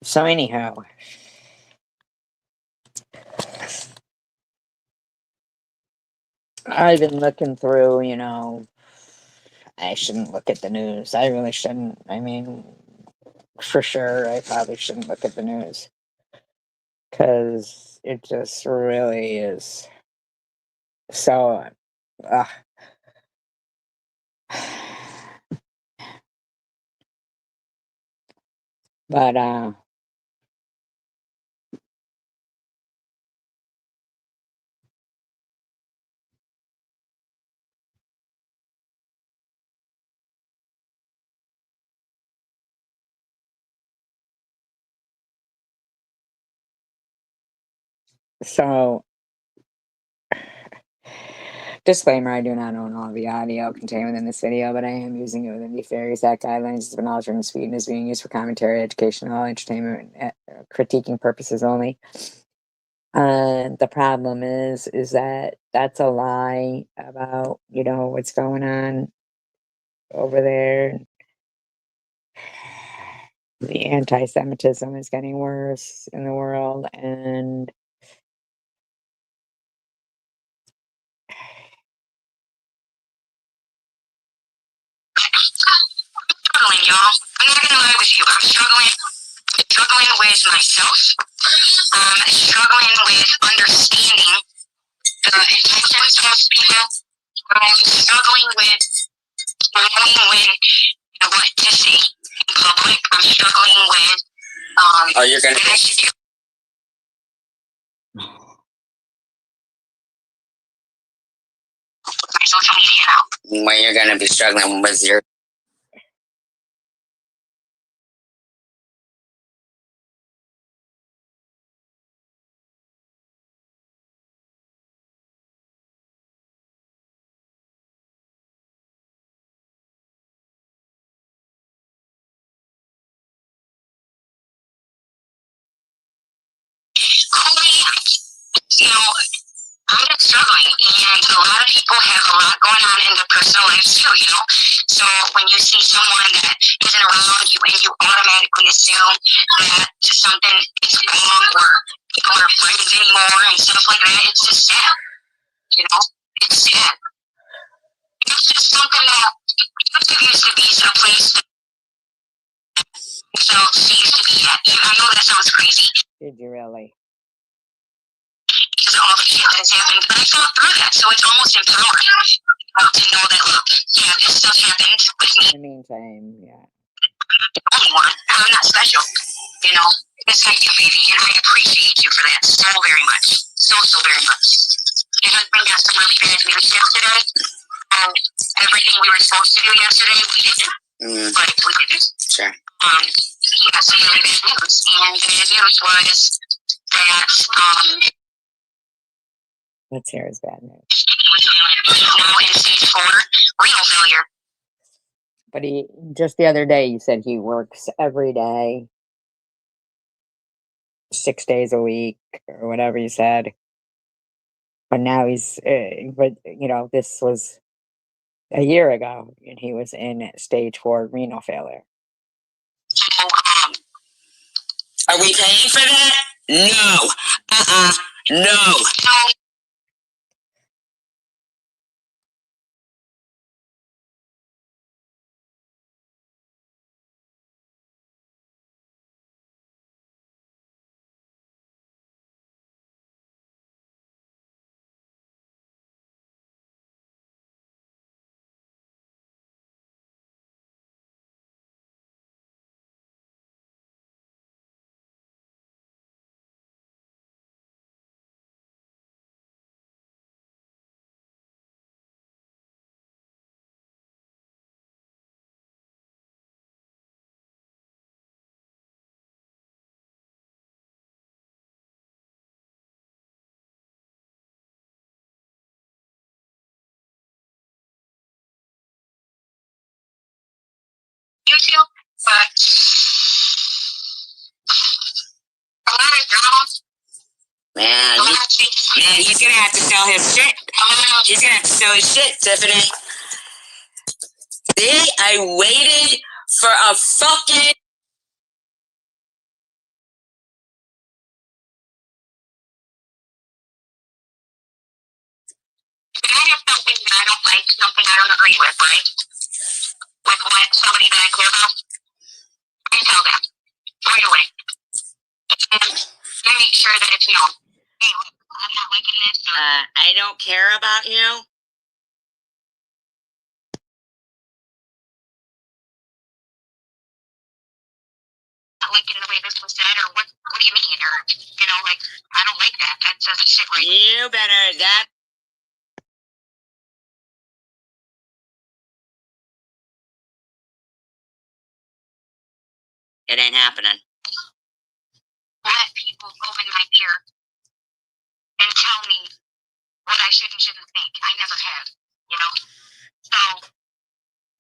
So anyhow, I've been looking through, I shouldn't look at the news. I really shouldn't. I mean, for sure, I probably shouldn't look at the news because it just really is so. Uh, but so disclaimer: I do not own all the audio contained within this video, but I am using it within the Fair Act guidelines. It's been altered and speed and is being used for commentary, educational, entertainment, critiquing purposes only. The problem is that that's a lie about, what's going on over there. The anti-Semitism is getting worse in the world, and struggling, y'all. I'm not gonna lie with you. I'm struggling with myself. Struggling with understanding the intentions of people. I'm struggling with knowing what to say in public. I'm struggling with you're gonna my social media now. When you're gonna be struggling with your I'm just struggling, and a lot of people have a lot going on in their personal lives too, So when you see someone that isn't around you and you automatically assume that something is wrong or people aren't friends anymore and stuff like that, it's just sad, It's sad. It's just something that YouTube used to be a place that felt safe to be at. I know that sounds crazy. Did you really? Because of all the shit that has happened, but I fought through that, so it's almost empowering to know that, look, yeah, this stuff happened with me. In the meantime, yeah. I'm the only one. I'm not special, Yes, thank you, baby, and I appreciate you for that so very much. So very much. Your husband got some really bad news yesterday, and everything we were supposed to do yesterday, we didn't. But we didn't. Sure. He got some really bad news, and the bad news was that, Let's hear his bad news. Now in stage 4, renal failure. But just the other day, you said he works every day, 6 days a week, or whatever you said. But now this was a year ago, and he was in stage 4 renal failure. So, are we paying for that? No. No. YouTube, but a lot of girls. Man, he's gonna have to sell his shit. He's gonna have to sell his shit, Tiffany. See, I waited for a fucking I have something that I don't like, something I don't agree with, right? With what somebody that I care about, I tell them right away. And I make sure that it's known. Hey, look, I'm not liking this. I don't care about you. Not liking the way this was said, or what do you mean? Or, you know, like, I don't like that. That says shit right. You better, that. It ain't happening. Let people go in my ear and tell me what I should and shouldn't think. I never have, you know? So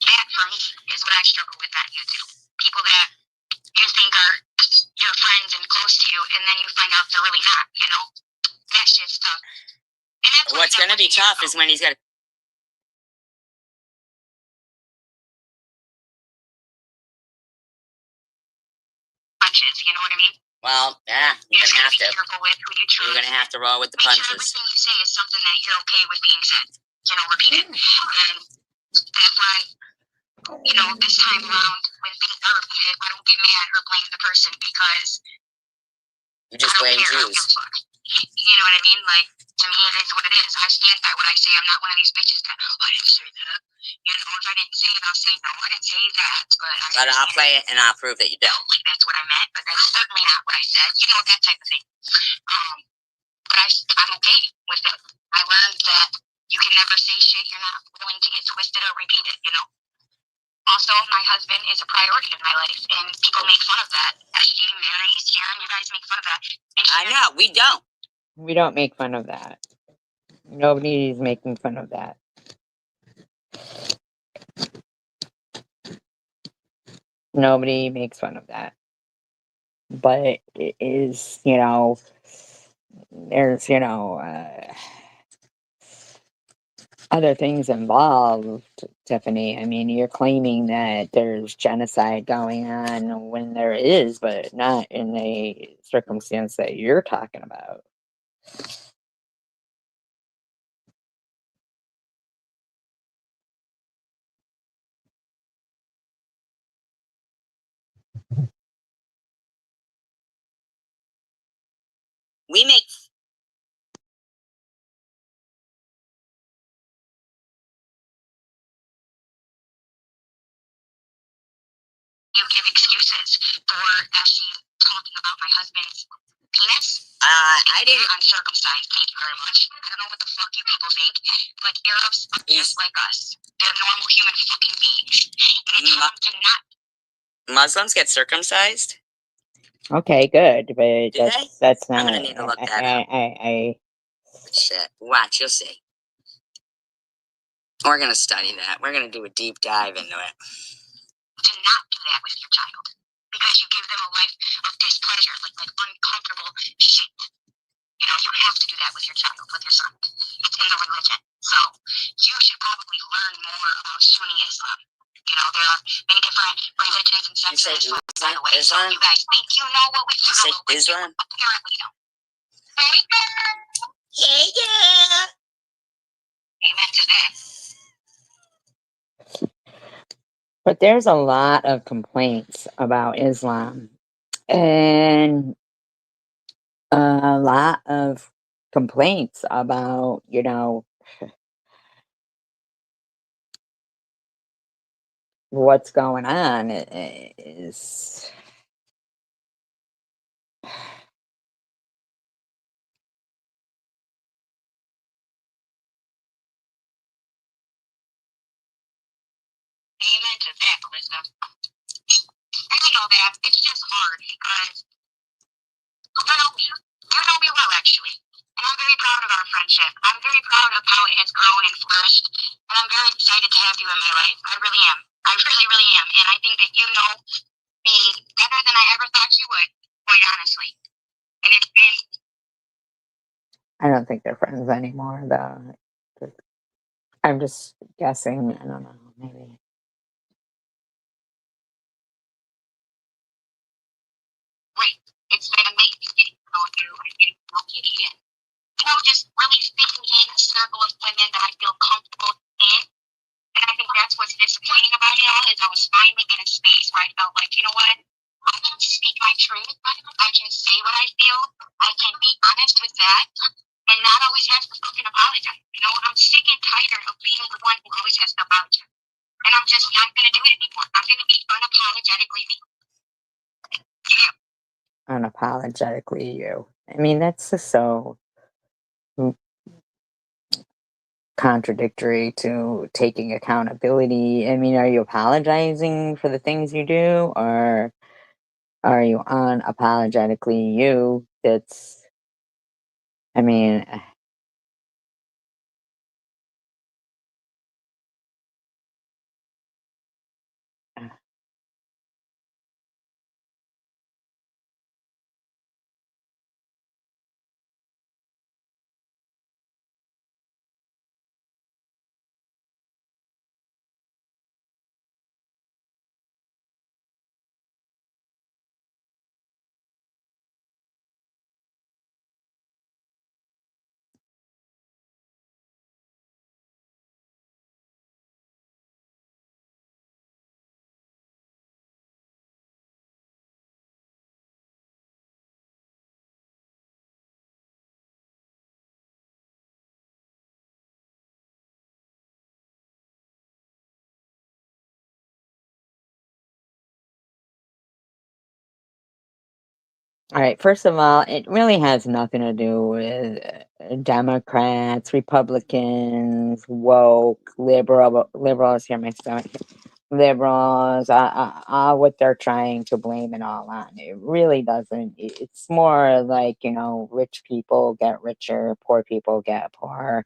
that for me is what I struggle with on YouTube. People that you think are your friends and close to you, and then you find out they're really not, you know? That shit's tough. And that's what's going to be tough is when he's got punches, you know what I mean? Well, yeah, you're going to have to. You're going to have to roll with the punches. Make sure everything you say is something that you're okay with being said. You know, repeat it. And that's why, you know, this time around, when things are repeated, I don't get mad or blame the person because you just blame Jews. You know what I mean? Like, to me, it is what it is. I stand by what I say. I'm not one of these bitches that, oh, I didn't say that. You know, if I didn't say it, I'll say, no, I didn't say that. But I'll play it and I'll prove that you don't. Like, that's what I meant, but that's certainly not what I said. You know, that type of thing. But I'm okay with it. I learned that you can never say shit you're not willing to get twisted or repeat it, you know? Also, my husband is a priority in my life, and people make fun of that. SG, Mary, Sharon, you guys make fun of that. And Sharon, I know, we don't. We don't make fun of that. Nobody's making fun of that. Nobody makes fun of that. But it is, you know, there's, you know, other things involved, Tiffany. I mean, you're claiming that there's genocide going on when there is, but not in the circumstance that you're talking about. we make you give excuses for actually talking about my husband's penis. I didn't. Uncircumcised. Thank you very much. I don't know what the fuck you people think. Like Arabs are just like us. They're normal human fucking beings. And it's hard to not. Muslims get circumcised. Okay, good, but that's not. I'm gonna need to look that up. Shit. Watch, you'll see. We're gonna study that. We're gonna do a deep dive into it. To not do that with your child, because you give them a life of displeasure, like uncomfortable shit. You know, you have to do that with your child, with your son. It's in the religion. So you should probably learn more about Sunni Islam. You know, there are many different religions and sects of Islam, by the way. So you guys think you know what we follow, you say Islam? Apparently you don't. Hey girl! Hey girl! Amen to that. But there's a lot of complaints about Islam, and a lot of complaints about, you know, what's going on is Amen to that, Elizabeth. And you know that. It's just hard because you know me. You know me well, actually. And I'm very proud of our friendship. I'm very proud of how it has grown and flourished. And I'm very excited to have you in my life. I really am. I really, really am. And I think that you know me better than I ever thought you would, quite honestly. And it's been. I don't think they're friends anymore, though. I'm just guessing. I don't know. Maybe. Great. It's been amazing getting to know you and getting to know Kitty. And, you know, just really fitting in a circle of women that I feel comfortable in. And I think that's what's disappointing about it all, is I was finally in a space where I felt like, you know what? I can speak my truth. I can say what I feel. I can be honest with that and not always have to fucking apologize. You know, I'm sick and tired of being the one who always has to apologize. And I'm just not going to do it anymore. I'm going to be unapologetically me. Yeah. Unapologetically you. I mean, that's just so contradictory to taking accountability. I mean, are you apologizing for the things you do, or are you unapologetically you? That's, I mean, all right, first of all, it really has nothing to do with Democrats, Republicans, woke, liberals, here my stomach, liberals, what they're trying to blame it all on. It really doesn't. It's more like, you know, rich people get richer, poor people get poorer.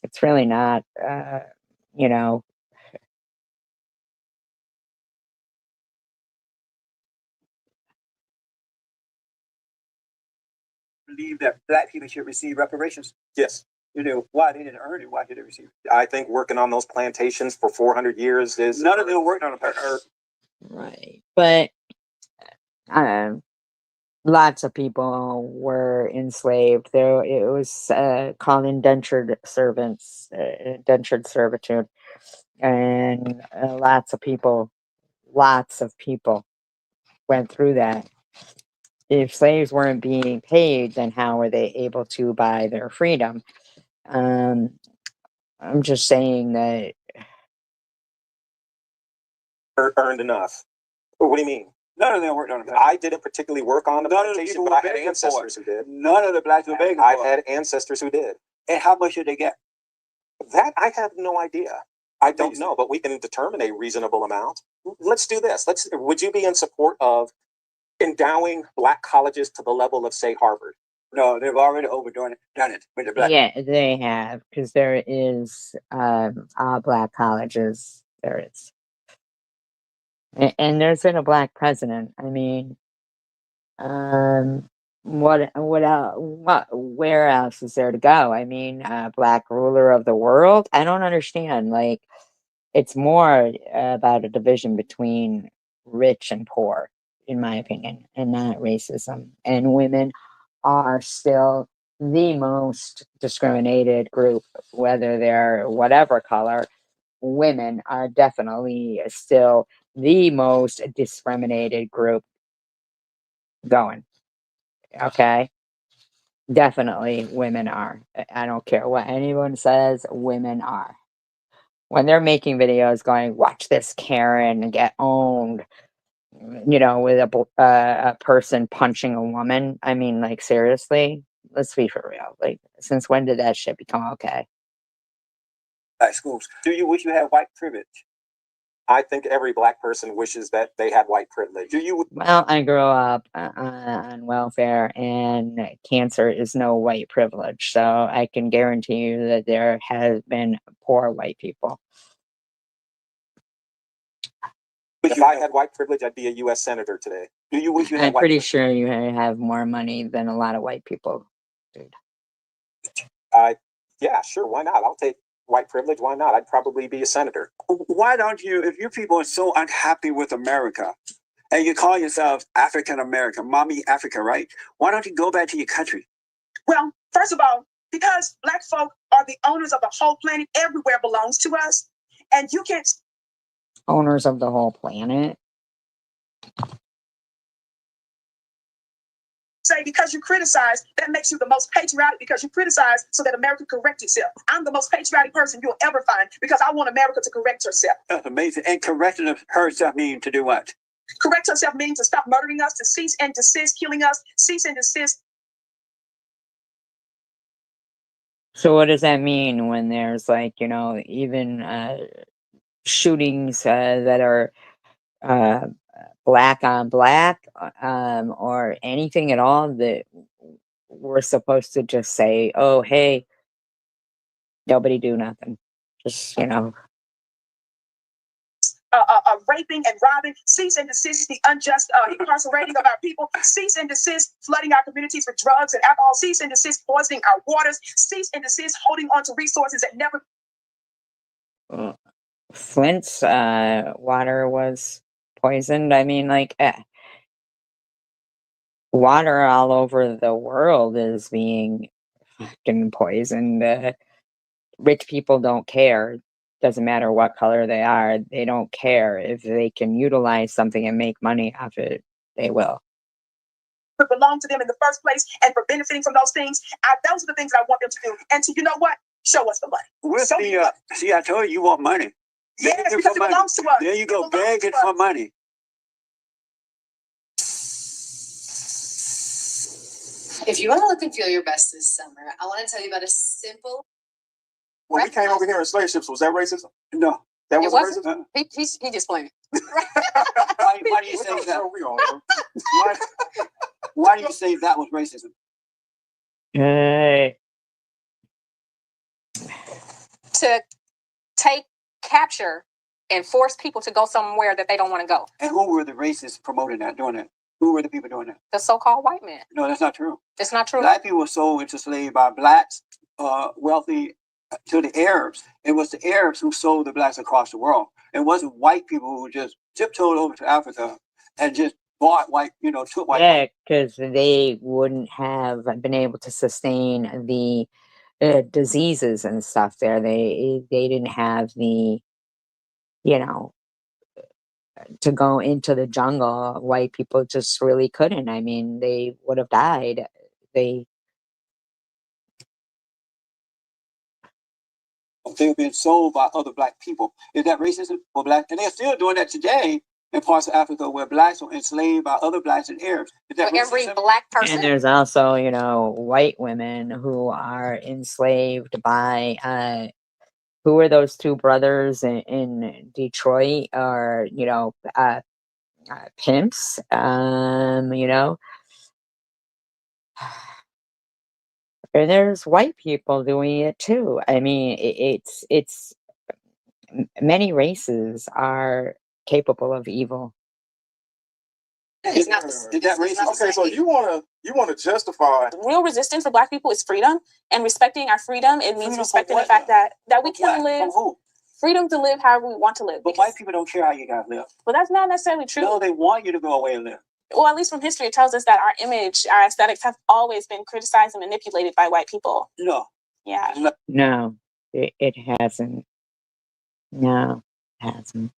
It's really not, you know, believe that black people should receive reparations? Yes. You know, why they didn't earn it? Why did they receive it? I think working on those plantations for 400 years is None of them worked on a right. But lots of people were enslaved. There, it was called indentured servants, indentured servitude, and lots of people went through that. If slaves weren't being paid, then how were they able to buy their freedom? Um, I'm just saying that. earned enough. What do you mean? None of them worked on a I didn't particularly work on the None of the plantation, people but I were had begging ancestors for who did. None of the blacks were begging I've for it. had ancestors who did. And how much did they get? That I have no idea. I don't Please. know, but we can determine a reasonable amount. Let's do this. Would you be in support of endowing black colleges to the level of, say, Harvard? No, they've already overdone it, done it with the black. Yeah, they have, because there is black colleges. There is, and there's been a black president. I mean, where else is there to go? I mean, black ruler of the world. I don't understand. Like, it's more about a division between rich and poor, in my opinion, and not racism. And women are still the most discriminated group, whether they're whatever color. Women are definitely still the most discriminated group going. Okay. Definitely women are. I don't care what anyone says, women are. When they're making videos going, watch this Karen get owned, you know, with a person punching a woman. I mean, like, seriously, let's be for real. Like, since when did that shit become okay? Black schools. Do you wish you had white privilege? I think every black person wishes that they had white privilege. Do you? Well, I grew up on welfare, and cancer is no white privilege. So I can guarantee you that there has been poor white people. If I had white privilege, I'd be a U.S. senator today. Do you wish you had I'm white pretty privilege? sure you have more money than a lot of white people, dude. Yeah, sure. Why not? I'll take white privilege. Why not? I'd probably be a senator. Why don't you, if your people are so unhappy with America and you call yourself African American, mommy Africa, right? Why don't you go back to your country? Well, first of all, Because Black folk are the owners of the whole planet. Everywhere belongs to us. And you can't Owners of the whole planet. say because you criticize, that makes you the most patriotic because you criticize so that America correct itself. I'm the most patriotic person you'll ever find because I want America to correct herself. That's amazing. And correcting herself means to do what? Correct herself means to stop murdering us, to cease and desist killing us, cease and desist. So what does that mean when there's like, you know, even shootings that are black on black or anything at all that we're supposed to just say, oh, hey, nobody do nothing. Just, you know. Raping and robbing, cease and desist the unjust incarcerating of our people, cease and desist flooding our communities with drugs and alcohol, cease and desist poisoning our waters, cease and desist holding on to resources that never. Flint's water was poisoned. I mean, like, water all over the world is being fucking poisoned. Rich people don't care. Doesn't matter what color they are. They don't care. If they can utilize something and make money off it, they will. Belong to them in the first place, and for benefiting from those things, those are the things I want them to do. And so, you know what? Show us the money. See, I told you want money. Yes, because it belongs to us. There you go, begging for money. If you want to look and feel your best this summer, I want to tell you about a simple. When we came over here in slave ships, was that racism? No. That wasn't racism? He just playing. Why do you say that? Why do you say that was racism? Hey. To capture and force people to go somewhere that they don't want to go. And who were the racists promoting that, doing that? Who were the people doing that? The so-called white man. No, that's not true. It's not true. Black people were sold into slavery by blacks, wealthy, to the Arabs. It was the Arabs who sold the blacks across the world. It wasn't white people who just tiptoed over to Africa and just bought white, took white. Yeah, because they wouldn't have been able to sustain the diseases and stuff there. They didn't have the, to go into the jungle. White people just really couldn't. I mean, they would have died. They were being sold by other black people. Is that racism for black? And they're still doing that today in parts of Africa where blacks are enslaved by other blacks and Arabs. Is that every black person? And there's also, white women who are enslaved by who are those two brothers in Detroit, or pimps, And there's white people doing it too. I mean, it's many races are capable of evil. It's not. Okay, so you wanna justify real resistance for Black people is freedom, and respecting our freedom. It means respecting the fact that we can live freedom to live however we want to live. But white people don't care how you guys live. But that's not necessarily true. No, they want you to go away and live. Well, at least from history, it tells us that our image, our aesthetics have always been criticized and manipulated by white people. No. Yeah. No, it hasn't. No, it hasn't.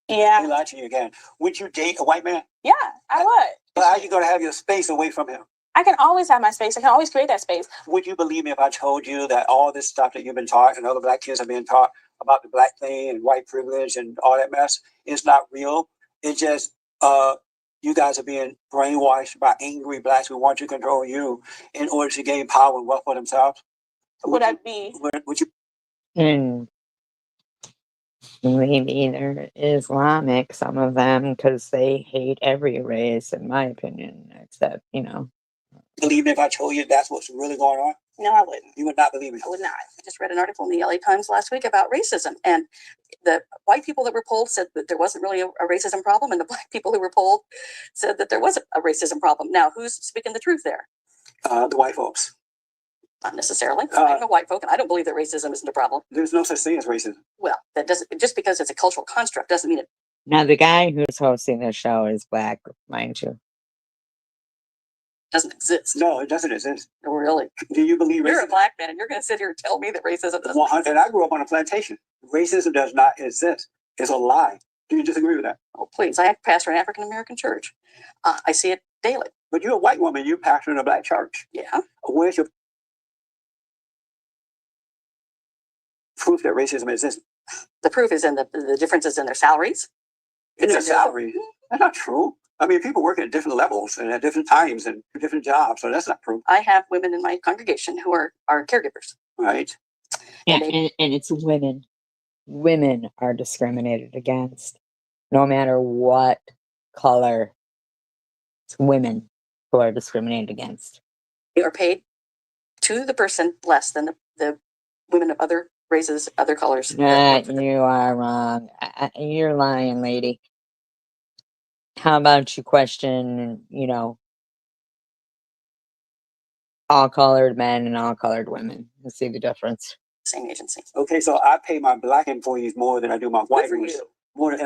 Yeah. They lied to you again. Would you date a white man? Yeah, I would. But how are you going to have your space away from him? I can always have my space. I can always create that space. Would you believe me if I told you that all this stuff that you've been taught and other black kids have been taught about the black thing and white privilege and all that mess is not real? It's just you guys are being brainwashed by angry blacks who want to control you in order to gain power and wealth for themselves. Would you? And maybe they're Islamic, some of them, because they hate every race, in my opinion, except, Believe me if I told you that's what's really going on? No, I wouldn't. You would not believe me. I would not. I just read an article in the LA Times last week about racism, and the white people that were polled said that there wasn't really a racism problem, and the black people who were polled said that there was a racism problem. Now, who's speaking the truth there? The white folks. Not necessarily. I'm a white folk, and I don't believe that racism isn't a problem. There's no such thing as racism. Well, that doesn't, just because it's a cultural construct doesn't mean it. Now, the guy who's hosting the show is black, mind you. doesn't exist. No, it doesn't exist. No, really. Do you believe You're racism? a black man and you're going to sit here and tell me that racism doesn't exist? And I grew up on a plantation. Racism does not exist. It's a lie. Do you disagree with that? Oh, please. I pastor an African American church. I see it daily. But you're a white woman. You pastor in a black church. Yeah. Where's your proof that racism exists? The proof is in the differences in their salaries. In their salary. That's not true. I mean, people work at different levels and at different times and different jobs, so that's not proof. I have women in my congregation who are caregivers. Right. Yeah, and it's women. Women are discriminated against, no matter what color. It's women who are discriminated against. They are paid to the person less than the women of other races, other colors. You are wrong. You're lying, lady. How about you question, all colored men and all colored women and see the difference? Same agency. Okay, so I pay my black employees more than I do my white Good for ones. you. More, is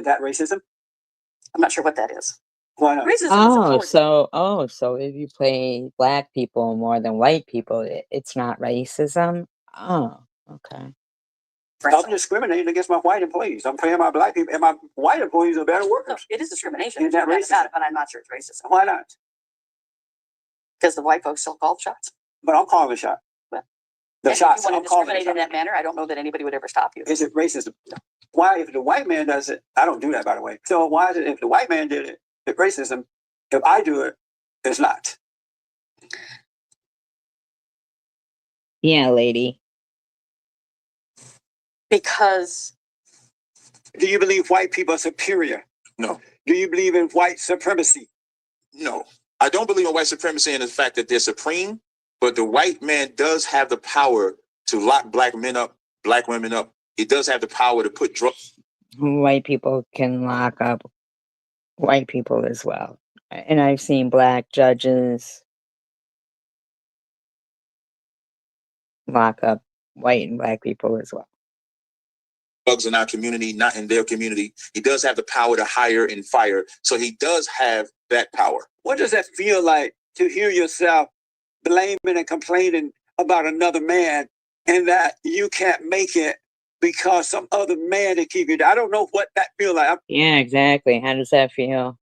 that racism? I'm not sure what that is. Why not? Racism is important. So if you pay black people more than white people, it's not racism? Oh, okay. I'm discriminating against my white employees. I'm paying my black people, and my white employees are better No, workers. it is discrimination. Is that No doubt racism? about it, but I'm not sure it's racism. Why not? Because the white folks still call the shots. But I'm calling the shot. Well, The and shots. if you I'm want to calling the discriminate in shot. that manner, I don't know that anybody would ever stop you. Is it racism? No. Why, if the white man does it, I don't do that, by the way. So why is it if the white man did it, it's racism? If I do it, it's not. Yeah, lady. Because Do you believe white people are superior? No. Do you believe in white supremacy? No, I don't believe in white supremacy and the fact that they're supreme, but the white man does have the power to lock black men up, black women up. He does have the power to put drugs. White people can lock up white people as well. And I've seen black judges lock up white and black people as well. Drugs in our community, not in their community. He does have the power to hire and fire. So he does have that power. What does that feel like to hear yourself blaming and complaining about another man and that you can't make it because some other man to keep you down? I don't know what that feels like. Yeah, exactly. How does that feel?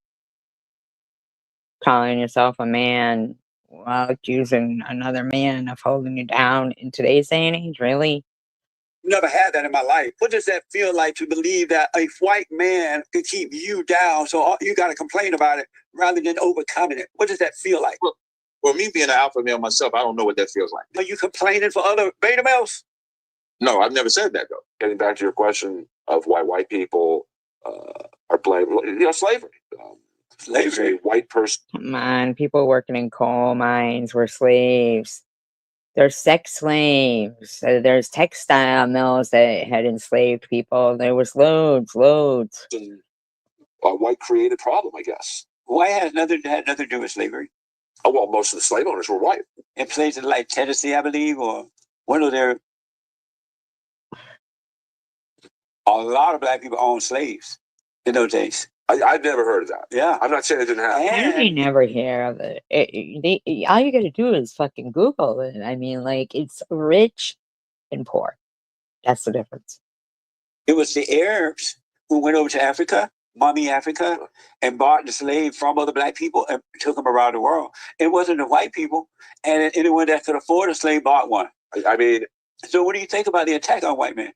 Calling yourself a man while accusing another man of holding you down in today's day and age? Really? Never had that in my life. What does that feel like to believe that a white man could keep you down, so you got to complain about it rather than overcoming it? What does that feel like? Well, me being an alpha male myself, I don't know what that feels like. Are you complaining for other beta males? No, I've never said that, though. Getting back to your question of why white people are blamed, slavery. Slavery. A white person. Come on, people working in coal mines were slaves. There's sex slaves. There's textile mills that had enslaved people. There was loads. A white created problem, I guess. Why had nothing to do with slavery? Oh, well, most of the slave owners were white. In places like Tennessee, I believe, or one of their. A lot of black people owned slaves in those days. I've never heard of that. Yeah. I'm not saying it didn't happen. How do you never hear of it? All you gotta do is fucking Google it. I mean, like, it's rich and poor. That's the difference. It was the Arabs who went over to Africa, Mommy Africa, and bought the slave from other black people and took them around the world. It wasn't the white people, and anyone that could afford a slave bought one. I mean, so what do you think about the attack on white men?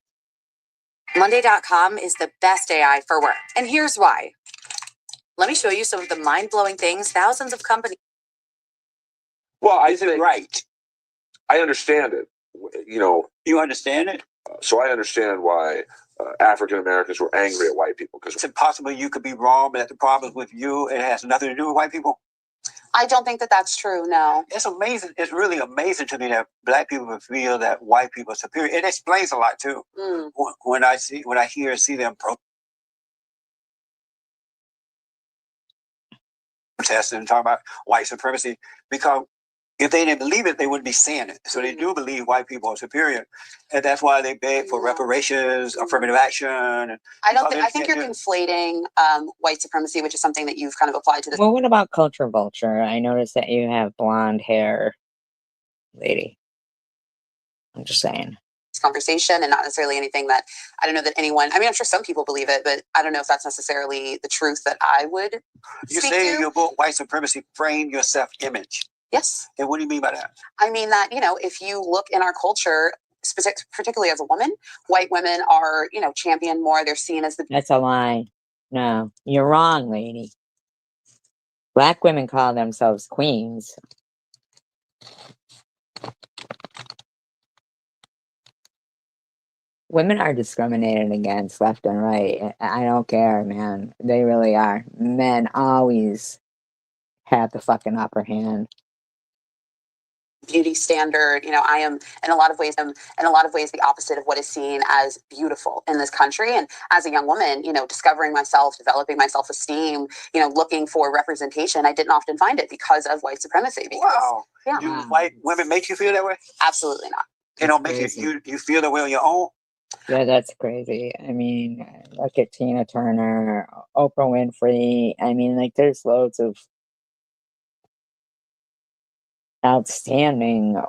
Monday.com is the best AI for work. And here's why. Let me show you some of the mind-blowing things thousands of companies. well, I Is it think right? I understand it. You understand it? So I understand why African Americans were angry at white people because It's impossible you could be wrong, but that the problem is with you. It has nothing to do with white people. I don't think that that's true, no. It's amazing. It's really amazing to me that black people would feel that white people are superior. It explains a lot too. When I see them protesting and talking about white supremacy, because If they didn't believe it, they wouldn't be saying it. So they do believe white people are superior, and that's why they beg for reparations, affirmative action. And I think you're conflating white supremacy, which is something that you've kind of applied to this Well, what about culture vulture? I noticed that you have blonde hair, lady. I'm just saying. conversation, and not necessarily anything that I don't know that anyone. I mean, I'm sure some people believe it, but I don't know if that's necessarily the truth that I would. You say in your book, white supremacy frame your self-image. Yes. And what do you mean by that? I mean that, if you look in our culture, particularly as a woman, white women are, championed more. They're seen as the. That's a lie. No, you're wrong, lady. Black women call themselves queens. Women are discriminated against left and right. I don't care, man. They really are. Men always have the fucking upper hand. Beauty standard. I am in a lot of ways the opposite of what is seen as beautiful in this country. And as a young woman, discovering myself, developing my self-esteem, looking for representation, I didn't often find it because of white supremacy. Wow. Yeah. Do white women make you feel that way? Absolutely not. They don't make you feel that way on your own? Yeah, that's crazy. I mean, look at Tina Turner, Oprah Winfrey. I mean, like, there's loads of outstanding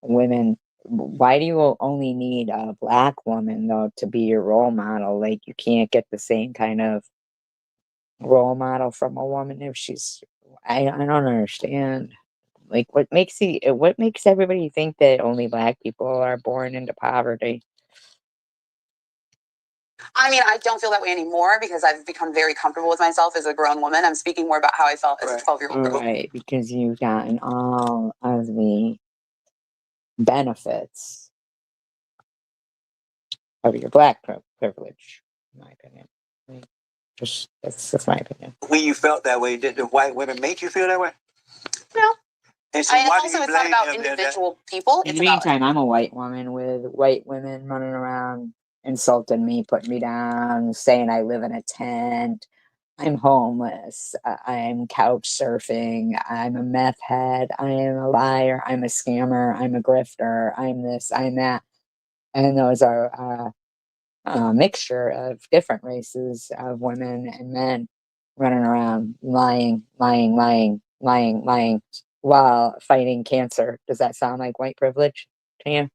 women. Why do you only need a black woman, though, to be your role model? Like, you can't get the same kind of role model from a woman if she's. I don't understand. Like, what makes everybody think that only black people are born into poverty? I mean, I don't feel that way anymore because I've become very comfortable with myself as a grown woman. I'm speaking more about how I felt as a 12-year-old girl. Right, because you've gotten all of the benefits of your black privilege, in my opinion. That's my opinion. When you felt that way, did the white women make you feel that way? No. And so why do you it's not blame about them then? individual people. In the meantime, I'm a white woman with white women running around insulting me, putting me down, saying I live in a tent. I'm homeless. I'm couch surfing. I'm a meth head. I am a liar. I'm a scammer. I'm a grifter. I'm this. I'm that. And those are a mixture of different races of women and men running around lying while fighting cancer. Does that sound like white privilege to you?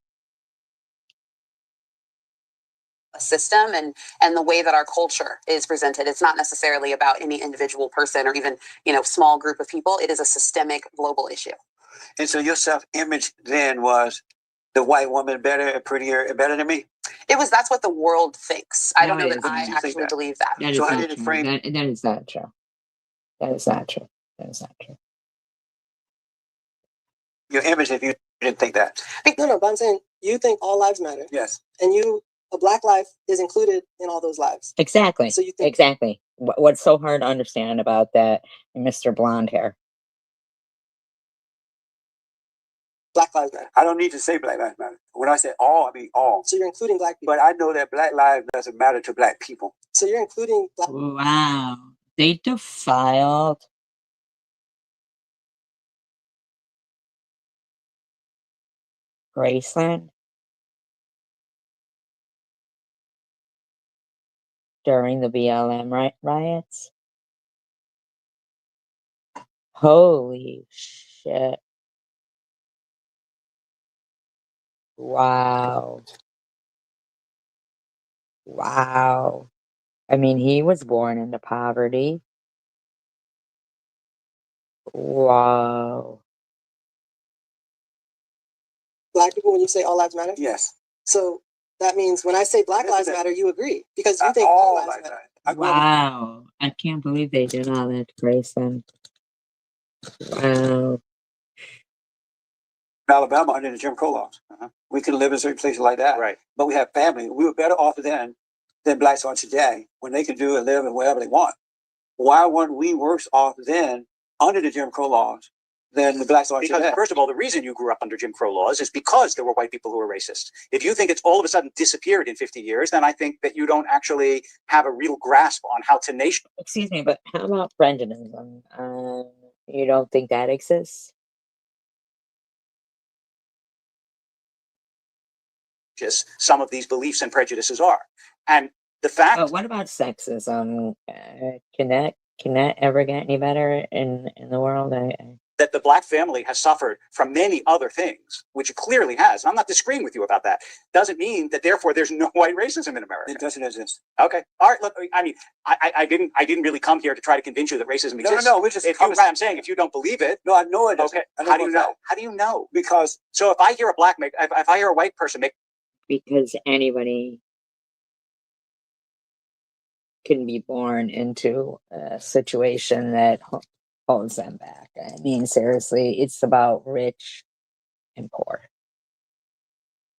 System and the way that our culture is presented. It's not necessarily about any individual person or even, small group of people. It is a systemic global issue. And so your self-image then was the white woman better and prettier and better than me? That's what the world thinks. I don't know that I actually believe that. That is So how not did it true. frame? That is not true. That is not true. That is not true. Your image if you didn't think that. No, but I'm saying you think all lives matter. Yes. And a black life is included in all those lives. Exactly. So you think exactly. What's so hard to understand about that, Mr. Blonde Hair? Black lives matter. I don't need to say black lives matter. When I say all, I mean all. So you're including black people. But I know that black lives doesn't matter to black people. So you're including black. Wow. They defiled Graceland during the BLM riots. Holy shit. Wow. Wow. I mean, he was born into poverty. Wow. Black people when you say all lives matter? Yes. So that means when I say black lives matter, you agree because you think all lives matter. Wow. I can't believe they did all that to Graceland. Wow. Alabama under the Jim Crow laws. We could live in certain places like that. Right. But we have family. We were better off then than blacks are today when they can do and live and wherever they want. Why weren't we worse off then under the Jim Crow laws than the blacks are Because today? first of all, the reason you grew up under Jim Crow laws is because there were white people who were racist. If you think it's all of a sudden disappeared in 50 years, then I think that you don't actually have a real grasp on how tenacious. Excuse me, but how about prejudice? You don't think that exists? just some of these beliefs and prejudices are. And the fact. What about sexism? Can that ever get any better in the world? That the black family has suffered from many other things, which it clearly has. And I'm not disagreeing with you about that. Doesn't mean that therefore there's no white racism in America. It doesn't exist. Okay. All right. Look, I mean, I didn't really come here to try to convince you that racism exists. No. We're just I'm saying if you don't believe it. No, I know it doesn't. Okay. How do you know? How do you know? Because so if I hear if I hear a white person make. Because anybody can be born into a situation that holds them back. I mean, seriously, it's about rich and poor.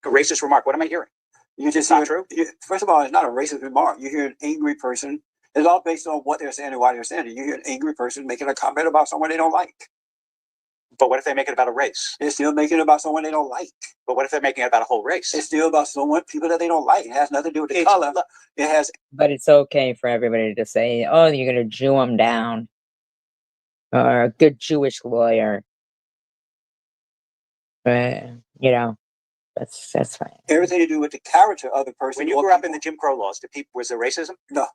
A racist remark. What am I hearing? You just not true. First of all, it's not a racist remark. You hear an angry person. It's all based on what they're saying and why they're saying it. You hear an angry person making a comment about someone they don't like. But what if they make it about a race? They're still making it about someone they don't like. But what if they're making it about a whole race? It's still about people that they don't like. It has nothing to do with the color. It has. But it's okay for everybody to say, "Oh, you're going to Jew them down," or a good Jewish lawyer. You know, that's fine. Everything to do with the character of the person. When you grew up in the Jim Crow laws, was there racism? No.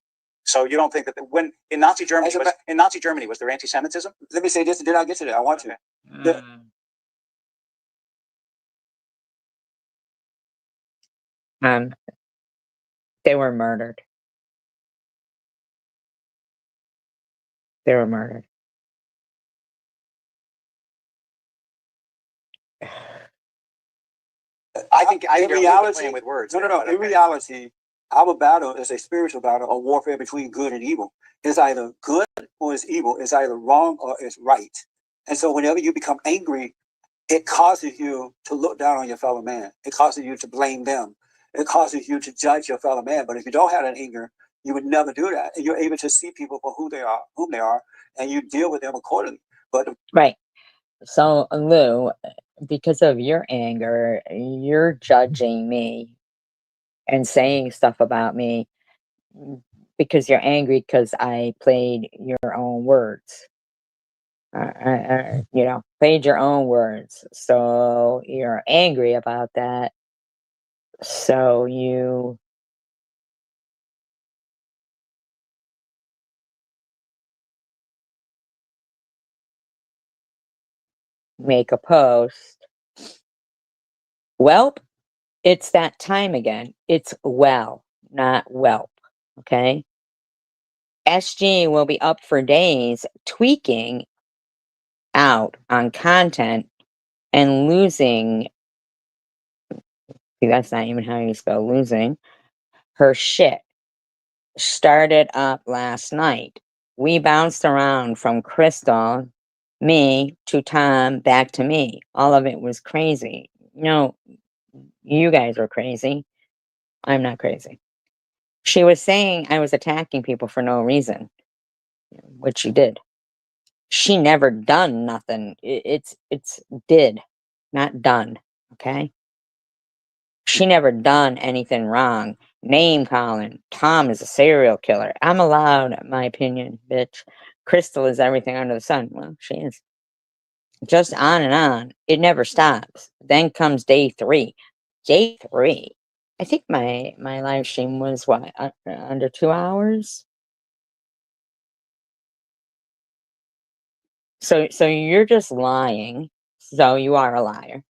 So you don't think that when in Nazi Germany was there anti-Semitism? Let me say this, and then I'll get to that. I want to. They were murdered. They were murdered. I think in reality, playing with words. No. In reality, our battle is a spiritual battle, a warfare between good and evil. It's either good or it's evil. It's either wrong or it's right. And so whenever you become angry, it causes you to look down on your fellow man. It causes you to blame them. It causes you to judge your fellow man. But if you don't have that anger, you would never do that. And you're able to see people for whom they are, and you deal with them accordingly. But right. So, Lou, because of your anger, you're judging me and saying stuff about me because you're angry because I played your own words. Played your own words. So you're angry about that. So you make a post. Welp, it's that time again. It's well, not whelp. Okay. SG will be up for days tweaking out on content and losing. See, that's not even how you spell losing. Her shit started up last night. We bounced around from Crystal, me, to Tom, back to me. All of it was crazy. No, you guys were crazy. I'm not crazy. She was saying I was attacking people for no reason, which she did. She never done nothing. It's did, not done. Okay. She never done anything wrong. Name calling. Tom is a serial killer. I'm allowed my opinion, bitch. Crystal is everything under the sun. Well, she is. Just on and on. It never stops. Then comes day 3. Day 3. I think my live stream was what, under 2 hours. So you're just lying. So you are a liar.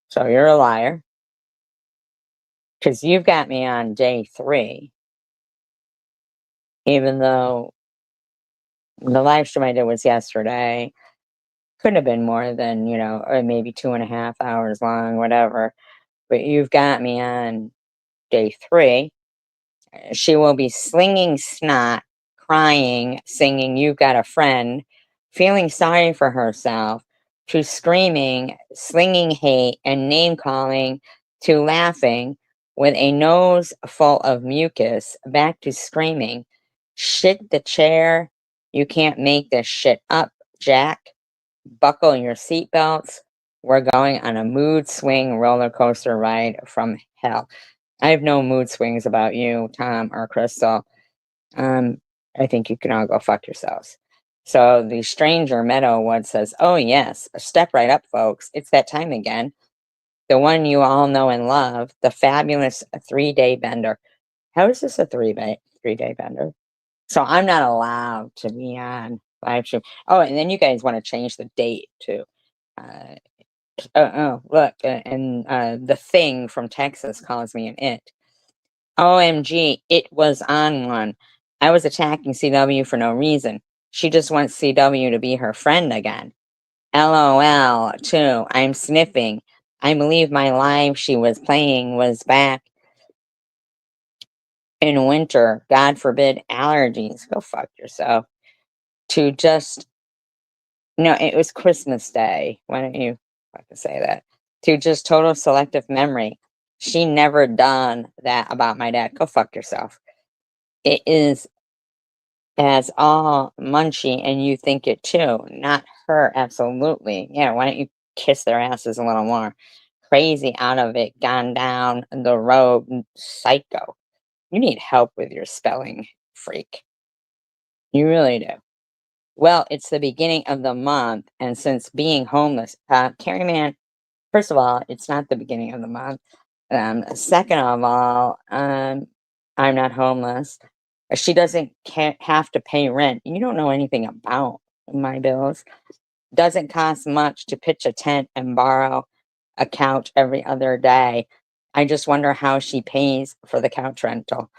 So you're a liar. Because you've got me on day 3. Even though the live stream I did was yesterday. Could have been more than, or maybe 2.5 hours long, whatever. But you've got me on day 3. She will be slinging snot, crying, singing "You've Got a Friend," feeling sorry for herself, to screaming, slinging hate, and name-calling, to laughing, with a nose full of mucus, back to screaming, "Shit the chair. You can't make this shit up, Jack. Buckle your seatbelts. We're going on a mood swing roller coaster ride from hell." I have no mood swings about you, Tom or Crystal. I think you can all go fuck yourselves. So the stranger Meadowwood says, "Oh yes, step right up, folks. It's that time again. The one you all know and love, the fabulous 3-day bender." How is this a 3-day bender? So I'm not allowed to be on live stream. Oh, and then you guys want to change the date too. Look, and the thing from Texas calls me an it. OMG, it was on one. I was attacking CW for no reason. She just wants CW to be her friend again. LOL, too. I'm sniffing. I believe my live she was playing was back in winter. God forbid allergies. Go fuck yourself. To just, no, it was Christmas Day. Why don't you fucking say that? To just total selective memory. She never done that about my dad. Go fuck yourself. It is as all munchy and you think it too. Not her, absolutely. Yeah, why don't you kiss their asses a little more? Crazy out of it, gone down the road, psycho. You need help with your spelling, freak. You really do. Well, it's the beginning of the month, and since being homeless, Carrie Man, first of all, it's not the beginning of the month. Second of all, I'm not homeless. She doesn't have to pay rent. You don't know anything about my bills. Doesn't cost much to pitch a tent and borrow a couch every other day. I just wonder how she pays for the couch rental.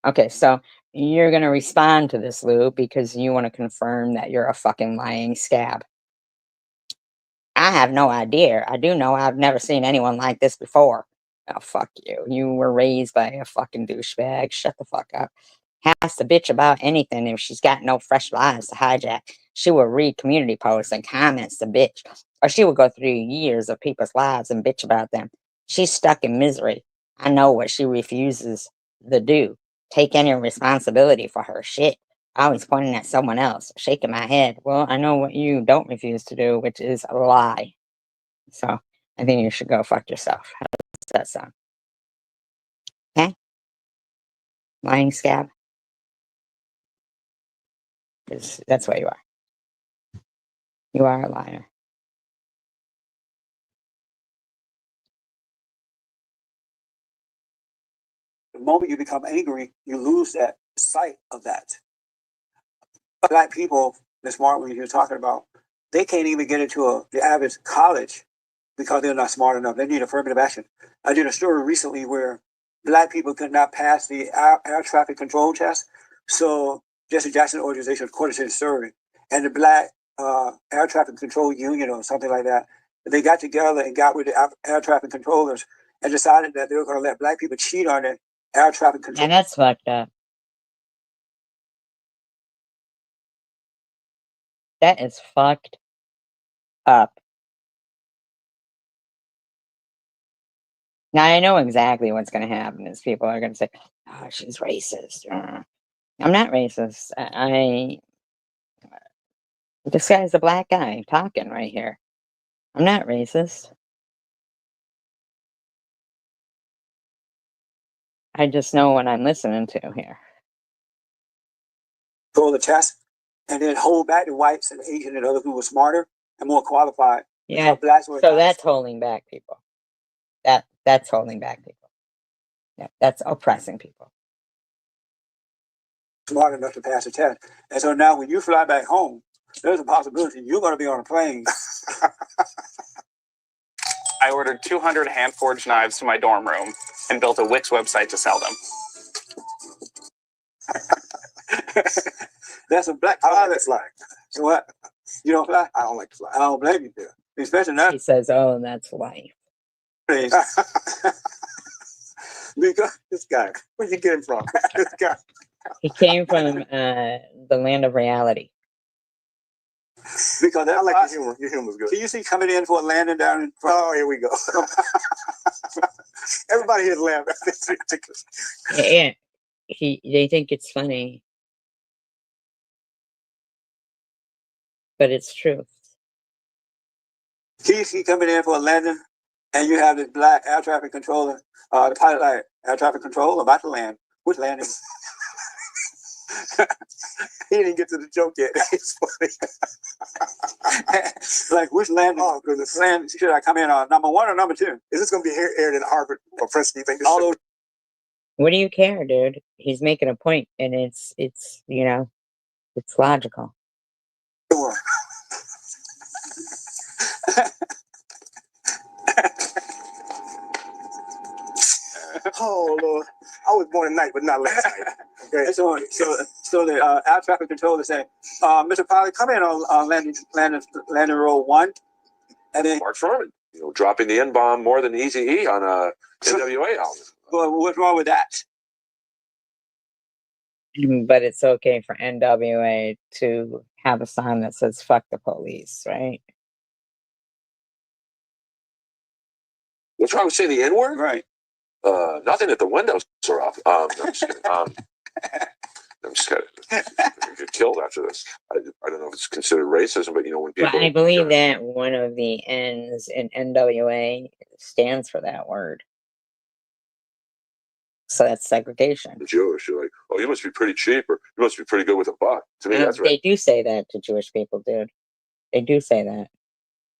Okay, so you're going to respond to this, Lou, because you want to confirm that you're a fucking lying scab. I have no idea. I do know I've never seen anyone like this before. Oh, fuck you. You were raised by a fucking douchebag. Shut the fuck up. Has to bitch about anything if she's got no fresh lives to hijack. She will read community posts and comments to bitch. Or she will go through years of people's lives and bitch about them. She's stuck in misery. I know what she refuses to do. Take any responsibility for her shit. Always pointing at someone else, shaking my head. Well, I know what you don't refuse to do, which is a lie. So I think you should go fuck yourself. How does that sound? Okay? Lying scab? 'Cause that's what you are. You are a liar. The moment you become angry, you lose that sight of that. Black people, the smart ones you're talking about, they can't even get into the average college because they're not smart enough. They need affirmative action. I did a story recently where Black people could not pass the air traffic control test. So Jesse Jackson organization, according to the survey, and the Black Air Traffic Control Union or something like that, they got together and got with the air traffic controllers and decided that they were going to let Black people cheat on it. Air traffic control. And that's fucked up. That is fucked up. Now I know exactly what's going to happen is people are going to say, "Oh, she's racist." I'm not racist. This guy's a black guy talking right here. I'm not racist. I just know what I'm listening to here. Control the test and then hold back the whites and Asian and others who were smarter and more qualified. Yeah. So that's holding back people. That's holding back people. Yeah, that's oppressing people. Smart enough to pass the test. And so now when you fly back home, there's a possibility you're going to be on a plane. I ordered 200 hand-forged knives to my dorm room and built a Wix website to sell them. That's a black fly that's like. So what? You don't fly? I don't like to fly. I don't blame you there. Especially now. He says, "Oh, that's life." Because this guy, where'd you get him from? This guy. He came from the land of reality. Because I like your humor. Your humor's good. Can you see coming in for a landing down in front? Oh, here we go. Everybody here's laughing. It's ridiculous. Yeah, they think it's funny, but it's true. Can you see coming in for a landing, and you have this black air traffic controller, the pilot like air traffic control about to land. Which landing? He didn't get to the joke yet. It's funny. Like, which land? Oh goodness, land should I come in on? Number 1 or number 2? Is this going to be aired in Harvard or Princeton? You think? All those. What do you care, dude? He's making a point, and it's you know, it's logical. Oh Lord, I was born tonight, but not last night. Okay. So the air traffic controller said, "Mr. Pilot, come in on landing roll 1," and then Mark Furman, you know, dropping the N-bomb more than Eazy-E on a NWA album. Well, what's wrong with that? But it's okay for NWA to have a sign that says "fuck the police," right? What's wrong with saying the N-word? Right. Nothing that the windows are up. No, I'm just kidding. I'm just kidding. You get killed after this. I don't know if it's considered racism, but you know, when people. Well, I believe that one of the N's in NWA stands for that word. So that's segregation. The Jewish, you're like, oh, you must be pretty cheap, or you must be pretty good with a buck. To me, that's right. They do say that to Jewish people, dude. They do say that.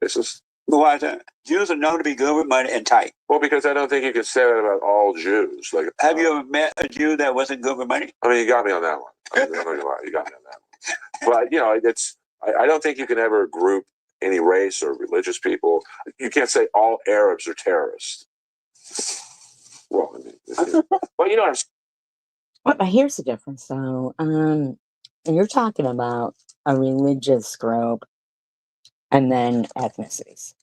It's just. Why is that? Jews are known to be good with money and tight. Well, because I don't think you can say that about all Jews. Like, have you ever met a Jew that wasn't good with money? I mean, you got me on that one. I'm not gonna lie, you got me on that one. But you know, it's. I don't think you can ever group any race or religious people. You can't say all Arabs are terrorists. Well, I mean, well, you know what I'm saying. But here's the difference, though. You're talking about a religious group and then ethnicities.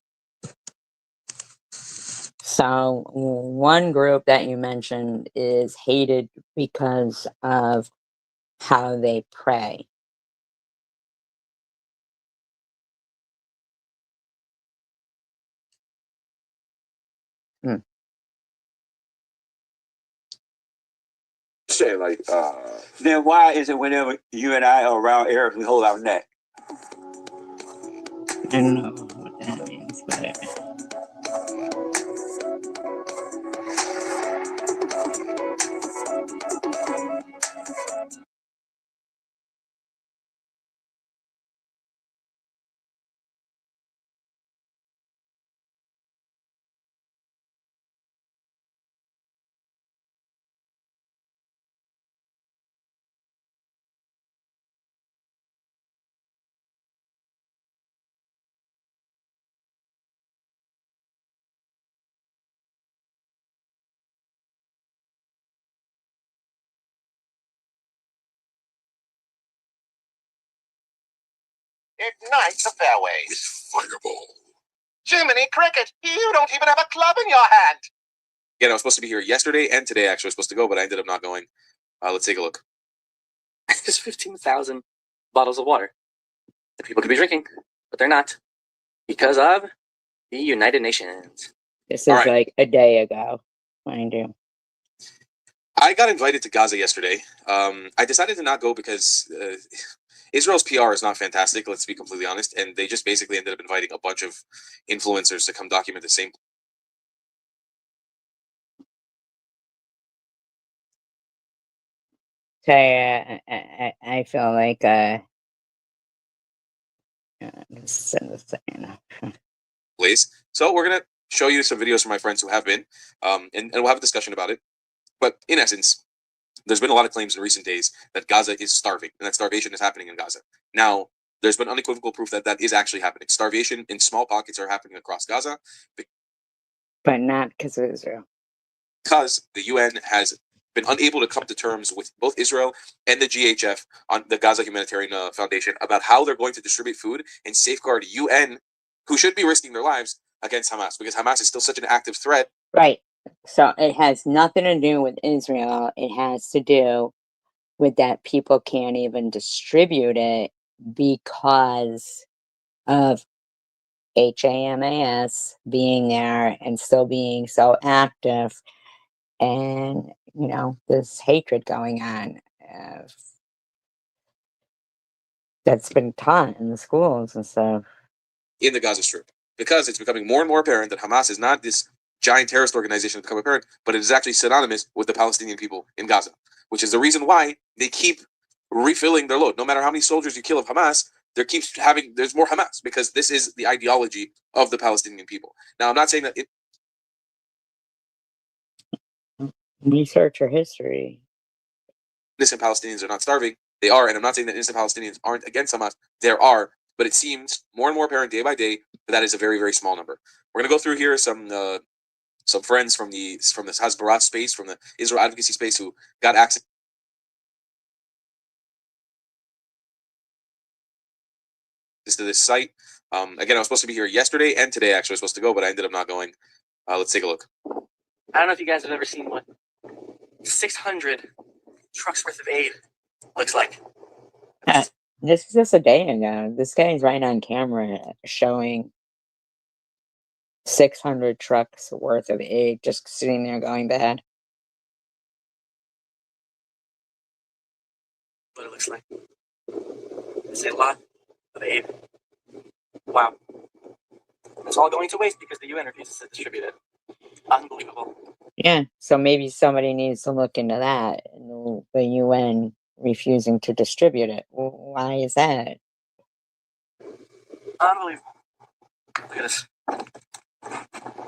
So one group that you mentioned is hated because of how they pray. Say like, then why is it whenever you and I are around Arabs, we hold our neck? I don't know what that means, but Ignite the fairways. Fireball. Jiminy Cricket, you don't even have a club in your hand. Again, I was supposed to be here yesterday and today, actually. I was supposed to go, but I ended up not going. Let's take a look. There's 15,000 bottles of water that people could be drinking, but they're not because of the United Nations. This is like a day ago, mind you. I got invited to Gaza yesterday. I decided to not go because Israel's PR is not fantastic, let's be completely honest, and they just basically ended up inviting a bunch of influencers to come document the same. So I feel like send this thing. Please. So we're gonna show you some videos from my friends who have been, and we'll have a discussion about it. But in essence, there's been a lot of claims in recent days that Gaza is starving and that starvation is happening in Gaza. Now, there's been unequivocal proof that that is actually happening. Starvation in small pockets are happening across Gaza. But not because of Israel. Because the UN has been unable to come to terms with both Israel and the GHF on the Gaza Humanitarian Foundation about how they're going to distribute food and safeguard UN, who should be risking their lives, against Hamas, because Hamas is still such an active threat. Right. So it has nothing to do with Israel. It has to do with that people can't even distribute it because of HAMAS being there and still being so active, and you know, this hatred going on that's been taught in the schools and stuff in the Gaza Strip, because it's becoming more and more apparent that Hamas is not this giant terrorist organization that's become apparent, but it is actually synonymous with the Palestinian people in Gaza, which is the reason why they keep refilling their load. No matter how many soldiers you kill of Hamas, there's more Hamas, because this is the ideology of the Palestinian people. Now, I'm not saying that Research or history. innocent Palestinians are not starving. They are, and I'm not saying that innocent Palestinians aren't against Hamas. There are, but it seems more and more apparent day by day that is a very, very small number. We're going to go through here some friends from the Hasbara space, from the Israel Advocacy space, who got access to this site. Again, I was supposed to be here yesterday and today. Actually, I was supposed to go, but I ended up not going. Let's take a look. I don't know if you guys have ever seen what 600 trucks worth of aid looks like. This is just a day ago. This guy's right on camera showing 600 trucks worth of aid just sitting there going bad. What it looks like. It's a lot of aid. Wow. It's all going to waste because the UN refuses to distribute it. Unbelievable. Yeah, so maybe somebody needs to look into that. The UN refusing to distribute it. Why is that? Unbelievable. Look at this.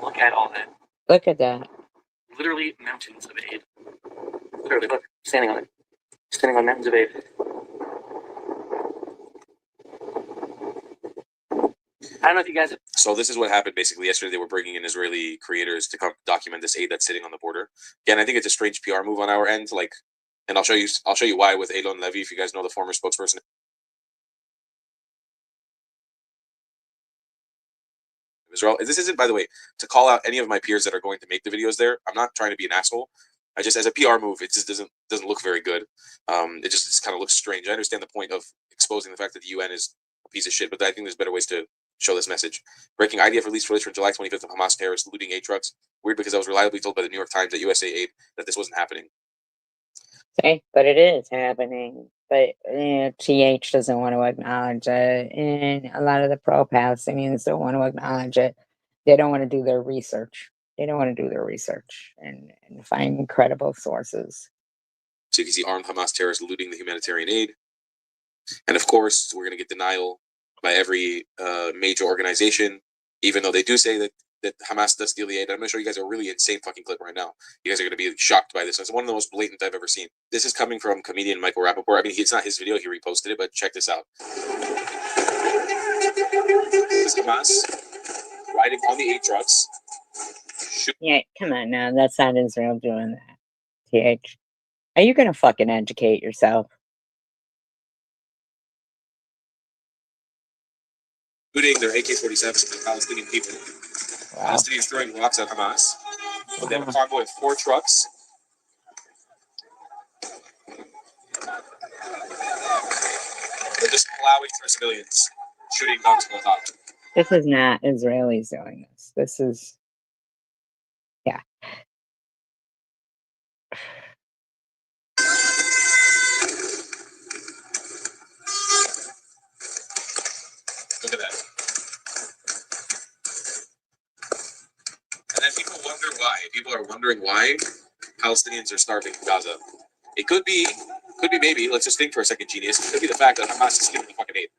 Look at all that. Look at that. Literally mountains of aid. Literally, look, standing on it. Standing on mountains of aid. I don't know if you guys have... So this is what happened basically yesterday. They were bringing in Israeli creators to come document this aid that's sitting on the border. Again, I think it's a strange PR move on our end. And I'll show you why with Elon Levy, if you guys know the former spokesperson. Israel. This isn't, by the way, to call out any of my peers that are going to make the videos there. I'm not trying to be an asshole. I just, as a PR move, it just doesn't look very good. It just kind of looks strange. I understand the point of exposing the fact that the UN is a piece of shit, but I think there's better ways to show this message. Breaking IDF released footage from July 25th of Hamas terrorists looting aid trucks. Weird, because I was reliably told by the New York Times at USA Aid that this wasn't happening. Okay, but it is happening. But TH doesn't want to acknowledge it, and a lot of the pro-Palestinians don't want to acknowledge it. They don't want to do their research. They don't want to do their research and find credible sources. So you can see armed Hamas terrorists looting the humanitarian aid. And of course, we're going to get denial by every major organization, even though they do say that Hamas does steal the aid. I'm going to show you guys a really insane fucking clip right now. You guys are going to be shocked by this. It's one of the most blatant I've ever seen. This is coming from comedian Michael Rappaport. I mean, it's not his video. He reposted it, but check this out. This is Hamas riding on the aid trucks. Yeah, come on now. That's not Israel doing that. TH. Are you going to fucking educate yourself? Shooting their AK-47s at the Palestinian people. Wow. Palestinians throwing rocks at Hamas. But they have a convoy of 4 trucks. They're just plowing through civilians, shooting guns from the top. This is not Israelis doing this. This is, yeah. Look at that. And then people wonder why. People are wondering why Palestinians are starving in Gaza. It could be maybe, let's just think for a second, genius. It could be the fact that Hamas is stealing the fucking aid.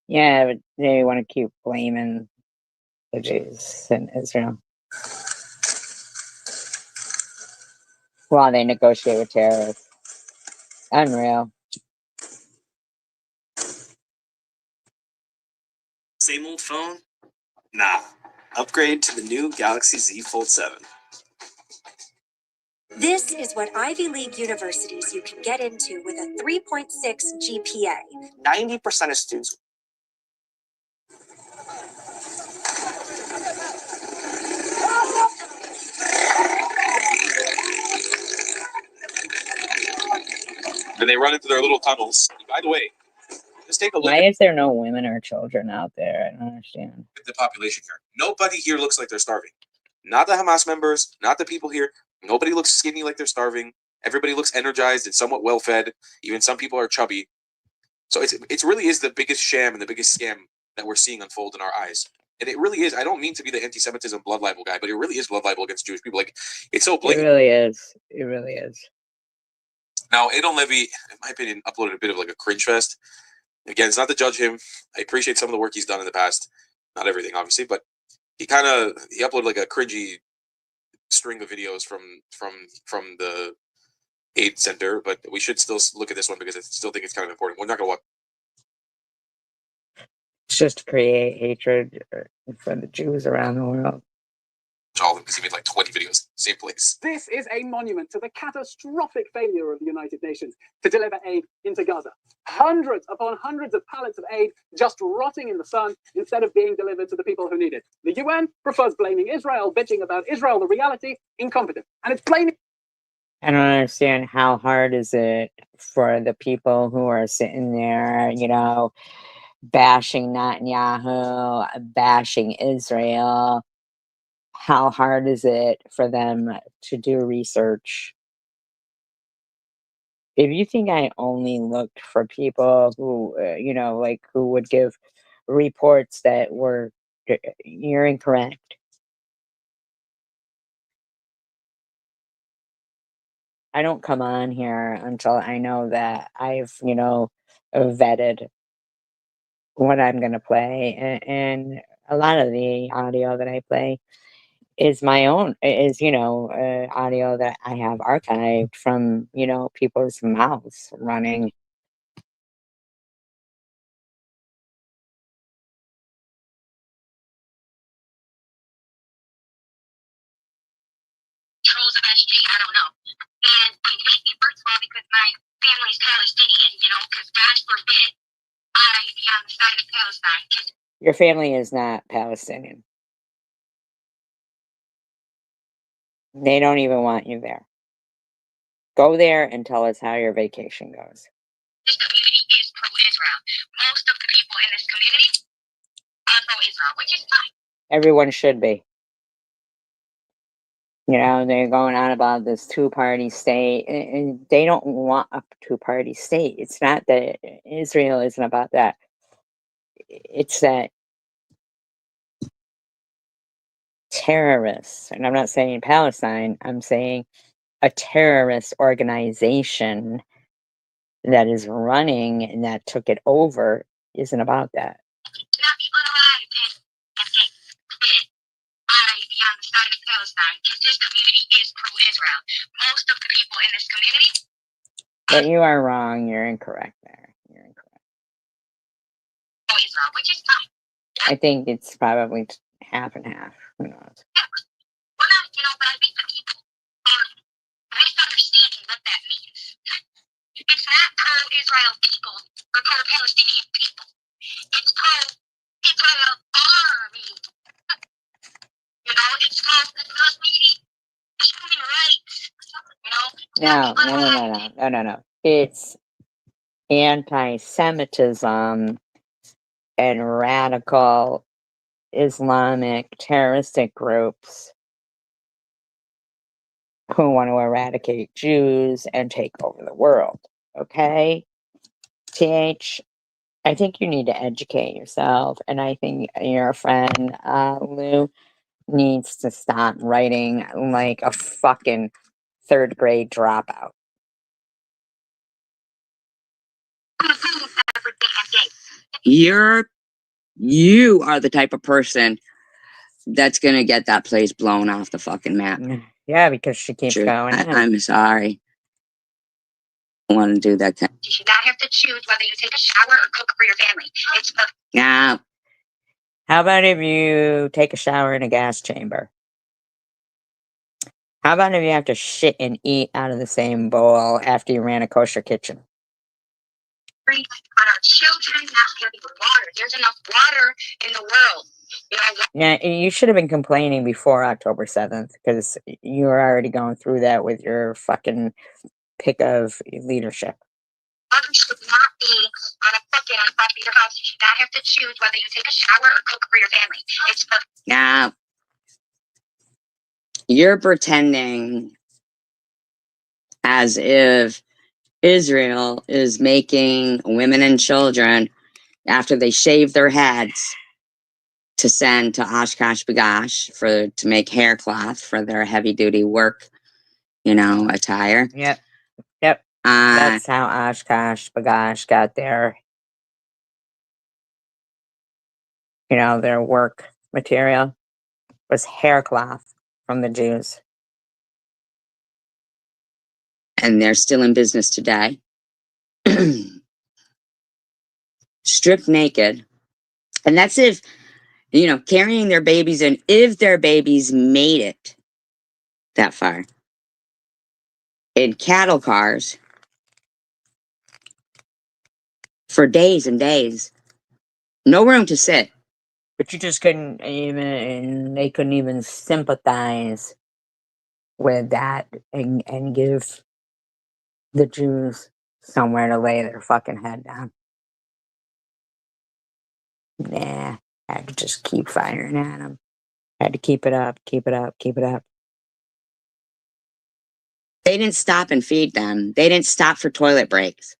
Yeah, but they want to keep blaming the Jews in Israel while they negotiate with terrorists. Unreal. Same old phone? Nah. Upgrade to the new Galaxy Z Fold 7. This is what Ivy League universities you can get into with a 3.6 GPA. 90% of students. Then they run into their little tunnels. By the way, just take a look Why is there no women or children out there? I don't understand. at the population here. Nobody here looks like they're starving. Not the Hamas members, not the people here. Nobody looks skinny like they're starving. Everybody looks energized and somewhat well-fed. Even some people are chubby. So it really is the biggest sham and the biggest scam that we're seeing unfold in our eyes. And it really is. I don't mean to be the anti-Semitism blood libel guy, but it really is blood libel against Jewish people. Like, it's so It blatant. really is. It really is. Now, Adon Levy, in my opinion, uploaded a bit of like a cringe fest. Again, it's not to judge him. I appreciate some of the work he's done in the past. Not everything, obviously, but he uploaded like a cringy string of videos from the aid center. But we should still look at this one because I still think it's kind of important. We're not going to watch. It's just to create hatred for the Jews around the world. All of them because he made like 20 videos, same place. This is a monument to the catastrophic failure of the United Nations to deliver aid into Gaza. Hundreds upon hundreds of pallets of aid just rotting in the sun instead of being delivered to the people who need it. The UN prefers blaming Israel, bitching about Israel, the reality, incompetent. And it's blaming... I don't understand how hard is it for the people who are sitting there, you know, bashing Netanyahu, bashing Israel. How hard is it for them to do research? If you think I only looked for people who, you know, like who would give reports that were, you're incorrect. I don't come on here until I know that I've, you know, vetted what I'm going to play. And a lot of the audio that I play is my own, is, you know, audio that I have archived from, you know, people's mouths running. I don't know. And it made me, first of all, because my family's Palestinian, you know, because God forbid I be on the side of Palestine. Your family is not Palestinian. They don't even want you there. Go there and tell us how your vacation goes. This community is pro-Israel. Most of the people in this community are pro-Israel, which is fine. Everyone should be. You know, they're going on about this two-party state, and they don't want a two-party state. It's not that Israel isn't about that. It's that terrorists, and I'm not saying Palestine, I'm saying a terrorist organization that is running and that took it over isn't about that. Not people alive and say, I be on the side of Palestine because this community is pro-Israel. Most of the people in this community. But you are wrong. You're incorrect there. You're incorrect. Pro-Israel, which is fine. I think it's probably half and half. Who knows? Well, not, you know, but I think the people are misunderstanding what that means. It's not pro-Israel people or pro-Palestinian people. It's pro-Israel army. You know, it's pro-Palestinian human rights. You know? No. It's anti-Semitism and radical Islamic terroristic groups who want to eradicate Jews and take over the world. Okay? TH, I think you need to educate yourself, and I think your friend Lou needs to stop writing like a fucking third grade dropout. You are the type of person that's gonna get that place blown off the fucking map. Yeah, because she keeps going. I'm sorry. I want to do that. You should not have to choose whether you take a shower or cook for your family. It's Now, how about if you take a shower in a gas chamber? How about if you have to shit and eat out of the same bowl after you ran a kosher kitchen? free, but our children not having water. There's enough water in the world. You know, Yeah, you should have been complaining before October 7th because you were already going through that with your fucking pick of leadership. water should not be on a bucket on top of your house. You should not have to choose whether you take a shower or cook for your family. It's for now, you're pretending as if Israel is making women and children, after they shave their heads, to send to Oshkosh B'gosh to make hair cloth for their heavy duty work, attire. Yep. That's how Oshkosh Bagosh got their, their work material was haircloth from the Jews. And they're still in business today. Stripped naked. And that's if, carrying their babies, and if their babies made it that far. In cattle cars for days and days. No room to sit. But you just couldn't even, they couldn't even sympathize with that and give the Jews somewhere to lay their fucking head down. Nah, I had to just keep firing at them. I had to keep it up, keep it up, keep it up. They didn't stop and feed them. They didn't stop for toilet breaks.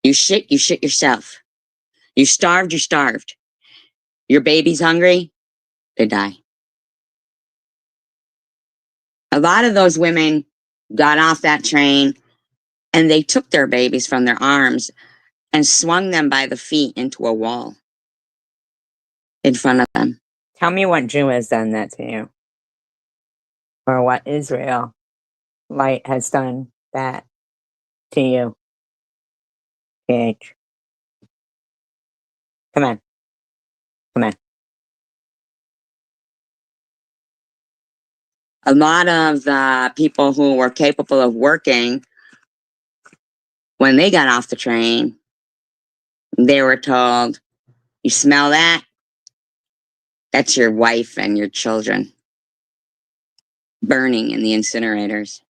You shit yourself. You starved. Your baby's hungry, they die. A lot of those women got off that train and they took their babies from their arms and swung them by the feet into a wall in front of them. Tell me what Jew has done that to you. Or what Israel light has done that to you. PH. Come on. Come on. A lot of the people who were capable of working, when they got off the train, they were told, you smell that? That's your wife and your children burning in the incinerators.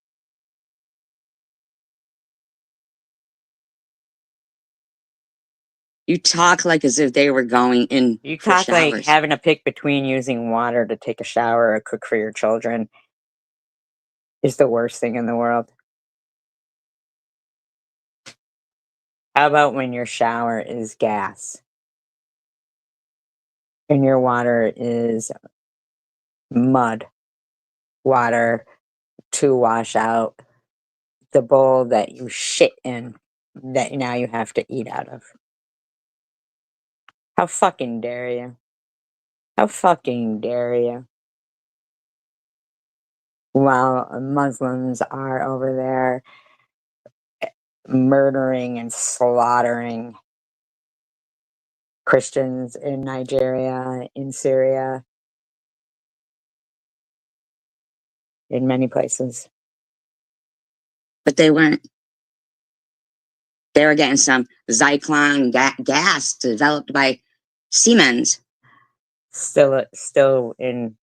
You talk like as if they were going in. You talk like having to pick between using water to take a shower or cook for your children is the worst thing in the world. How about when your shower is gas and your water is mud water to wash out the bowl that you shit in that now you have to eat out of? How fucking dare you? How fucking dare you? While Muslims are over there murdering and slaughtering Christians in Nigeria, in Syria, in many places. But they weren't. They were getting some Zyklon gas developed by Siemens. Still in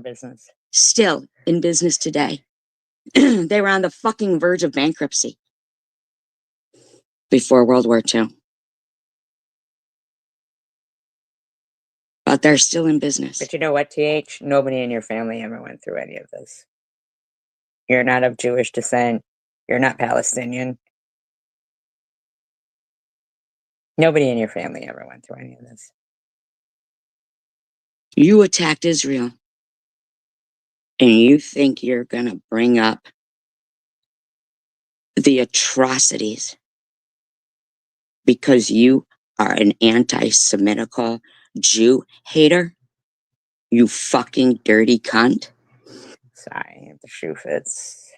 business. Still in business today. They were on the fucking verge of bankruptcy before World War II. But they're still in business. But you know what, TH? Nobody in your family ever went through any of this. You're not of Jewish descent. You're not Palestinian. Nobody in your family ever went through any of this. You attacked Israel. And you think you're going to bring up the atrocities because you are an anti-Semitical Jew hater? You fucking dirty cunt. Sorry, the shoe fits.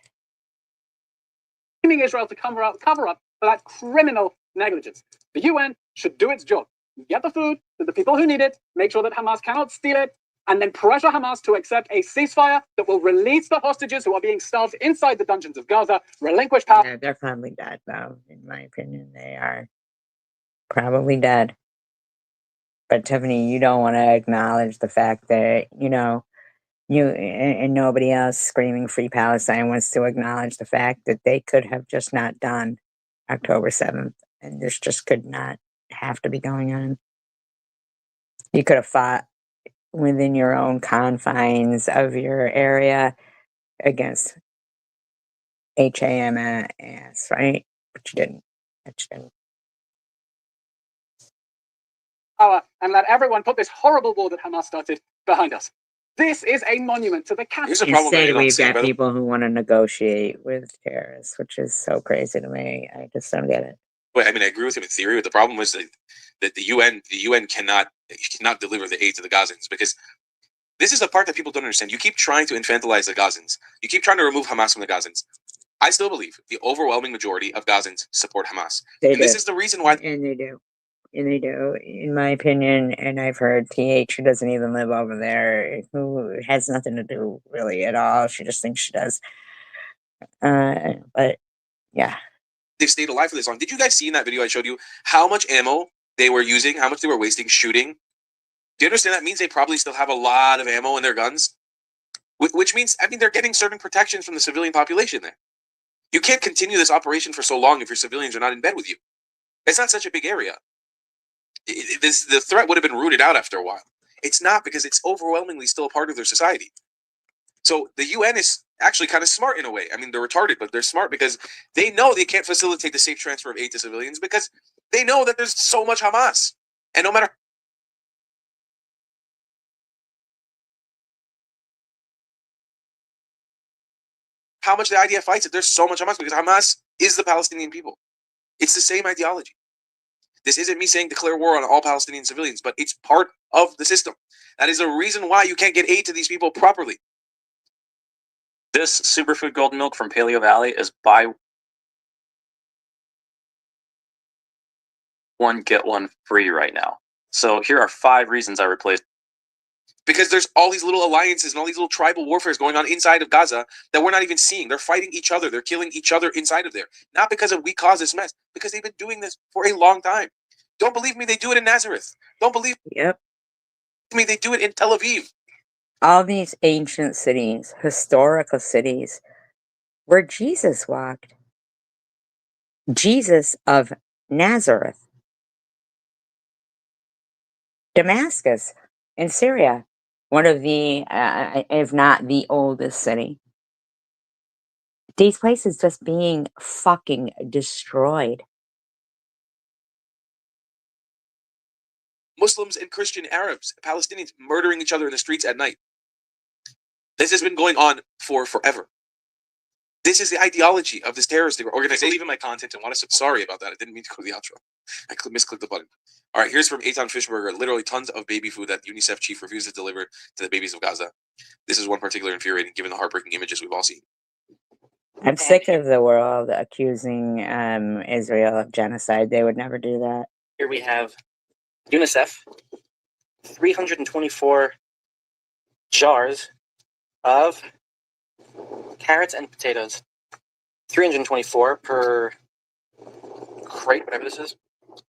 Blaming Israel to cover up for that criminal negligence. The UN should do its job. Get the food to the people who need it, make sure that Hamas cannot steal it, and then pressure Hamas to accept a ceasefire that will release the hostages who are being starved inside the dungeons of Gaza, relinquish power. Yeah, they're probably dead, though, in my opinion. They are probably dead. But Tiffany, you don't want to acknowledge the fact that, you and nobody else screaming Free Palestine wants to acknowledge the fact that they could have just not done October 7th. And this just could not have to be going on. You could have fought within your own confines of your area against Hamas, right? But you didn't. And let everyone put this horrible war that Hamas started behind us. This is a monument to the Here's the problem that Instead, they don't we've say, got brother. people who want to negotiate with terrorists, which is so crazy to me. I just don't get it. But I mean, I agree with him in theory, but the problem is that the UN cannot deliver the aid to the Gazans, because this is the part that people don't understand. You keep trying to infantilize the Gazans. You keep trying to remove Hamas from the Gazans. I still believe the overwhelming majority of Gazans support Hamas. This is the reason why. And they do. And they do, in my opinion. And I've heard TH, who doesn't even live over there, who has nothing to do really at all. She just thinks she does. But yeah. They've stayed alive for this long. Did you guys see in that video I showed you how much ammo they were using, how much they were wasting shooting? Do you understand that means they probably still have a lot of ammo in their guns? Which means, I mean, they're getting certain protections from the civilian population there. You can't continue this operation for so long if your civilians are not in bed with you. It's not such a big area. The threat would have been rooted out after a while. It's not, because it's overwhelmingly still a part of their society. So the UN is actually kind of smart in a way. I mean, they're retarded, but they're smart because they know they can't facilitate the safe transfer of aid to civilians because they know that there's so much Hamas. And no matter how much the IDF fights it, there's so much Hamas because Hamas is the Palestinian people. It's the same ideology. This isn't me saying declare war on all Palestinian civilians, but it's part of the system. That is the reason why you can't get aid to these people properly. This superfood golden milk from Paleo Valley is buy one, get one free right now. So here are 5 reasons I replaced. Because there's all these little alliances and all these little tribal warfares going on inside of Gaza that we're not even seeing. They're fighting each other. They're killing each other inside of there. Not because we caused this mess, because they've been doing this for a long time. Don't believe me, they do it in Nazareth. Don't believe me, they do it in Tel Aviv. All these ancient cities, historical cities, where Jesus walked. Jesus of Nazareth. Damascus in Syria, one of the, if not the oldest city. These places just being fucking destroyed. Muslims and Christian Arabs, Palestinians murdering each other in the streets at night. This has been going on for forever. This is the ideology of this terrorist organization. Leaving my content and want to support. Sorry about that. I didn't mean to go to the outro. I misclicked the button. All right, here's from Eitan Fishburger. Literally tons of baby food that UNICEF chief refuses to deliver to the babies of Gaza. This is one particular infuriating, given the heartbreaking images we've all seen. I'm sick of the world accusing Israel of genocide. They would never do that. Here we have UNICEF, 324 jars of carrots and potatoes. 324 per crate, whatever this is.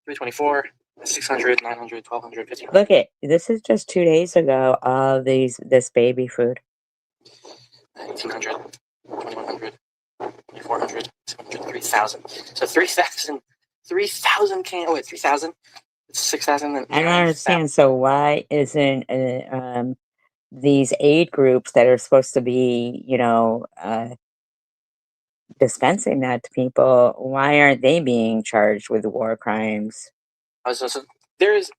324, 600, 900, 1200, 1500. Look at this is just 2 days ago. All this baby food. 1800, 2100, 2400, 700, 3000. So 3,000 can. Oh wait, 3,000. It's 6,000. I don't understand. So why isn't these aid groups that are supposed to be, dispensing that to people, why aren't they being charged with war crimes? So there is,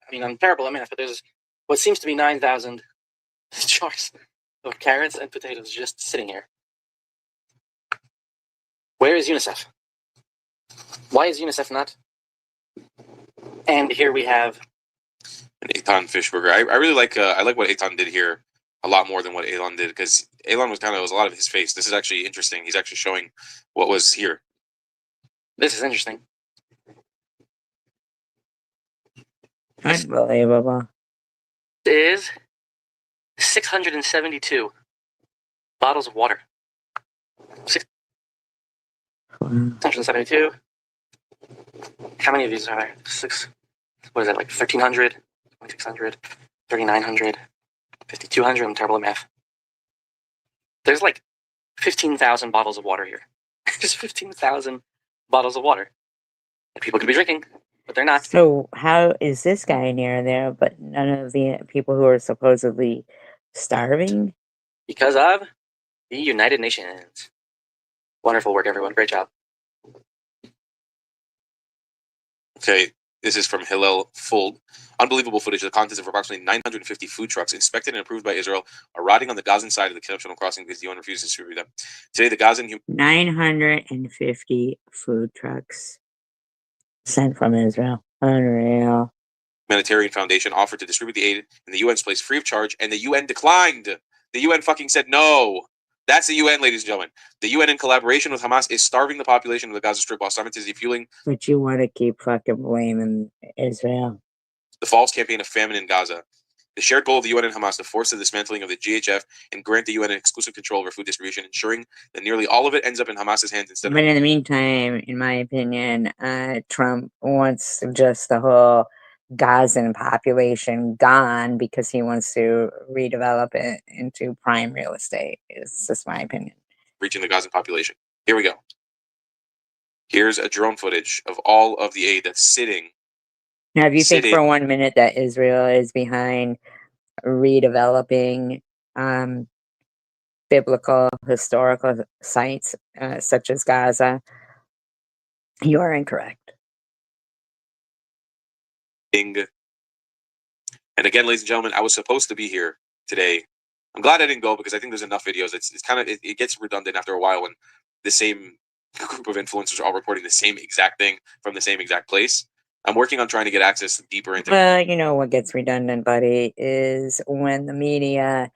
I mean, I'm terrible at math, but there's what seems to be 9,000 jars of carrots and potatoes just sitting here. Where is UNICEF? Why is UNICEF not? And here we have an Eitan Fishburger. I really like I like what Eitan did here a lot more than what Elon did, because Elon was a lot of his face. This is actually interesting. He's actually showing what was here. This is interesting. Unbelievable. This is 672 bottles of water. 672. How many of these are there? What is that, like 1,300, 2,600, 3,900, 5,200? I'm terrible at math. There's like 15,000 bottles of water here. Just 15,000 bottles of water that people could be drinking, but they're not. So how is this guy near there, but none of the people who are supposedly starving? Because of the United Nations. Wonderful work, everyone. Great job. Okay, This is from Hillel Fold. Unbelievable footage. The contents of approximately 950 food trucks inspected and approved by Israel are rotting on the Gazan side of the exceptional crossing because the UN refuses to distribute them. Today, the Gazan 950 food trucks sent from Israel. Unreal. Humanitarian Foundation offered to distribute the aid in the UN's place free of charge, and the UN declined. The UN fucking said no. That's the UN, ladies and gentlemen. The UN, in collaboration with Hamas, is starving the population of the Gaza Strip while simultaneously fueling But you want to keep fucking blaming Israel. the false campaign of famine in Gaza. The shared goal of the UN and Hamas to force the dismantling of the GHF and grant the UN an exclusive control over food distribution, ensuring that nearly all of it ends up in Hamas's hands instead But in the meantime, in my opinion, Trump wants just the whole Gazan population gone because he wants to redevelop it into prime real estate. It's just my opinion. reaching the Gazan population. Here we go. Here's a drone footage of all of the aid that's sitting. Now, if you think for 1 minute that Israel is behind redeveloping biblical historical sites such as Gaza, you are incorrect. And again, ladies and gentlemen, I was supposed to be here today. I'm glad I didn't go because I think there's enough videos. It's kind of, it gets redundant after a while when the same group of influencers are all reporting the same exact thing from the same exact place. I'm working on trying to get access deeper into. Well, you know what gets redundant, buddy, is when the media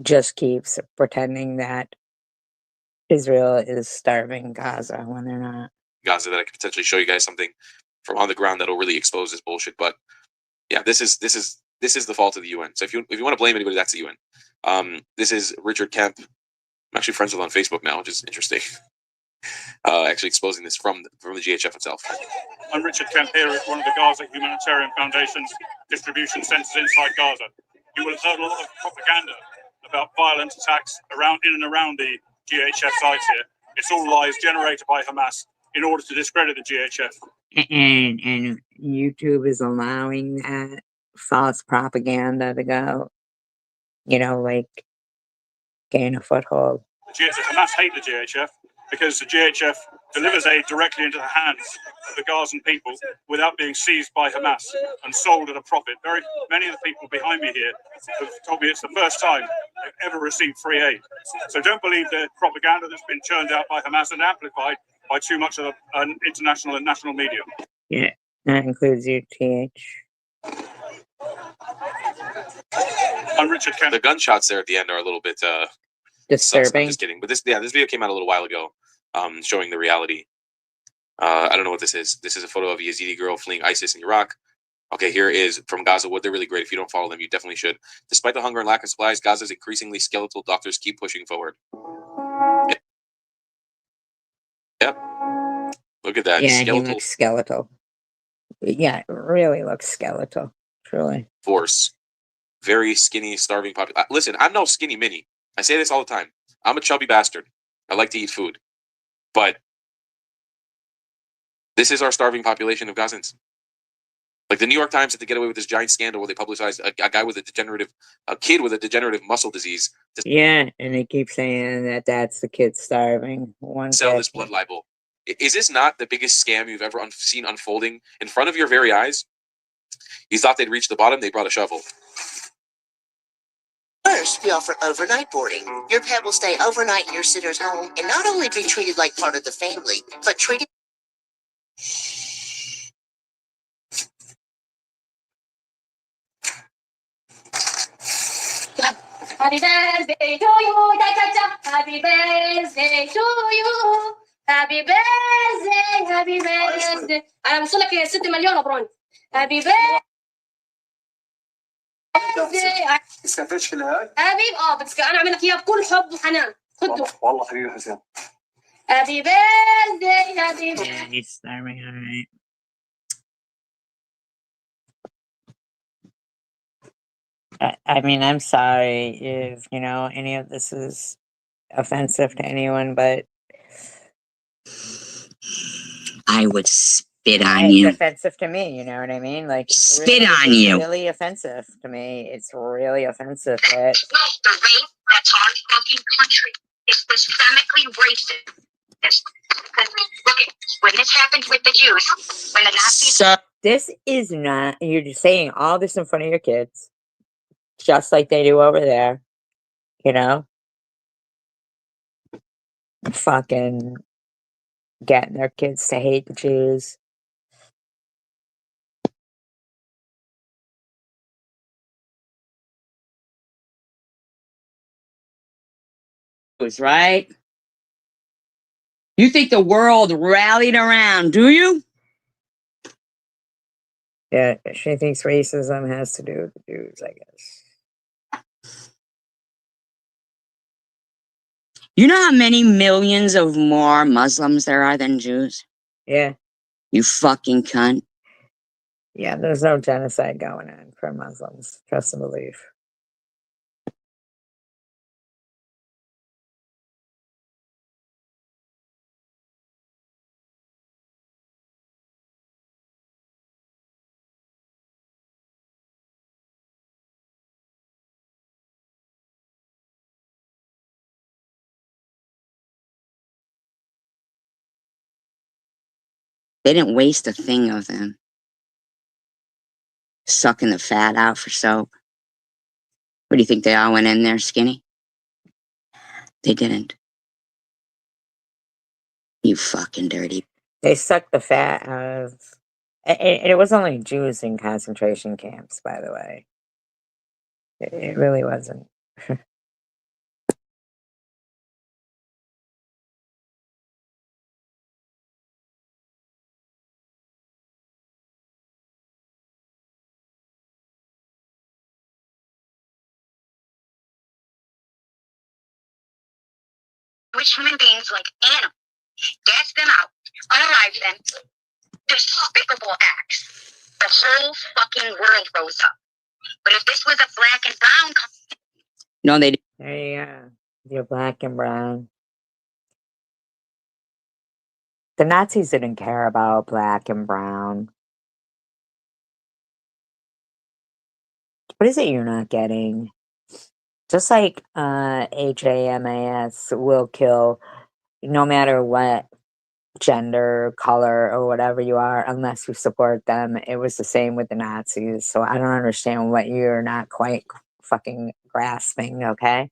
just keeps pretending that Israel is starving Gaza when they're not. Gaza, that I could potentially show you guys something from on the ground that'll really expose this bullshit. But yeah, this is the fault of the UN. So if you want to blame anybody, that's the UN. This is Richard Kemp. I'm actually friends with him on Facebook now, which is interesting. Actually exposing this from the GHF itself. I'm Richard Kemp here at one of the Gaza Humanitarian Foundation's distribution centres inside Gaza. You will have heard a lot of propaganda about violent attacks in and around the GHF sites here. It's all lies generated by Hamas in order to discredit the GHF. And YouTube is allowing that false propaganda to go, like gain a foothold. Hamas hate the GHF because the GHF delivers aid directly into the hands of the Gazan people without being seized by Hamas and sold at a profit. Very many of the people behind me here have told me it's the first time they've ever received free aid. So don't believe the propaganda that's been churned out by Hamas and amplified by too much of the international and national media. Yeah, that includes you, TH. I'm Richard Kemp. The gunshots there at the end are a little bit disturbing. I'm just kidding. But this video came out a little while ago, showing the reality. I don't know what this is. This is a photo of a Yazidi girl fleeing ISIS in Iraq. Okay, here is from Gaza Wood. They're really great. If you don't follow them, you definitely should. Despite the hunger and lack of supplies, Gaza's increasingly skeletal doctors keep pushing forward. Yep. Look at that. Yeah, he looks skeletal. Yeah, it really looks skeletal. Truly. Force. Very skinny, starving population. Listen, I'm no skinny mini. I say this all the time. I'm a chubby bastard. I like to eat food. But this is our starving population of Gazans. Like the New York Times had to get away with this giant scandal where they publicized a guy with a kid with a degenerative muscle disease. Yeah, and they keep saying that that's the kid starving. Sell this blood libel. Is this not the biggest scam you've ever seen unfolding in front of your very eyes? You thought they'd reach the bottom, they brought a shovel. First, we offer overnight boarding. Your pet will stay overnight in your sitter's home and not only be treated like part of the family, but treated... Happy birthday to you, cha-cha-cha. Happy birthday to you. Happy birthday, happy birthday. أنا بوصل لك 6 مليون برون. Happy birthday. استفدتش في الهاي؟ حبيب بس انا اعمل لك اياه بكل حب وحنان. خده. والله حبيبي حسين. Happy birthday, happy birthday. Yeah, he's starving, all right. I mean, I'm sorry if, any of this is offensive to anyone, but I would spit on you. It's offensive to me, you know what I mean? Like, spit on you. It's really offensive to me. It's really offensive that The race that's our fucking country is systemically racist. Because look at when this happened with the Jews, when the Nazis. This is not, you're just saying all this in front of your kids, just like they do over there, you know? Fucking getting their kids to hate the Jews. Right? You think the world rallied around, do you? Yeah, she thinks racism has to do with the Jews, I guess. You know how many millions of more Muslims there are than Jews? Yeah. You fucking cunt. Yeah, there's no genocide going on for Muslims. Trust and believe. They didn't waste a thing of them. Sucking the fat out for soap. What do you think, they all went in there skinny? They didn't. You fucking dirty. They sucked the fat out of... It was only Jews in concentration camps, by the way. It really wasn't. Which human beings like animals, gas them out, unalive them, despicable acts. The whole fucking world rose up. But if this was a black and brown No, they didn't. There you go. You're black and brown. The Nazis didn't care about black and brown. What is it you're not getting? Just like HAMAS will kill no matter what gender, color, or whatever you are, unless you support them. It was the same with the Nazis. So I don't understand what you're not quite fucking grasping, okay?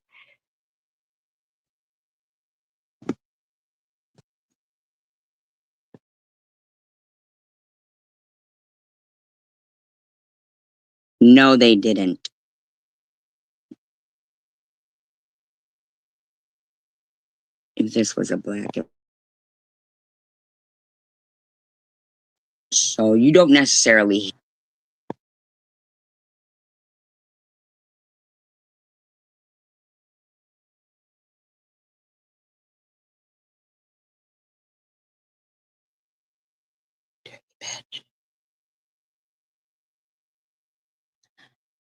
No, they didn't. If this was a black... So you don't necessarily...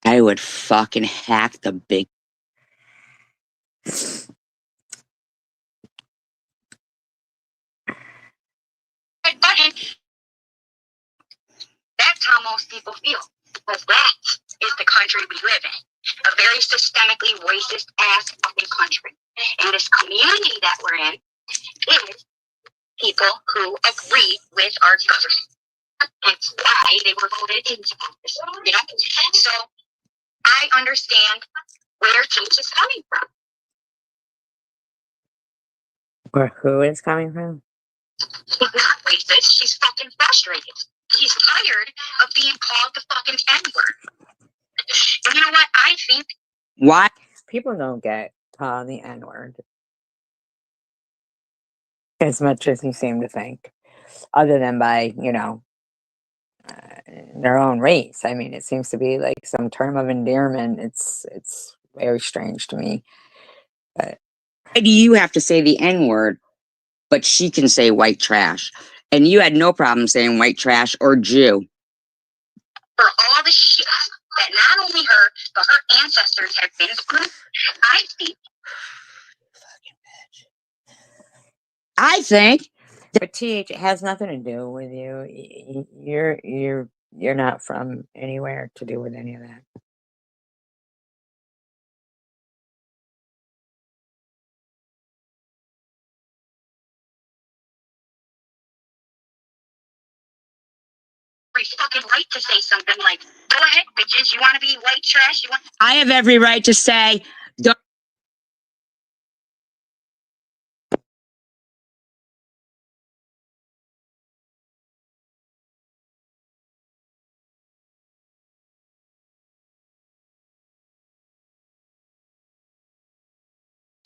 I would fucking hack the big... button. That's how most people feel. Because that is the country we live in. A very systemically racist ass fucking country. And this community that we're in is people who agree with our government. That's why they were voted into office. You know? So I understand where Teach is coming from. Or who is coming from? She's not racist. She's fucking frustrated. She's tired of being called the fucking N-word. And you know what? I think... What? People don't get called the N-word. As much as you seem to think. Other than by, you know, their own race. I mean, it seems to be like some term of endearment. It's very strange to me. But why do you have to say the N-word, but she can say white trash? And you had no problem saying white trash or Jew. For all the shit that not only her, but her ancestors have been through, I think... But TH, it has nothing to do with you. You're not from anywhere to do with any of that. every fucking right to say something like, go ahead, bitches, you want to be white trash? I have every right to say, don't.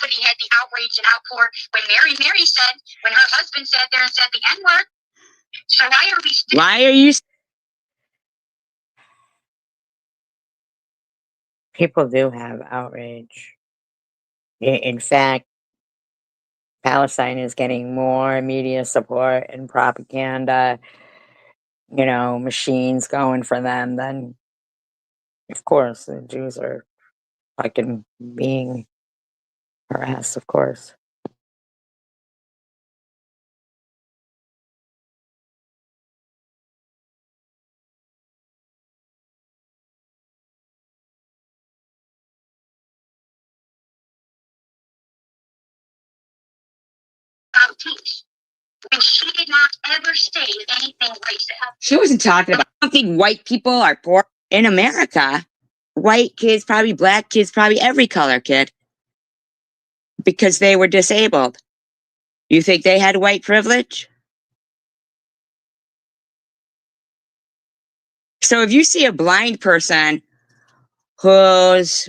He had the outrage and outpour when Mary said, when her husband sat there and said the N-word. So why are we still... Why are you... People do have outrage. In fact, Palestine is getting more media support and propaganda, machines going for them than, of course, the Jews are fucking being harassed, of course. teach. And she did not ever say anything racist. She wasn't talking about... I don't think white people are poor in America. White kids, probably black kids, probably every color kid. Because they were disabled. You think they had white privilege? So if you see a blind person who's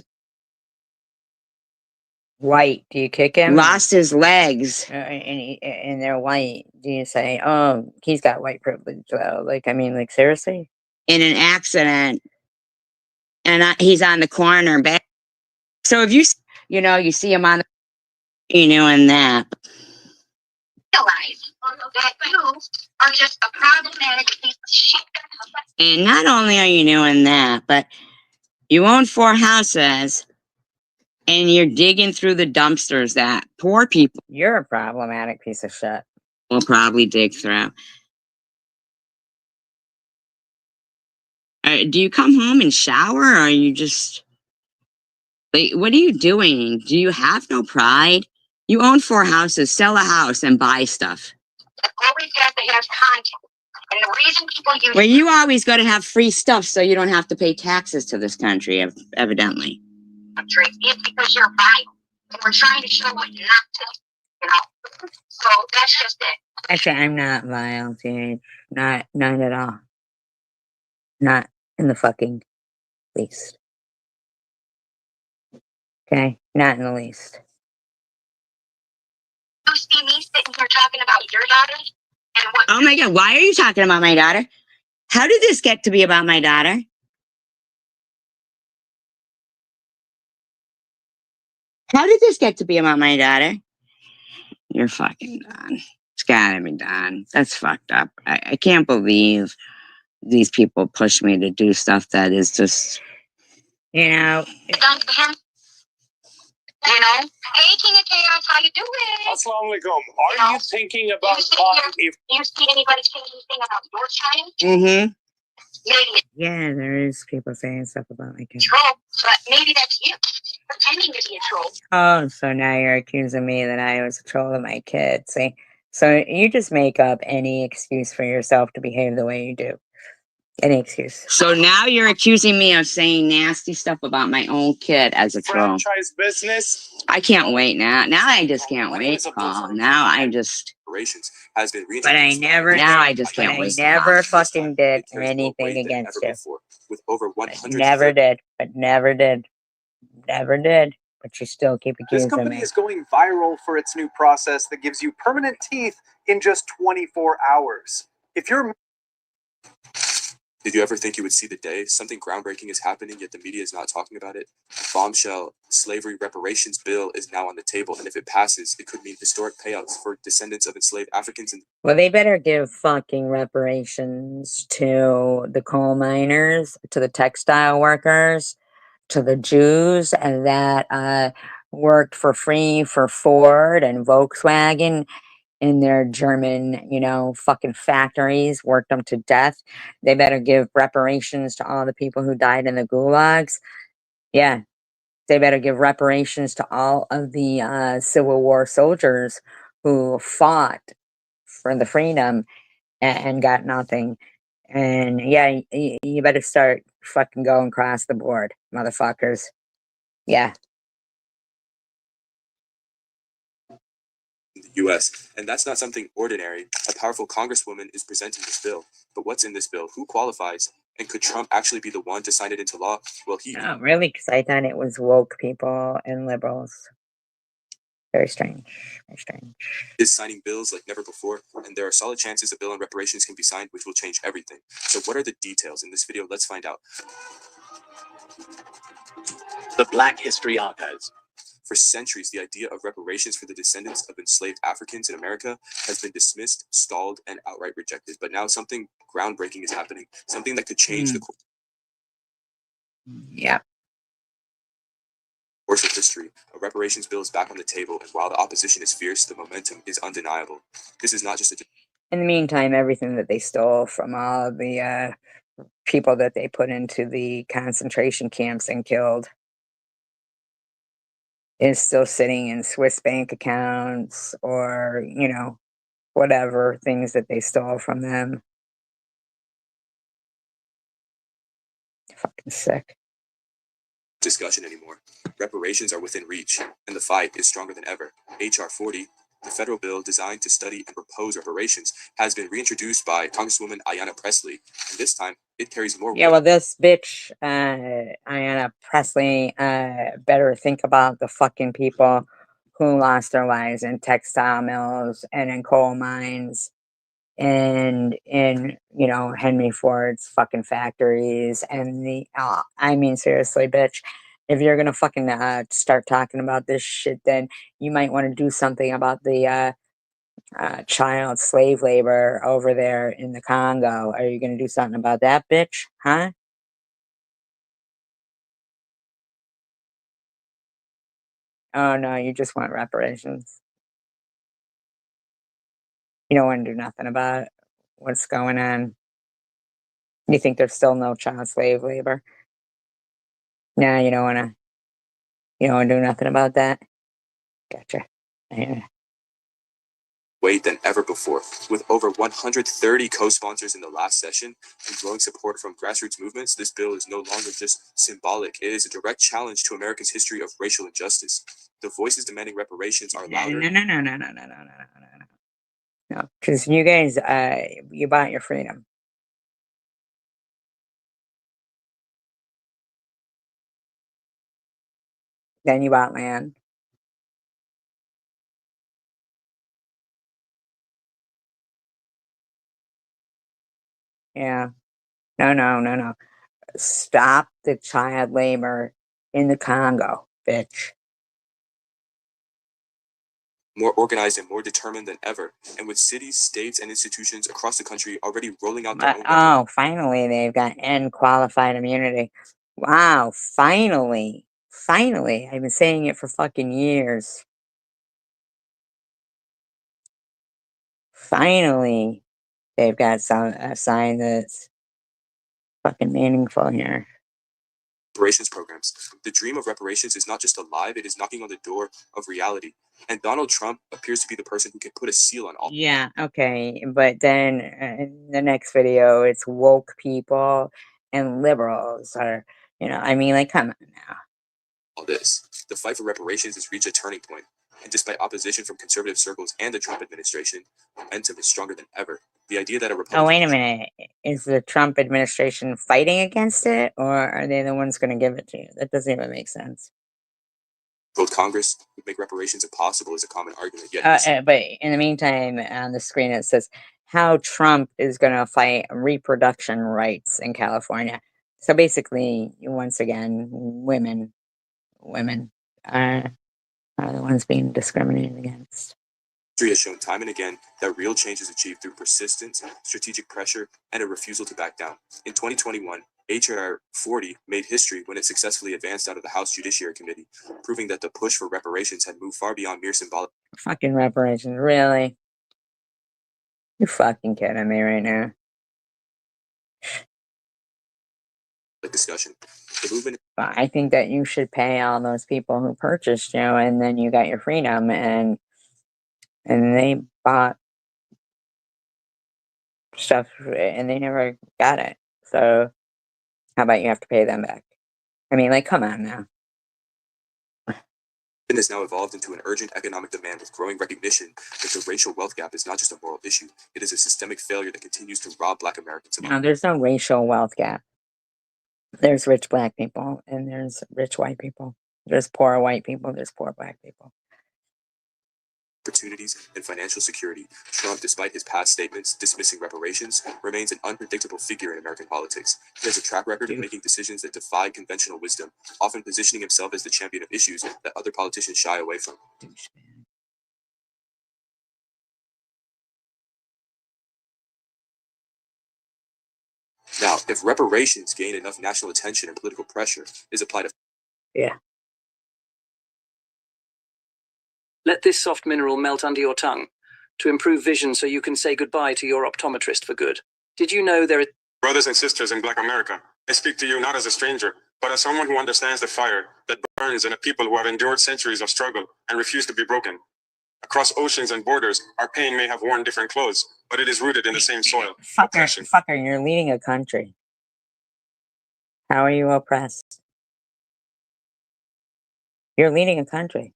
white, do you kick him? Lost his legs. And they're white. Do you say, oh, he's got white privilege, though? Like, seriously? In an accident. And he's on the corner back. So if you see him on the... and that. Realize that you are just a problematic piece of shit. And not only are you doing that, but you own 4 houses and you're digging through the dumpsters that poor people... You're a problematic piece of shit. Will probably dig through. Do you come home and shower, or are you just... Like, what are you doing? Do you have no pride? You own 4 houses, sell a house and buy stuff. Always have to have content. And the reason people use... Well, you always got to have free stuff so you don't have to pay taxes to this country, evidently. It's because you're vile. And we're trying to show what not to, So that's just it. Actually, I'm not vile, TH. Not at all. Not in the fucking least. Okay? Not in the least. You see me sitting here talking about your daughter? And what... Oh my God, why are you talking about my daughter? How did this get to be about my daughter? How did this get to be about my daughter? You're fucking done. It's gotta be done. That's fucked up. I can't believe these people push me to do stuff that is just, Done to him. Hey, King of Chaos, how you doing? Assalamualaikum. Are you thinking about buying if you see anybody saying anything about your child? Mm-hmm. Maybe Yeah, there is people saying stuff about my kid. troll, but maybe that's you pretending to be a troll. Oh, so now you're accusing me that I was a troll of my kid. See? So you just make up any excuse for yourself to behave the way you do. Any excuse. So now you're accusing me of saying nasty stuff about my own kid as a troll. franchise business? I can't wait now. Now I just can't wait, Paul. Now I just... Has been But I never... Now I just can't wait. I never fucking did anything against you. With over 100 Never did. But never did. Never did. But you still keep This accusing company me. is going viral for its new process that gives you permanent teeth in just 24 hours. If you're... Did you ever think you would see the day? Something groundbreaking is happening, yet the media is not talking about it. Bombshell slavery reparations bill is now on the table, and if it passes, it could mean historic payouts for descendants of enslaved Africans. Well, they better give fucking reparations to the coal miners, to the textile workers, to the Jews that worked for free for Ford and Volkswagen in their German, fucking factories, worked them to death. They better give reparations to all the people who died in the gulags. Yeah, they better give reparations to all of the Civil War soldiers who fought for the freedom and got nothing. And yeah, you better start fucking going across the board, motherfuckers. Yeah. In the U.S., and that's not something ordinary. A powerful congresswoman is presenting this bill. But what's in this bill? Who qualifies? And could Trump actually be the one to sign it into law? Well, Oh, really? Because I thought it was woke people and liberals. Very strange. Very strange. is signing bills like never before, and there are solid chances a bill on reparations can be signed, which will change everything. So what are the details in this video? Let's find out. The Black History Archives. For centuries, the idea of reparations for the descendants of enslaved Africans in America has been dismissed, stalled, and outright rejected. But now something groundbreaking is happening, something that could change the course of history. A reparations bill is back on the table, and while the opposition is fierce, the momentum is undeniable. This is not just a... In the meantime, everything that they stole from all of the people that they put into the concentration camps and killed is still sitting in Swiss bank accounts or, you know, whatever things that they stole from them. Fucking sick. discussion anymore. Reparations are within reach, and the fight is stronger than ever. H.R. 40, the federal bill designed to study and propose reparations, has been reintroduced by Congresswoman Ayanna Pressley, and this time it carries more weight. Yeah, well, this bitch, Ayanna Pressley, better think about the fucking people who lost their lives in textile mills and in coal mines and in, you know, Henry Ford's fucking factories and the, I mean, seriously, bitch, if you're gonna fucking start talking about this shit, then you might want to do something about the child slave labor over there in the Congo. Are you gonna do something about that, bitch? Huh? Oh no, you just want reparations. You don't want to do nothing about what's going on. You think there's still no child slave labor? No, you don't want to. You don't want to do nothing about that. Gotcha. Yeah. weight than ever before. With over 130 co-sponsors in the last session and growing support from grassroots movements, this bill is no longer just symbolic. It is a direct challenge to America's history of racial injustice. The voices demanding reparations are louder. No, because you guys, you bought your freedom. Then you bought land. Yeah. No. Stop the child labor in the Congo, bitch. More organized and more determined than ever, and with cities, states, and institutions across the country already rolling out their own. Oh, finally, they've got unqualified immunity. Wow, finally. Finally. I've been saying it for fucking years. Finally, they've got a sign that's fucking meaningful here. Reparations programs. The dream of reparations is not just alive, it is knocking on the door of reality. And Donald Trump appears to be the person who can put a seal on all. Yeah, okay, but then in the next video, it's woke people and liberals are, you know, I mean, like, come on now. All this. The fight for reparations has reached a turning point, and despite opposition from conservative circles and the Trump administration, momentum is stronger than ever. The idea that a Republican... Oh, wait a minute. Is the Trump administration fighting against it, or are they the ones going to give it to you? That doesn't even make sense. Both Congress would make reparations impossible is a common argument. Yet but in the meantime, on the screen it says how Trump is going to fight reproduction rights in California. So basically, once again, women are the ones being discriminated against. history has shown time and again that real change is achieved through persistence, strategic pressure, and a refusal to back down. In 2021, H.R. 40 made history when it successfully advanced out of the House Judiciary Committee, proving that the push for reparations had moved far beyond mere symbolic. Fucking reparations, really? You fucking kidding me right now? Discussion. The movement. I think that you should pay all those people who purchased you, and then you got your freedom, and they bought stuff, and they never got it. So how about you have to pay them back? I mean, like, come on now. Has now evolved into an urgent economic demand with growing recognition that the racial wealth gap is not just a moral issue, it is a systemic failure that continues to rob Black Americans of No, there's no racial wealth gap. There's rich Black people and there's rich white people. There's poor white people, there's poor Black people. opportunities and financial security. Trump, despite his past statements dismissing reparations, remains an unpredictable figure in American politics. He has a track record of making decisions that defy conventional wisdom, often positioning himself as the champion of issues that other politicians shy away from. Now, if reparations gain enough national attention and political pressure is applied to Let this soft mineral melt under your tongue to improve vision so you can say goodbye to your optometrist for good. Did you know there are brothers and sisters in Black America? I speak to you not as a stranger, but as someone who understands the fire that burns in a people who have endured centuries of struggle and refuse to be broken. Across oceans and borders, our pain may have worn different clothes, but it is rooted in the same soil. Fucker, you're leading a country. How are you oppressed? You're leading a country.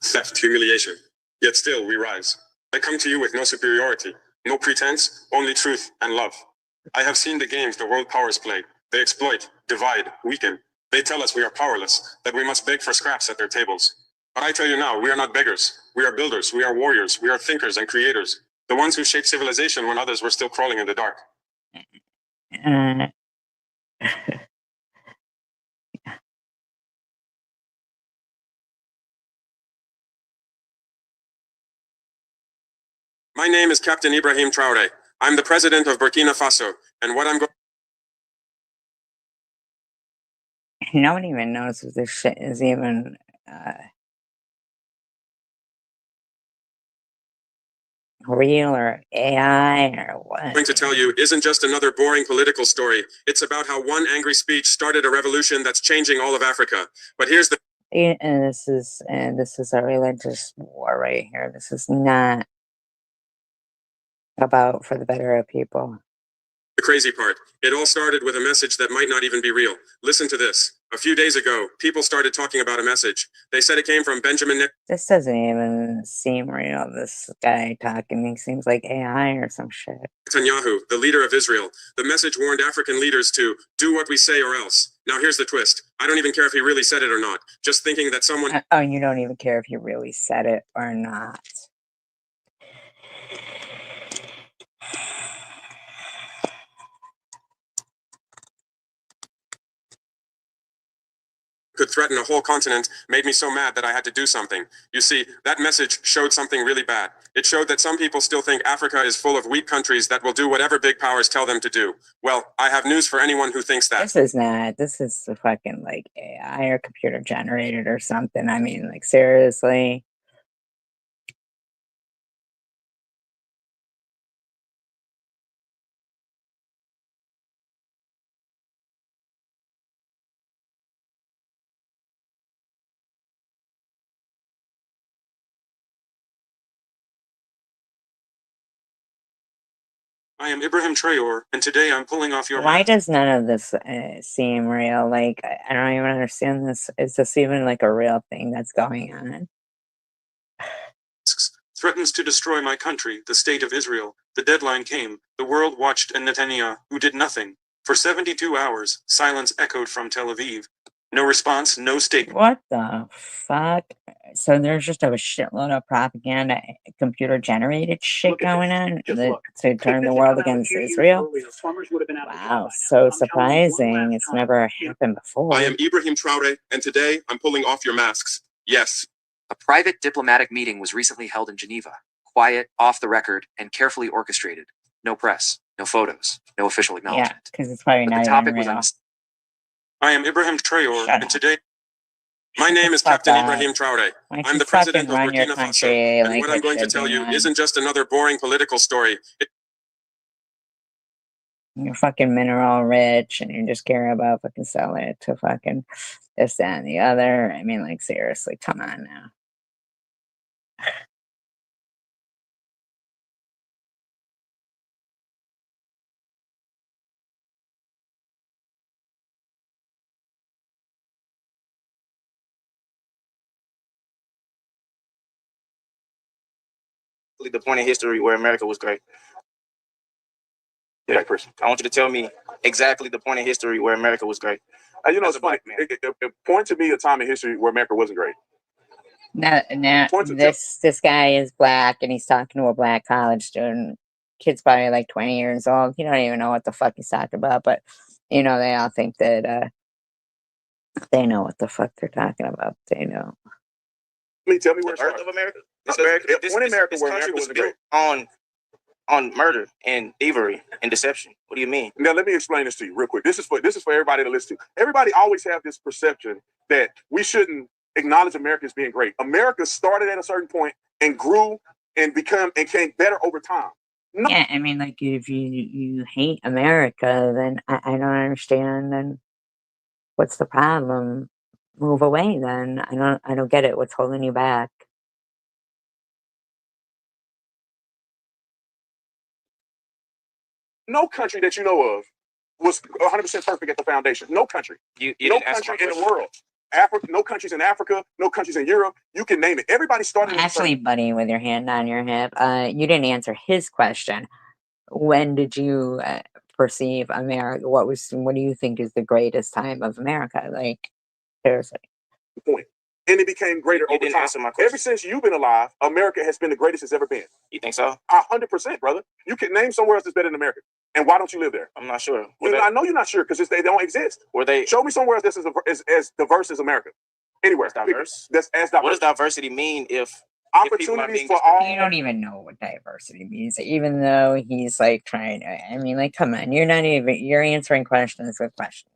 Theft, humiliation. Yet still we rise. I come to you with no superiority, no pretense, only truth and love. I have seen the games the world powers play. They exploit, divide, weaken. They tell us we are powerless, that we must beg for scraps at their tables. But I tell you now, we are not beggars. We are builders, we are warriors, we are thinkers and creators. The ones who shaped civilization when others were still crawling in the dark. My name is Captain Ibrahim Traore. I'm the president of Burkina Faso, and what I'm going No one even knows if this shit is even real or AI or what. to tell you isn't just another boring political story. It's about how one angry speech started a revolution that's changing all of Africa. But here's the And this is a religious war right here. This is not about for the better of people. crazy part. It all started with a message that might not even be real. Listen to this. A few days ago, people started talking about a message. They said it came from Benjamin This doesn't even seem real. This guy talking, he seems like AI or some shit. Netanyahu, the leader of Israel. The message warned African leaders to do what we say or else. Now here's the twist. I don't even care if he really said it or not. Just thinking that someone... Oh, you don't even care if he really said it or not. could threaten a whole continent made me so mad that I had to do something. You see, that message showed something really bad. It showed that some people still think Africa is full of weak countries that will do whatever big powers tell them to do. Well, I have news for anyone who thinks that. This is not. This is a fucking like AI or computer generated or something. I mean, like seriously. I am Ibrahim Traore, and today I'm pulling off your... Why does none of this seem real? Like, I don't even understand this. Is this even like a real thing that's going on? Threatens to destroy my country, the state of Israel. The deadline came. The world watched and Netanyahu, who did nothing. For 72 hours, silence echoed from Tel Aviv. No response, no statement. What the fuck? So there's just a shitload of propaganda, computer generated shit going on to turn the world against Israel? Wow, so surprising. It's never happened before. I am Ibrahim Traore, and today I'm pulling off your masks. Yes. A private diplomatic meeting was recently held in Geneva. Quiet, off the record, and carefully orchestrated. No press, no photos, no official acknowledgement. Yeah, because it's probably not the even topic real. was I am Ibrahim Traore, and today my name is Captain Ibrahim Traore. I'm the president of Burkina Faso, and what I'm going to tell you isn't just another boring political story. You're fucking mineral rich, and you just care about fucking selling it to fucking this, that, and the other. I mean, like, seriously, come on now. the point in history where America was great. Yeah, person. I want you to tell me exactly the point in history where America was great. You know, it's funny. Point to me a time in history where America wasn't great. Now this guy is black and he's talking to a black college student. Kid's probably like 20 years old. You don't even know what the fuck he's talking about, but you know, they all think that they know what the fuck they're talking about. They know. Please tell me where the birth of America. This country was built on murder and thievery and deception. What do you mean? Now let me explain this to you real quick. This is for everybody to listen to. Everybody always have this perception that we shouldn't acknowledge America as being great. America started at a certain point and grew and came better over time. No. Yeah, I mean, like if you hate America, then I don't understand. Then what's the problem? Move away. Then I don't get it. What's holding you back? No country that you know of was 100% perfect at the foundation. No country. No country in the world. Africa, no countries in Africa, no countries in Europe. You can name it. Everybody started. Actually, buddy, with your hand on your hip, you didn't answer his question. When did you perceive America? What do you think is the greatest time of America? Like, seriously. Point. And it became greater over time. Ever since you've been alive, America has been the greatest it's ever been. You think so? 100%, brother. You can name somewhere else that's better than America. And why don't you live there? I'm not sure. I know you're not sure because they don't exist. Show me somewhere else that's as diverse as America. Anywhere. Diverse? That's as diverse. What does diversity mean if opportunities for all? You don't even know what diversity means, even though he's like trying to. I mean, like, come on, you're answering questions with questions.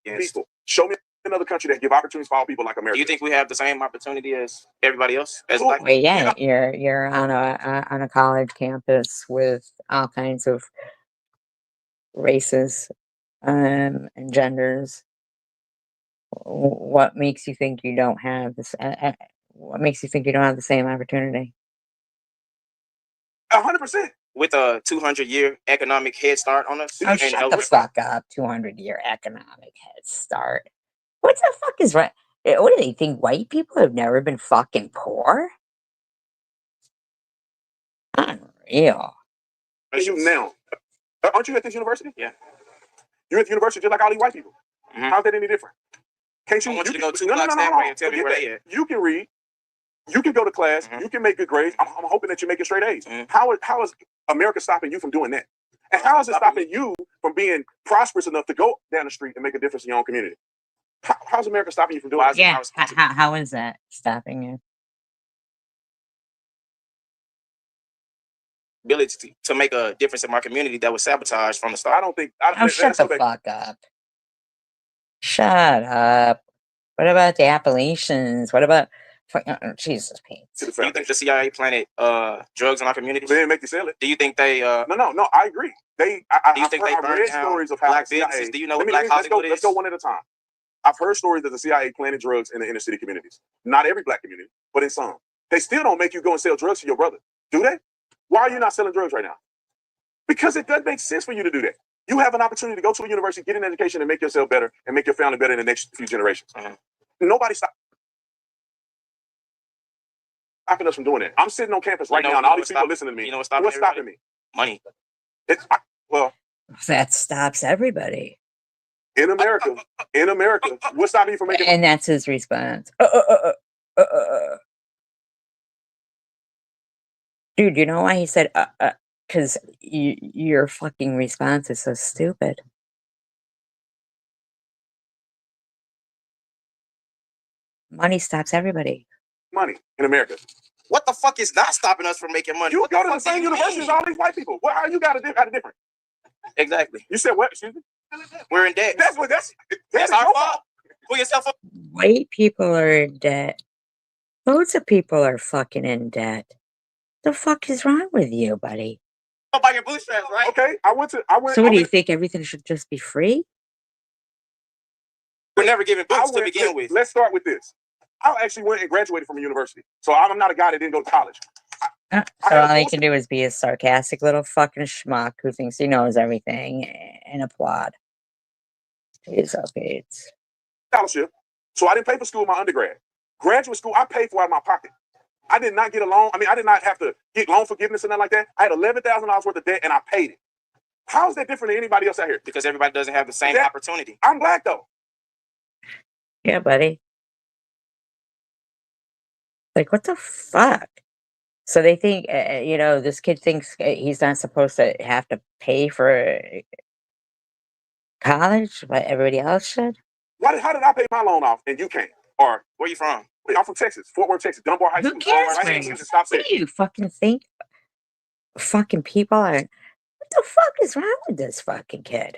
Yes. People, show me another country that give opportunities for all people like America. Do you think we have the same opportunity as everybody else? Well, yeah, you're on a college campus with all kinds of races and genders. What makes you think you don't have this? What makes you think you don't have the same opportunity? 100%. With a 200-year economic head start on us. Oh, shut the fuck up! 200-year economic head start. What the fuck is right? What do they think? White people have never been fucking poor? Unreal. You now. Aren't you at this university? Yeah. You're at the university just like all these white people. How's that any different? Can't you? I want you to go 2 blocks that way and tell me where they at. You can read. You can go to class. You can make good grades. I'm hoping that you're making straight A's. How is America stopping you from doing that? And how is it stopping you from being prosperous enough to go down the street and make a difference in your own community? How's America stopping you from doing that? Yeah, how is that stopping you? Ability to make a difference in my community that was sabotaged from the start. I don't think. Shut the fuck up. Shut up. What about the Appalachians? What about Jesus Pete? Do you think the CIA planted drugs in our communities? They didn't make you sell it. Do you think they No, I agree. Do you think they burned down stories of how black the CIA, businesses? Do you know what Black Hollywood is? Let's go one at a time. I've heard stories that the CIA planted drugs in the inner city communities. Not every black community, but in some. They still don't make you go and sell drugs to your brother. Do they? Why are you not selling drugs right now? Because it doesn't make sense for you to do that. You have an opportunity to go to a university, get an education, and make yourself better and make your family better in the next few generations. Nobody stopping us from doing that. I'm sitting on campus right now, and all these people listening to me. You know what's stopping me? Money. That stops everybody. In America, what's stopping you from making? And that's his response. Dude, you know why he said because your fucking response is so stupid. Money stops everybody. Money in America. What the fuck is not stopping us from making money? You go to the same university as all these white people. How you got a different? Exactly. You said what? Excuse me? We're in debt. That's our fault. Pull yourself up. White people are in debt. Loads of people are fucking in debt. The fuck is wrong with you, buddy? By your bootstraps, right? Okay, I went. So what do you think? Everything should just be free? We're never giving books to begin with. Let's start with this. I actually went and graduated from a university, so I'm not a guy that didn't go to college. So all he can do is be a sarcastic little fucking schmuck who thinks he knows everything and applaud. He's up, Bates. Scholarship. So I didn't pay for school in my undergrad. Graduate school, I paid for out of my pocket. I did not get a loan. I mean, I did not have to get loan forgiveness or nothing like that. I had $11,000 worth of debt and I paid it. How is that different than anybody else out here? Because everybody doesn't have the same opportunity. I'm black though. Yeah, buddy. Like, what the fuck? So they think, you know, this kid thinks he's not supposed to have to pay for college, but everybody else should? How did I pay my loan off and you can't? Or where you from? I'm from Texas, Fort Worth, Texas, Dunbar High School. Who cares where you're from? What do you fucking think? Fucking people are... What the fuck is wrong with this fucking kid?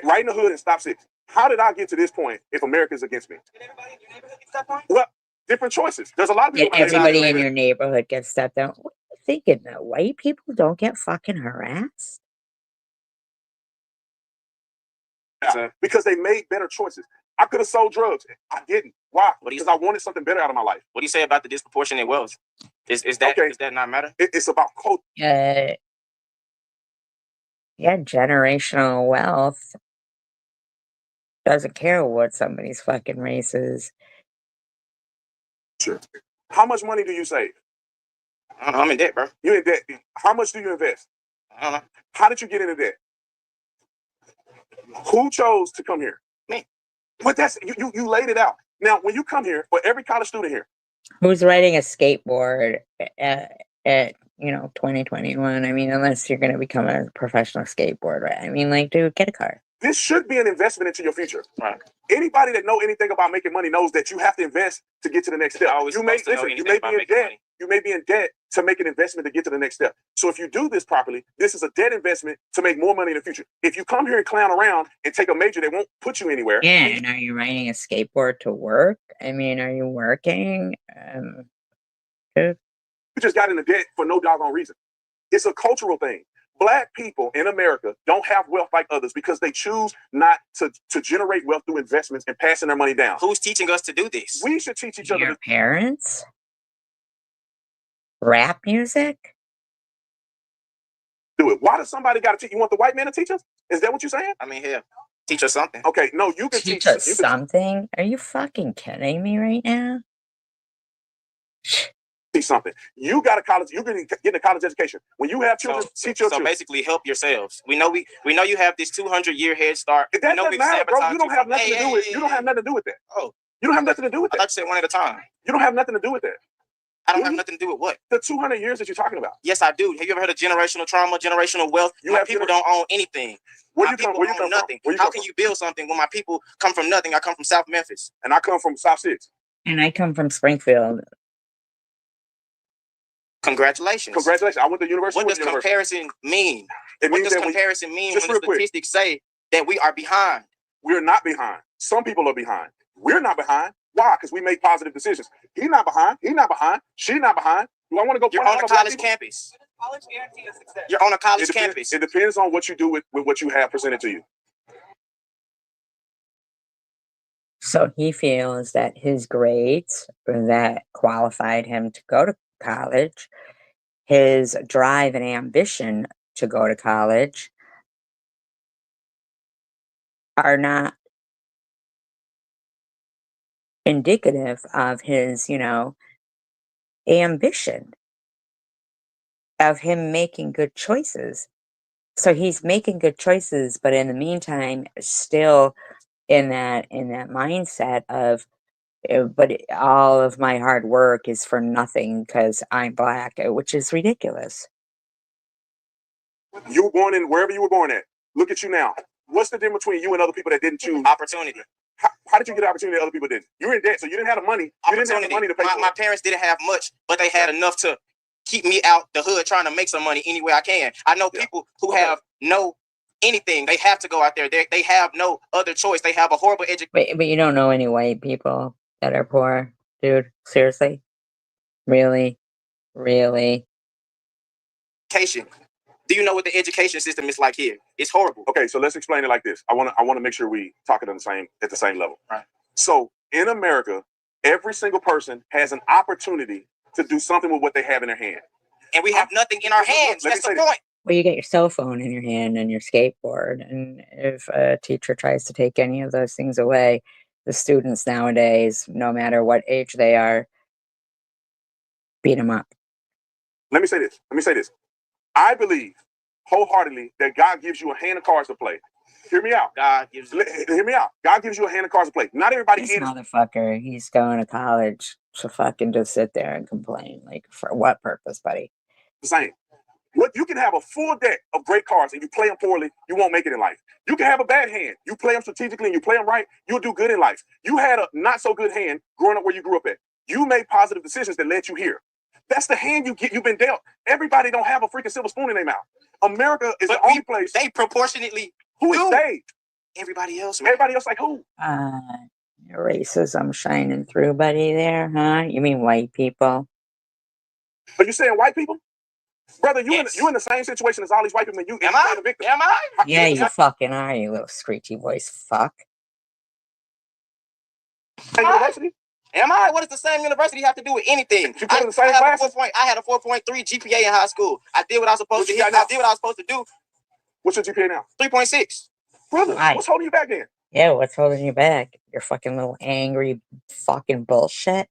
Right in the hood and stop six. How did I get to this point if America's against me? Well, different choices. There's a lot of people. Everybody in your neighborhood gets stepped on. What are you thinking? That white people don't get fucking harassed? Because they made better choices. I could have sold drugs. I didn't. Why? Because I wanted something better out of my life. What do you say about the disproportionate wealth? Is that not matter? It's about culture. Yeah, generational wealth doesn't care what somebody's fucking race is. Sure. How much money do you save? I don't know. I'm in debt, bro. You in debt? How much do you invest? I don't know. How did you get into debt? Who chose to come here? Me. But that's you laid it out. Now, when you come here, for every college student here, who's riding a skateboard at 2021? I mean, unless you're going to become a professional skateboarder, right? I mean, like, dude, get a car. This should be an investment into your future. Right. Anybody that know anything about making money knows that you have to invest to get to the next step. You may be in debt. You may be in debt to make an investment to get to the next step. So if you do this properly, this is a debt investment to make more money in the future. If you come here and clown around and take a major that won't put you anywhere. Yeah, and are you riding a skateboard to work? I mean, are you working? You just got into debt for no doggone reason. It's a cultural thing. Black people in America don't have wealth like others because they choose not to generate wealth through investments and passing their money down. Who's teaching us to do this? We should teach each other. Your parents? Rap music? Do it. Why does somebody got to teach? You want the white man to teach us? Is that what you're saying? I mean, hell, teach us something. Okay, no, you can teach us something? Are you fucking kidding me right now? Teach something. You got a college. You're going to get a college education. When you have children, teach your children. So basically, help yourselves. We know you have this 200-year head start. That doesn't matter, bro. You don't have nothing to do with. You don't have nothing to do with that. Oh, you don't have nothing to do with that. I thought you said one at a time. You don't have nothing to do with that. I don't have nothing to do with what? The 200 years that you're talking about. Yes, I do. Have you ever heard of generational trauma, generational wealth? My people don't own anything. My people own nothing. How can you build something when my people come from nothing? I come from South Memphis. And I come from South Six. And I come from Springfield. I Congratulations. went to university. What does comparison mean? What does comparison mean when the statistics say that we are behind? We're not behind. Some people are behind. We're not behind. Why? Because we make positive decisions. He's not behind. He's not behind. She's not behind. Do I want to go? You're on a college campus. College guarantee of success. You're on a college campus. It depends on what you do with what you have presented to you. So he feels that his grades that qualified him to go to college, his drive and ambition to go to college, are not indicative of his, ambition, of him making good choices. So he's making good choices, but in the meantime, still in that mindset of, but all of my hard work is for nothing because I'm black, which is ridiculous. You were born in wherever you were born at. Look at you now. What's the difference between you and other people that didn't choose? Opportunity. How did you get opportunity that other people didn't? You were in debt, so you didn't have the money. You didn't have the money to pay for it. My parents didn't have much, but they had enough to keep me out the hood trying to make some money any way I can. I know people who have no anything. They have to go out there. They have no other choice. They have a horrible education. But you don't know any white people that are poor, dude. Seriously? Really? Do you know what the education system is like here? It's horrible. Okay, so let's explain it like this. I want to make sure we talk it at the same level. Right. So in America, every single person has an opportunity to do something with what they have in their hand. And we have nothing in our hands. That's the point. Well, you get your cell phone in your hand and your skateboard, and if a teacher tries to take any of those things away, the students nowadays, no matter what age they are, beat them up. Let me say this. I believe wholeheartedly that God gives you a hand of cards to play. Hear me out. Hear me out. God gives you a hand of cards to play. Not everybody This motherfucker, he's going to college to fucking just sit there and complain. Like, for what purpose, buddy? the same. What you can have a full deck of great cards and you play them poorly, you won't make it in life. You can have a bad hand. You play them strategically and you play them right, you'll do good in life. You had a not so good hand growing up where you grew up at. You made positive decisions that led you here. That's the hand you've been dealt. Everybody don't have a freaking silver spoon in their mouth. America is the only place. They proportionately. Who is they? Everybody else. Man. Everybody else like who? Racism shining through, buddy, there, huh? You mean white people? Are you saying white people? Brother, you in the same situation as all these white people. You am I? The victim. Am I? Yeah, you fucking are, you little screechy voice fuck. University? Am I? What does the same university have to do with anything? You put in the same class? I had a 4.3 GPA in high school. I did what I was supposed to do. I did what I was supposed to do. What's your GPA now? 3.6. Brother, what's holding you back then? Yeah, what's holding you back? Your fucking little angry fucking bullshit.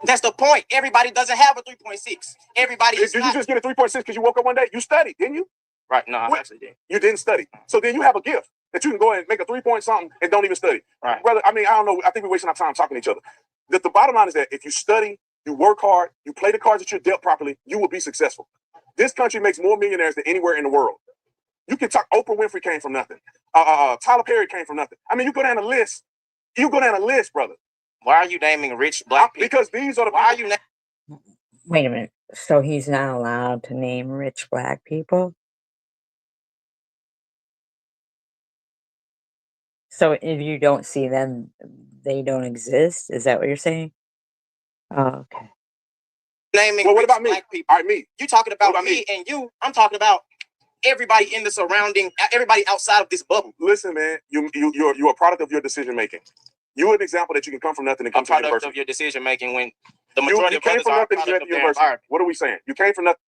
That's the point. Everybody doesn't have a 3.6. Everybody is Did you just get a 3.6 because you woke up one day? You studied, didn't you? Right. No, I actually didn't. You didn't study. So then you have a gift that you can go and make a 3-point something and don't even study. Right. Brother, I mean, I don't know. I think we're wasting our time talking to each other. The bottom line is that if you study, you work hard, you play the cards that you're dealt properly, you will be successful. This country makes more millionaires than anywhere in the world. You can talk. Oprah Winfrey came from nothing. Tyler Perry came from nothing. I mean, you go down the list. You go down the list, brother. Why are you naming rich black people? Because these are the. Why are you? Wait a minute. So he's not allowed to name rich black people? So if you don't see them, they don't exist? Is that what you're saying? Oh, okay. Naming well, what about black me? People. All right, me. You talking about me and you. I'm talking about everybody in the surrounding, everybody outside of this bubble. Listen, man, you're a product of your decision making. You're an example that you can come from nothing and come to university. A product of your decision making when the majority of others are a product of their environment. What are we saying? You came from nothing.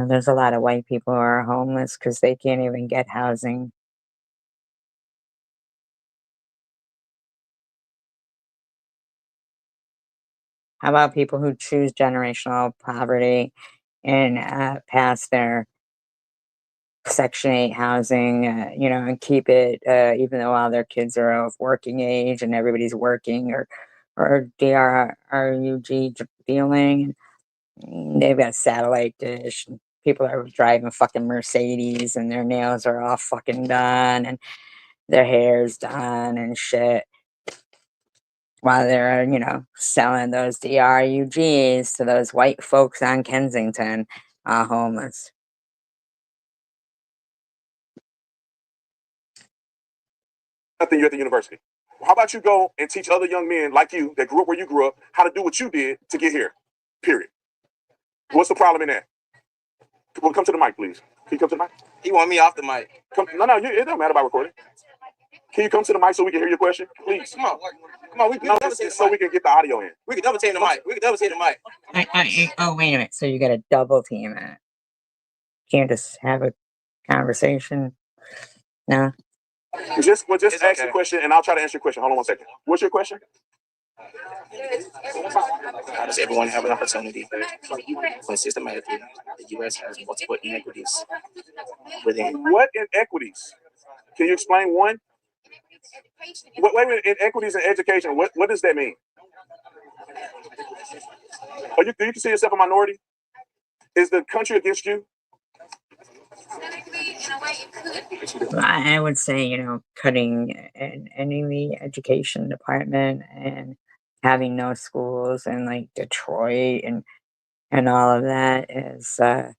There's a lot of white people who are homeless because they can't even get housing. How about people who choose generational poverty and pass their Section 8 housing, and keep it, even though all their kids are of working age and everybody's working or DRUG dealing. They've got satellite dish. And people are driving fucking Mercedes and their nails are all fucking done and their hair's done and shit. While they're, selling those DRUGs to those white folks on Kensington, homeless. Nothing, you're at the university. How about you go and teach other young men like you that grew up where you grew up how to do what you did to get here? Period. What's the problem in that? Well, come to the mic, please. Can you come to the mic? He want me off the mic. No, it don't matter about recording. Can you come to the mic so we can hear your question? Please. Come on. We so we can get the audio in. We can double team the mic. Oh, wait a minute. So you got to double team it. Can't just have a conversation? No. Just ask the question and I'll try to answer your question. Hold on 1 second. What's your question? How does everyone have an opportunity when systematically the U.S. has multiple inequities within? What inequities? Can you explain one? Wait a minute. Inequities in education. What does that mean? Do you consider yourself a minority? Is the country against you? I would say, cutting and ending the education department and having no schools in like Detroit and all of that is a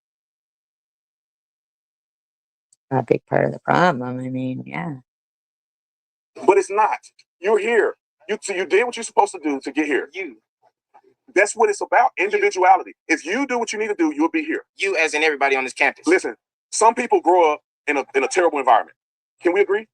big part of the problem. I mean, yeah. But it's not. You're here. You did what you're supposed to do to get here. That's what it's about. Individuality. If you do what you need to do, you'll be here. You, as in everybody on this campus. Listen, some people grow up in a terrible environment. Can we agree?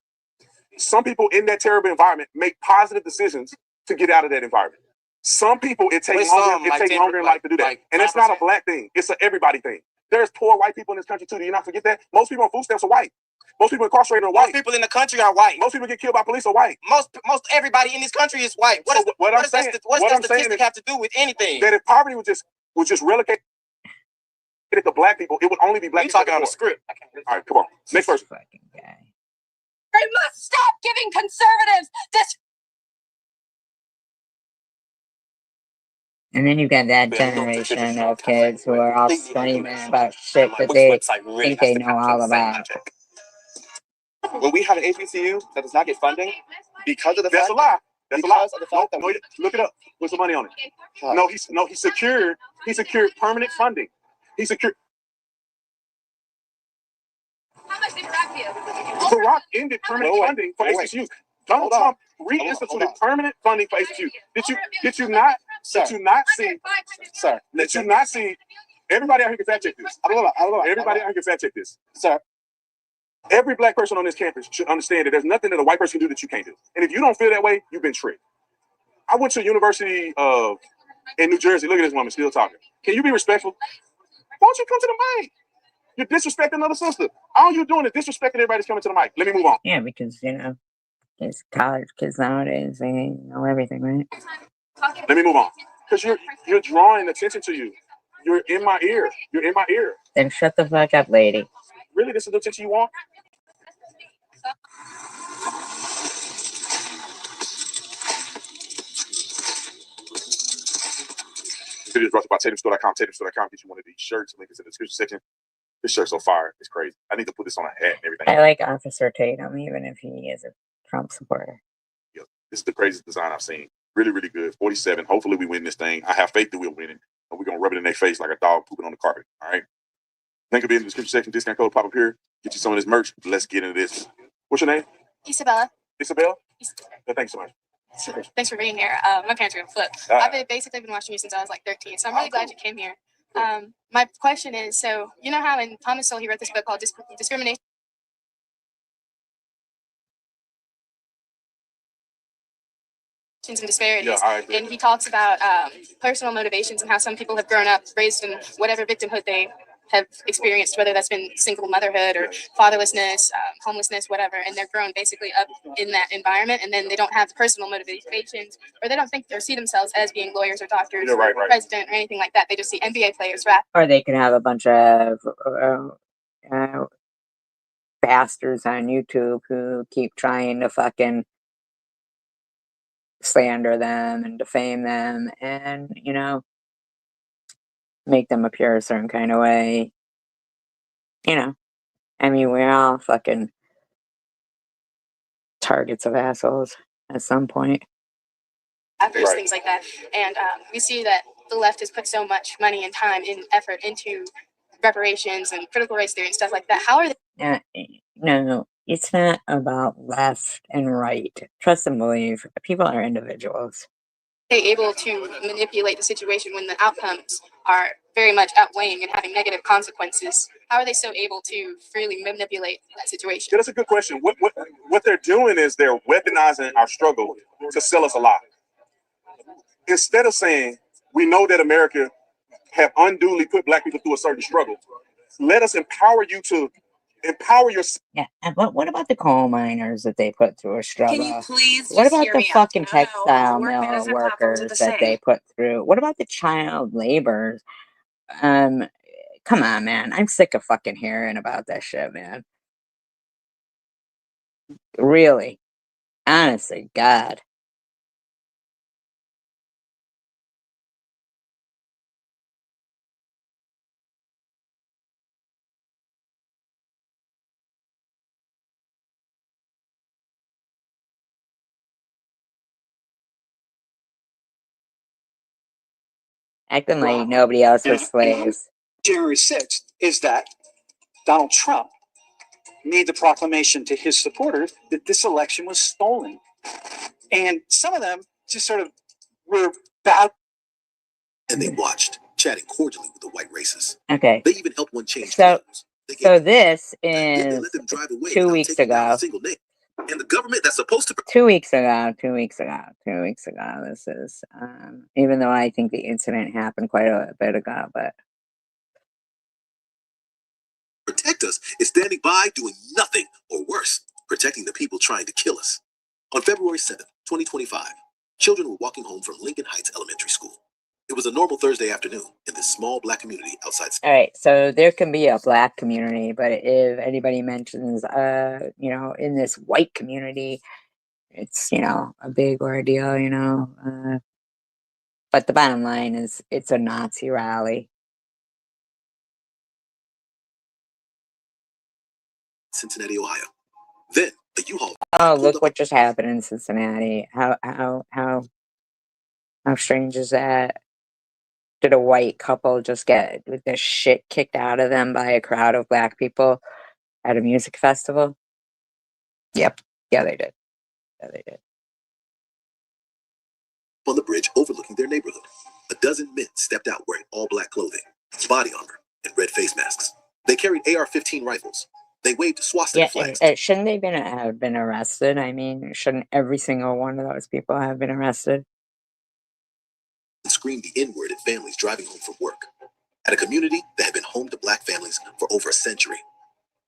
Some people in that terrible environment make positive decisions to get out of that environment. Some people it takes longer in life to do that. And it's not a black thing. It's an everybody thing. There's poor white people in this country too. Do you not forget that? Most people on food stamps are white. Most people incarcerated are white. Most people in the country are white. Most people get killed by police are white. Most everybody in this country is white. What does that statistic have to do with anything? That if poverty was just relegated to black people, it would only be black people. Talking on the script. All right, come on. Next person. They must stop giving conservatives this. And then you've got that generation of kids who are all screaming about shit that they think they know all about. When we have an HBCU that does not get funding because of the That's fact, a lie. That's a lie. because of the fact that No, look it up. What's the money on it? He secured permanent funding. He secured. How much did Barack give? Barack ended permanent funding for HBCUs. Donald Trump reinstituted permanent funding for HBCUs. Did you not see? Everybody out here can fact check this. Everybody out here can fact check this. Sir. Every black person on this campus should understand that there's nothing that a white person can do that you can't do. And if you don't feel that way, you've been tricked. I went to a university in New Jersey. Look at this woman still talking. Can you be respectful? Why don't you come to the mic? You're disrespecting another sister. All you're doing is disrespecting everybody that's coming to the mic. Let me move on. Yeah, because, you know, it's college kids nowadays, they know everything, right? Let me move on. Because you're drawing attention to you. You're in my ear. You're in my ear. Then shut the fuck up, lady. Really? This is the attention you want? This video is brought to you by Tatumstore.com. Tatumstore.com. Get you one of these shirts. Link is in the description section. This shirt's so fire. It's crazy. I need to put this on a hat and everything. I like Officer Tatum, even if he is a Trump supporter. Yeah, this is the craziest design I've seen. Really, really good. 47. Hopefully we win this thing. I have faith that we'll win it. And we're going to rub it in their face like a dog pooping on the carpet. All right? Link will be in the description section. Discount code pop up here. Get you some of this merch. Let's get into this. What's your name? Isabella. Isabella? Yeah, thanks so much. Thanks for being here. My parents are gonna flip. I've basically been watching you since I was like 13, so I'm really glad you came here. My question is, so you know how in Thomas Sowell he wrote this book called Discrimination and Disparities, and he talks about personal motivations and how some people have grown up raised in whatever victimhood they have experienced, whether that's been single motherhood or fatherlessness, homelessness, whatever, and they're grown basically up in that environment, and then they don't have personal motivations, or they don't think or see themselves as being lawyers or doctors or president or anything like that. They just see NBA players, Or they could have a bunch of bastards on YouTube who keep trying to fucking slander them and defame them and, you know, make them appear a certain kind of way. You know, I mean, we're all fucking targets of assholes at some point. Things like that. And we see that the left has put so much money and time and effort into reparations and critical race theory and stuff like that. How are they? No, it's not about left and right. Trust and believe. People are individuals. Able to manipulate the situation when the outcomes are very much outweighing and having negative consequences? How are they so able to freely manipulate that situation? Yeah, that's a good question. What they're doing is they're weaponizing our struggle to sell us a lie. Instead of saying, we know that America have unduly put black people through a certain struggle, let us empower you to empower yourself. Yeah, and what about the coal miners that they put through a struggle? Can you please What just about hear the me out? fucking No, textile work mill minutes and platforms are workers the that they same. put through? What about the child laborers? Come on, man. I'm sick of fucking hearing about that shit, man. Really. Honestly, God. Acting like nobody else was slaves. January 6th is that Donald Trump made the proclamation to his supporters that this election was stolen. And some of them just sort of were bad. And they watched, chatting cordially with the white racists. Okay. They even helped one change So this they is let them drive away 2 without weeks taking down ago. a single name. And the government that's supposed to 2 weeks ago. This is, even though I think the incident happened quite a bit ago, but protect us is standing by doing nothing, or worse, protecting the people trying to kill us. On February 7th, 2025, children were walking home from Lincoln Heights Elementary School. It was a normal Thursday afternoon in this small black community outside. All right, so there can be a black community, but if anybody mentions, in this white community, it's, a big ordeal, but the bottom line is it's a Nazi rally. Cincinnati, Ohio. Then the U-Haul. Oh, look what just happened in Cincinnati. How strange is that? Did a white couple just get the shit kicked out of them by a crowd of black people at a music festival? Yep. Yeah, they did. Yeah, they did. On the bridge overlooking their neighborhood, a dozen men stepped out wearing all black clothing, body armor, and red face masks. They carried AR-15 rifles. They waved swastika flags. Shouldn't they have been arrested? I mean, shouldn't every single one of those people have been arrested? And screamed the N-word at families driving home from work, at a community that had been home to black families for over a century.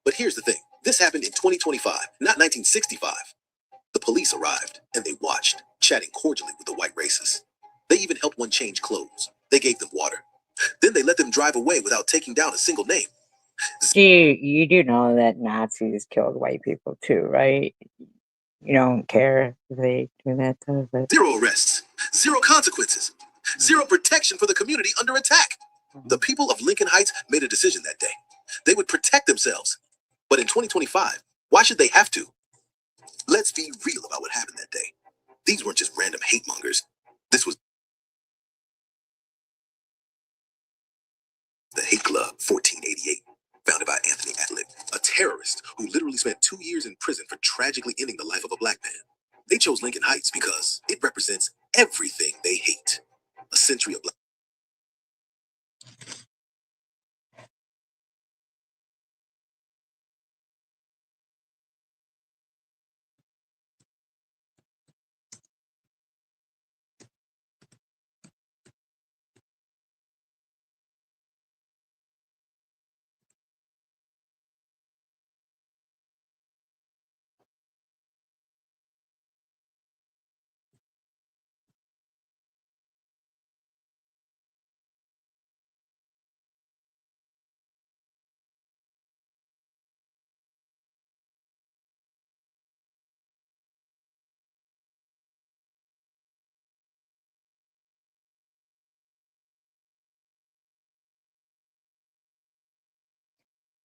But here's the thing. This happened in 2025, not 1965. The police arrived, and they watched, chatting cordially with the white racists. They even helped one change clothes. They gave them water. Then they let them drive away without taking down a single name. You do know that Nazis killed white people too, right? You don't care if they do that too, but... Zero arrests, zero consequences, zero protection for the community under attack. The people of Lincoln Heights made a decision that day. They would protect themselves. But in 2025, why should they have to? Let's be real about what happened that day. These weren't just random hate mongers. This was the Hate Club 1488, founded by Anthony Atlick, a terrorist who literally spent 2 years in prison for tragically ending the life of a black man. They chose Lincoln Heights because it represents everything they hate. A century of black.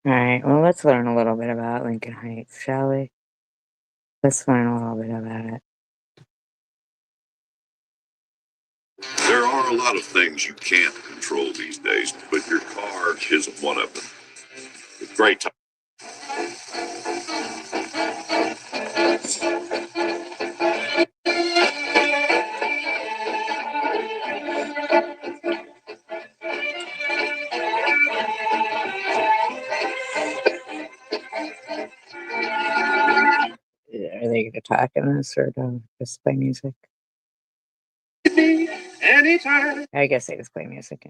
Alright, well, let's learn a little bit about Lincoln Heights, shall we? Let's learn a little bit about it. There are a lot of things you can't control these days, but your car isn't one of them. It's great time. Are they going to talk in this or just play music? Anytime. I guess they just play music.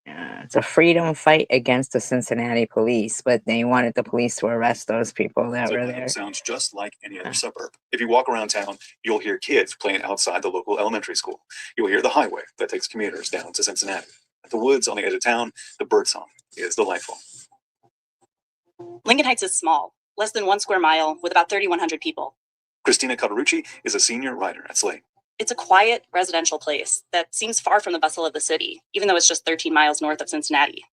It's a freedom fight against the Cincinnati police, but they wanted the police to arrest those people that were there. Sounds just like any other suburb. If you walk around town, you'll hear kids playing outside the local elementary school. You'll hear the highway that takes commuters down to Cincinnati. At the woods on the edge of town, the birdsong is delightful. Lincoln Heights is small, less than 1 square mile, with about 3,100 people. Christina Cavarucci is a senior writer at Slate. It's a quiet, residential place that seems far from the bustle of the city, even though it's just 13 miles north of Cincinnati.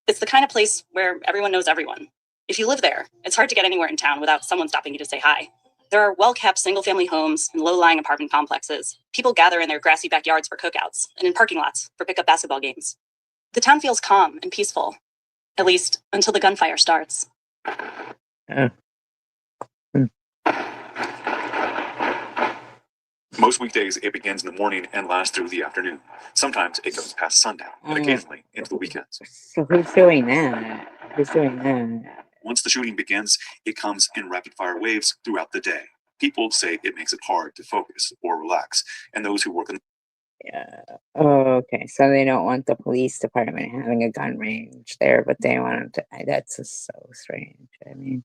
It's the kind of place where everyone knows everyone. If you live there, it's hard to get anywhere in town without someone stopping you to say hi. There are well-kept single-family homes and low-lying apartment complexes. People gather in their grassy backyards for cookouts and in parking lots for pickup basketball games. The town feels calm and peaceful, at least until the gunfire starts. Most weekdays, it begins in the morning and lasts through the afternoon. Sometimes it goes past sundown, and occasionally into the weekends. So who's doing that? Who's doing that? Once the shooting begins, it comes in rapid-fire waves throughout the day. People say it makes it hard to focus or relax, and those who work in Yeah. Oh, okay. So they don't want the police department having a gun range there, but they want them to. That's just so strange. I mean,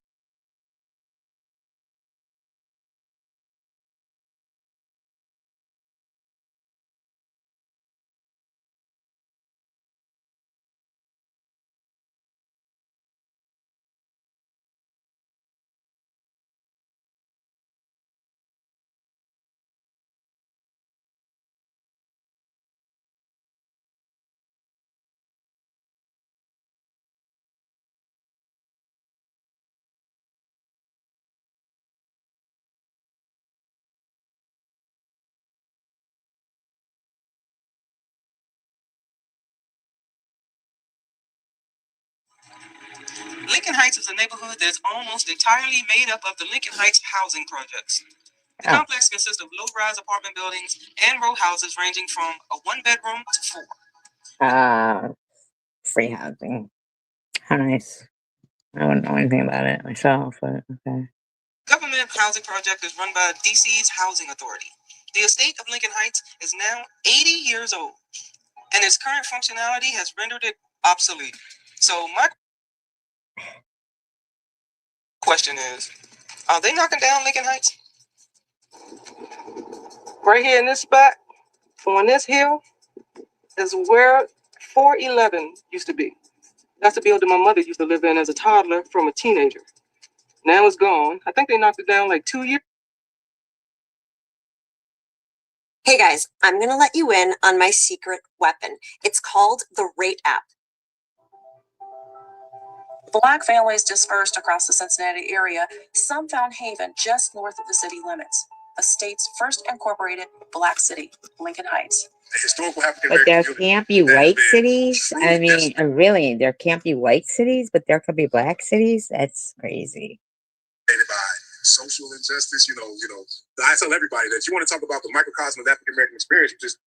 Lincoln Heights is a neighborhood that's almost entirely made up of the Lincoln Heights housing projects. The complex consists of low-rise apartment buildings and row houses ranging from a one-bedroom to 4. free housing. How nice. I wouldn't know anything about it myself, but okay. Government housing project is run by DC's Housing Authority. The estate of Lincoln Heights is now 80 years old, and its current functionality has rendered it obsolete. So my question is, are they knocking down Lincoln Heights? Right here in this spot, on this hill, is where 411 used to be. That's the building my mother used to live in as a toddler from a teenager. Now it's gone. I think they knocked it down like 2 years. Hey guys, I'm gonna let you in on my secret weapon. It's called the Rate app. Black families dispersed across the Cincinnati area, some found haven just north of the city limits. The state's first incorporated Black city, Lincoln Heights. But there can't be white cities? I mean, really, there can't be white cities, but there could be black cities? That's crazy. By social injustice, I tell everybody that you want to talk about the microcosm of African American experience, you just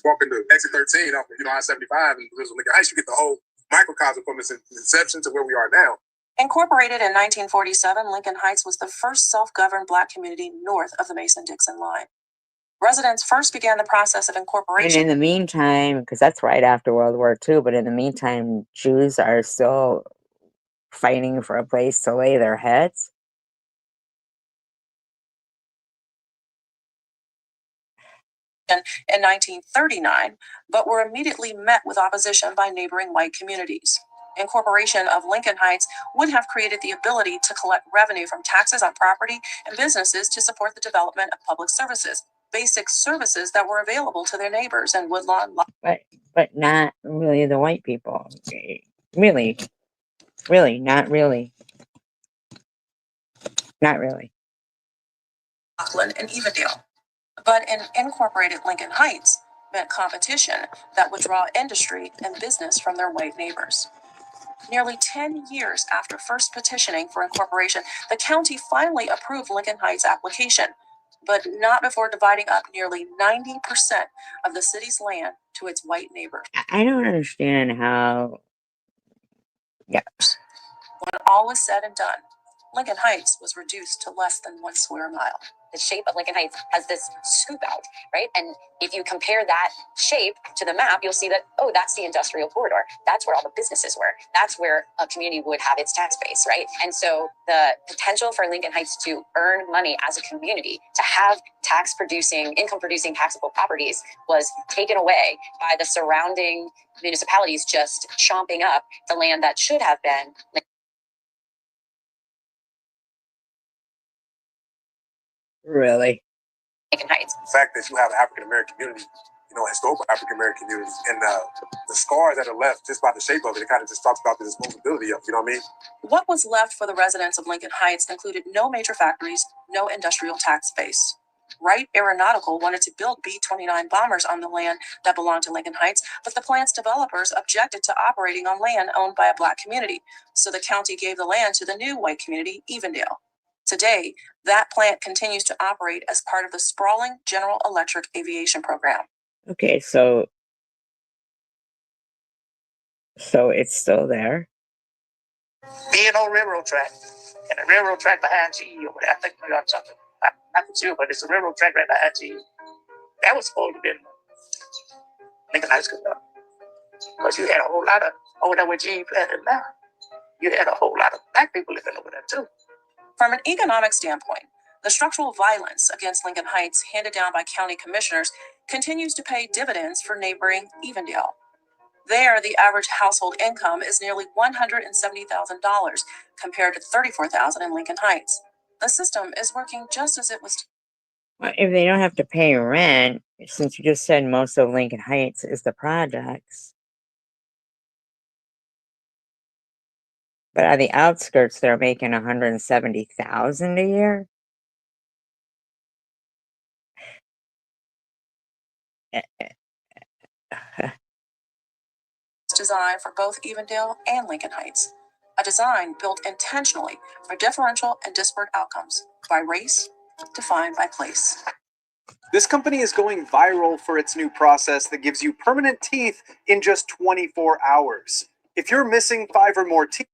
walk into exit 13 off I-75 and Lincoln Heights, you get the whole microcosm from its inception to where we are now. Incorporated in 1947, Lincoln Heights was the first self-governed Black community north of the Mason-Dixon line. Residents first began the process of And incorporation. in the meantime, because that's right after World War II, but in the meantime, Jews are still fighting for a place to lay their heads. In 1939, but were immediately met with opposition by neighboring white communities. Incorporation of Lincoln Heights would have created the ability to collect revenue from taxes on property and businesses to support the development of public services, basic services that were available to their neighbors in Woodlawn. But not really the white people. Really, not really. Not really. Rockland and Evendale. But in incorporated Lincoln Heights meant competition that would draw industry and business from their white neighbors. Nearly 10 years after first petitioning for incorporation, the county finally approved Lincoln Heights' application, but not before dividing up nearly 90% of the city's land to its white neighbors. I don't understand how. Yeah. When all was said and done, Lincoln Heights was reduced to less than 1 square mile. The shape of Lincoln Heights has this scoop out, right? And if you compare that shape to the map, you'll see that, oh, that's the industrial corridor. That's where all the businesses were. That's where a community would have its tax base, right? And so the potential for Lincoln Heights to earn money as a community, to have income producing taxable properties was taken away by the surrounding municipalities just chomping up the land that should have been. Really? Lincoln Heights. The fact that you have an African American community, historical African American community, and the scars that are left just by the shape of it, it kind of just talks about the disposability of it, you know what I mean? What was left for the residents of Lincoln Heights included no major factories, no industrial tax base. Wright Aeronautical wanted to build B-29 bombers on the land that belonged to Lincoln Heights, but the plant's developers objected to operating on land owned by a Black community, so the county gave the land to the new white community, Evendale. Today, that plant continues to operate as part of the sprawling General Electric aviation program. Okay, so it's still there. Being on railroad track, and a railroad track behind GE over there. I think we got something. I'm not sure, but it's a railroad track right behind GE. That was supposed to be Lincoln High School, because you had a whole lot of over there where Gene planted now. You had a whole lot of black people living over there too. From an economic standpoint, the structural violence against Lincoln Heights handed down by county commissioners continues to pay dividends for neighboring Evendale. There, the average household income is nearly $170,000 compared to $34,000 in Lincoln Heights. The system is working just as it was. Well, if they don't have to pay rent, since you just said most of Lincoln Heights is the projects. But on the outskirts, they're making $170,000 a year. Design for both Evendale and Lincoln Heights, a design built intentionally for differential and disparate outcomes by race, defined by place. This company is going viral for its new process that gives you permanent teeth in just 24 hours. If you're missing 5 or more teeth.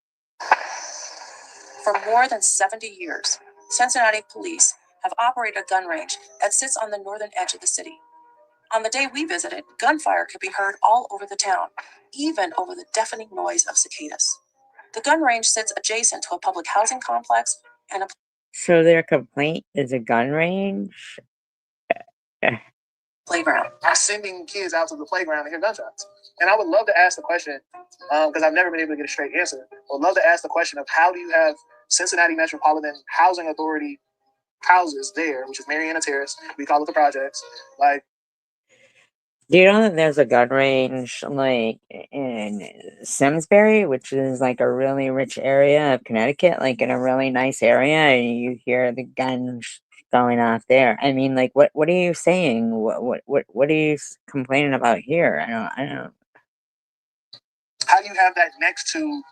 For more than 70 years, Cincinnati police have operated a gun range that sits on the northern edge of the city. On the day we visited, gunfire could be heard all over the town, even over the deafening noise of cicadas. The gun range sits adjacent to a public housing complex and a... So their complaint is a gun range? Playground. I'm sending kids out to the playground to hear gunshots. And I would love to ask the question, because I've never been able to get a straight answer. I would love to ask the question of how do you have Cincinnati Metropolitan Housing Authority houses there, which is Mariana Terrace, we call it the projects, like. Do you know that there's a gun range like in Simsbury, which is like a really rich area of Connecticut, like in a really nice area, and you hear the guns going off there? I mean, like, what are you saying? What are you complaining about here? I don't. How do you have that next to,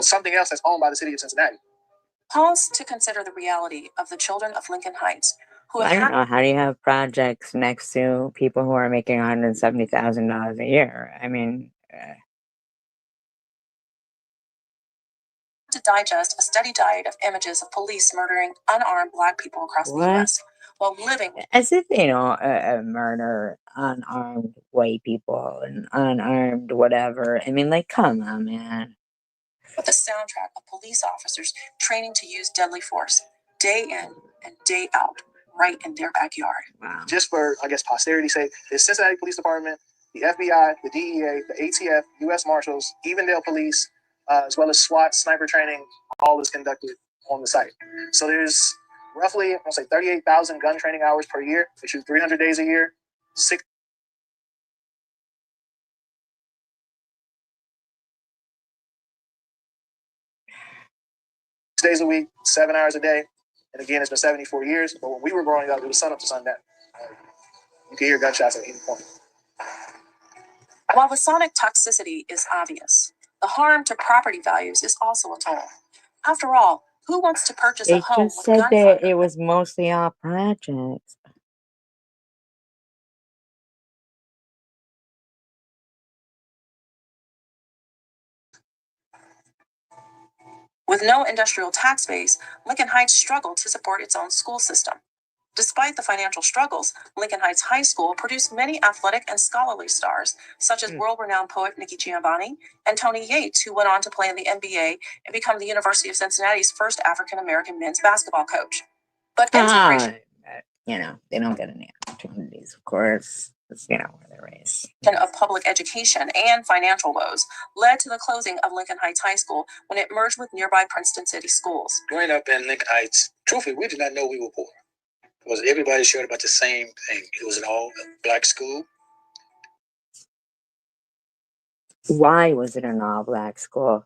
something else that's owned by the city of Cincinnati? Pause to consider the reality of the children of Lincoln Heights who have I don't know. How do you have projects next to people who are making $170,000 a year? I mean, to digest a steady diet of images of police murdering unarmed Black people across the U.S. while living as if they don't murder unarmed white people and unarmed whatever. I mean, like, come on, man. with a soundtrack of police officers training to use deadly force day in and day out, right in their backyard. Wow. Just for, I guess, posterity's sake, the Cincinnati Police Department, the FBI, the DEA, the ATF, U.S. Marshals, Evendale Police, as well as SWAT, sniper training, all is conducted on the site. So there's roughly, I'll say 38,000 gun training hours per year. They shoot 300 days a year, 6 days a week, 7 hours a day. And again, it's been 74 years. But when we were growing up, it was sun up to sundown. You can hear gunshots at any point. While the sonic toxicity is obvious, the harm to property values is also a toll. After all, who wants to purchase a home just with said gunfire? that it was mostly all projects. With no industrial tax base, Lincoln Heights struggled to support its own school system. Despite the financial struggles, Lincoln Heights High School produced many athletic and scholarly stars, such as world-renowned poet Nikki Giovanni and Tony Yates, who went on to play in the NBA and become the University of Cincinnati's first African-American men's basketball coach. But integration They don't get any opportunities, of course. It's, where they're raised. Of public education and financial woes led to the closing of Lincoln Heights High School when it merged with nearby Princeton City Schools. Growing up in Lincoln Heights, truthfully, we did not know we were poor. Because everybody shared about the same thing. It was an all-Black school. Why was it an all-Black school?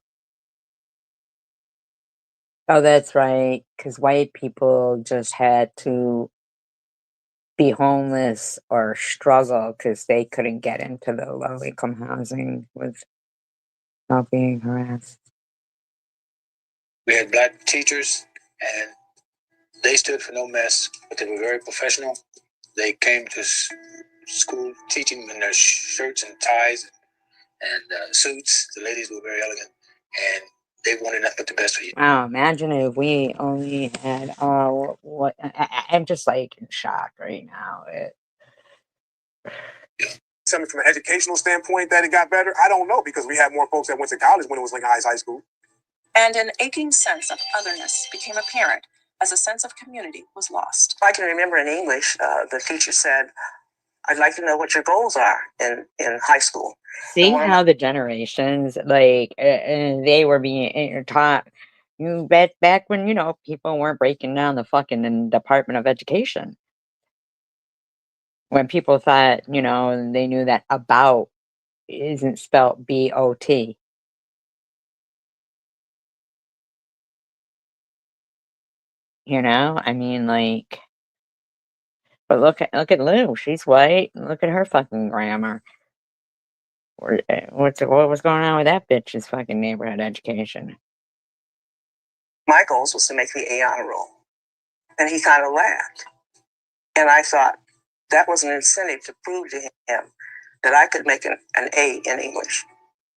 Oh, that's right. Because white people just had to be homeless or struggle because they couldn't get into the low-income housing without being harassed. We had Black teachers, and they stood for no mess, but they were very professional. They came to school teaching in their shirts and ties and suits. The ladies were very elegant, and they wanted nothing but the best for you. Wow, imagine if we only had I'm just like in shock right now. Something from an educational standpoint that it got better, I don't know, because we had more folks that went to college when it was Lincoln Heights High School. And an aching sense of otherness became apparent as a sense of community was lost. I can remember in English, the teacher said, I'd like to know what your goals are in high school. See how the generations, like, they were being taught, you bet, back when, you know, people weren't breaking down the fucking Department of Education. When people thought, you know, they knew that about isn't spelled B-O-T. You know, I mean, like, but look at Lou. She's white. Look at her fucking grammar. What was going on with that bitch's fucking neighborhood education? My goals was to make the A honor roll. And he kind of laughed. And I thought that was an incentive to prove to him that I could make an A in English.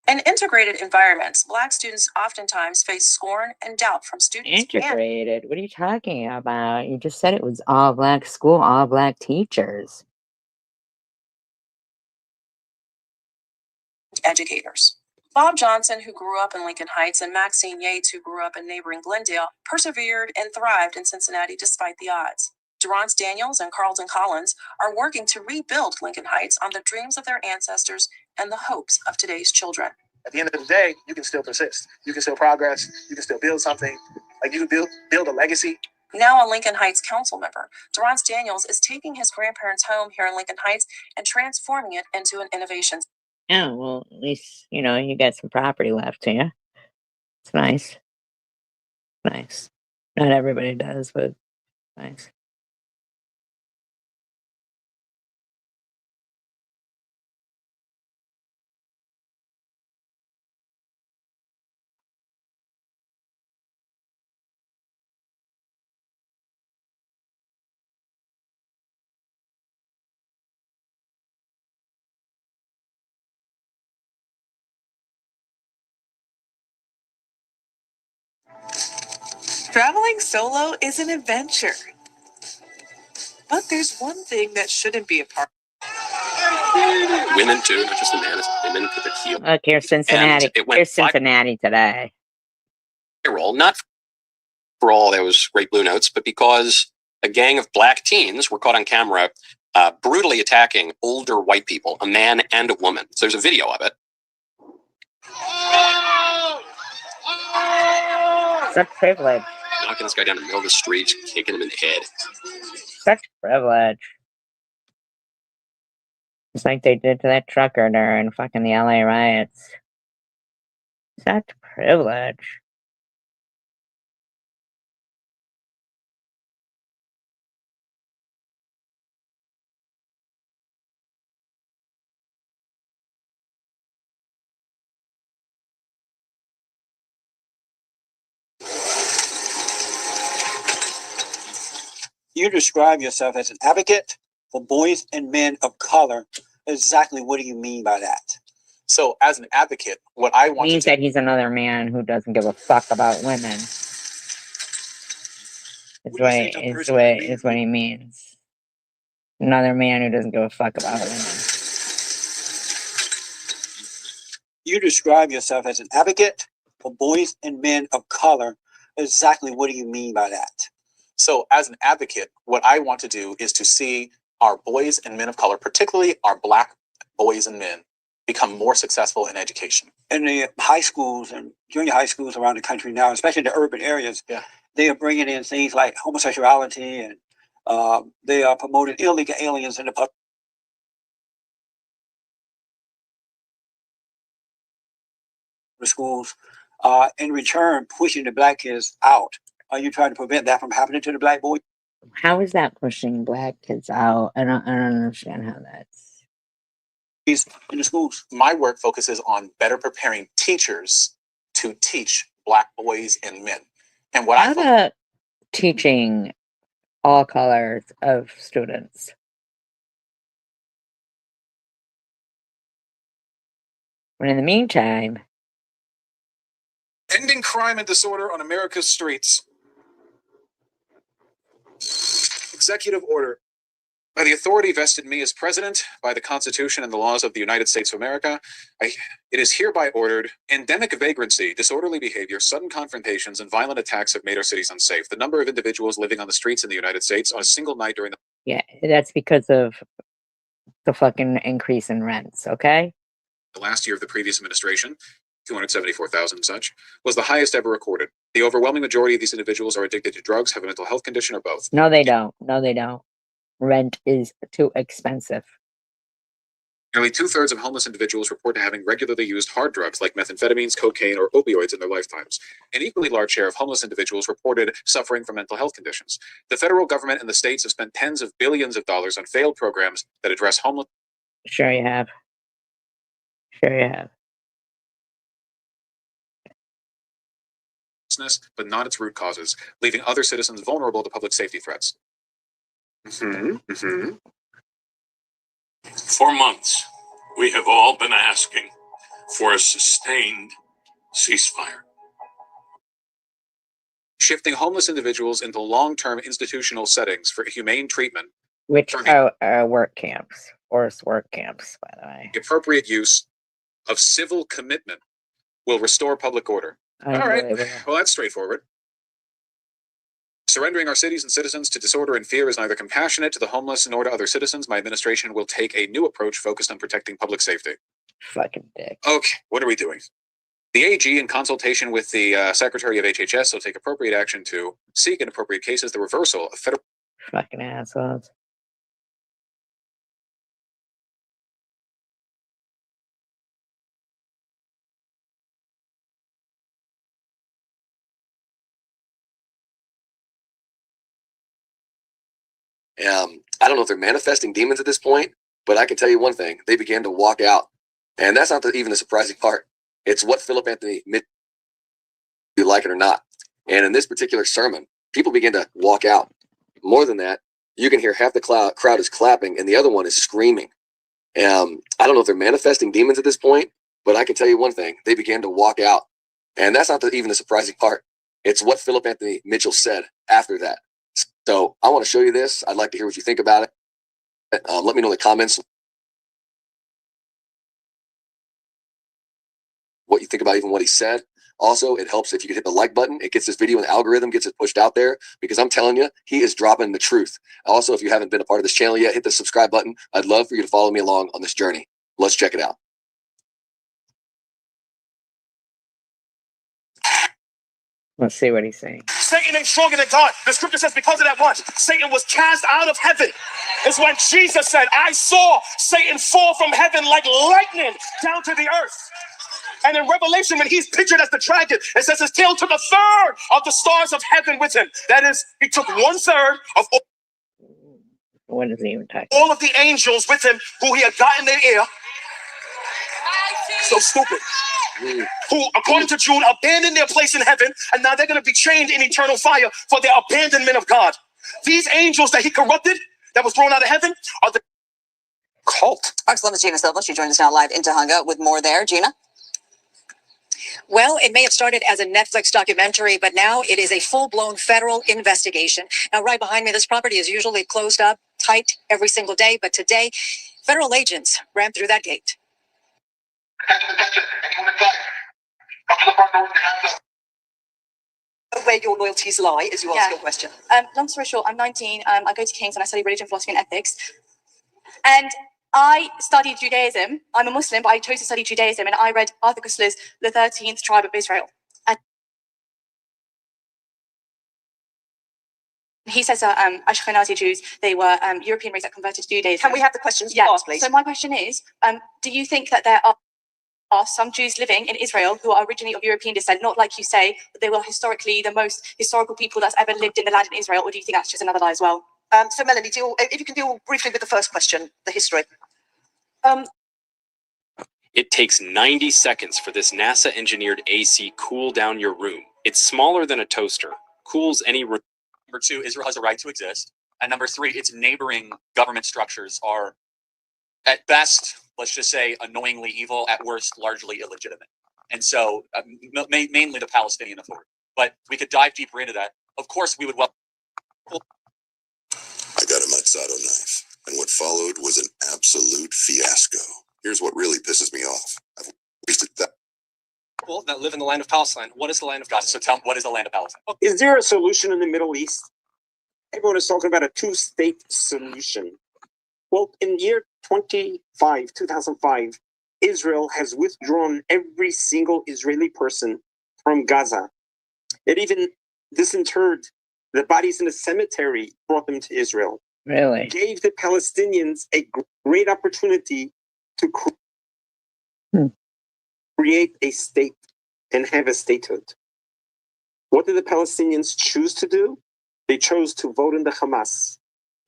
In integrated environments, Black students oftentimes face scorn and doubt from students. Integrated? What are you talking about? You just said it was all Black school, all Black teachers. Educators. Bob Johnson, who grew up in Lincoln Heights, and Maxine Yates, who grew up in neighboring Glendale, persevered and thrived in Cincinnati despite the odds. Durance Daniels and Carlton Collins are working to rebuild Lincoln Heights on the dreams of their ancestors and the hopes of today's children. At the end of the day, you can still persist. You can still progress. You can still build something. Like, you can build a legacy. Now a Lincoln Heights council member, Durance Daniels is taking his grandparents' home here in Lincoln Heights and transforming it into an innovation. Oh, well, at least, you know, you got some property left to you. It's nice. Nice. Not everybody does, but nice. Traveling solo is an adventure. But there's one thing that shouldn't be a part. Women too, not just the men. It's women put their heel. Look, here's Cincinnati. Here's Cincinnati today. Viral, not for all those great blue notes, but because a gang of Black teens were caught on camera brutally attacking older white people, a man and a woman. So there's a video of it. Such privilege. Knocking this guy down in the middle of the street, kicking him in the head. Such privilege. It's like they did to that trucker during fucking the LA riots. Such privilege. You describe yourself as an advocate for boys and men of color. Exactly what do you mean by that? So, as an advocate, what I want means that he's another man who doesn't give a fuck about women. Is what he means. Another man who doesn't give a fuck about women. You describe yourself as an advocate for boys and men of color. Exactly what do you mean by that? So, as an advocate, what I want to do is to see our boys and men of color, particularly our Black boys and men, become more successful in education. In the high schools and junior high schools around the country now, especially the urban areas, they are bringing in things like homosexuality, and they are promoting illegal aliens in the public schools, in return pushing the Black kids out. Are you trying to prevent that from happening to the Black boys? How is that pushing Black kids out? I don't understand how that's in the schools. My work focuses on better preparing teachers to teach Black boys and men. And what how about teaching all colors of students? But in the meantime, Ending crime and disorder on America's streets. Executive order. By the authority vested in me as president, by the Constitution and the laws of the United States of America, it is hereby ordered: endemic vagrancy, disorderly behavior, sudden confrontations, and violent attacks have made our cities unsafe. The number of individuals living on the streets in the United States on a single night during the Yeah, that's because of the fucking increase in rents, okay? last year of the previous administration, 274,000 and such, was the highest ever recorded. The overwhelming majority of these individuals are addicted to drugs, have a mental health condition, or both. No, they don't. No, they don't. Rent is too expensive. Nearly 2/3 of homeless individuals report to having regularly used hard drugs like methamphetamines, cocaine, or opioids in their lifetimes. An equally large share of homeless individuals reported suffering from mental health conditions. The federal government and the states have spent tens of billions of dollars on failed programs that address homelessness. Sure you have. Sure you have. But not its root causes, leaving other citizens vulnerable to public safety threats. For months, we have all been asking for a sustained ceasefire. Shifting homeless individuals into long-term institutional settings for humane treatment, Which are work camps. Forced work camps, by the way. the appropriate use of civil commitment will restore public order. All right, well, that's straightforward. Surrendering our cities and citizens to disorder and fear is neither compassionate to the homeless nor to other citizens. My administration will take a new approach focused on protecting public safety. Fucking dick. Okay, what are we doing? The AG, in consultation with the Secretary of HHS, will take appropriate action to seek, in appropriate cases, the reversal of federal... Fucking assholes. I don't know if they're manifesting demons at this point, but I can tell you one thing: they began to walk out, and that's not even the surprising part. It's what Philip Anthony, you like it or not. And in this particular sermon, people begin to walk out. More than that, you can hear half the crowd is clapping, and the other one is screaming. I don't know if they're manifesting demons at this point, but I can tell you one thing: they began to walk out, and that's not even the surprising part. It's what Philip Anthony Mitchell said after that. So I want to show you this. I'd like to hear what you think about it. Let me know in the comments what you think about even what he said. Also, it helps if you can hit the like button. It gets this video in the algorithm, gets it pushed out there, because I'm telling you, he is dropping the truth. Also, if you haven't been a part of this channel yet, hit the subscribe button. I'd love for you to follow me along on this journey. Let's check it out. Let's see what he's saying. Satan ain't stronger than God. The scripture says because of that what? Satan was cast out of heaven. It's when Jesus said, I saw Satan fall from heaven like lightning down to the earth. And in Revelation, when he's pictured as the dragon, it says his tail took 1/3 of the stars of heaven with him. That is, he took 1/3 of What is he even talking? all of the angels with him who he had got in their ear. So stupid. Who, according to Jude, abandoned their place in heaven, and now they're going to be chained in eternal fire for their abandonment of God. These angels that he corrupted, that was thrown out of heaven, are the cult. Our Slim's Gina Silva. She joins us now live in Tahunga with more there. Gina? Well, it may have started as a Netflix documentary, but now it is a full-blown federal investigation. Now, right behind me, this property is usually closed up tight every single day, but today, federal agents ran through that gate. Where your loyalties lie as you ask your question. Long story short, I'm 19. I go to King's and I study religion, philosophy, and ethics. And I studied Judaism. I'm a Muslim, but I chose to study Judaism, and I read Arthur Koestler's The 13th Tribe of Israel. And he says that Ashkenazi Jews, they were European race that converted to Judaism. Can we have the questions you asked, please? So my question is, do you think that there are some Jews living in Israel who are originally of European descent, not like you say, but they were historically the most historical people that's ever lived in the land in Israel, or do you think that's just another lie as well? So Melanie, if you can deal briefly with the first question, the history. It takes 90 seconds for this NASA-engineered AC cool down your room. It's smaller than a toaster, cools any room. Number 2, Israel has a right to exist. And number 3, its neighboring government structures are, at best, let's just say, annoyingly evil, at worst, largely illegitimate. And so, mainly the Palestinian Authority. But we could dive deeper into that. Of course, we would welcome... I got a Machado knife. and what followed was an absolute fiasco. Here's what really pisses me off. I've wasted that. People that live in the land of Palestine. What is the land of Gaza? So tell me, what is the land of Palestine? Is there a solution in the Middle East? Everyone is talking about a two-state solution. Well, in the year 2005, Israel has withdrawn every single Israeli person from Gaza. It even disinterred the bodies in the cemetery, brought them to Israel. Really? Gave the Palestinians a great opportunity to create a state and have a statehood. What did the Palestinians choose to do? They chose to vote in the Hamas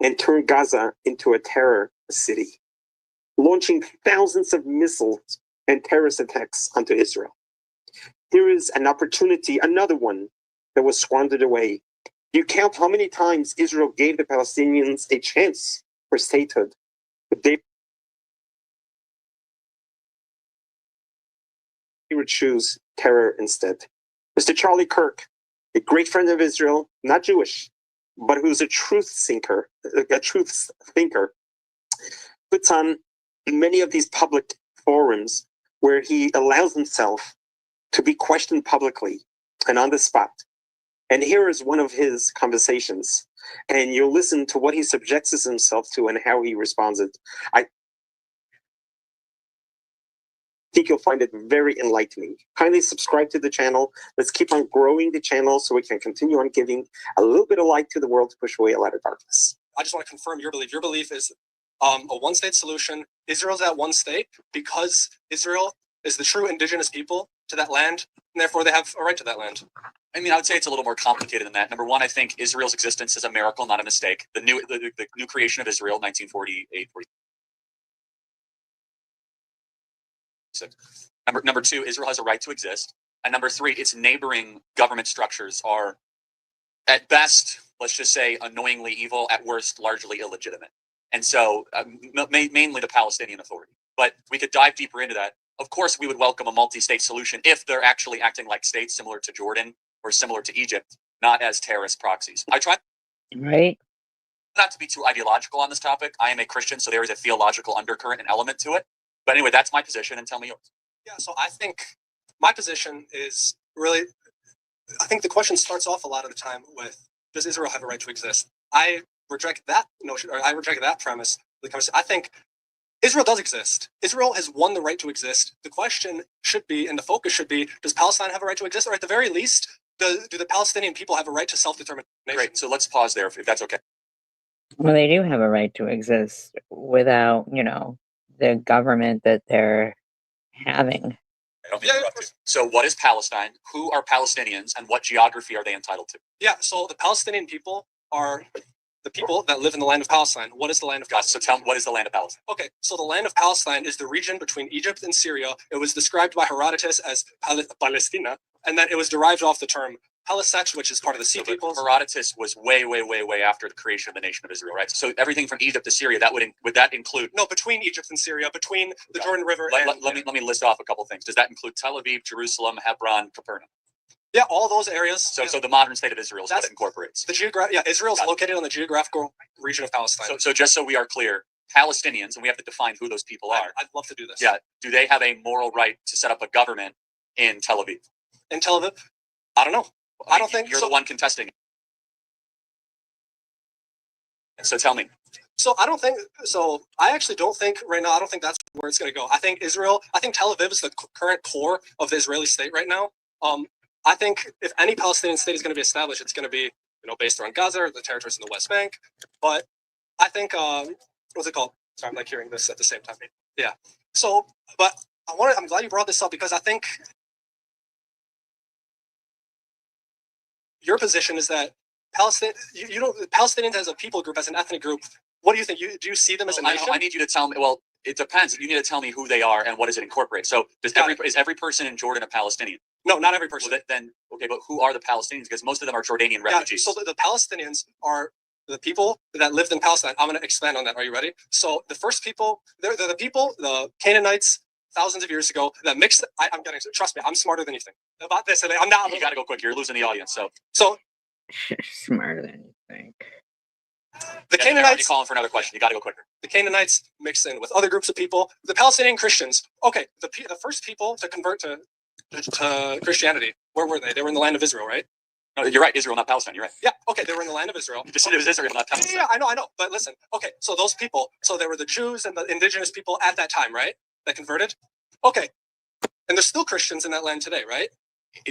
and turn Gaza into a terror city, launching thousands of missiles and terrorist attacks onto Israel. Here is an opportunity, another one that was squandered away. You count how many times Israel gave the Palestinians a chance for statehood, but they would choose terror instead. Mr. Charlie Kirk, a great friend of Israel, not Jewish, but who's a truth thinker, puts on many of these public forums where he allows himself to be questioned publicly and on the spot. And here is one of his conversations, and you'll listen to what he subjects himself to and how he responds. I think you'll find it very enlightening. Kindly subscribe to the channel. Let's keep on growing the channel so we can continue on giving a little bit of light to the world to push away a lot of darkness. I just want to confirm your belief. Your belief is a one-state solution. Israel's at one state because Israel is the true indigenous people to that land, and therefore they have a right to that land. I mean, I would say it's a little more complicated than that. Number one, I think Israel's existence is a miracle, not a mistake. The new creation of Israel, 1948. Number two, Israel has a right to exist. And number three, its neighboring government structures are, at best, let's just say, annoyingly evil, at worst, largely illegitimate. And so, mainly the Palestinian Authority. But we could dive deeper into that. Of course, we would welcome a multi-state solution if they're actually acting like states similar to Jordan or similar to Egypt, not as terrorist proxies. I try not to be too ideological on this topic. I am a Christian, so there is a theological undercurrent and element to it. But anyway, that's my position, and tell me yours. Yeah, so I think my position is really, I think the question starts off a lot of the time with, does Israel have a right to exist? I reject that notion, or I reject that premise. I think Israel does exist. Israel has won the right to exist. The question should be, and the focus should be, does Palestine have a right to exist? Or at the very least, do the Palestinian people have a right to self-determination? Great, so let's pause there if that's okay. Well, they do have a right to exist without, the government that they're having. I don't mean to interrupt you. So what is Palestine? Who are Palestinians, and what geography are they entitled to? Yeah, so the Palestinian people are the people that live in the land of Palestine. What is the land of Gaza? So tell me, what is the land of Palestine? Okay, so the land of Palestine is the region between Egypt and Syria. It was described by Herodotus as Palestina, and then it was derived off the term Palesech, which is part of the Sea peoples. Herodotus was way after the creation of the nation of Israel, right? So everything from Egypt to Syria, would that include? No, between Egypt and Syria, between the Jordan River. Let me list off a couple things. Does that include Tel Aviv, Jerusalem, Hebron, Capernaum? Yeah, all those areas. So the modern state of Israel is what it incorporates. Israel's located on the geographical region of Palestine. So just so we are clear, Palestinians, and we have to define who those people are. I'd love to do this. Yeah. Do they have a moral right to set up a government in Tel Aviv? In Tel Aviv? I don't know. I don't think you're the one contesting. So tell me. So I actually don't think right now, I don't think that's where it's going to go. I think Tel Aviv is the current core of the Israeli state right now. I think if any Palestinian state is going to be established, it's going to be, based around Gaza or the territories in the West Bank. But I think, what's it called? Sorry, I'm like hearing this at the same time. Yeah. So, but I'm glad you brought this up because I think your position is that Palestinians as a people group, as an ethnic group, what do you think? Do you see them as a nation? I need you to tell me. Well, it depends. You need to tell me who they are and what does it incorporate. So is every person in Jordan a Palestinian? No, not every person. Well, then okay, but who are the Palestinians? Because most of them are Jordanian refugees. So the Palestinians are the people that lived in Palestine. I'm going to expand on that. Are you ready? So the first people, they're the people, the Canaanites, thousands of years ago that mixed. Trust me, I'm smarter than you think about this. I'm not. You got to go quick. You're losing the audience. So smarter than you think. The You're already Canaanites calling for another question. You got to go quicker. The Canaanites mix in with other groups of people. The Palestinian Christians. Okay, the first people to convert to Christianity. Where were they? They were in the land of Israel, right? No, you're right. Israel, not Palestine. You're right. Yeah. Okay, they were in the land of Israel. You just said it was Israel, not Palestine. Yeah, I know. But listen. Okay, so those people. So there were the Jews and the indigenous people at that time, right? That converted. Okay, and there's still Christians in that land today, right?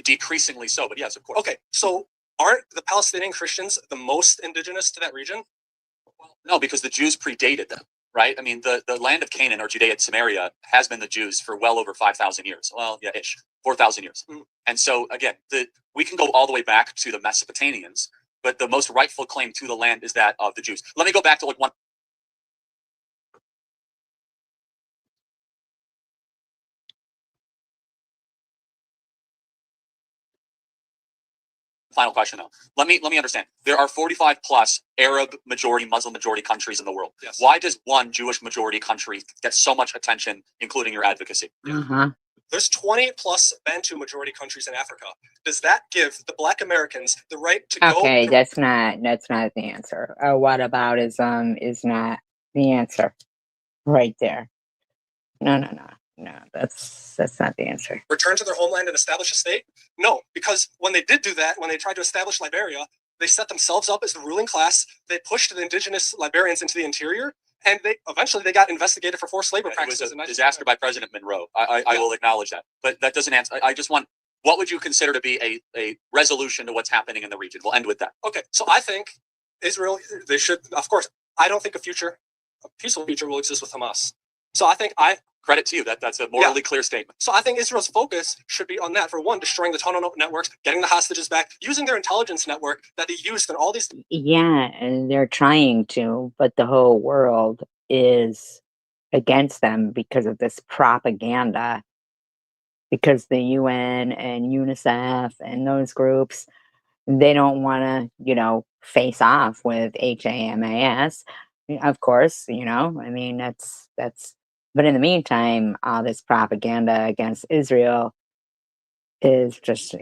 Decreasingly so, but yes, of course. Okay, so aren't the Palestinian Christians the most indigenous to that region? No, because the Jews predated them, right? I mean, the land of Canaan or Judea and Samaria has been the Jews for well over 5,000 years. Well, yeah, ish, 4,000 years. Mm. And so again, we can go all the way back to the Mesopotamians, but the most rightful claim to the land is that of the Jews. Let me go back to like one. Final question though. Let me understand. There are 45 plus Arab majority, Muslim majority countries in the world. Yes. Why does one Jewish majority country get so much attention, including your advocacy? There's 20 plus Bantu majority countries in Africa. Does that give the Black Americans the right to go? Okay, that's not the answer. Whataboutism is not the answer. Right there. No. That's not the answer. Return to their homeland and establish a state? No, because when they did do that, when they tried to establish Liberia, they set themselves up as the ruling class. They pushed the indigenous Liberians into the interior, and they eventually got investigated for forced labor practices. It was a disaster by President Monroe. I will acknowledge that, but that doesn't answer. I just want. What would you consider to be a resolution to what's happening in the region? We'll end with that. Okay, so I think Israel. They should, of course. I don't think a peaceful future will exist with Hamas. So I think credit to you. That's a morally clear statement. So I think Israel's focus should be on that. For one, destroying the tunnel networks, getting the hostages back, using their intelligence network that they used in all these. Yeah, and they're trying to, but the whole world is against them because of this propaganda. Because the UN and UNICEF and those groups, they don't want to, face off with HAMAS. Of course, I mean, that's, but in the meantime, all this propaganda against Israel is just,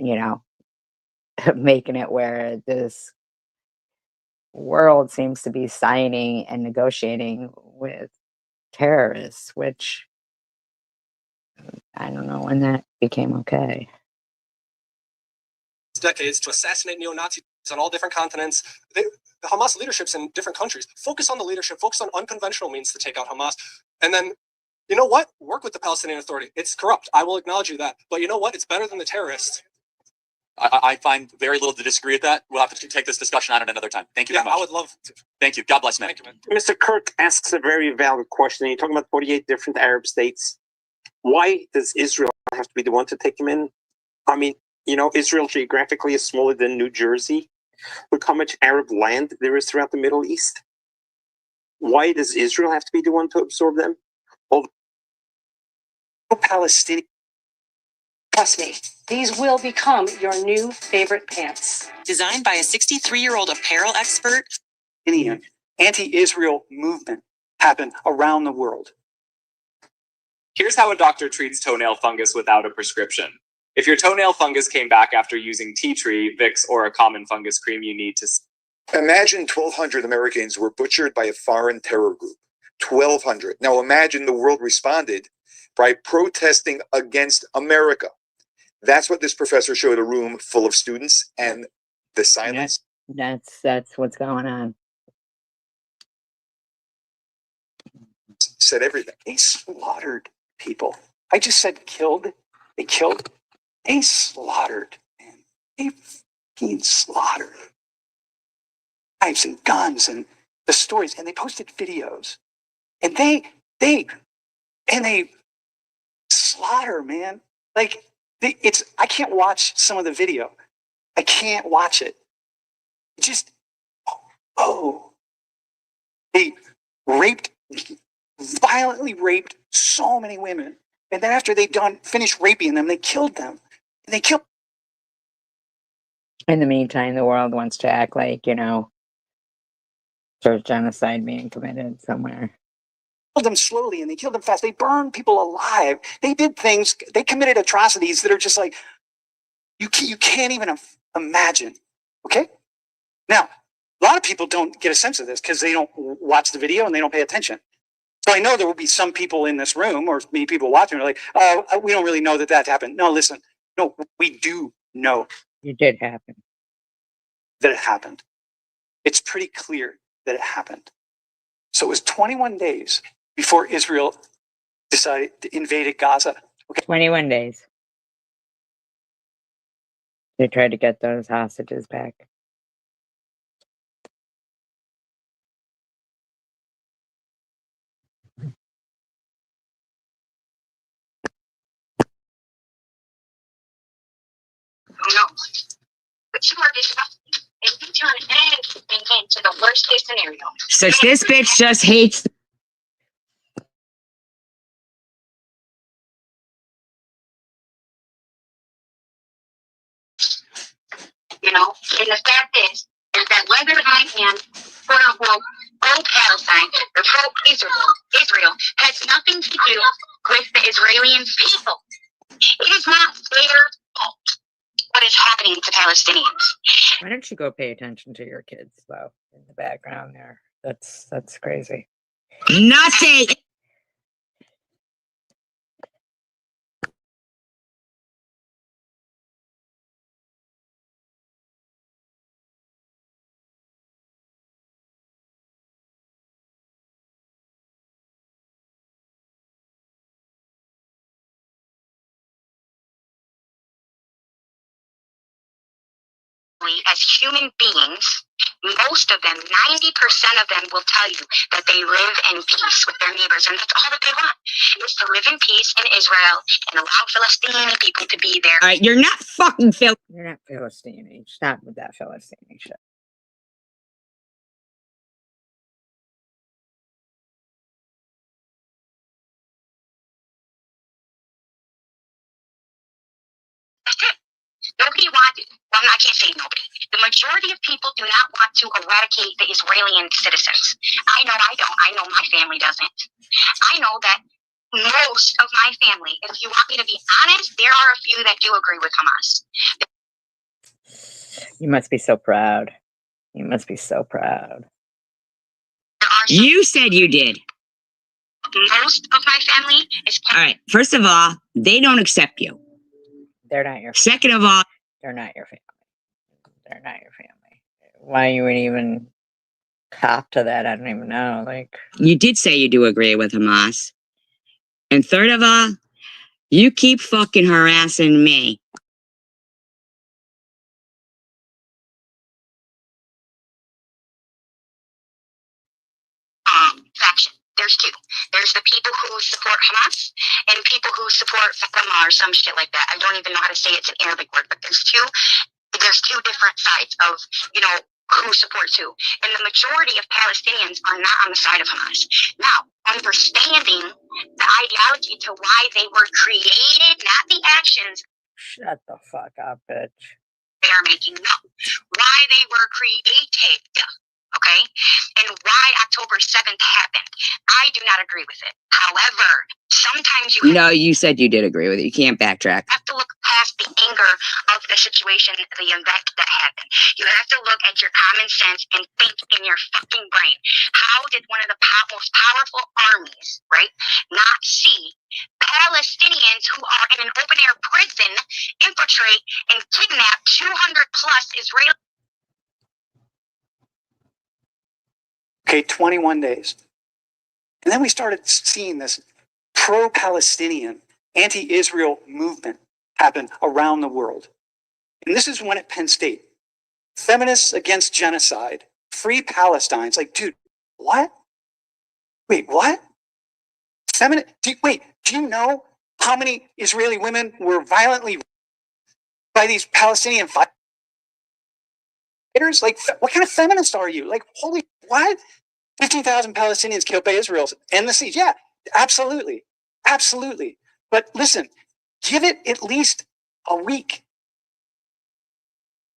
making it where this world seems to be signing and negotiating with terrorists, which I don't know when that became okay. Decades to assassinate neo-Nazis on all different continents. The Hamas leaderships in different countries. Focus on the leadership, focus on unconventional means to take out Hamas. And then, you know what? Work with the Palestinian Authority. It's corrupt. I will acknowledge you that. But you know what? It's better than the terrorists. I find very little to disagree with that. We'll have to take this discussion on at another time. Thank you very much. I would love to. Thank you. God bless, man. Thank you, man. Mr. Kirk asks a very valid question. You're talking about 48 different Arab states. Why does Israel have to be the one to take them in? I mean, Israel geographically is smaller than New Jersey. Look how much Arab land there is throughout the Middle East. Why does Israel have to be the one to absorb them? Palestinian. Trust me, these will become your new favorite pants. Designed by a 63-year-old apparel expert. Anti-Israel movement happen around the world. Here's how a doctor treats toenail fungus without a prescription. If your toenail fungus came back after using tea tree, Vicks, or a common fungus cream, you need to... Imagine 1,200 Americans were butchered by a foreign terror group. 1,200. Now imagine the world responded by protesting against America. That's what this professor showed a room full of students, and the silence. That's what's going on. Said everything. They slaughtered people. I just said killed. They killed. They slaughtered, man. They fucking slaughtered. Knives and guns and the stories, and they posted videos. And they slaughter, man. Like I can't watch some of the video. I can't watch it. Just they violently raped so many women, and then after they finished raping them, they killed them. And they killed. In the meantime, the world wants to act like there's genocide being committed somewhere. Killed them slowly, and they killed them fast. They burned people alive. They did things. They committed atrocities that are just like you can't even imagine. Okay, now a lot of people don't get a sense of this because they don't watch the video and they don't pay attention. So I know there will be some people in this room or many people watching who are like, oh, we don't really know that happened. No, listen. No, we do know It did happen. that it happened. It's pretty clear that it happened. So it was 21 days before Israel invaded Gaza. Okay. 21 days. They tried to get those hostages back. No. But you are disgusting. If you turn anything into the worst case scenario. So this bitch just hates. You know, and the fact is that whether I am quote unquote pro-Palestine or pro-Israel has nothing to do with the Israeli people. It is not their fault what is happening to Palestinians. Why don't you go pay attention to your kids, though, in the background there? That's crazy. Nothing. As human beings, most of them, 90% of them will tell you that they live in peace with their neighbors, and that's all that they want, is to live in peace in Israel and allow Palestinian people to be there. All right, you're not fucking Phil. You're not Palestinian. Stop with that Palestinian shit. Nobody wanted, well, I can't say nobody. The majority of people do not want to eradicate the Israeli citizens. I know I don't. I know my family doesn't. I know that most of my family, if you want me to be honest, there are a few that do agree with Hamas. You must be so proud. You must be so proud. You said you did. Most of my family is. All right. First of all, they don't accept you. They're not your. Second of all, they're not your family. They're not your family. Why you would even cop to that, I don't even know. Like, you did say you do agree with Hamas. And third of all, you keep fucking harassing me. Faction. There's two. There's the people who support Hamas and people who support Fatah or some shit like that. I don't even know how to say it. It's an Arabic word, but there's two different sides of, you know, who supports who. And the majority of Palestinians are not on the side of Hamas. Now, understanding the ideology to why they were created, not the actions. Shut the fuck up, bitch. They are making, no. Why they were created. Okay? And why October 7th happened. I do not agree with it. However, sometimes you No, you said you did agree with it. You can't backtrack. have to look past the anger of the situation, the event that happened. You have to look at your common sense and think in your fucking brain. How did one of the most powerful armies, right, not see Palestinians who are in an open-air prison infiltrate and kidnap 200 plus Israelis? Okay, 21 days. And then we started seeing this pro-Palestinian, anti-Israel movement happen around the world. And this is when at Penn State, feminists against genocide, free Palestine. It's like, dude, what? Wait, what? Do you know how many Israeli women were violently raped by these Palestinian fighters? Like, what kind of feminist are you? Like, holy, what? 15,000 Palestinians killed by Israel. End the siege. Yeah, absolutely. Absolutely. But listen, give it at least a week.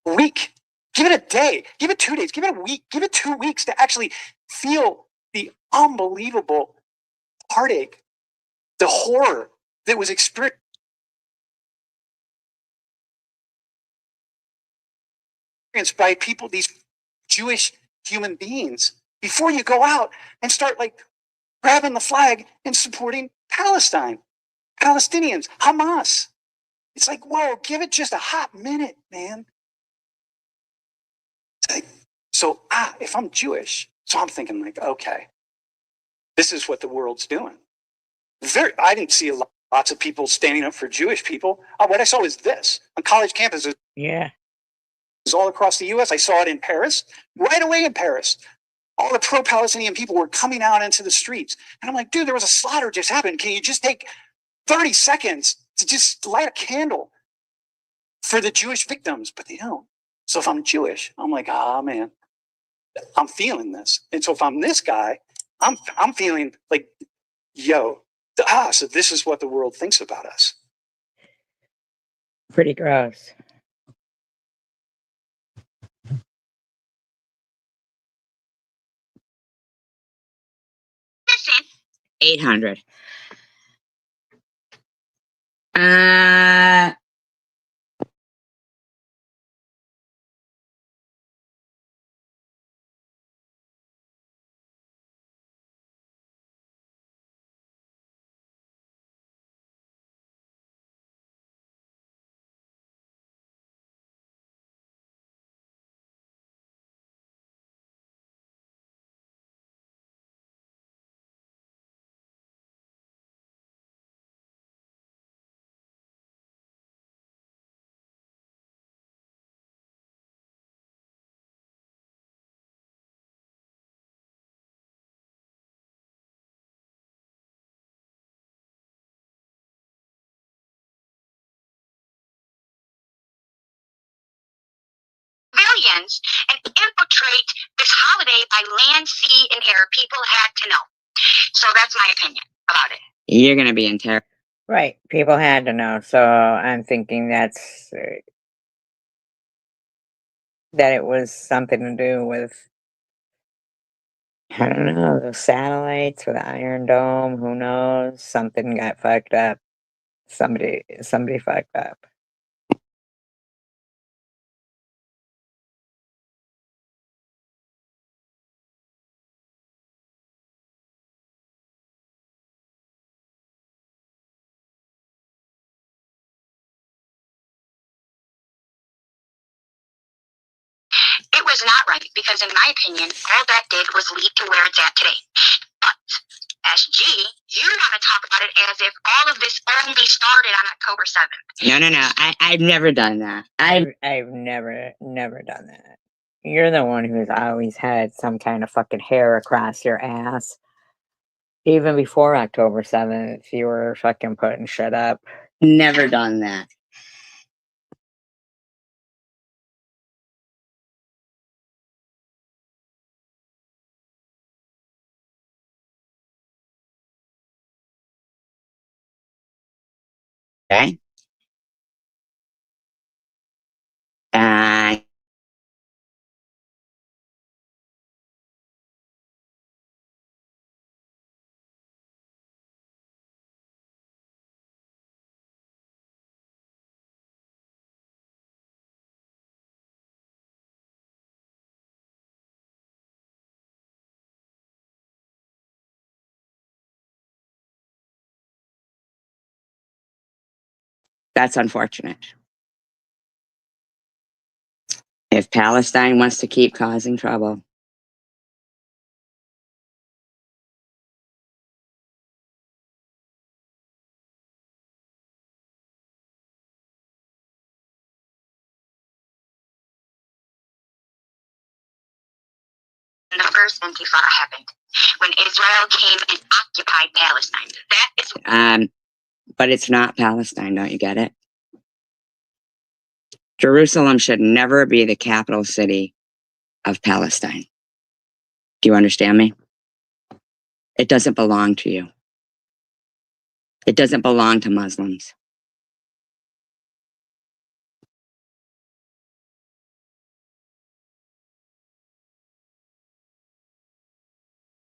A week. Give it a day. Give it 2 days. Give it a week. Give it 2 weeks to actually feel the unbelievable heartache, the horror that was experienced by people, these Jewish human beings before you go out and start like grabbing the flag and supporting Palestine, Palestinians, Hamas. It's like, whoa, give it just a hot minute, man. It's like, so if I'm Jewish, so I'm thinking like, okay, this is what the world's doing. I didn't see lots of people standing up for Jewish people. What I saw was this on college campuses. Yeah. All across the US. I saw it in Paris, right away in Paris. All the pro-Palestinian people were coming out into the streets. And I'm like, dude, there was a slaughter just happened. Can you just take 30 seconds to just light a candle for the Jewish victims? But they don't. So if I'm Jewish, I'm like, man, I'm feeling this. And so if I'm this guy, I'm feeling like, yo, so this is what the world thinks about us. Pretty gross. Listen. 800. Civilians and infiltrate this holiday by land, sea, and air. People had to know. So that's my opinion about it. You're going to be in terror. Right. People had to know. So I'm thinking that it was something to do with, I don't know, the satellites or the Iron Dome. Who knows? Something got fucked up. Somebody fucked up. It was not right because, in my opinion, all that did was lead to where it's at today. But SG, you want to talk about it as if all of this only started on October 7th. No. I've never done that. I've never done that. You're the one who's always had some kind of fucking hair across your ass. Even before October 7th, you were fucking putting shit up. Never done that. Okay. That's unfortunate. If Palestine wants to keep causing trouble, The first Intifada happened when Israel came and occupied Palestine. That is. But it's not Palestine, don't you get it? Jerusalem should never be the capital city of Palestine. Do you understand me? It doesn't belong to you. It doesn't belong to Muslims.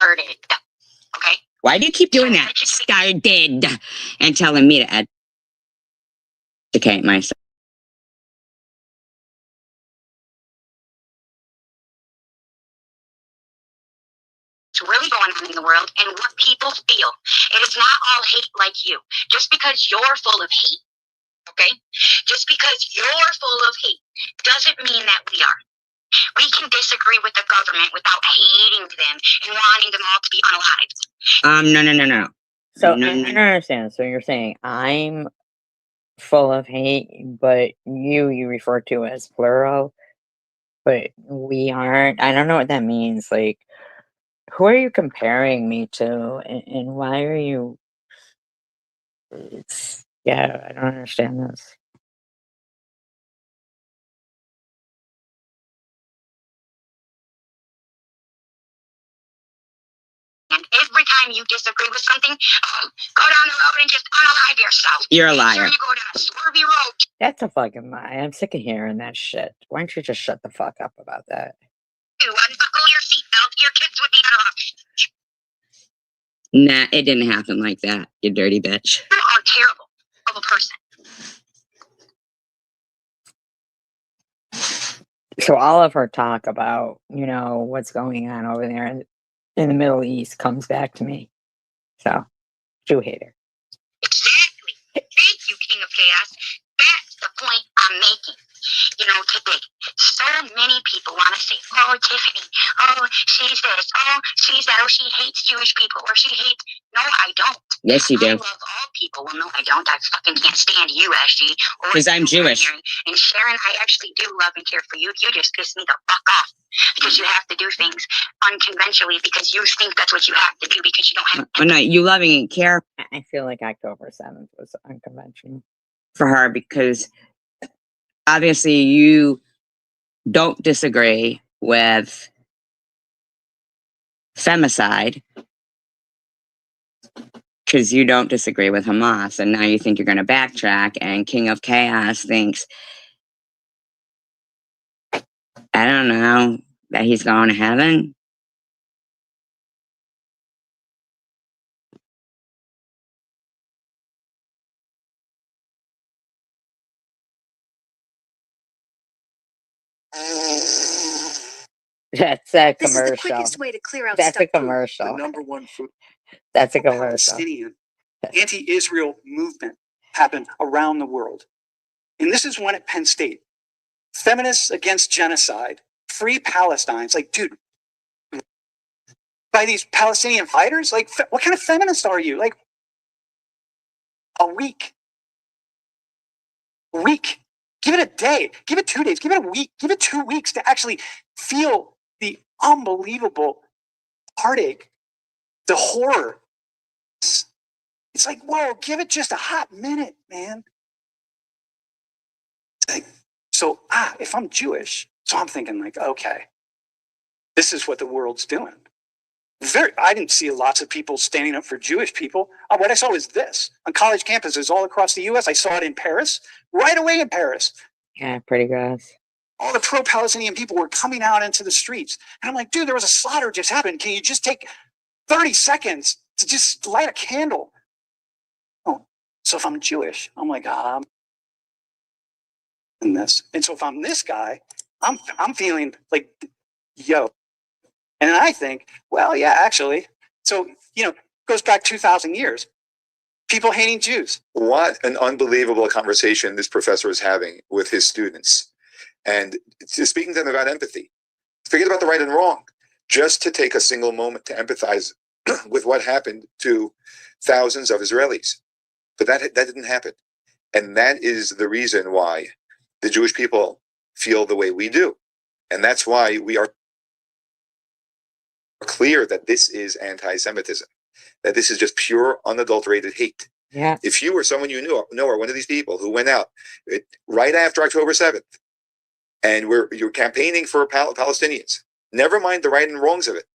Okay. Why do you keep doing that? Started and telling me to educate myself. what's really going on in the world and what people feel. It is not all hate like you. Just because you're full of hate, okay? Just because you're full of hate doesn't mean that we are. We can disagree with the government without hating them and wanting them all to be unalived. No. So No, I don't understand. So you're saying I'm full of hate, but you refer to as plural, but we aren't. I don't know what that means. Like, who are you comparing me to, and why are you? Yeah, I don't understand this. And every time you disagree with something, go down the road and just unalive yourself. You're a Make liar. sure you go down a swervy road. That's a fucking lie. I'm sick of hearing that shit. Why don't you just shut the fuck up about that? To unbuckle your seatbelt, your kids would be better off. Nah, it didn't happen like that, you dirty bitch. You are terrible of a person. So all of her talk about, what's going on over there in the Middle East comes back to me. So, Jew hater. Exactly. Thank you, King of Chaos. That's the point I'm making. Today, so many people want to say, oh, Tiffany, oh, she's this, oh, she's that, oh, she hates Jewish people, or she hates. No, I don't. Yes, you do. I love all people. Well, no, I don't. I fucking can't stand you, SG. Because I'm Jewish. And Sharon, I actually do love and care for you. You just piss me the fuck off. Because you have to do things unconventionally because you think that's what you have to do because you don't have. Oh, no, you loving and care I feel like October 7th was unconventional. for her because obviously you don't disagree with femicide because you don't disagree with Hamas, and now you think you're going to backtrack, and King of Chaos thinks, I don't know, that he's going to heaven. That's a This is the commercial. quickest way to clear out That's a stuck food. commercial. The number one food. That's a commercial. Palestinian anti-Israel movement happened around the world. And this is one at Penn State. Feminists against genocide, free Palestinians. Like, dude, by these Palestinian fighters? Like, what kind of feminist are you? Like, a week. A week. Give it a day. Give it 2 days. Give it a week. Give it 2 weeks to actually feel the unbelievable heartache, the horror. It's like, whoa, give it just a hot minute, man. Like, so, if I'm Jewish, so I'm thinking like, okay, this is what the world's doing. I didn't see lots of people standing up for Jewish people. What I saw was this on college campuses all across the US. I saw it in Paris, right away in Paris. Yeah, pretty gross. All the pro-Palestinian people were coming out into the streets. And I'm like, dude, there was a slaughter just happened. Can you just take 30 seconds to just light a candle? Oh, so if I'm Jewish, I'm like, and this. And so if I'm this guy, I'm feeling like, yo. And I think, well, yeah, actually. So, goes back 2,000 years. People hating Jews. What an unbelievable conversation this professor is having with his students. And speaking to them about empathy. Forget about the right and wrong. Just to take a single moment to empathize with what happened to thousands of Israelis. But that didn't happen. And that is the reason why the Jewish people feel the way we do. And that's why we are clear that this is anti-Semitism, that this is just pure, unadulterated hate. Yeah. If you or someone you know are one of these people who went out right after October 7th, and you're campaigning for Palestinians, never mind the right and wrongs of it.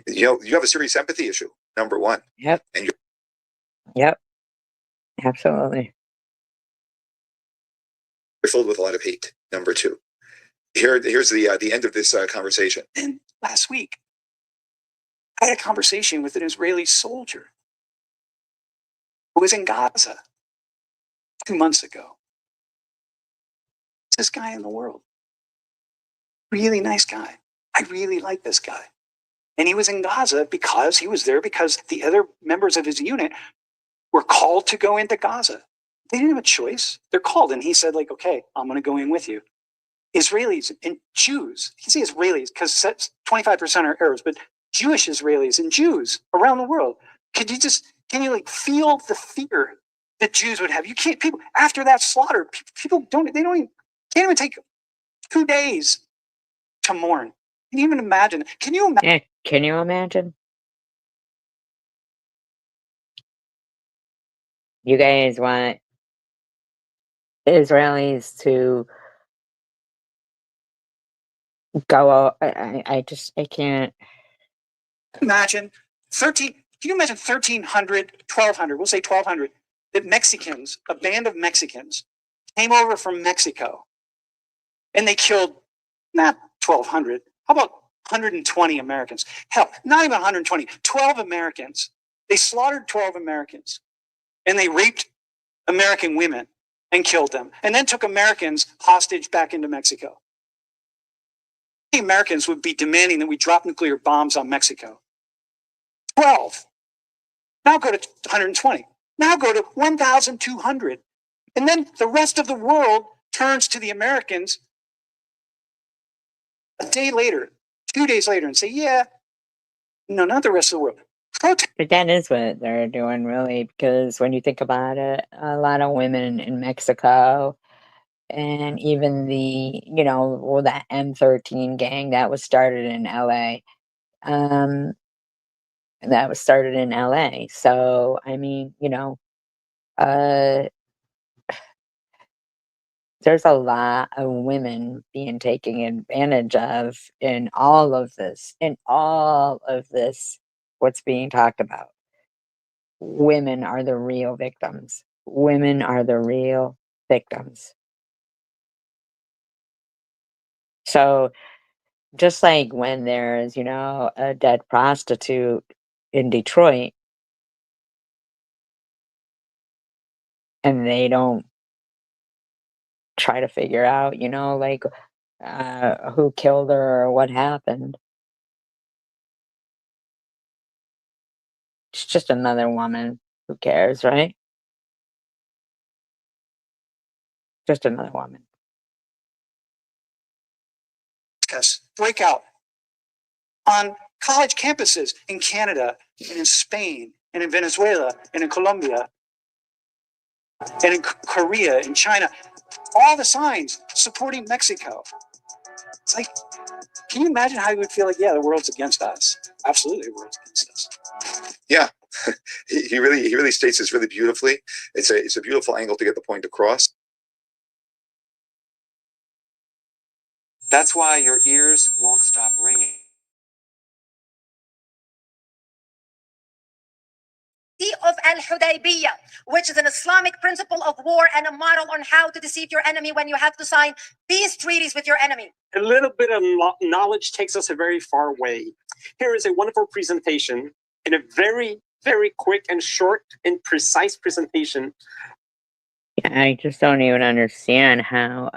You have a serious empathy issue, number one. Yep. And Yep. Absolutely. you're filled with a lot of hate, number two. Here's the end of this conversation. And last week, I had a conversation with an Israeli soldier who was in Gaza 2 months ago. It's this guy in the world. Really nice guy. I really like this guy. And he was in Gaza because he was there because the other members of his unit were called to go into Gaza. They didn't have a choice. They're called. And he said, like, okay, I'm going to go in with you. Israelis and Jews, you see Israelis because 25% are Arabs, but Jewish Israelis and Jews around the world. Can you like feel the fear that Jews would have? You can't, people, after that slaughter, people can't even take 2 days to mourn. Can you even imagine? Can you imagine? Yeah, can you imagine? You guys want Israelis to go. I can't imagine 13. Can you imagine 1,300, 1,200? We'll say 1,200. That Mexicans, a band of Mexicans, came over from Mexico, and they killed not 1,200. How about 120 Americans? Hell, not even 120. 12 Americans. They slaughtered 12 Americans, and they raped American women and killed them, and then took Americans hostage back into Mexico. The Americans would be demanding that we drop nuclear bombs on Mexico. 12. Now go to 120. Now go to 1,200. And then the rest of the world turns to the Americans a day later, 2 days later, and say, yeah, no, not the rest of the world. But that is what they're doing, really, because when you think about it, a lot of women in Mexico, and even the that M13 gang that was started in LA, So I mean, there's a lot of women being taken advantage of in all of this. What's being talked about. Women are the real victims. Women are the real victims. So just like when there's, a dead prostitute in Detroit and they don't try to figure out, who killed her or what happened. It's just another woman. Who cares, right? Just another woman. Breakout on college campuses in Canada and in Spain and in Venezuela and in Colombia and in Korea and China. All the signs supporting Mexico. It's like, can you imagine how you would feel like, yeah, the world's against us? Absolutely, the world's against us. Yeah, he really states this really beautifully. It's a beautiful angle to get the point across. That's why your ears won't stop ringing. Of Al-Hudaybiyah, which is an Islamic principle of war and a model on how to deceive your enemy when you have to sign peace treaties with your enemy. A little bit of knowledge takes us a very far way. Here is a wonderful presentation in a very, very quick and short and precise presentation. Yeah, I just don't even understand how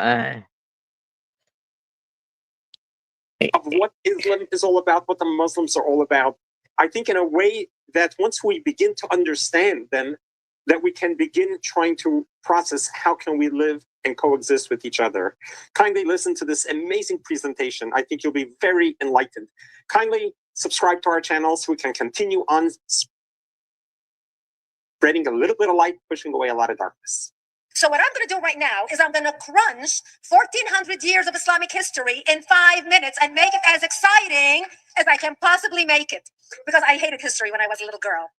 of what Islam is all about, what the Muslims are all about. I think in a way that once we begin to understand them, that we can begin trying to process how can we live and coexist with each other. Kindly listen to this amazing presentation. I think you'll be very enlightened. Kindly subscribe to our channel so we can continue on spreading a little bit of light, pushing away a lot of darkness. So what I'm going to do right now is I'm going to crunch 1,400 years of Islamic history in 5 minutes and make it as exciting as I can possibly make it. Because I hated history when I was a little girl.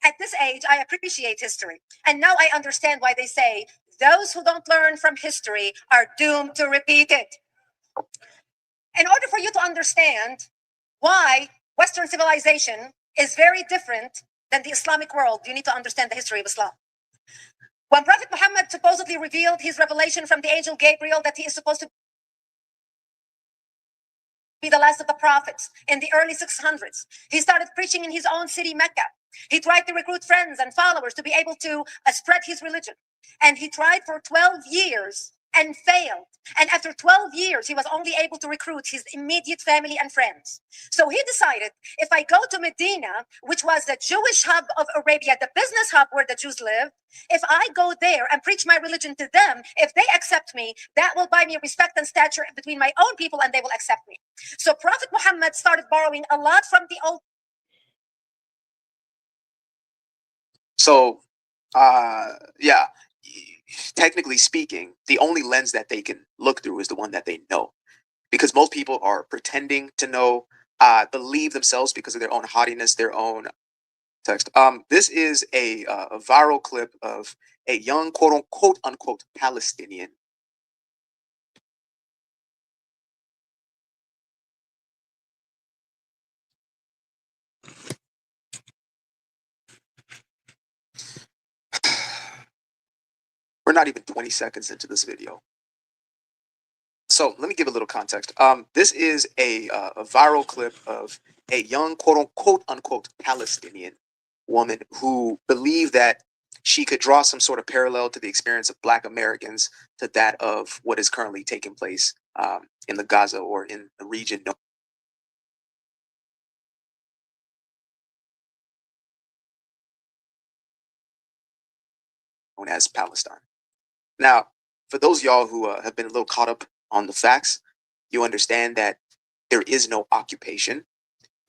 At this age, I appreciate history. And now I understand why they say those who don't learn from history are doomed to repeat it. In order for you to understand why Western civilization is very different than the Islamic world, you need to understand the history of Islam. When Prophet Muhammad supposedly revealed his revelation from the angel Gabriel that he is supposed to be the last of the prophets in the early 600s, he started preaching in his own city, Mecca. He tried to recruit friends and followers to be able to spread his religion. And he tried for 12 years and failed. And after 12 years, he was only able to recruit his immediate family and friends. So he decided, if I go to Medina, which was the Jewish hub of Arabia, the business hub where the Jews lived, if I go there and preach my religion to them, if they accept me, that will buy me respect and stature between my own people, and they will accept me. So Prophet Muhammad started borrowing a lot from the old. So, yeah, technically speaking, the only lens that they can look through is the one that they know, because most people are pretending to know, believe themselves because of their own haughtiness, their own text. This is a viral clip of a young quote unquote Palestinian. We're not even 20 seconds into this video. So let me give a little context. This is a viral clip of a young quote unquote Palestinian woman who believed that she could draw some sort of parallel to the experience of Black Americans to that of what is currently taking place in the Gaza, or in the region known as Palestine. Now, for those of y'all who have been a little caught up on the facts, you understand that there is no occupation,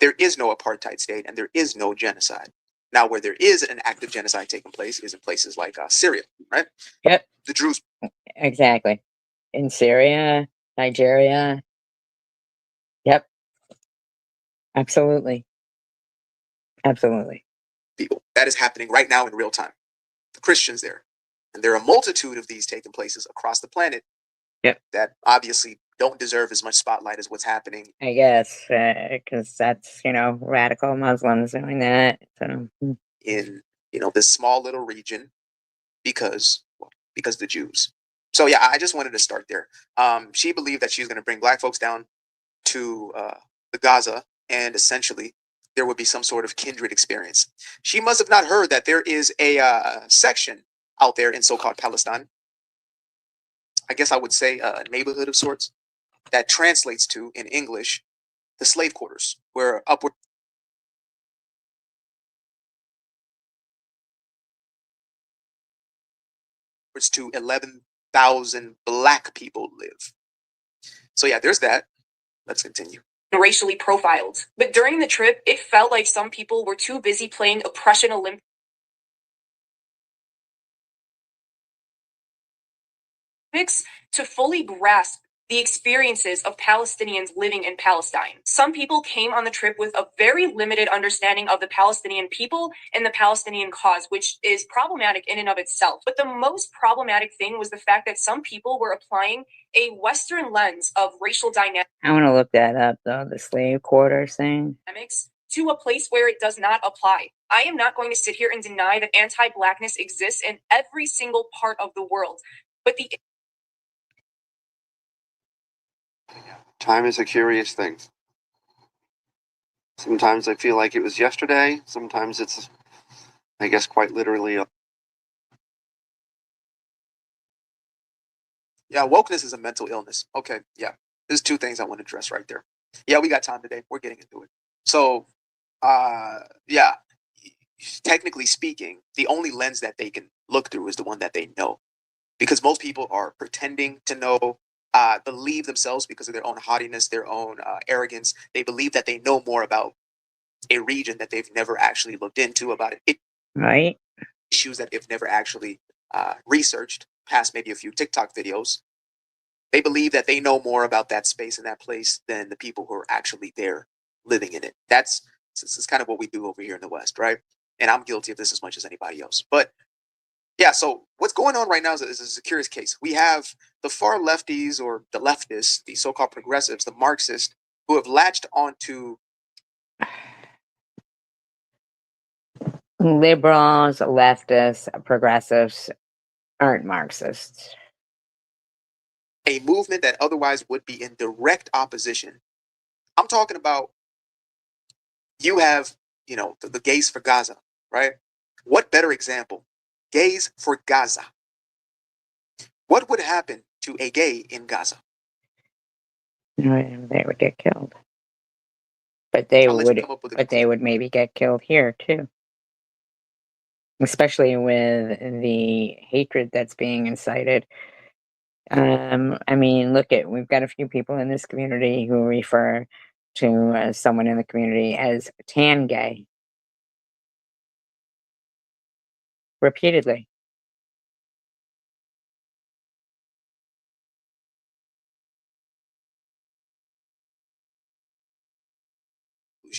there is no apartheid state, and there is no genocide. Now, where there is an active genocide taking place is in places like Syria, right? Yep. The Druze. Exactly. In Syria, Nigeria. Yep. Absolutely. Absolutely. People. That is happening right now in real time. The Christians there. And there are a multitude of these taking places across the planet. Yep. That obviously don't deserve as much spotlight as what's happening. I guess, because that's, radical Muslims doing that. So. In, this small little region because the Jews. So yeah, I just wanted to start there. She believed that she was going to bring Black folks down to the Gaza, and essentially there would be some sort of kindred experience. She must have not heard that there is a section out there in so-called Palestine. I guess I would say a neighborhood of sorts that translates to, in English, the slave quarters, where upward to 11,000 Black people live. So yeah, there's that. Let's continue. Racially profiled. But during the trip, it felt like some people were too busy playing oppression Olympics to fully grasp the experiences of Palestinians living in Palestine. Some people came on the trip with a very limited understanding of the Palestinian people and the Palestinian cause, which is problematic in and of itself. But the most problematic thing was the fact that some people were applying a Western lens of racial dynamics. I want to look that up, though, the slave quarters thing. To a place where it does not apply. I am not going to sit here and deny that anti-Blackness exists in every single part of the world. But the Time is a curious thing. Sometimes I feel like it was yesterday. Sometimes it's, I guess, quite literally. Yeah, wokeness is a mental illness. Okay, yeah. There's two things I want to address right there. Yeah, we got time today. We're getting into it. So, yeah, technically speaking, the only lens that they can look through is the one that they know. Because most people are pretending to know, believe themselves because of their own haughtiness, their own arrogance. They believe that they know more about a region that they've never actually looked into, about it. Right. Issues that they've never actually researched past maybe a few TikTok videos. They believe that they know more about that space and that place than the people who are actually there living in it. This is kind of what we do over here in the West, right? And I'm guilty of this as much as anybody else. But yeah, so what's going on right now is a curious case. We have the far lefties, or the leftists, the so-called progressives, the Marxists, who have latched onto liberals, leftists, progressives aren't Marxists. A movement that otherwise would be in direct opposition. I'm talking about, you have, the Gays for Gaza, right? What better example? Gays for Gaza. What would happen to a gay in Gaza. No, they would get killed. But they I'll let you would, come up with a but they would maybe get killed here too. Especially with the hatred that's being incited. I mean, we've got a few people in this community who refer to someone in the community as tan gay. Repeatedly.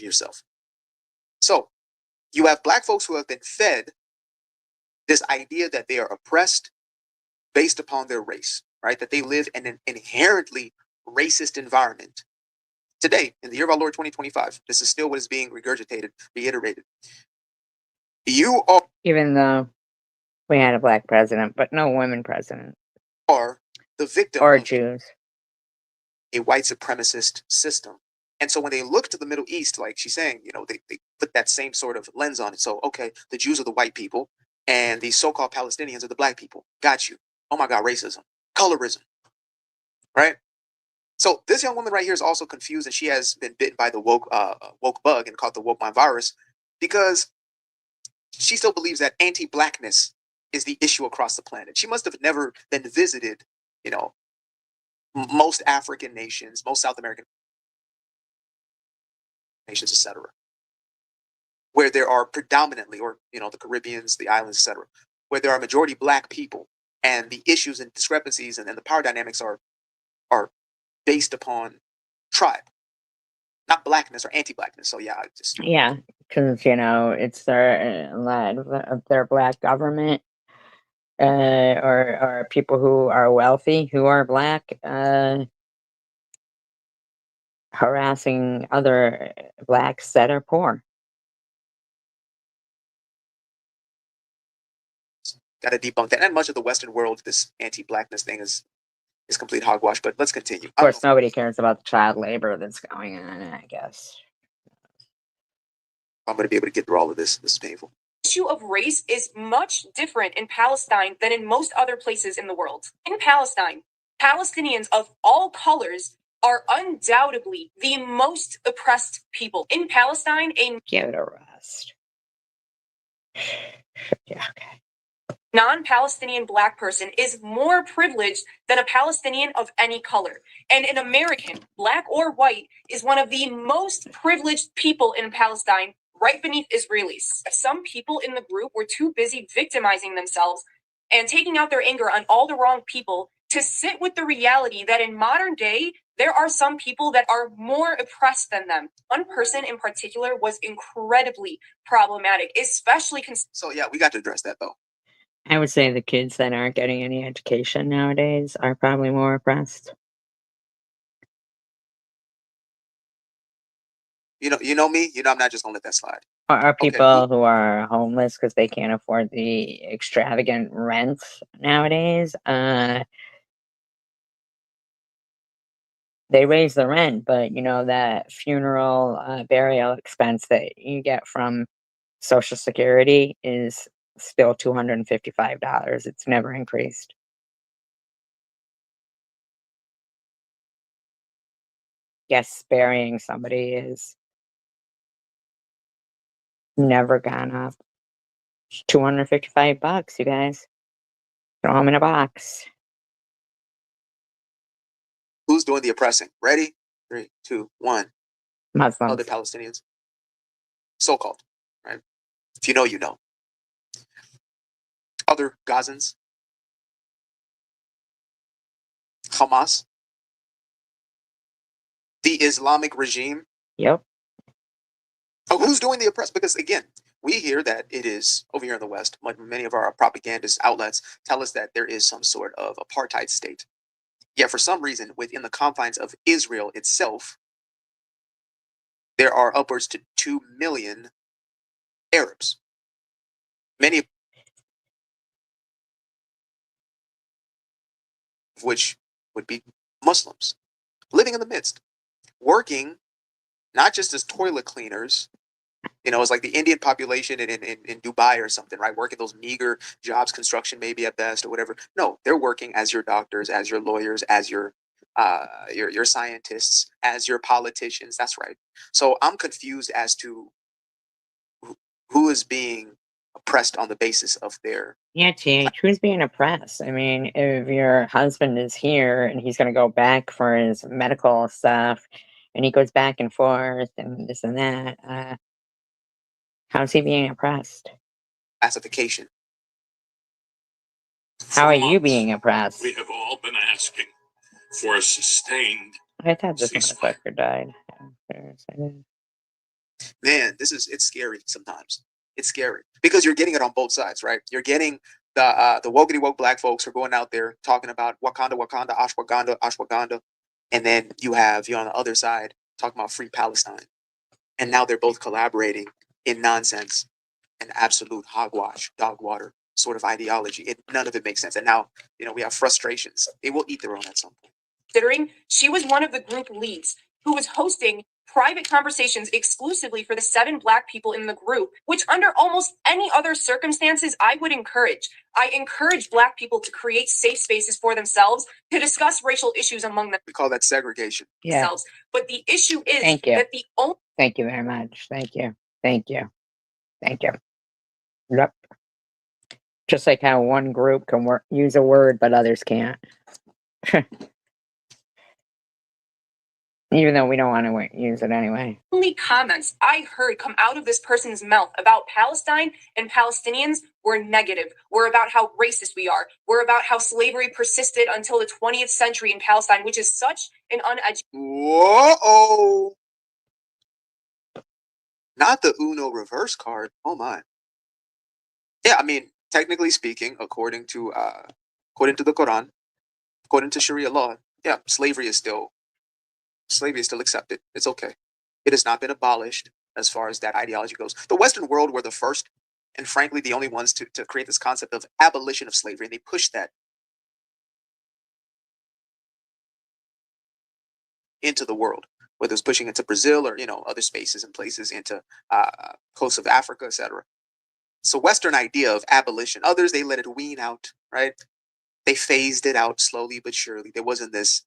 Yourself. So you have black folks who have been fed this idea that they are oppressed based upon their race, right? That they live in an inherently racist environment. Today, in the year of our Lord 2025, this is still what is being regurgitated, reiterated. You Even though we had a black president, but no women president. are the victim or of Jews. A white supremacist system. And so when they look to the Middle East, like she's saying, they put that same sort of lens on it. So, okay, the Jews are the white people and the so-called Palestinians are the black people. Got you. Oh my God, racism, colorism, right? So this young woman right here is also confused, and she has been bitten by the woke bug and caught the woke mind virus because she still believes that anti-blackness is the issue across the planet. She must have never been visited, most African nations, most South American nations, etc., where there are predominantly, or the Caribbeans, the islands, etc., where there are majority black people, and the issues and discrepancies and the power dynamics are based upon tribe, not blackness or anti-blackness. So yeah, Yeah, because it's their black government, or people who are wealthy who are black, harassing other blacks that are poor. got to debunk that. And much of the Western world, this anti-blackness thing is complete hogwash. But let's continue. Of course, nobody cares about the child labor that's going on, I guess. I'm going to be able to get through all of this. This is painful. The issue of race is much different in Palestine than in most other places in the world. In Palestine, Palestinians of all colors are undoubtedly the most oppressed people. In Palestine, Give it a rest. Yeah, okay. Non-Palestinian black person is more privileged than a Palestinian of any color. And an American, black or white, is one of the most privileged people in Palestine, right beneath Israelis. Some people in the group were too busy victimizing themselves and taking out their anger on all the wrong people to sit with the reality that in modern day, there are some people that are more oppressed than them. One person in particular was incredibly problematic, especially so yeah, we got to address that though. I would say the kids that aren't getting any education nowadays are probably more oppressed. You know me. I'm not just gonna let that slide. Are people who are homeless because they can't afford the extravagant rents nowadays? They raise the rent, but that funeral burial expense that you get from Social Security is still $255. It's never increased. Yes, burying somebody is never gone up. $255, you guys. Throw them in a box. Who's doing the oppressing? Ready? 3, 2, 1. Muslims. Other Palestinians. So-called, right? If you know, you know. Other Gazans. Hamas. The Islamic regime. Yep. Oh, who's doing the oppress? Because again, we hear that it is over here in the West. Many of our propagandist outlets tell us that there is some sort of apartheid state. Yet for some reason, within the confines of Israel itself, there are upwards to 2 million Arabs. Many of which would be Muslims, living in the midst, working not just as toilet cleaners You know, it's like the Indian population in Dubai or something, right? Working those meager jobs, construction maybe at best or whatever. No, they're working as your doctors, as your lawyers, as your scientists, as your politicians. That's right. So I'm confused as to who is being oppressed on the basis of their. Yeah, TH, who's being oppressed? I mean, if your husband is here and he's going to go back for his medical stuff and he goes back and forth and this and that, how's he being oppressed? Classification. How are you being oppressed? We have all been asking for a sustained I thought this ceasefire. motherfucker died. Man, it's scary sometimes. It's scary because you're getting it on both sides, right? You're getting the wokey woke black folks who are going out there talking about Wakanda, Wakanda, ashwagandha, ashwagandha, and then you on the other side talking about free Palestine, and now they're both collaborating in nonsense and absolute hogwash, dog water sort of ideology. None of it makes sense, and now we have frustrations. They will eat their own at some point. Considering she was one of the group leads who was hosting private conversations exclusively for the 7 Black people in the group, which under almost any other circumstances I would encourage. I encourage Black people to create safe spaces for themselves to discuss racial issues among We call that segregation. themselves. But the issue is Thank you. that the only Thank you very much. Thank you. Thank you. Thank you. Yep. Just like how one group can use a word, but others can't. Even though we don't want to use it anyway. only comments I heard come out of this person's mouth about Palestine and Palestinians were negative. Were about how racist we are. Were about how slavery persisted until the 20th century in Palestine, which is such an uneducated. Whoa! Not the Uno reverse card. Oh my. Yeah, I mean, technically speaking, according to the Quran, according to Sharia law, yeah, slavery is still accepted. It's okay. It has not been abolished as far as that ideology goes. The Western world were the first and frankly the only ones to create this concept of abolition of slavery, and they pushed that into the world, whether it's pushing into Brazil or other spaces and places into coast of Africa, etc. So Western idea of abolition. Others, they let it wean out, right? They phased it out slowly but surely. There wasn't this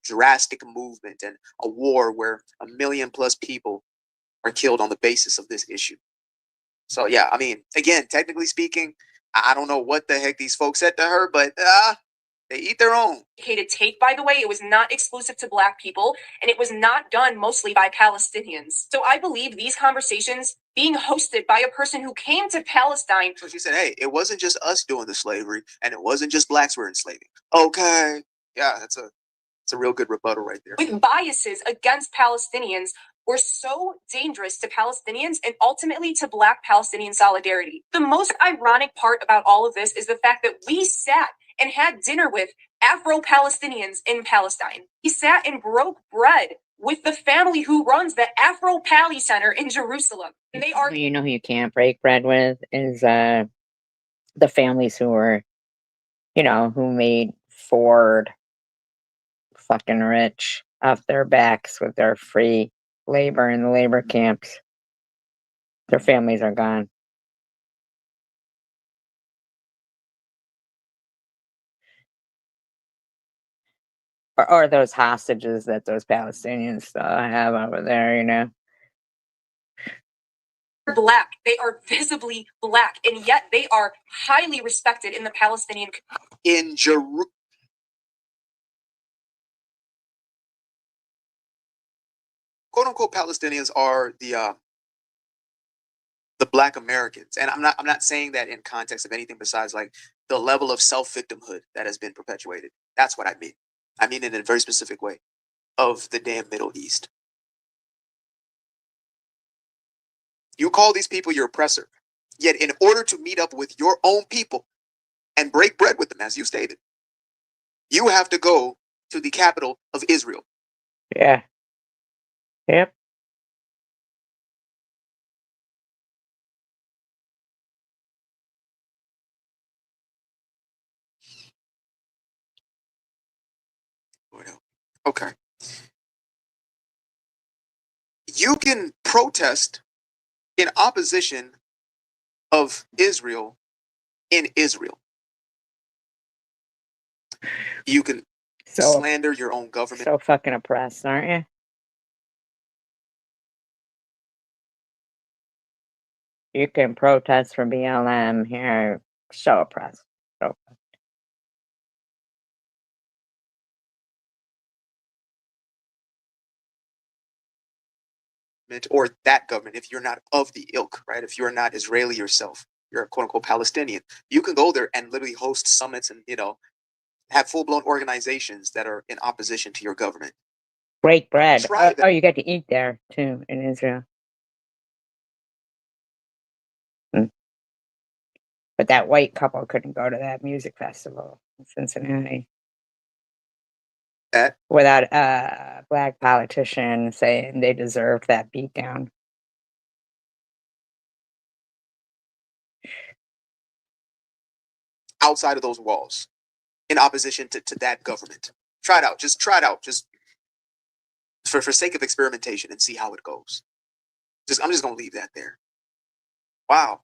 drastic movement and a war where 1 million+ people are killed on the basis of this issue. So yeah, I mean, again, technically speaking, I don't know what the heck these folks said to her, but they eat their own. Take, by the way, it was not exclusive to Black people, and it was not done mostly by Palestinians. So I believe these conversations being hosted by a person who came to Palestine. So she said, hey, it wasn't just us doing the slavery, and it wasn't just Blacks were enslaving. Okay. Yeah, it's a real good rebuttal right there. With biases against Palestinians were so dangerous to Palestinians and ultimately to Black Palestinian solidarity. The most ironic part about all of this is the fact that we sat and had dinner with Afro-Palestinians in Palestine. We sat and broke bread with the family who runs the Afro-Pali Center in Jerusalem. And they are. Who you can't break bread with is the families who were, who made Ford fucking rich off their backs with their free labor in the labor camps. Their families are gone. Or those hostages that those Palestinians still have over there, Black. They are visibly Black, and yet they are highly respected in the Palestinian in Jerusalem. Quote unquote Palestinians are the Black Americans, and I'm not saying that in context of anything besides like the level of self-victimhood that has been perpetuated. That's what I mean. I mean it in a very specific way of the damn Middle East. You call these people your oppressor, yet in order to meet up with your own people and break bread with them, as you stated, you have to go to the capital of Israel. Yeah. Yep. Okay. You can protest in opposition of Israel in Israel. You can slander your own government. So fucking oppressed, aren't you? You can protest for BLM here. So oppressed. So or that government, if you're not of the ilk, right? If you're not Israeli yourself, you're a quote unquote Palestinian, you can go there and literally host summits and, you know, have full blown organizations that are in opposition to your government. break bread. Try that. Oh, you get to eat there too in Israel. But that white couple couldn't go to that music festival in Cincinnati without a black politician saying they deserved that beatdown. Outside of those walls, in opposition to that government. Try it out. Just try it out. Just for sake of experimentation and see how it goes. I'm just gonna leave that there. Wow.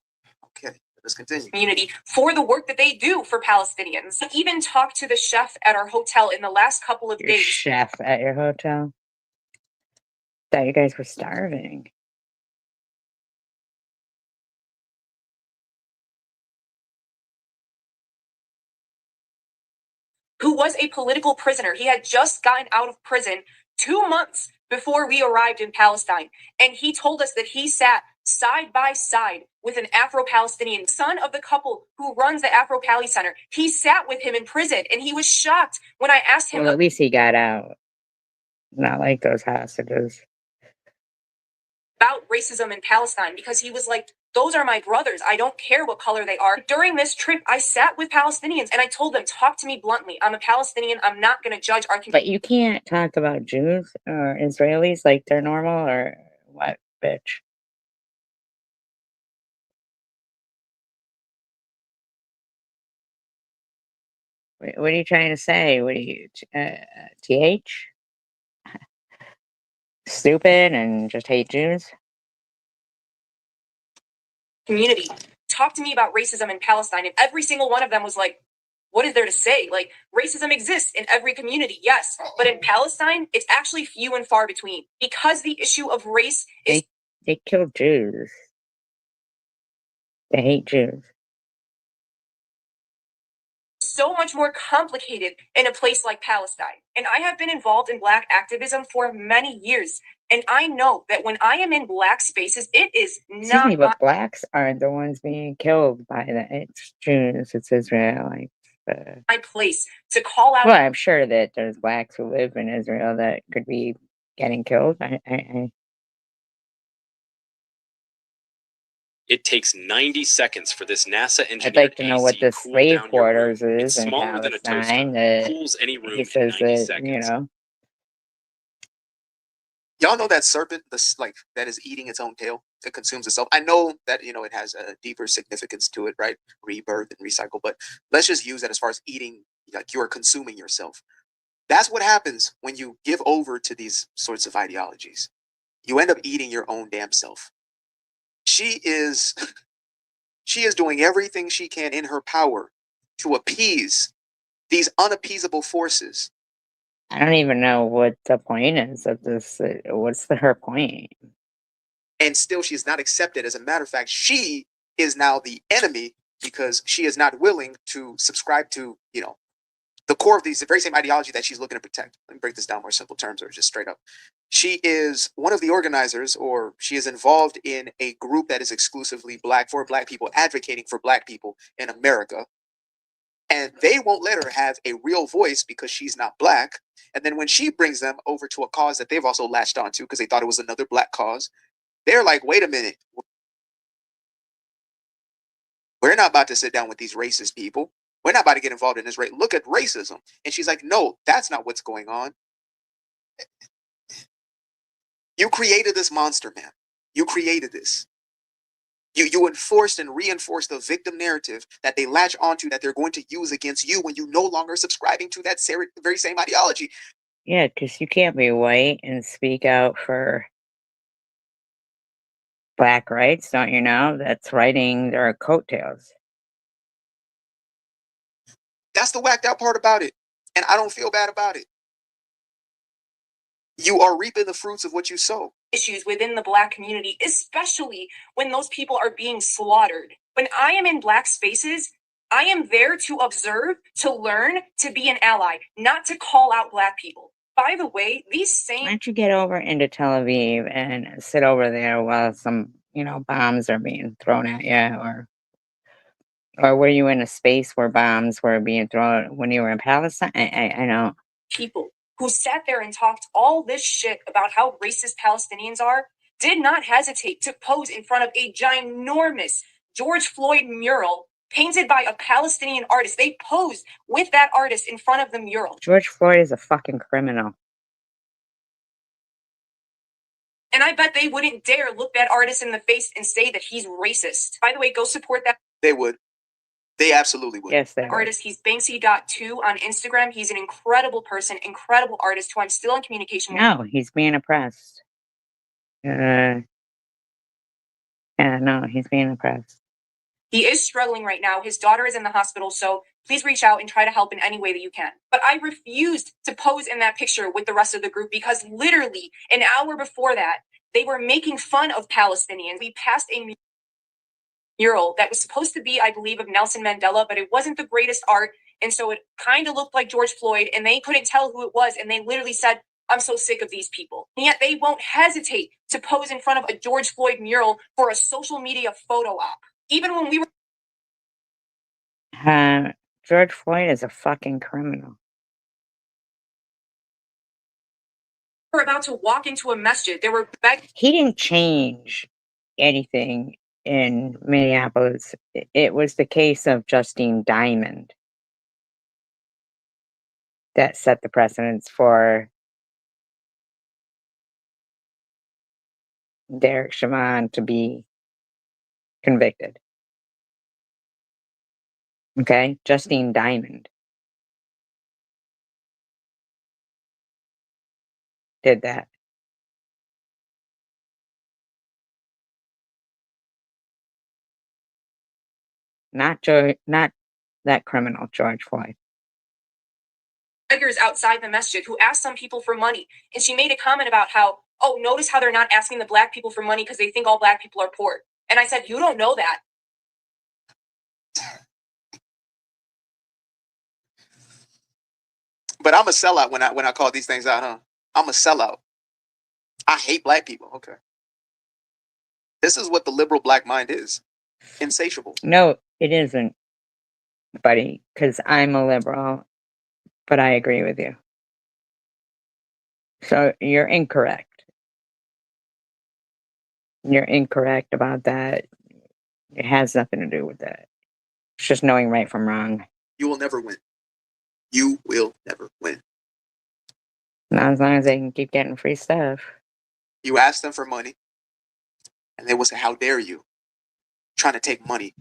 Okay. Let's continue. Community for the work that they do for Palestinians. I even talked to the chef at our hotel in the last couple of days. Chef at your hotel? Thought you guys were starving. Who was a political prisoner. He had just gotten out of prison 2 months before we arrived in Palestine. And he told us that he sat side by side with an Afro-Palestinian, son of the couple who runs the Afro-Pali Center. He sat with him in prison, and he was shocked when I asked him. Well, at least he got out. Not like those hostages. About racism in Palestine, because he was like, those are my brothers. I don't care what color they are. During this trip, I sat with Palestinians and I told them, talk to me bluntly. I'm a Palestinian. I'm not going to judge our community. But you can't talk about Jews or Israelis like they're normal or what, bitch? What are you trying to say? What are you, TH? Stupid and just hate Jews? Community. Talk to me about racism in Palestine. And every single one of them was like, what is there to say? Like, racism exists in every community, yes. But in Palestine, it's actually few and far between. Because the issue of race is... They kill Jews. They hate Jews. So much more complicated in a place like Palestine. And I have been involved in Black activism for many years. And I know that when I am in Black spaces, it is not... Excuse me, but Blacks aren't the ones being killed by it's Jews, it's Israelites. My place to call out... Well, I'm sure that there's Blacks who live in Israel that could be getting killed. It takes 90 seconds for this NASA engineered I'd like to know what the cool slave down your room. quarters is It's in smaller than a Palestine. toaster. Cools any room He says in 90 that, seconds. you know. Y'all know that serpent, that is eating its own tail, that consumes itself. I know that, you know, it has a deeper significance to it, right? Rebirth and recycle, but let's just use that as far as eating, like you are consuming yourself. That's what happens when you give over to these sorts of ideologies. You end up eating your own damn self. She is doing everything she can in her power to appease these unappeasable forces. I don't even know what the point is of this. What's her point? And still she is not accepted. As a matter of fact, she is now the enemy because she is not willing to subscribe to, you know, the core of the very same ideology that she's looking to protect. Let me break this down more simple terms or just straight up. She is one of the organizers, or she is involved in a group that is exclusively Black, for Black people, advocating for Black people in America. And they won't let her have a real voice because she's not Black. And then when she brings them over to a cause that they've also latched onto because they thought it was another Black cause, they're like, wait a minute. We're not about to sit down with these racist people. We're not about to get involved in this race. Look at racism. And she's like, no, that's not what's going on. You created this monster, man. You created this. You enforced and reinforced the victim narrative that they latch onto, that they're going to use against you when you no longer subscribing to that very same ideology. Yeah, because you can't be white and speak out for black rights, don't you know? That's riding their coattails. That's the whacked out part about it. And I don't feel bad about it. You are reaping the fruits of what you sow. Issues within the black community, especially when those people are being slaughtered. When I am in black spaces, I am there to observe, to learn, to be an ally, not to call out black people. By the way, these Why same don't you get over into Tel Aviv and sit over there while some, bombs are being thrown at you, or were you in a space where bombs were being thrown when you were in Palestine? I know. people who sat there and talked all this shit about how racist Palestinians are did not hesitate to pose in front of a ginormous George Floyd mural painted by a Palestinian artist. They posed with that artist in front of the mural. George Floyd is a fucking criminal. And I bet they wouldn't dare look that artist in the face and say that he's racist. By the way, go support that. They would. They absolutely would. Yes, they would. Artist. He's Banksy.2 on Instagram. He's an incredible person, incredible artist who I'm still in communication with. No, he's being oppressed. Yeah, no, he's being oppressed. He is struggling right now. His daughter is in the hospital, so please reach out and try to help in any way that you can. But I refused to pose in that picture with the rest of the group because literally an hour before that, they were making fun of Palestinians. We passed a mural that was supposed to be, I believe, of Nelson Mandela, but it wasn't the greatest art. And so it kind of looked like George Floyd, and they couldn't tell who it was. And they literally said, I'm so sick of these people. And yet they won't hesitate to pose in front of a George Floyd mural for a social media photo op. Even when we were George Floyd is a fucking criminal. about to walk into a masjid, there were He didn't change anything in Minneapolis. It was the case of Justine Diamond that set the precedence for Derek Chauvin to be convicted. Okay? Justine Diamond did that. Not that criminal, George Floyd. beggars outside the masjid who asked some people for money. And she made a comment about how, oh, notice how they're not asking the black people for money because they think all black people are poor. And I said, you don't know that. But I'm a sellout when I call these things out, huh? I'm a sellout. I hate black people. Okay. This is what the liberal black mind is. Insatiable. No, it isn't, buddy, because I'm a liberal, but I agree with you. So you're incorrect. You're incorrect about that. It has nothing to do with that. It's just knowing right from wrong. You will never win. You will never win. Not as long as they can keep getting free stuff. You ask them for money, and they will say, how dare you? Trying to take money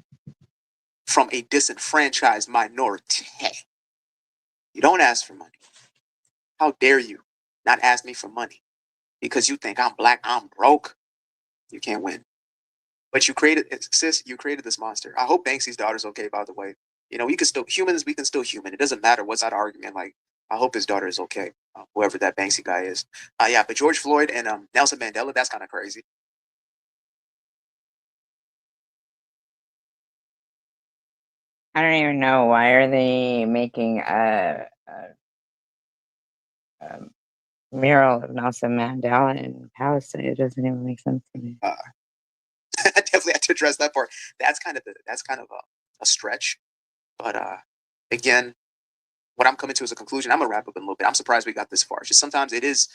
from a disenfranchised minority. You don't ask for money. How dare you not ask me for money? Because you think I'm black, I'm broke. You can't win. But you created, sis, you created this monster. I hope Banksy's daughter's okay, by the way. You know, we can still human. It doesn't matter what's that argument. Like, I hope his daughter is okay, whoever that Banksy guy is. Yeah, but George Floyd and Nelson Mandela, that's kind of crazy. I don't even know, why are they making a mural of Nelson Mandela in Palestine? It doesn't even make sense to me. I definitely have to address that part. That's kind of a stretch. But again, what I'm coming to as a conclusion, I'm gonna wrap up in a little bit. I'm surprised we got this far. It's just sometimes it is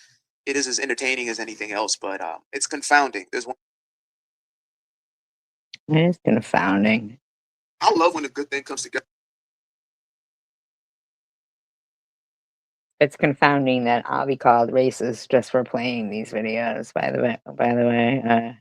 as entertaining as anything else, but it's confounding. There's one. It is confounding. I love when a good thing comes together. It's confounding that I'll be called racist just for playing these videos, by the way.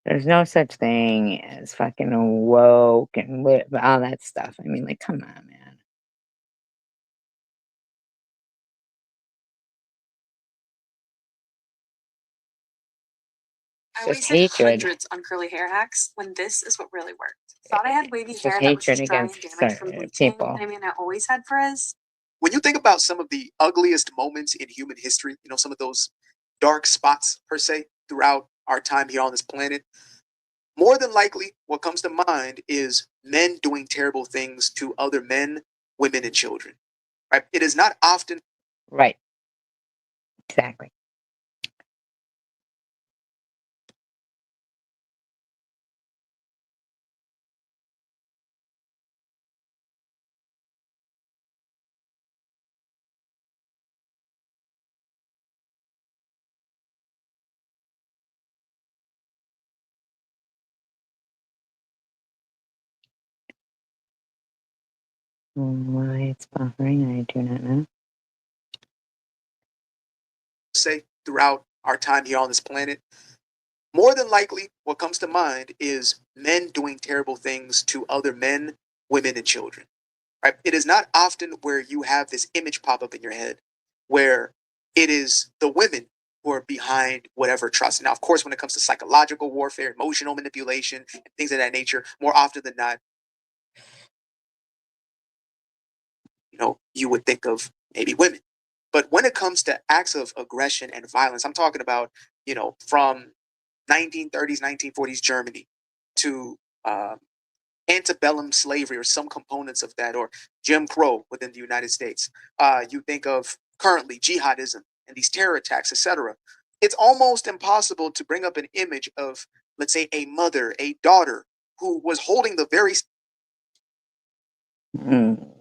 There's no such thing as fucking woke and all that stuff. I mean, like, come on, man. I It's just wasted hatred. hundreds on curly hair hacks when this is what really worked. Thought I had wavy It's hair just that was hatred just dry and against damaged from bleaching. people. I mean, I always had frizz. When you think about some of the ugliest moments in human history, you know, some of those dark spots per se throughout our time here on this planet, more than likely what comes to mind is men doing terrible things to other men, women, and children. Right? It is not often. Right. Exactly. Why it's buffering, I do not know. Say throughout our time here on this planet, more than likely what comes to mind is men doing terrible things to other men, women, and children. Right? It is not often where you have this image pop up in your head where it is the women who are behind whatever trust. Now, of course, when it comes to psychological warfare, emotional manipulation, and things of that nature, more often than not, you know, you would think of maybe women. But when it comes to acts of aggression and violence, I'm talking about, you know, from 1930s, 1940s Germany to antebellum slavery or some components of that, or Jim Crow within the United States. You think of currently jihadism and these terror attacks, etc. It's almost impossible to bring up an image of, let's say, a mother, a daughter who was holding the very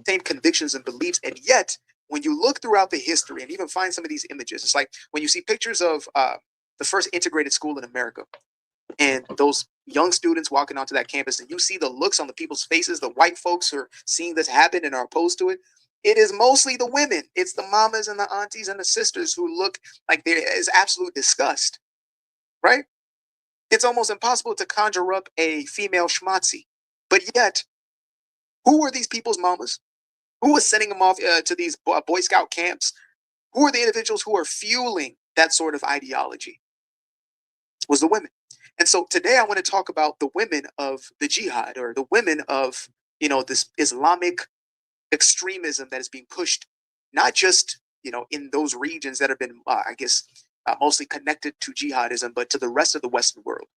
same convictions and beliefs, and yet when you look throughout the history and even find some of these images, it's like when you see pictures of the first integrated school in America, and those young students walking onto that campus, and you see the looks on the people's faces, the white folks who are seeing this happen and are opposed to it. It is mostly the women. It's the mamas and the aunties and the sisters who look like there is absolute disgust, right? It's almost impossible to conjure up a female schmatzi. But yet, who were these people's mamas? Who was sending them off to these Boy Scout camps? Who are the individuals who are fueling that sort of ideology? It was the women. And so today I want to talk about the women of the jihad, or the women of, you know, this Islamic extremism that is being pushed, not just, you know, in those regions that have been, I guess, mostly connected to jihadism, but to the rest of the Western world.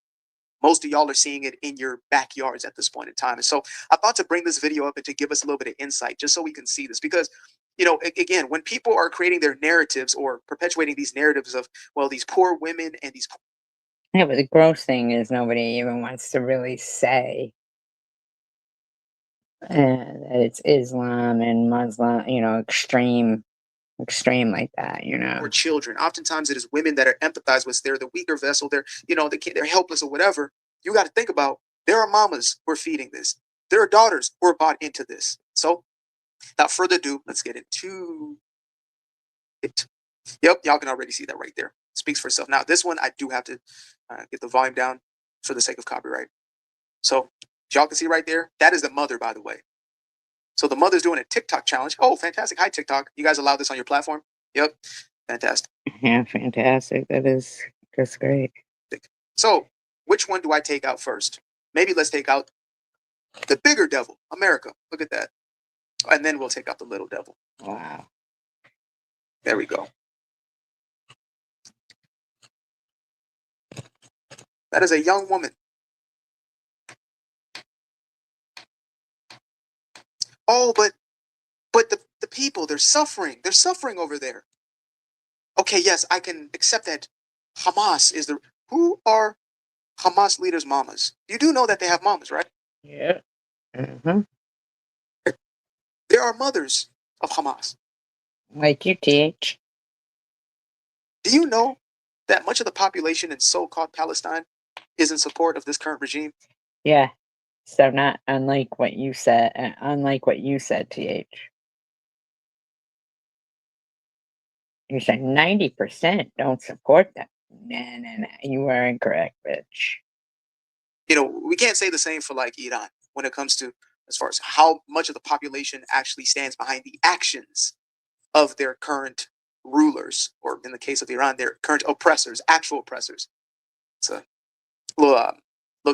Most of y'all are seeing it in your backyards at this point in time. And so I thought to bring this video up and to give us a little bit of insight, just so we can see this, because, you know, again, when people are creating their narratives or perpetuating these narratives of, well, these poor women and these. Yeah, but the gross thing is nobody even wants to really say that it's Islam and Muslim, you know, extreme like that, you know. Or children. Oftentimes it is women that are empathized with. They're the weaker vessel. They're, you know, they're helpless or whatever. You got to think about, there are mamas who are feeding this. There are daughters who are bought into this. So without further ado, let's get into it. Yep, y'all can already see that right there. It speaks for itself. Now, this one, I do have to get the volume down for the sake of copyright. So y'all can see right there, that is the mother, by the way. So the mother's doing a TikTok challenge. Oh, fantastic. Hi, TikTok. You guys allow this on your platform? Yep. Fantastic. Yeah, fantastic. That is just great. So which one do I take out first? Maybe let's take out the bigger devil, America. Look at that. And then we'll take out the little devil. Wow. There we go. That is a young woman. Oh, but the people, they're suffering. They're suffering over there. Okay, yes, I can accept that Hamas is the... Who are Hamas leaders' mamas? You do know that they have mamas, right? Yeah. Mm-hmm. There are mothers of Hamas. Like you, TH. Do you know that much of the population in so-called Palestine is in support of this current regime? Yeah. So not unlike what you said, TH. You said 90% don't support them. Nah. You are incorrect, bitch. we can't say the same for like Iran when it comes to as far as how much of the population actually stands behind the actions of their current rulers, or in the case of Iran, their current oppressors, actual oppressors. It's a little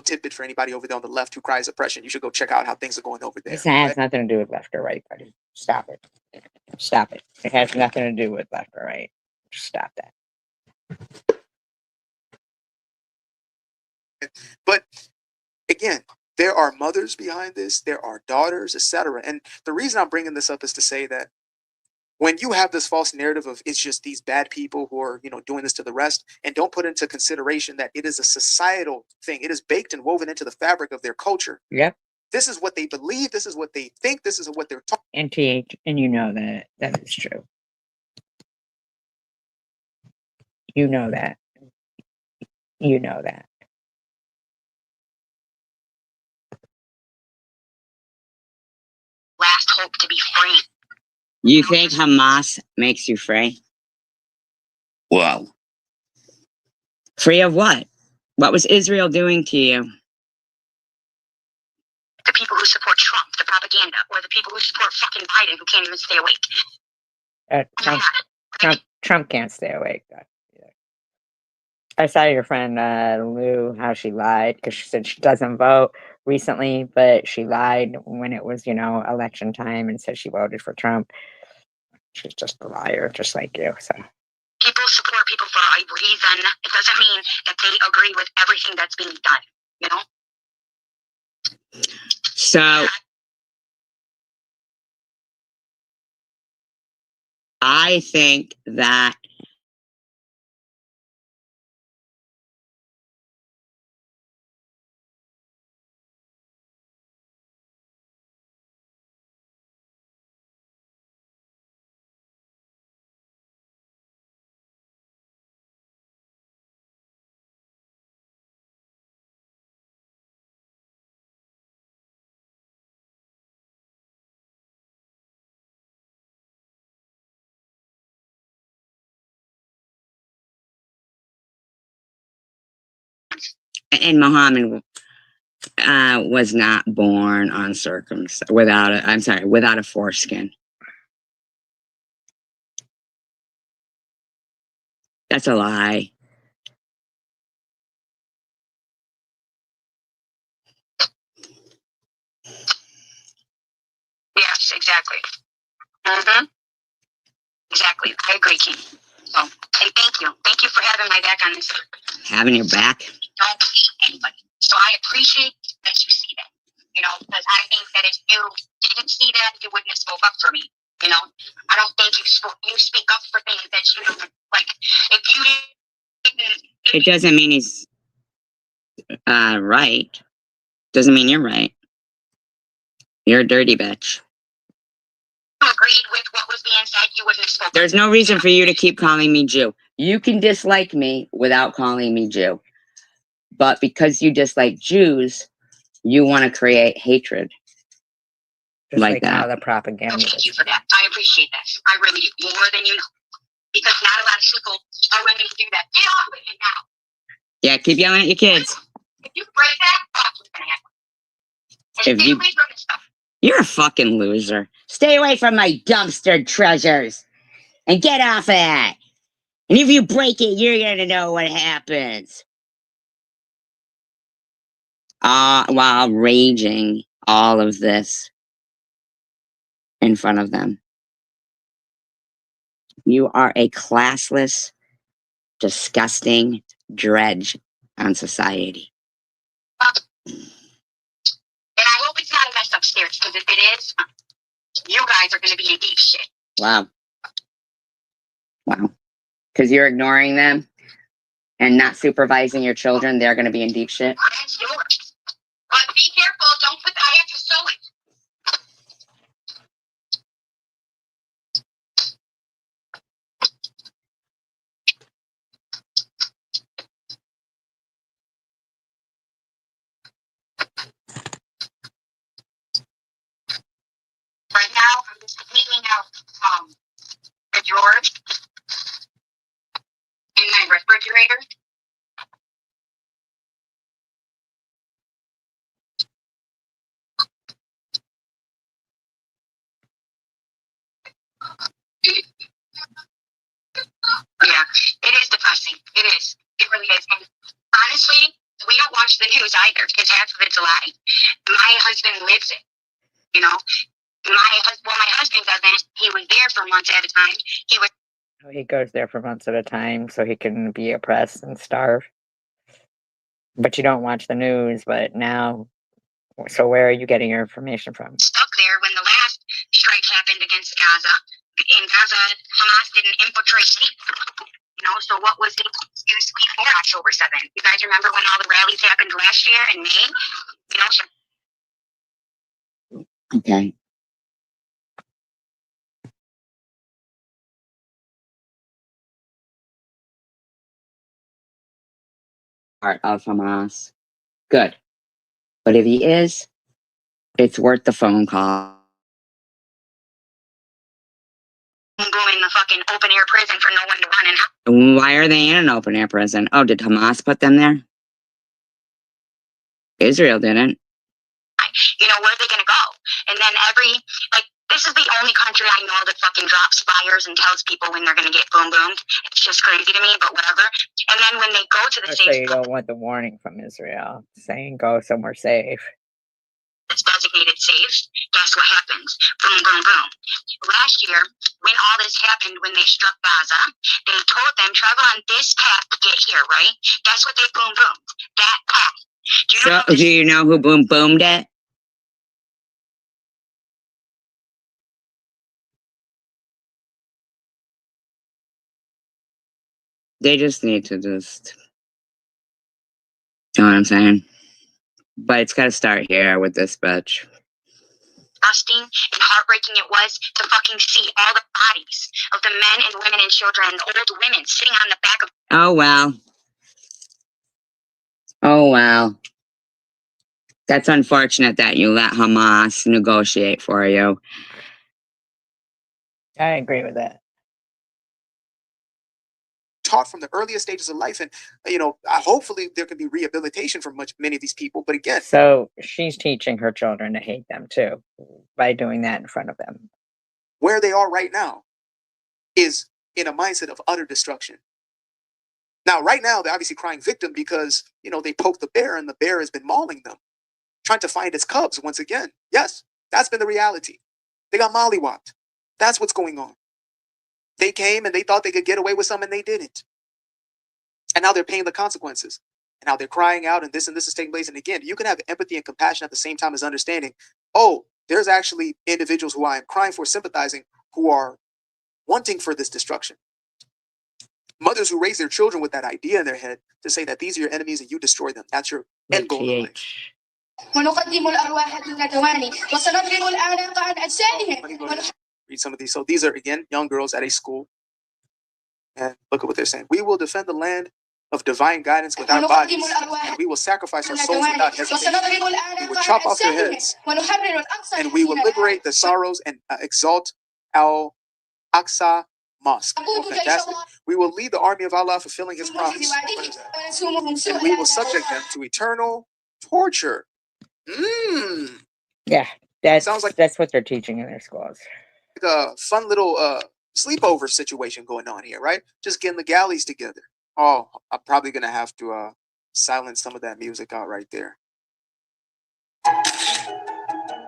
tidbit for anybody over there on the left who cries oppression. You should go check out how things are going over there. This has nothing to do with left or right, buddy. Stop it. Stop it. It has nothing to do with left or right. Just stop that. But again, there are mothers behind this, there are daughters, etc. And the reason I'm bringing this up is to say that when you have this false narrative of it's just these bad people who are, doing this to the rest, and don't put into consideration that it is a societal thing. It is baked and woven into the fabric of their culture. Yep. This is what they believe. This is what they think. This is what they're talking. And TH, and you know that is true. You know that. You know that. Last hope to be free. You think Hamas makes you free? Whoa. Free of what? What was Israel doing to you? The people who support Trump, the propaganda, or the people who support fucking Biden who can't even stay awake. Trump can't stay awake. I saw your friend Lou, how she lied because she said she doesn't vote recently, but she lied when it was, election time and said she voted for Trump. She's just a liar, just like you. So people support people for a reason. It doesn't mean that they agree with everything that's being done, So I think that and Muhammad was not born uncircumcised without a foreskin. That's a lie. Yes, exactly. Mm-hmm. Exactly. I agree, King. So, hey, thank you. Thank you for having my back on this. Having your back? Don't please anybody. So I appreciate that you see that. Because I think that if you didn't see that, you wouldn't have spoke up for me. I don't think you speak up for things that you don't like. If you didn't, It doesn't mean he's right. Doesn't mean you're right. You're a dirty bitch. agreed with what was being said, you wouldn't have spoken. There's no reason for you to keep calling me Jew. You can dislike me without calling me Jew. But because you dislike Jews, you want to create hatred. just like that. How the propaganda. Thank you for that. I appreciate that. I really do. More than you know. Because not a lot of people are willing to do that. Get off with it now. Yeah, keep yelling at your kids. If you break that, that's what's going to happen. And If stay you- away from this stuff. You're a fucking loser. Stay away from my dumpster treasures. And get off of that. And if you break it, you're gonna know what happens. While raging all of this in front of them. You are a classless, disgusting dredge on society. And I hope it's not a mess upstairs, because if it is, you guys are going to be in deep shit. Wow. Wow. Because you're ignoring them and not supervising your children, they're going to be in deep shit. That's yours. But be careful, don't put I have to sew it. Right now, I'm just cleaning out the drawers in my refrigerator. really is. And honestly, we don't watch the news either because half of it's a lie. My husband lives it. You know, my husband doesn't. He was there for months at a time. He goes there for months at a time so he can be oppressed and starve. But you don't watch the news, but now, so where are you getting your information from? Stuck there when the last strike happened against Gaza. In Gaza, Hamas didn't infiltrate. You know, so what was the excuse before October 7th? You guys remember when all the rallies happened last year in May? You know, so Okay. Part of Hamas. Good. But if he is, it's worth the phone call. boom in the fucking open air prison for no one to run and out. Why are they in an open air prison? Oh, did Hamas put them there? Israel didn't. You know, where are they going to go? And then this is the only country I know that fucking drops fires and tells people when they're going to get boom boomed. It's just crazy to me, but whatever. And then when they go to the So you don't want the warning from Israel saying go somewhere safe. It's designated safe, guess what happens? Boom, boom, boom. Last year, when all this happened, when they struck Gaza, they told them travel on this path to get here, right? Guess what they boom boomed? That path. Do you know who boom boomed it? They just need to just, you know what I'm saying? But it's got to start here with this bitch. Disgusting and heartbreaking it was to fucking see all the bodies of the men and women and children and old women sitting on the back of. Oh, well. Oh, well. That's unfortunate that you let Hamas negotiate for you. I agree with that. Taught from the earliest stages of life, and you know, hopefully there can be rehabilitation for many of these people. But again, so she's teaching her children to hate them too by doing that in front of them. Where they are right now is in a mindset of utter destruction. Now, right now, they're obviously crying victim because, you know, they poked the bear and the bear has been mauling them, trying to find its cubs once again. Yes, that's been the reality. They got mollywopped. That's what's going on. They came and they thought they could get away with something and they didn't. And now they're paying the consequences. And now they're crying out and this is taking place. And again, you can have empathy and compassion at the same time as understanding, oh, there's actually individuals who I am crying for, sympathizing, who are wanting for this destruction. Mothers who raise their children with that idea in their head to say that these are your enemies and you destroy them. That's your end goal in life. Read some of these. So these are, again, young girls at a school. And look at what they're saying. We will defend the land of divine guidance with our bodies. And we will sacrifice our souls without hesitation. We will chop off their heads. And we will liberate the sorrows and exalt Al-Aqsa Mosque. Oh, fantastic. We will lead the army of Allah fulfilling his promise. And we will subject them to eternal torture. Yeah, that's what they're teaching in their schools. Like a fun little sleepover situation going on here, right? Just getting the galleys together. Oh, I'm probably gonna have to silence some of that music out right there.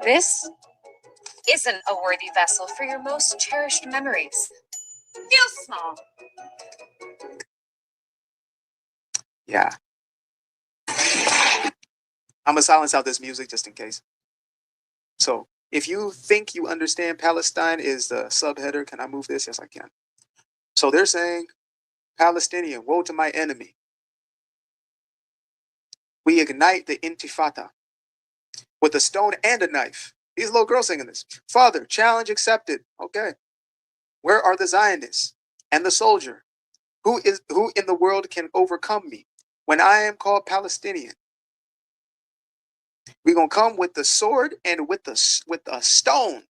This isn't a worthy vessel for your most cherished memories. Feel small. Yeah. I'm gonna silence out this music just in case. So if you think you understand Palestine is the subheader, can I move this? Yes, I can. So they're saying, Palestinian, woe to my enemy. We ignite the intifada with a stone and a knife. These little girls singing this. Father, challenge accepted. Okay. Where are the Zionists and the soldier? Who in the world can overcome me when I am called Palestinian? We're gonna come with the sword and with a stone.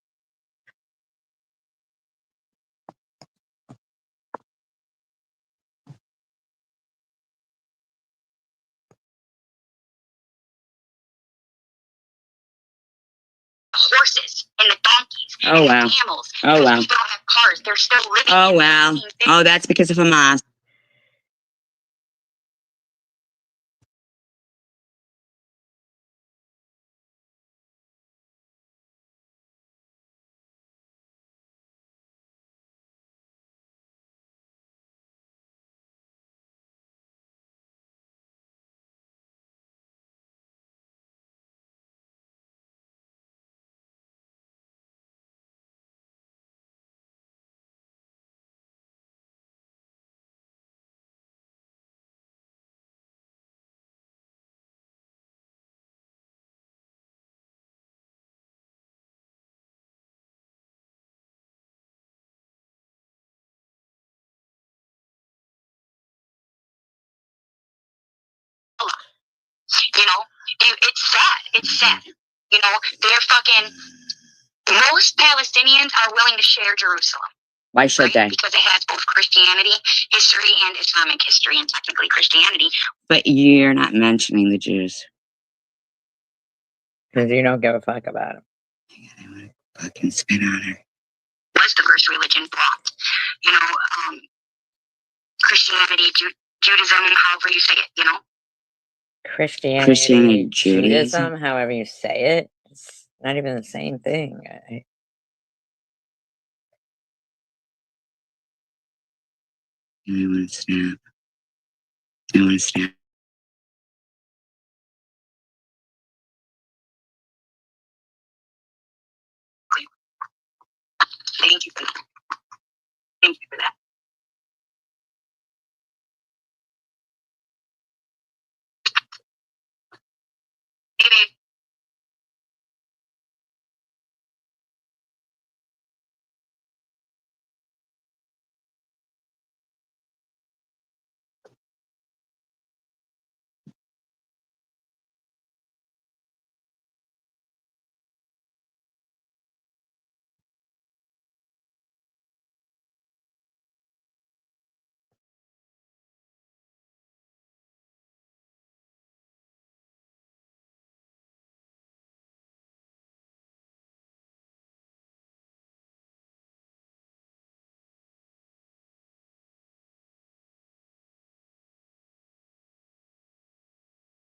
Horses and the donkeys Oh, and wow. the camels. Oh, wow. People don't have cars. They're still living. Oh, wow. Oh, that's because of Hamas. You know, it's sad. It's sad. You know, they're fucking. Most Palestinians are willing to share Jerusalem. Why should they? Because it has both Christianity history and Islamic history, and technically Christianity. But you're not mentioning the Jews. Because you don't give a fuck about them. I want to fucking spit on her. Was the first religion brought, you know, Christianity, Judaism, however you say it, you know? Christianity, Judaism. Judaism, however you say it, it's not even the same thing. I want to snap. I want to snap. Thank you for that. Thank you for that. Hey, babe.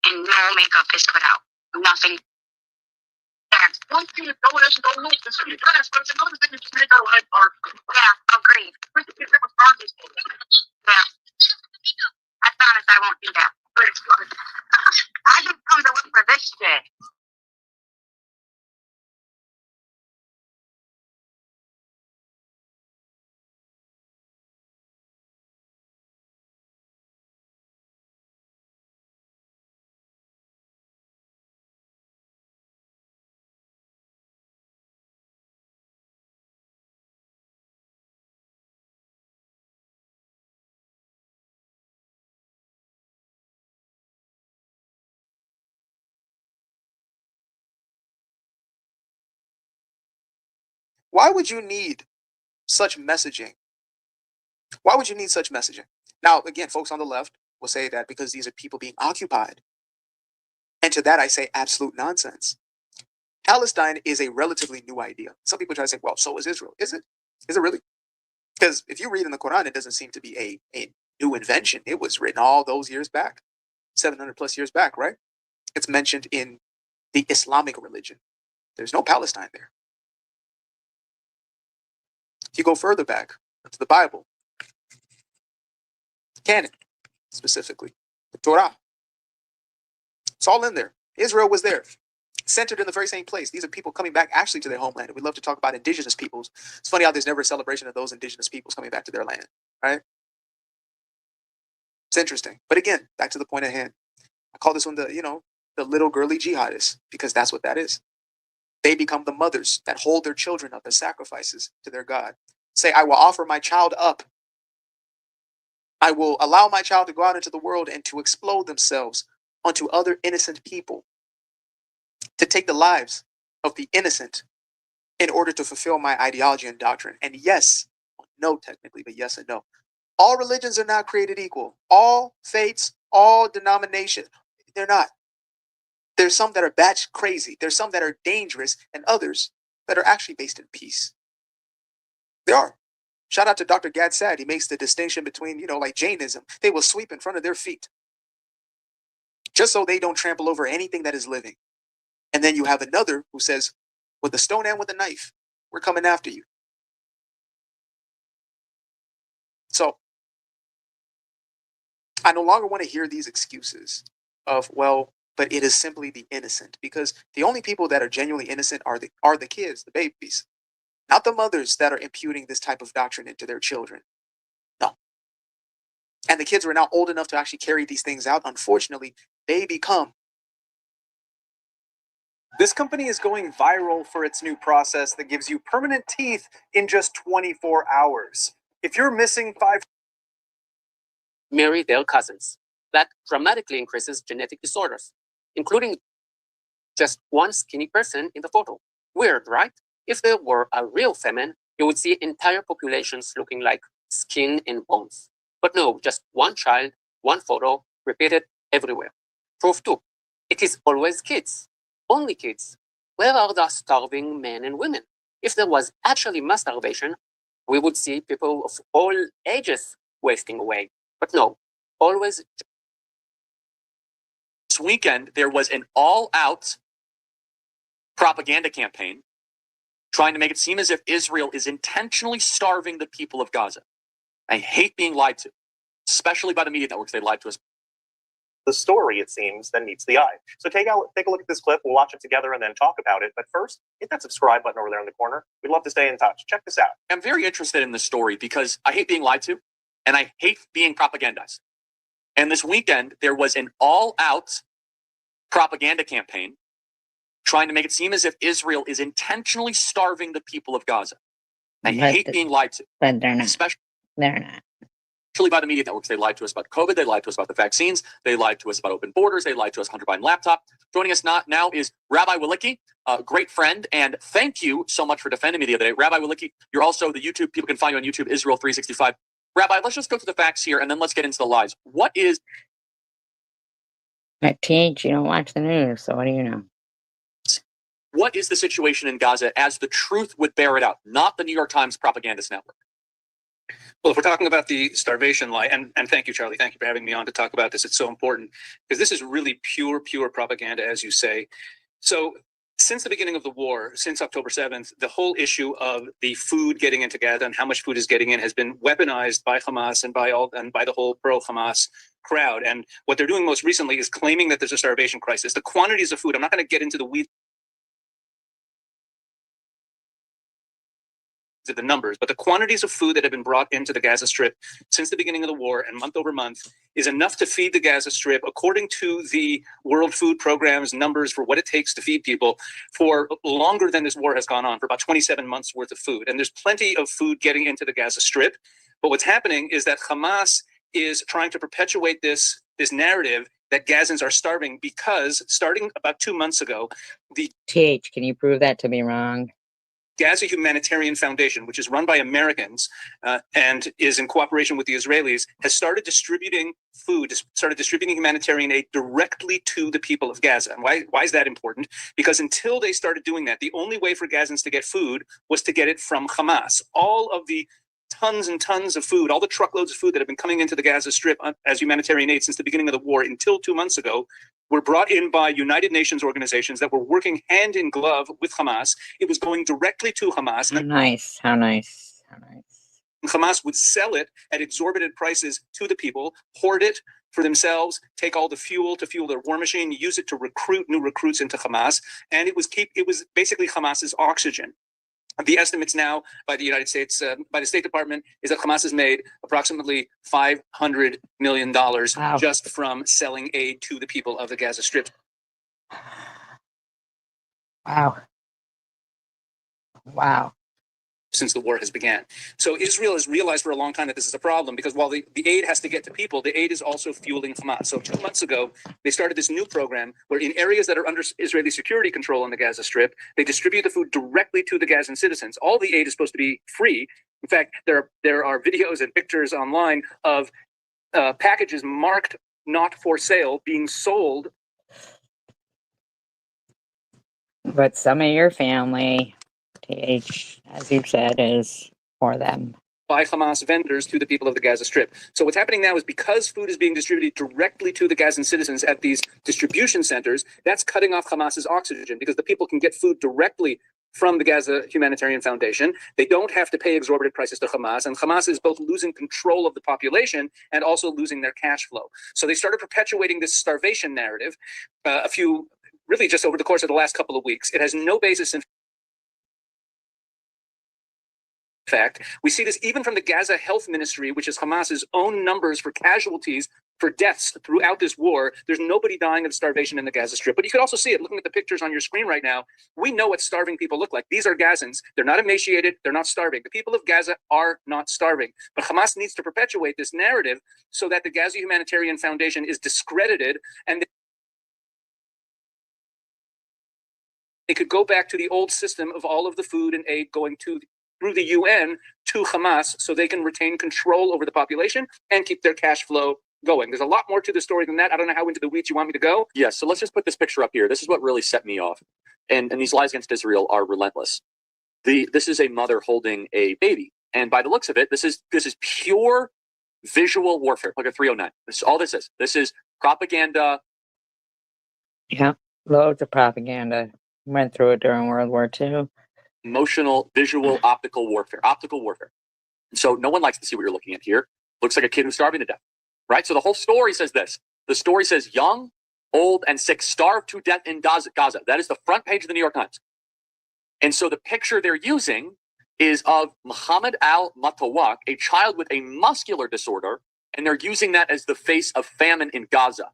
And no makeup is put out. Nothing. One thing is notice, no look, the city class, but it's another thing to make our life art. Yeah, agreed. Yeah. I promise I won't do that. But it's good. I just come to look for this shit. Why would you need such messaging? Why would you need such messaging? Now, again, folks on the left will say that because these are people being occupied. And to that, I say absolute nonsense. Palestine is a relatively new idea. Some people try to say, well, so is Israel. Is it? Is it really? Because if you read in the Quran, it doesn't seem to be a new invention. It was written all those years back, 700 plus years back, right? It's mentioned in the Islamic religion. There's no Palestine there. If you go further back to the Bible, canon specifically, the Torah, it's all in there. Israel was there, centered in the very same place. These are people coming back actually to their homeland. We love to talk about indigenous peoples. It's funny how there's never a celebration of those indigenous peoples coming back to their land, right? It's interesting. But again, back to the point at hand. I call this one the little girly jihadists, because that's what that is. They become the mothers that hold their children up as sacrifices to their God. Say, I will offer my child up. I will allow my child to go out into the world and to explode themselves onto other innocent people, to take the lives of the innocent in order to fulfill my ideology and doctrine. And yes, no technically, but yes and no. All religions are not created equal. All faiths, all denominations, they're not. There's some that are batch crazy. There's some that are dangerous, and others that are actually based in peace. There are. Shout out to Dr. Gad Saad. He makes the distinction between, like Jainism. They will sweep in front of their feet just so they don't trample over anything that is living. And then you have another who says, with a stone and with a knife, we're coming after you. So I no longer want to hear these excuses of, well, but it is simply the innocent, because the only people that are genuinely innocent are the kids, the babies, not the mothers that are imputing this type of doctrine into their children. No. And the kids who are now old enough to actually carry these things out, unfortunately, they become. This company is going viral for its new process that gives you permanent teeth in just 24 hours. If you're missing 5 marry their cousins. That dramatically increases genetic disorders. including just one skinny person in the photo. Weird, right? If there were a real famine, you would see entire populations looking like skin and bones. But no, just one child, one photo, repeated everywhere. Proof 2. It is always kids. Only kids. Where are the starving men and women? If there was actually mass starvation, we would see people of all ages wasting away. But no, always. This weekend, there was an all-out propaganda campaign trying to make it seem as if Israel is intentionally starving the people of Gaza. I hate being lied to, especially by the media networks. They lied to us. The story, it seems, then meets the eye. So take a look at this clip. We'll watch it together and then talk about it. But first, hit that subscribe button over there in the corner. We'd love to stay in touch. Check this out. I'm very interested in this story because I hate being lied to and I hate being propagandized. And this weekend, there was an all-out propaganda campaign trying to make it seem as if Israel is intentionally starving the people of Gaza. I hate being lied to. But they're not. They're not. Especially by the media networks. They lied to us about COVID. They lied to us about the vaccines. They lied to us about open borders. They lied to us Hunter Biden laptop. Joining us now is Rabbi Wilicki, a great friend, and thank you so much for defending me the other day. Rabbi Wilicki, you're also the YouTube, people can find you on YouTube, Israel 365. Rabbi, let's just go through the facts here and then let's get into the lies. What is... At TH, you don't watch the news, so what do you know? What is the situation in Gaza as the truth would bear it out, not the New York Times propagandist network? Well, if we're talking about the starvation lie, and thank you, Charlie, thank you for having me on to talk about this. It's so important because this is really pure propaganda, as you say. So since the beginning of the war, since October 7th, the whole issue of the food getting into Gaza and how much food is getting in has been weaponized by Hamas and by the whole pro-Hamas crowd. And what they're doing most recently is claiming that there's a starvation crisis. The quantities of food, I'm not going to get into the weeds of the numbers, but the quantities of food that have been brought into the Gaza Strip since the beginning of the war and month over month is enough to feed the Gaza Strip, according to the World Food Program's numbers for what it takes to feed people, for longer than this war has gone on, for about 27 months worth of food. And there's plenty of food getting into the Gaza Strip. But what's happening is that Hamas is trying to perpetuate this narrative that Gazans are starving because starting about 2 months ago, the TH, can you prove that to be wrong? Gaza Humanitarian Foundation, which is run by Americans and is in cooperation with the Israelis, has started distributing food, started distributing humanitarian aid directly to the people of Gaza. And why is that important? Because until they started doing that, the only way for Gazans to get food was to get it from Hamas. All of the tons and tons of food, all the truckloads of food that have been coming into the Gaza Strip as humanitarian aid since the beginning of the war until 2 months ago were brought in by United Nations organizations that were working hand in glove with Hamas. It was going directly to Hamas. How nice. Hamas would sell it at exorbitant prices to the people, hoard it for themselves, take all the fuel to fuel their war machine, use it to recruit new recruits into Hamas. And it was basically Hamas's oxygen. The estimates now by the United States, by the State Department, is that Hamas has made approximately $500 million just from selling aid to the people of the Gaza Strip. Wow. Since the war has began. So Israel has realized for a long time that this is a problem because while the aid has to get to people, the aid is also fueling Hamas. So 2 months ago, they started this new program where in areas that are under Israeli security control on the Gaza Strip, they distribute the food directly to the Gazan citizens. All the aid is supposed to be free. In fact, there are videos and pictures online of packages marked not for sale being sold. But some of your family, TH, as you said, is for them. By Hamas vendors to the people of the Gaza Strip. So what's happening now is because food is being distributed directly to the Gazan citizens at these distribution centers, that's cutting off Hamas's oxygen because the people can get food directly from the Gaza Humanitarian Foundation. They don't have to pay exorbitant prices to Hamas, and Hamas is both losing control of the population and also losing their cash flow. So they started perpetuating this starvation narrative really just over the course of the last couple of weeks. It has no basis in fact. We see this even from the Gaza Health Ministry, which is Hamas's own numbers for casualties, for deaths throughout this war. There's nobody dying of starvation in the Gaza Strip. But you could also see it looking at the pictures on your screen right now. We know what starving people look like. These are Gazans. They're not emaciated. They're not starving. The people of Gaza are not starving. But Hamas needs to perpetuate this narrative so that the Gaza Humanitarian Foundation is discredited and they could go back to the old system of all of the food and aid going through the UN to Hamas so they can retain control over the population and keep their cash flow going. There's a lot more to the story than that. I don't know how into the weeds you want me to go. Yeah, so let's just put this picture up here. This is what really set me off. And these lies against Israel are relentless. This is a mother holding a baby. And by the looks of it, this is pure visual warfare, like a 309. This is all this is. This is propaganda. Yeah, loads of propaganda. Went through it during World War II. Emotional, visual, optical warfare. So no one likes to see what you're looking at here. Looks like a kid who's starving to death, right? So the whole story says this. The story says young, old, and sick starved to death in Gaza. That is the front page of the New York Times. And so the picture they're using is of Muhammad al-Matawak, a child with a muscular disorder, and they're using that as the face of famine in Gaza.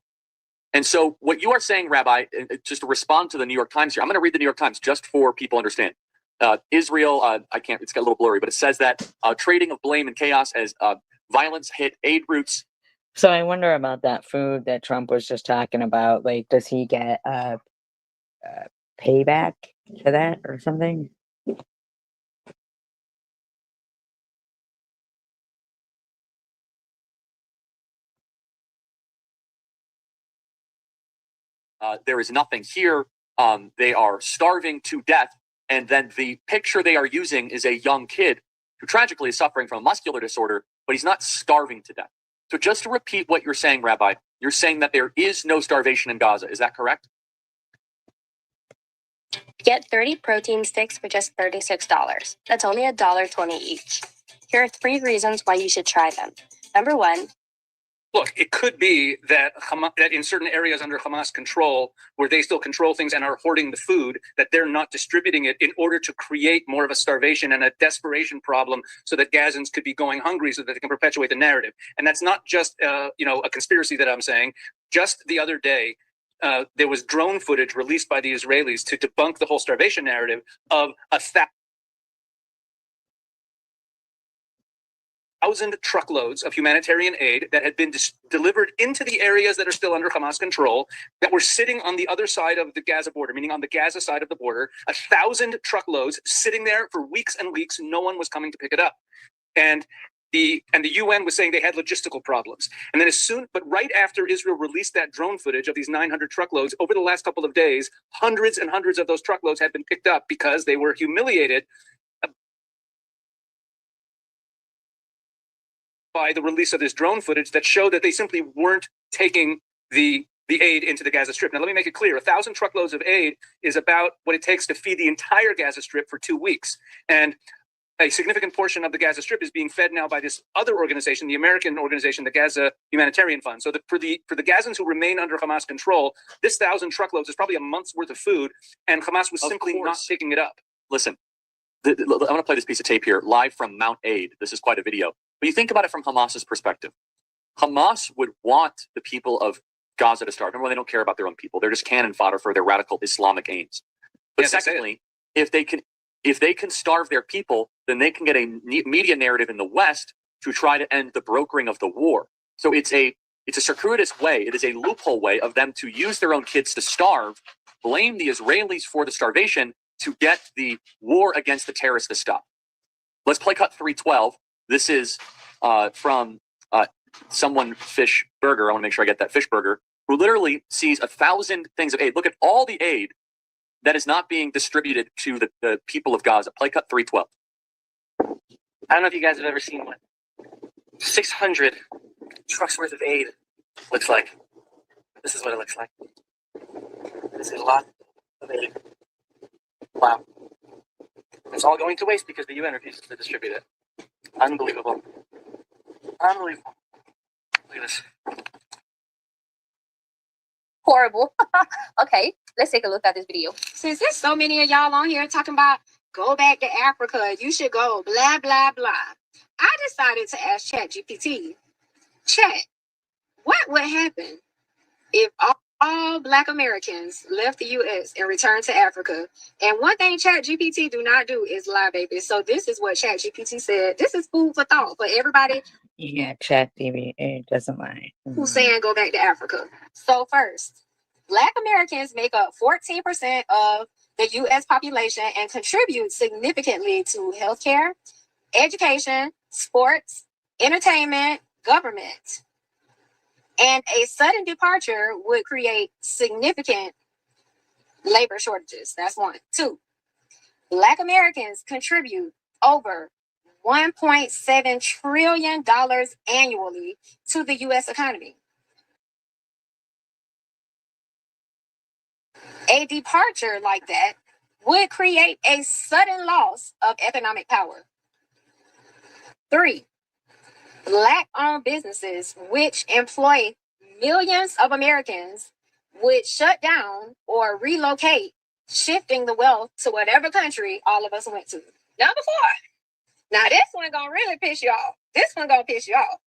And so what you are saying, Rabbi, just to respond to the New York Times here, I'm going to read the New York Times just for people to understand. Israel, I can't, it's got a little blurry, but it says that trading of blame and chaos as violence hit aid routes. So I wonder about that food that Trump was just talking about. Like, does he get payback to that or something? There is nothing here. They are starving to death. And then the picture they are using is a young kid who tragically is suffering from a muscular disorder, but he's not starving to death. So just to repeat what you're saying, Rabbi, you're saying that there is no starvation in Gaza. Is that correct? Get 30 protein sticks for just $36. That's only $1.20 each. Here are 3 reasons why you should try them. Number 1. Look, it could be that that in certain areas under Hamas control, where they still control things and are hoarding the food, that they're not distributing it in order to create more of a starvation and a desperation problem so that Gazans could be going hungry so that they can perpetuate the narrative. And that's not just a conspiracy that I'm saying. Just the other day, there was drone footage released by the Israelis to debunk the whole starvation narrative of 1,000 truckloads of humanitarian aid that had been delivered into the areas that are still under Hamas control, that were sitting on the other side of the Gaza border, meaning on the Gaza side of the border, 1,000 truckloads sitting there for weeks and weeks. No one was coming to pick it up. And the UN was saying they had logistical problems. And then but right after Israel released that drone footage of these 900 truckloads, over the last couple of days, hundreds and hundreds of those truckloads had been picked up because they were humiliated by the release of this drone footage that showed that they simply weren't taking the aid into the Gaza Strip. Now, let me make it clear. 1,000 truckloads of aid is about what it takes to feed the entire Gaza Strip for 2 weeks. And a significant portion of the Gaza Strip is being fed now by this other organization, the American organization, the Gaza Humanitarian Fund. So for the Gazans who remain under Hamas control, this 1,000 truckloads is probably a month's worth of food, and Hamas was simply not picking it up. Listen, I'm going to play this piece of tape here, live from Mount Aid. This is quite a video. But you think about it from Hamas's perspective. Hamas would want the people of Gaza to starve. Remember, they don't care about their own people. They're just cannon fodder for their radical Islamic aims. But secondly, if they can starve their people, then they can get a media narrative in the West to try to end the brokering of the war. So it's a circuitous way. It is a loophole way of them to use their own kids to starve, blame the Israelis for the starvation to get the war against the terrorists to stop. Let's play cut 312. This is from someone, Fish Burger. I want to make sure I get that, Fish Burger, who literally sees 1,000 things of aid. Look at all the aid that is not being distributed to the people of Gaza. Play cut 312. I don't know if you guys have ever seen what 600 trucks worth of aid looks like. This is what it looks like. This is a lot of aid. Wow. It's all going to waste because the UN refuses to distribute it. Unbelievable. Unbelievable. Look at this. Horrible. Okay, let's take a look at this video. Since there's so many of y'all on here talking about go back to Africa, you should go, blah, blah, blah. I decided to ask ChatGPT, Chat, what would happen if all Black Americans left the U.S. and returned to Africa? And one thing ChatGPT do not do is lie, baby. So this is what ChatGPT said. This is food for thought for everybody. Yeah, ChatGPT doesn't lie. Who's saying go back to Africa. So first, Black Americans make up 14% of the U.S. population and contribute significantly to healthcare, education, sports, entertainment, government. And a sudden departure would create significant labor shortages. That's one. Two, Black Americans contribute over $1.7 trillion annually to the U.S. economy. A departure like that would create a sudden loss of economic power. Three, Black-owned businesses, which employ millions of Americans, would shut down or relocate, shifting the wealth to whatever country all of us went to. Number four. Now this one gonna really piss you off. This one gonna piss you off.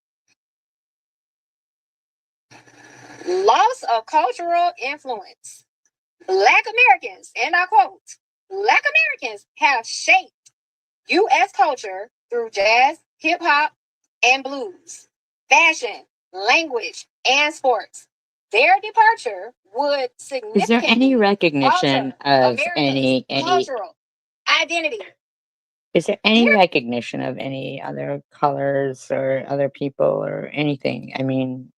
Loss of cultural influence. Black Americans, and I quote, Black Americans have shaped U.S. culture through jazz, hip hop, and blues, fashion, language, and sports. Their departure would significantly Is there any recognition of any cultural identity. is there any recognition of any other colors or other people or anything? I mean,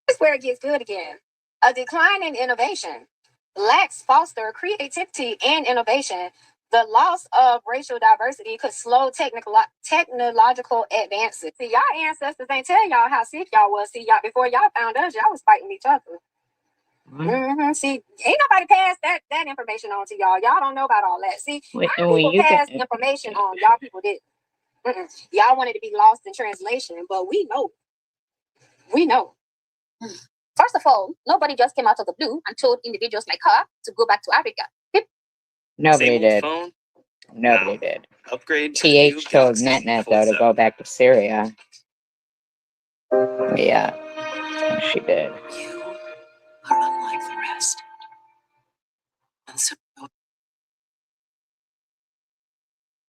This is where it gets good again. A decline in innovation. Blacks foster creativity and innovation. The loss of racial diversity could slow technological advances. See, y'all ancestors ain't tell y'all how sick y'all was. See, y'all before y'all found us, y'all was fighting each other. See, ain't nobody passed that information on to y'all. Y'all don't know about all that. See, our people passed information on. Y'all people didn't. Y'all wanted to be lost in translation, but we know. We know. First of all, nobody just came out of the blue and told individuals like her to go back to Africa. nobody did. Nobody did. Upgrade. TH told NetNet though to go back to Syria. Yeah, she did. You are unlike the rest. And so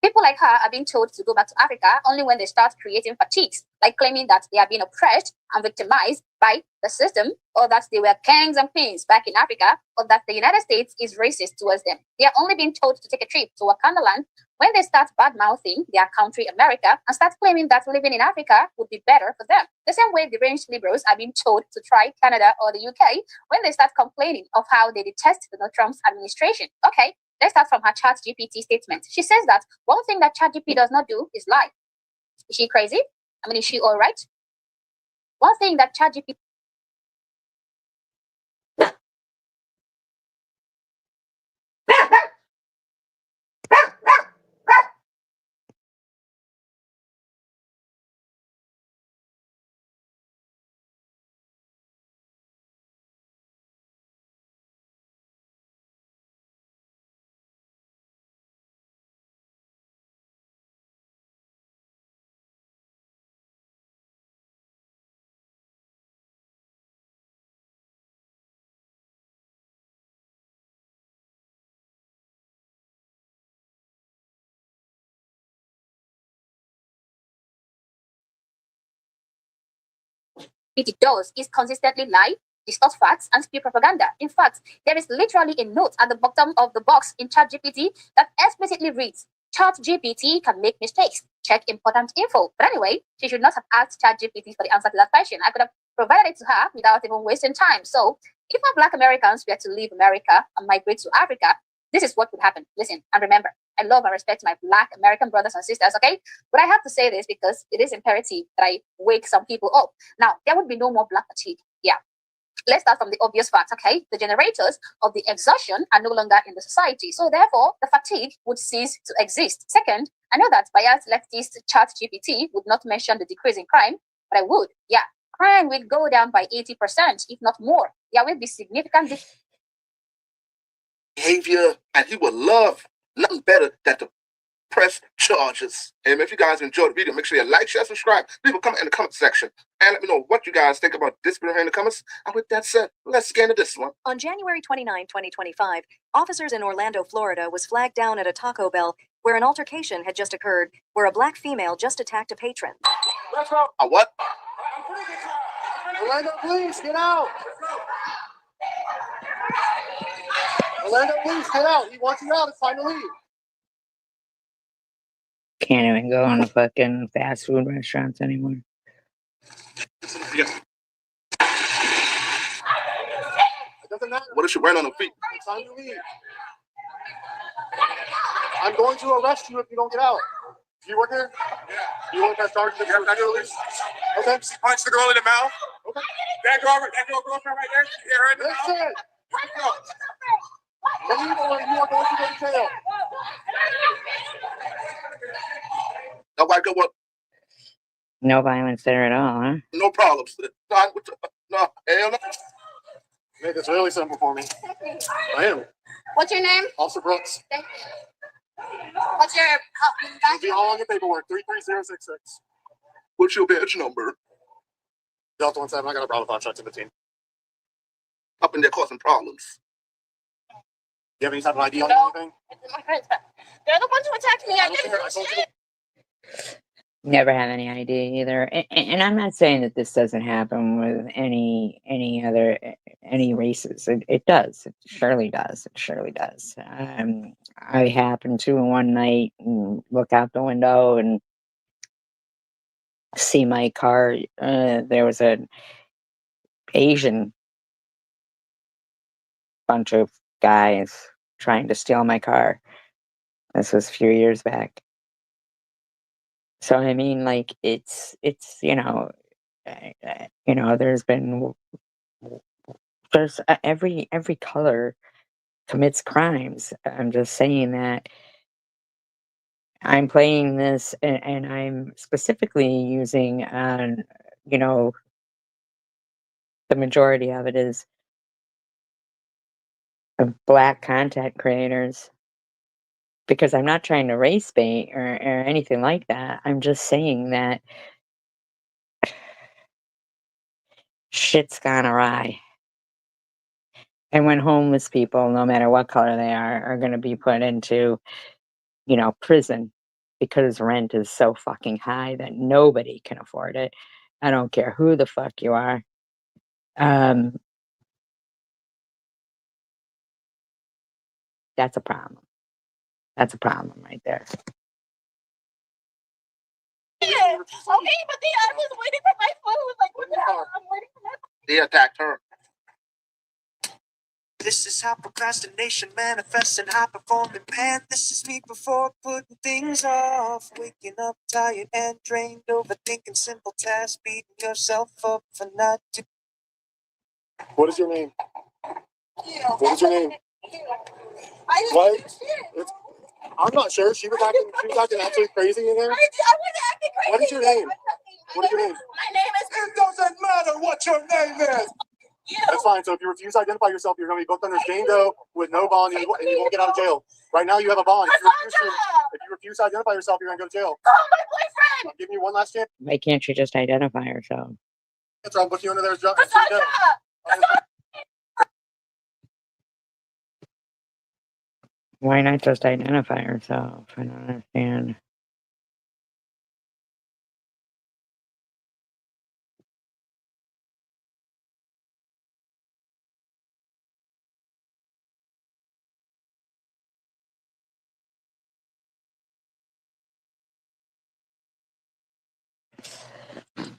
people like her are being told to go back to Africa only when they start creating fatigues, like claiming that they are being oppressed and victimized by the system, or that they were kings and queens back in Africa, or that the United States is racist towards them. They are only being told to take a trip to Wakanda land when they start bad-mouthing their country, America, and start claiming that living in Africa would be better for them. The same way deranged liberals are being told to try Canada or the UK when they start complaining of how they detest Donald Trump's administration. Okay, let's start from her ChatGPT statement. She says that one thing that ChatGPT does not do is lie. Is she crazy? I mean, is she all right? One thing that ChatGPT does is consistently lie, distort facts, and spew propaganda. In fact, there is literally a note at the bottom of the box in ChatGPT that explicitly reads, ChatGPT can make mistakes. Check important info. But anyway, she should not have asked ChatGPT for the answer to that question. I could have provided it to her without even wasting time. So, if our Black Americans were to leave America and migrate to Africa, this is what would happen. Listen, and remember, I love and respect my Black American brothers and sisters, okay? But I have to say this because it is imperative that I wake some people up. Now, there would be no more Black fatigue. Yeah. Let's start from the obvious fact, okay? The generators of the exhaustion are no longer in the society. So therefore, the fatigue would cease to exist. Second, I know that biased leftist ChatGPT would not mention the decrease in crime, but I would. Yeah. Crime will go down by 80%, if not more. There will be significant behavior, and he would love nothing better than to press charges. And if you guys enjoyed the video, make sure you like, share, subscribe, leave a comment in the comment section, and let me know what you guys think about this video here in the comments. And with that said, let's get into this one. On January 29, 2025, officers in Orlando, Florida was flagged down at a Taco Bell where an altercation had just occurred where a Black female just attacked a patron. Let's go. A what? Orlando, please get out. Orlando, please get out. He wants you out. It's time to leave. Can't even go on the fucking fast food restaurants anymore. Yeah. It doesn't matter. What is she wearing on her feet? It's time to leave. I'm going to arrest you if you don't get out. Do you work here? Yeah. You want to start the release? Okay. Punch the girl in the mouth. Okay. That girlfriend right there. She hit her in the mouth. Listen. Leave or you are going to go to jail. Now, white girl, what? No violence there at all, huh? No problems. No, hell no. Made this really simple for me. I am. What's your name? Officer Brooks. Thank you. What's your It'll be all on your paperwork. 33066. What's your badge number? Delta 17. I got a Bravo 5 shot to the team. Up in there causing problems. You have any type of ID on you or anything? my friends? They're the ones who attacked me. I didn't do shit. Never have any idea either. And I'm not saying that this doesn't happen with any races. It does. It surely does. It surely does. I happened to one night look out the window and see my car. There was an Asian bunch of guys trying to steal my car. This was a few years back. So I mean, like it's there's every color commits crimes. I'm just saying that I'm playing this and I'm specifically using the majority of it is of Black content creators. Because I'm not trying to race bait or anything like that. I'm just saying that shit's gone awry. And when homeless people, no matter what color they are going to be put into, prison because rent is so fucking high that nobody can afford it. I don't care who the fuck you are. That's a problem. That's a problem right there. Yeah. Okay, but I was waiting for my food. Like, what the hell? I'm waiting for my food. They attacked her. This is how procrastination manifests in high performing man. This is me before putting things off. Waking up tired and drained, overthinking simple tasks, beating yourself up for not to. What is your name? What is your name? What? I'm not sure. She was acting absolutely crazy in there. I wasn't acting crazy. What is your name? What is your name? My name is. It doesn't matter what your name is. That's fine. So if you refuse to identify yourself, you're going to be booked under Jane with no bond, and you won't get out of jail. Right now, you have a bond. If you refuse to identify yourself, you're going to go to jail. Oh, my boyfriend! I'm giving you one last chance. Why can't you just identify herself? That's right. I'll book you under there. Why not just identify herself? I don't understand.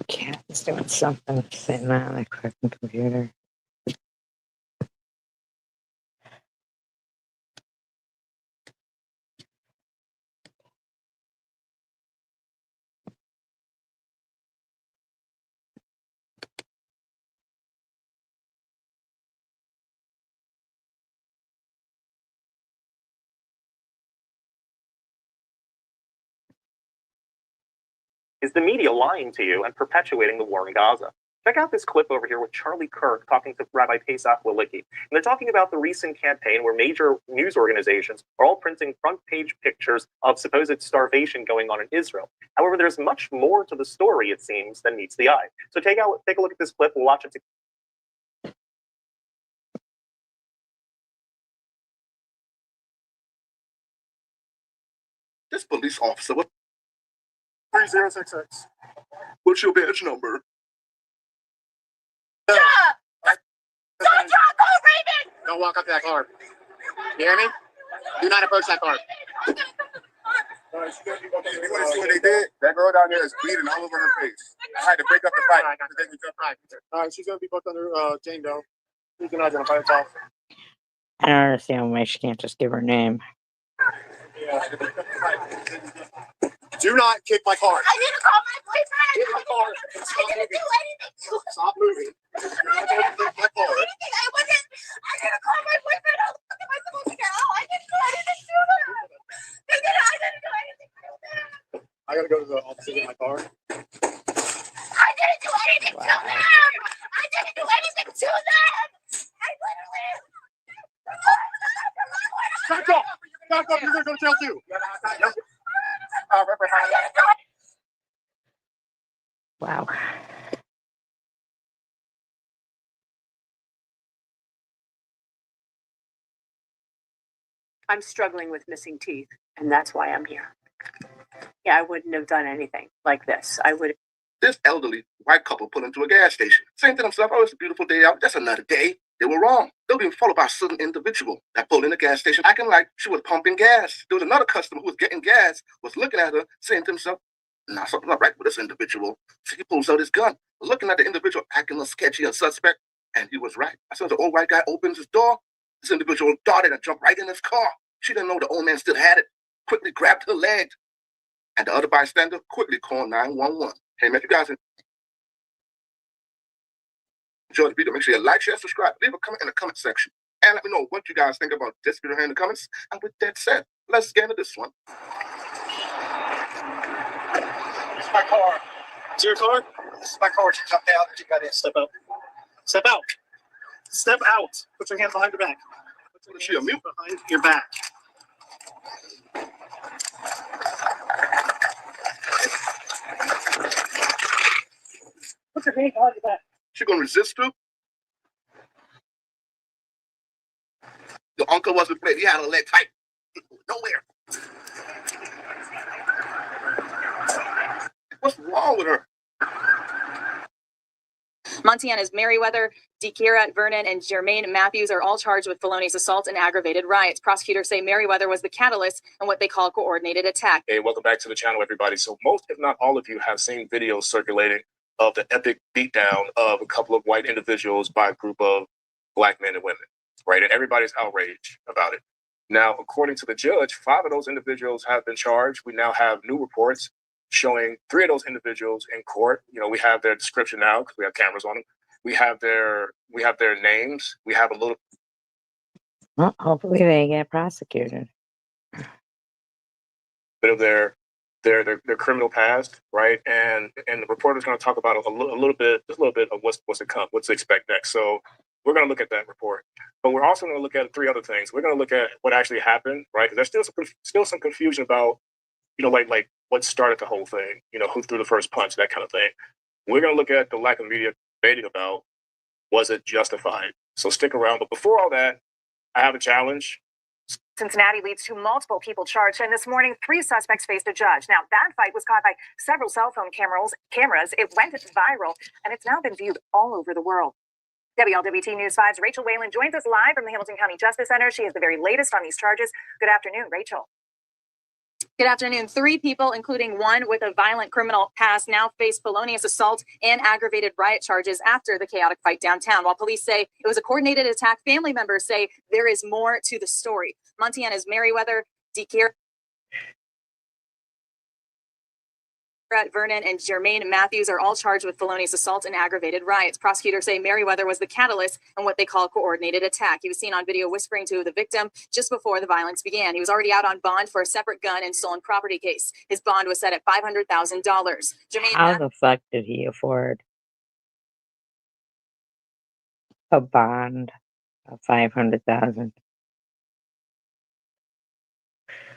Cat's doing something sitting on the fucking computer. Is the media lying to you and perpetuating the war in Gaza? Check out this clip over here with Charlie Kirk talking to Rabbi Pesach Walicki. And they're talking about the recent campaign where major news organizations are all printing front page pictures of supposed starvation going on in Israel. However, there's much more to the story, it seems, than meets the eye. So take a look at this clip. We'll watch it together. This police officer, what? 3066. What's your badge number? Stop! Don't go, Raven! Don't walk up to that car. You hear me? Do not approach that car. You want to see what they did? That girl down there is bleeding all over her face. I had to break up the fight. All right, she's gonna be booked under Jane Doe. You can identify herself. I don't understand why she can't just give her name. Do not kick my car. I didn't call my boyfriend. Kick my car. I didn't do anything. Stop moving. I didn't do anything. I didn't call my boyfriend. How the fuck am I supposed to get out? I didn't do anything to them. I didn't do anything to them. I gotta go to the office in my car. I didn't do anything to them. I didn't do anything to them. I literally. Back up. Back up. You're gonna go to jail too. Wow. I'm struggling with missing teeth, and that's why I'm here. Yeah, I wouldn't have done anything like this. I would. This elderly white couple pulled into a gas station. Saying to themselves, oh, it's a beautiful day out. That's another day. They were wrong. They were being followed by a certain individual that pulled in the gas station, acting like she was pumping gas. There was another customer who was getting gas, was looking at her, saying to himself, nah, something's not right with this individual. So he pulls out his gun, looking at the individual, acting a sketchy and suspect, and he was right. As soon as the old white guy opens his door, this individual darted and jumped right in his car. She didn't know the old man still had it, quickly grabbed her leg, and the other bystander quickly called 911. Hey, man, if you guys enjoy the video, make sure you like, share, subscribe, leave a comment in the comment section, and let me know what you guys think about this video here in the comments. And with that said, let's get into this one. It's my car. It's your car? This is my car. You jumped out. You got to step out. Step out. Step out. Put your hands behind your back. Put your hands behind your back. Put your hands behind your back. She gonna resist too? The uncle wasn't playing. He had her leg tight. Nowhere. What's wrong with her? Montana's Merriweather, DeKira Vernon, and Jermaine Matthews are all charged with felonious assault and aggravated riots. Prosecutors say Merriweather was the catalyst in what they call coordinated attack. Hey, welcome back to the channel, everybody. So most, if not all of you, have seen videos circulating of the epic beatdown of a couple of white individuals by a group of black men and women, right? And everybody's outraged about it. Now, according to the judge, 5 of those individuals have been charged. We now have new reports showing 3 of those individuals in court. You know, we have their description now because we have cameras on them. We have their names. We have a little. Well, hopefully they get prosecuted. Bit of their criminal past, right? And the reporter's going to talk about a little bit of what's to come, what to expect next. So we're going to look at that report, but we're also going to look at 3 other things. We're going to look at what actually happened, right? Because there's still some confusion about, you know, like what started the whole thing, you know, who threw the first punch, that kind of thing. We're going to look at the lack of media debating about, was it justified? So stick around. But before all that, I have a challenge. Cincinnati leads to multiple people charged, and this morning 3 suspects faced a judge. Now, that fight was caught by several cell phone cameras. It went viral, and it's now been viewed all over the world. WLWT News 5's Rachel Whalen joins us live from the Hamilton County Justice Center. She has the very latest on these charges. Good afternoon, Rachel. Good afternoon. 3 people, including one with a violent criminal past, now face felonious assault and aggravated riot charges after the chaotic fight downtown. While police say it was a coordinated attack, family members say there is more to the story. Montana's Merriweather, DeKira Vernon, and Jermaine Matthews are all charged with felonious assault and aggravated riots. Prosecutors say Merriweather was the catalyst in what they call coordinated attack. He was seen on video whispering to the victim just before the violence began. He was already out on bond for a separate gun and stolen property case. His bond was set at $500,000. How the fuck did he afford a bond of $500,000?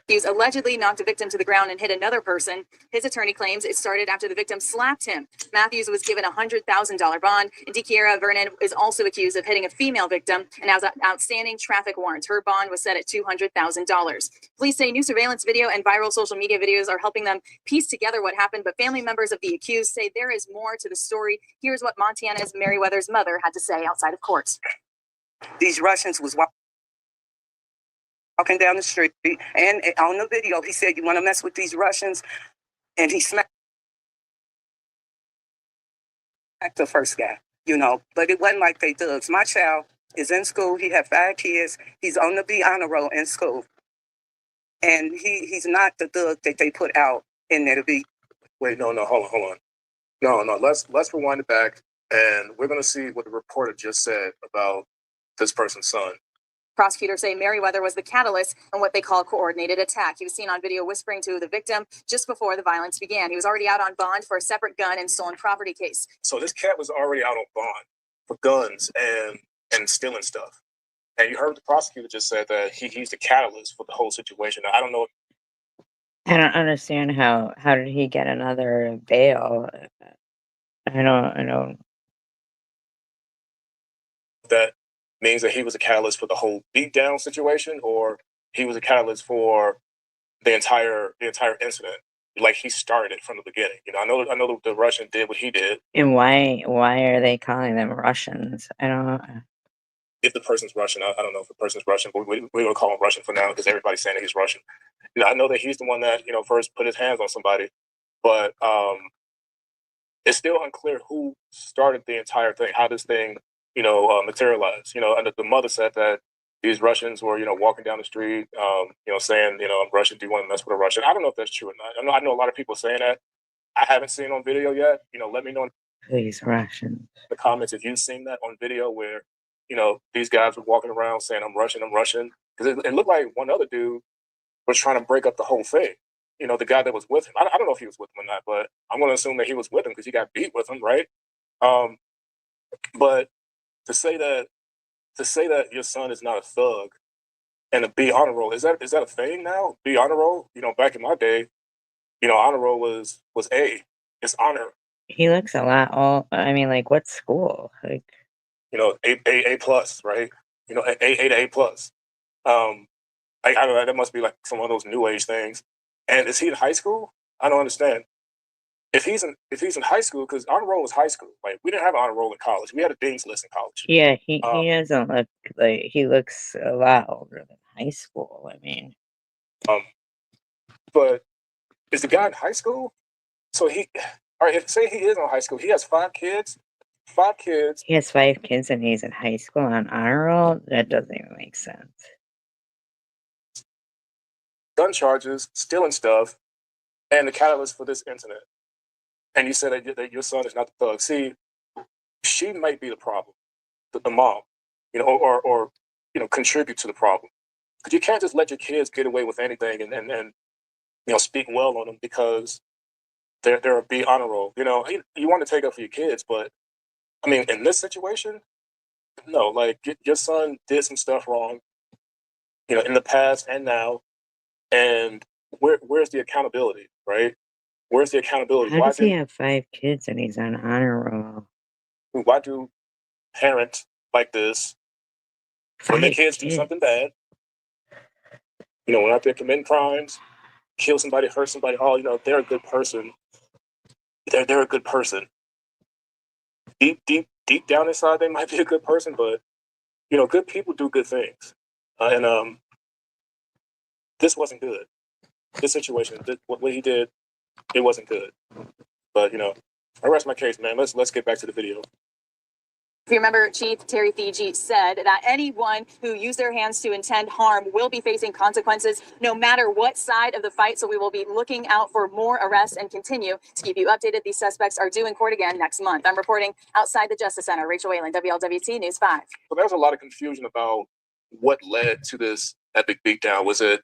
Matthews allegedly knocked a victim to the ground and hit another person. His attorney claims it started after the victim slapped him. Matthews was given a $100,000 bond, and DeKira Vernon is also accused of hitting a female victim and has an outstanding traffic warrant. Her bond was set at $200,000. Police say new surveillance video and viral social media videos are helping them piece together what happened, but family members of the accused say there is more to the story. Here's what Montana's Merriweather's mother had to say outside of court. These Russians was walking down the street, and on the video, he said, "You want to mess with these Russians?" And he smacked the first guy, But it wasn't like they thugs. My child is in school. He had 5 kids. He's on the B honor roll in school, and he's not the thug that they put out in there to be. Wait, no, hold on. No, let's rewind it back, and we're gonna see what the reporter just said about this person's son. Prosecutors say Merriweather was the catalyst in what they call coordinated attack. He was seen on video whispering to the victim just before the violence began. He was already out on bond for a separate gun and stolen property case. So this cat was already out on bond for guns and stealing stuff. And you heard the prosecutor just said that he's the catalyst for the whole situation. Now, I don't know. I don't understand how did he get another bail? I don't. That means that he was a catalyst for the whole beatdown situation, or he was a catalyst for the entire incident. Like he started it from the beginning. I know the Russian did what he did. And why are they calling them Russians? I don't. If the person's Russian, I don't know if the person's Russian, but we're going to call him Russian for now because everybody's saying that he's Russian. I know that he's the one that first put his hands on somebody, but it's still unclear who started the entire thing. How this thing materialized. And the mother said that these Russians were walking down the street, saying I'm Russian. Do you want to mess with a Russian? I don't know if that's true or not. I know a lot of people saying that. I haven't seen it on video yet. Let me know These Russians. in the comments if you've seen that on video where these guys were walking around saying I'm Russian, because it looked like one other dude was trying to break up the whole thing. The guy that was with him. I don't know if he was with him or not, but I'm going to assume that he was with him because he got beat with him, right? But to say that your son is not a thug and a B honor roll, is that a thing now? B honor roll? Back in my day, honor roll was A. It's honor. He looks a lot old. I mean, like, what school? Like, A plus, right? A to A plus. I don't know. That must be like some of those new age things. And is he in high school? I don't understand. If he's in high school, because honor roll was high school. Like we didn't have honor roll in college. We had a dean's list in college. yeah, he doesn't look like he looks a lot older than high school. I mean, but is the guy in high school? So all right. Say he is in high school. He has 5 kids. 5 kids. He has 5 kids and he's in high school on honor roll. That doesn't even make sense. Gun charges, stealing stuff, and the catalyst for this incident. And you said that your son is not the thug. See, she might be the problem, the mom, or contribute to the problem. Because you can't just let your kids get away with anything and speak well on them because they're a B honor roll. You want to take up for your kids, but I mean, in this situation, no. Like your son did some stuff wrong, in the past and now, and where's the accountability, right? Where's the accountability? How does he have 5 kids and he's on honor roll? Why do parents like this, when their kids do something bad, when out there committing crimes, kill somebody, hurt somebody, they're a good person. They're a good person. Deep down inside, they might be a good person, but good people do good things. And this wasn't good. This situation, what he did, it wasn't good. But I rest my case, man. Let's get back to the video. If you remember, Chief Terry Fiji said that anyone who used their hands to intend harm will be facing consequences no matter what side of the fight. So we will be looking out for more arrests and continue to keep you updated. These suspects are due in court again next month. I'm reporting outside the Justice Center. Rachel Whalen, WLWT News 5. So there's a lot of confusion about what led to this epic beatdown. Was it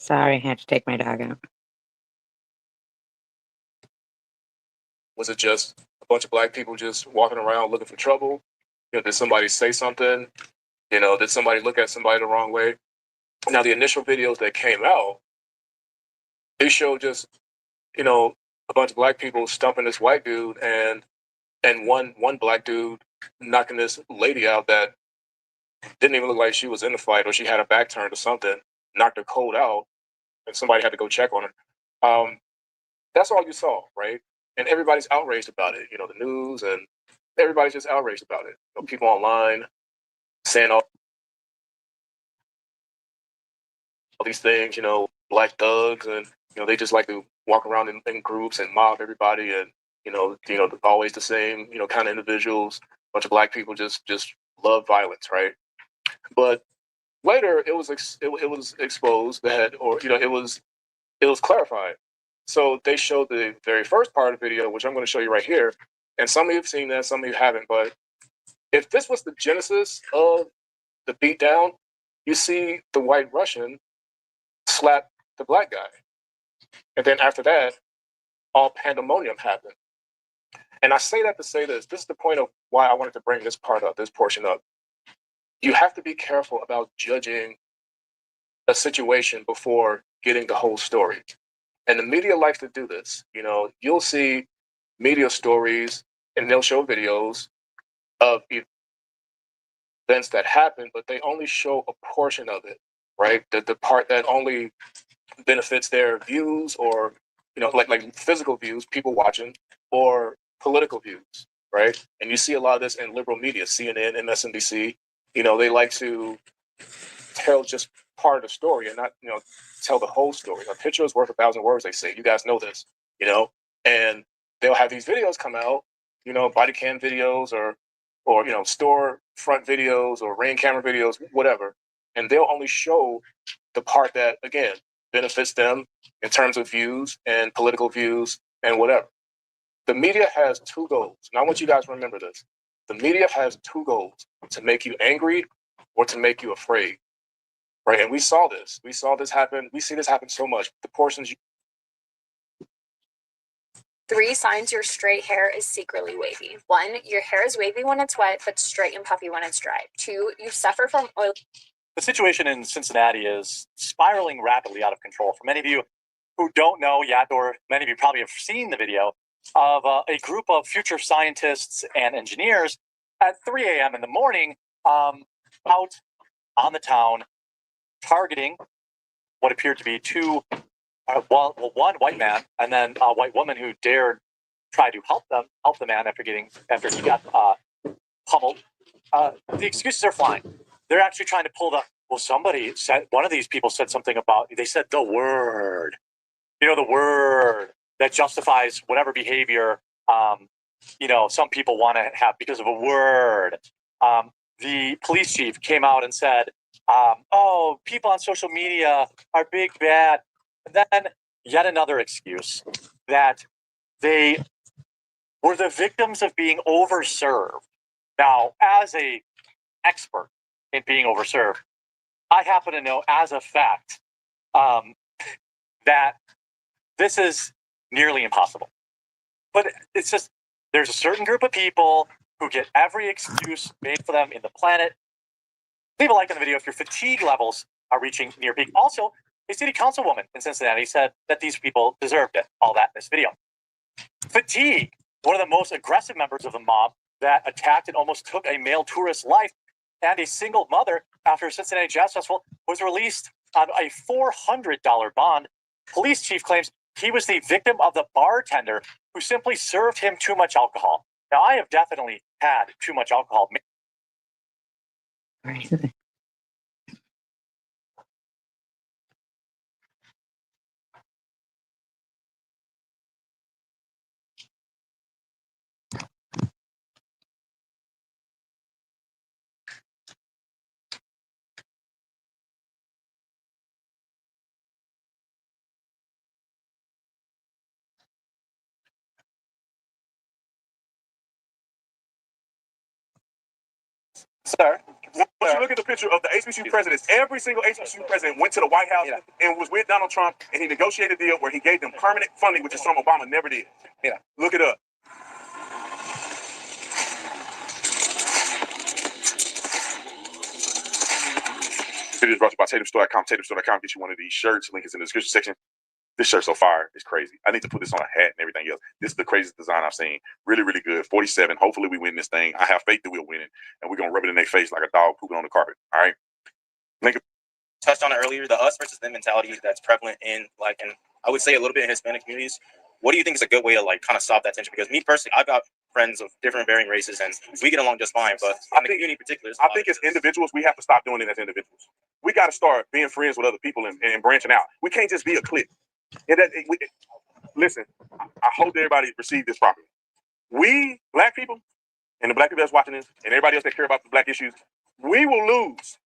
Sorry, I had to take my dog out. Was it just a bunch of black people just walking around looking for trouble? You know, did somebody say something? You know, did somebody look at somebody the wrong way? Now, the initial videos that came out, they showed just, you know, a bunch of black people stumping this white dude and one black dude knocking this lady out that didn't even look like she was in the fight, or she had her back turned or something, knocked her cold out, and somebody had to go check on her. That's all you saw, right? And everybody's outraged about it. You know, the news and everybody's just outraged about it. You know, people online saying all these things, you know, black thugs, and you know, they just like to walk around in groups and mob everybody, and you know, always the same, you know, kind of individuals. A bunch of black people just love violence, right? But later, it was exposed that, or you know, it was clarified. So they showed the very first part of the video, which I'm going to show you right here. And some of you have seen that, some of you haven't. But if this was the genesis of the beatdown, you see the white Russian slap the black guy. And then after that, all pandemonium happened. And I say that to say this. This is the point of why I wanted to bring this part up, this portion up. You have to be careful about judging a situation before getting the whole story. And the media likes to do this. You know, you'll see media stories and they'll show videos of events that happen, but they only show a portion of it, right? The part that only benefits their views, or, you know, like physical views, people watching, or political views, right? And you see a lot of this in liberal media, CNN, MSNBC. You know, they like to tell just part of the story and not, you know, tell the whole story. A picture is worth 1,000 words, they say. You guys know this, you know? And they'll have these videos come out, you know, body cam videos, or you know, store front videos, or rain camera videos, whatever. And they'll only show the part that, again, benefits them in terms of views and political views and whatever. The media has two goals. And I want you guys to remember this. The media has two goals: to make you angry or to make you afraid. Right, and we saw this. We saw this happen. We see this happen so much. The portions. 3 signs your straight hair is secretly wavy. 1, your hair is wavy when it's wet, but straight and puffy when it's dry. 2, you suffer from oil. The situation in Cincinnati is spiraling rapidly out of control. For many of you who don't know yet, or many of you probably have seen the video of a group of future scientists and engineers at 3 a.m. in the morning, out on the town, targeting what appeared to be two, one white man and then a white woman who dared try to help the man after he got pummeled. The excuses are flying. They're actually trying to pull somebody said, one of these people said something about, they said the word, you know, the word that justifies whatever behavior, you know, some people want to have because of a word. The police chief came out and said, oh, people on social media are big bad. And then yet another excuse that they were the victims of being overserved. Now, as a expert in being overserved, I happen to know as a fact that this is nearly impossible. But it's just, there's a certain group of people who get every excuse made for them in the planet. Leave a like on the video if your fatigue levels are reaching near peak. Also, a city councilwoman in Cincinnati said that these people deserved it. All that in this video. Fatigue, one of the most aggressive members of the mob that attacked and almost took a male tourist's life, and a single mother after a Cincinnati Jazz Festival, was released on a $400 bond. Police chief claims he was the victim of the bartender who simply served him too much alcohol. Now, I have definitely had too much alcohol. Sir, Once you look at the picture of the HBCU presidents, every single HBCU president went to the White House and was with Donald Trump, and he negotiated a deal where he gave them permanent funding, which is something Obama never did. Yeah, look it up. It is brought to you by TatumStore.com. TatumStore.com. Get you one of these shirts. Link is in the description section. This shirt's so fire. It's crazy. I need to put this on a hat and everything else. This is the craziest design I've seen. Really, really good. 47. Hopefully we win this thing. I have faith that we'll win it. And we're going to rub it in their face like a dog pooping on the carpet. All right? Link. Touched on it earlier, the us versus them mentality that's prevalent in, like, and I would say a little bit in Hispanic communities. What do you think is a good way to, like, kind of stop that tension? Because me personally, I've got friends of different varying races and we get along just fine, but in the community in particular, I think as individuals, we have to stop doing it as individuals. We got to start being friends with other people and branching out. We can't just be a clique. Listen, I hope everybody received this properly. We, black people, and the black people that's watching this, and everybody else that care about the black issues, we will lose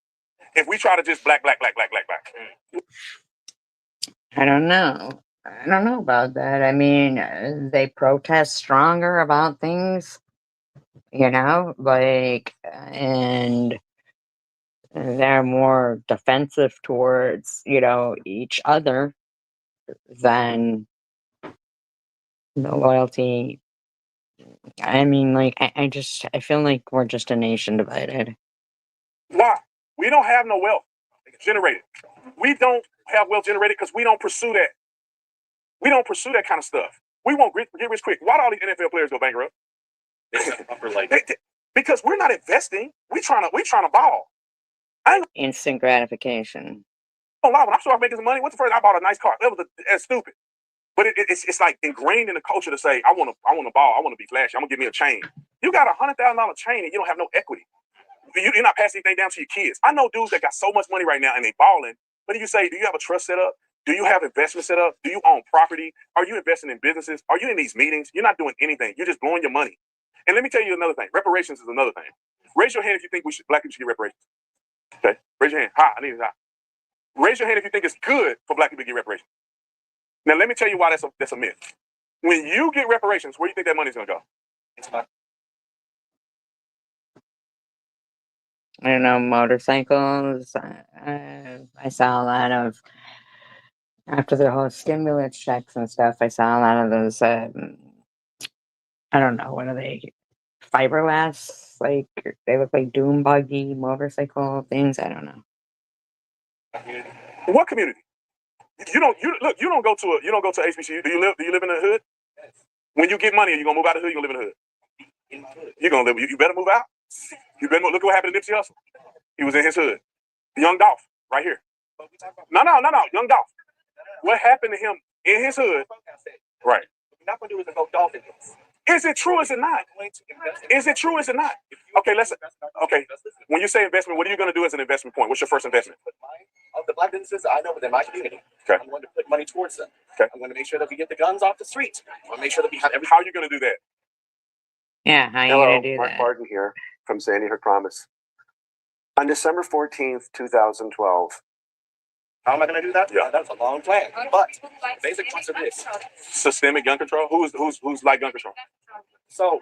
if we try to just black. I don't know. I don't know about that. I mean, they protest stronger about things, you know, like, and they're more defensive towards, you know, each other than the loyalty. I mean, like, I feel like we're just a nation divided. Why? We don't have no wealth generated. We don't have wealth generated because we don't pursue that. We don't pursue that kind of stuff. We won't get rich quick. Why do all these NFL players go bankrupt? Because we're not investing. We trying to ball. Instant gratification. Don't lie. When I started making some money, what's the first? I bought a nice car. That's stupid. But it's like ingrained in the culture to say, I want to ball. I want to be flashy. I'm gonna give me a chain. You got $100,000 chain and you don't have no equity. You're not passing anything down to your kids. I know dudes that got so much money right now and they balling. But you say, do you have a trust set up? Do you have investment set up? Do you own property? Are you investing in businesses? Are you in these meetings? You're not doing anything. You're just blowing your money. And let me tell you another thing. Reparations is another thing. Raise your hand if you think black people should get reparations. Okay, raise your hand. Hi, I need it high. Raise your hand if you think it's good for black people to get reparations. Now, let me tell you why that's a myth. When you get reparations, where do you think that money's going to go? It's not. I don't know, motorcycles. I saw a lot of, after the whole stimulus checks and stuff, I saw a lot of those, I don't know, what are they? Fiberglass? Like, they look like doom buggy motorcycle things. I don't know. What community? You don't go to HBCU. Do you live in the hood? Yes. When you get money, are you gonna move out of the hood? You gonna live in the hood? In my hood. You gonna live? You better move out. You better look what happened to Nipsey Hussle. He was in his hood. Young Dolph, right here. No. Young Dolph. What happened to him in his hood? Right. What we're not gonna do is invoke Dolph in this. Is it true? Is it not? Is it true? Is it not? Okay, when you say investment, what are you going to do as an investment point? What's your first investment? Of the black businesses I know within my community. Okay. I'm going to put money towards them. Okay. I'm going to make sure that we get the guns off the street. I'm going to make sure that we have everything. How are you going to do that? Yeah, how are you going to do Mark that? Barton here from Sandy Hook Promise. On December 14th, 2012. How am I going to do that? Yeah, that's a long plan. But basic points of this. Systemic gun control? Who's like gun control? So,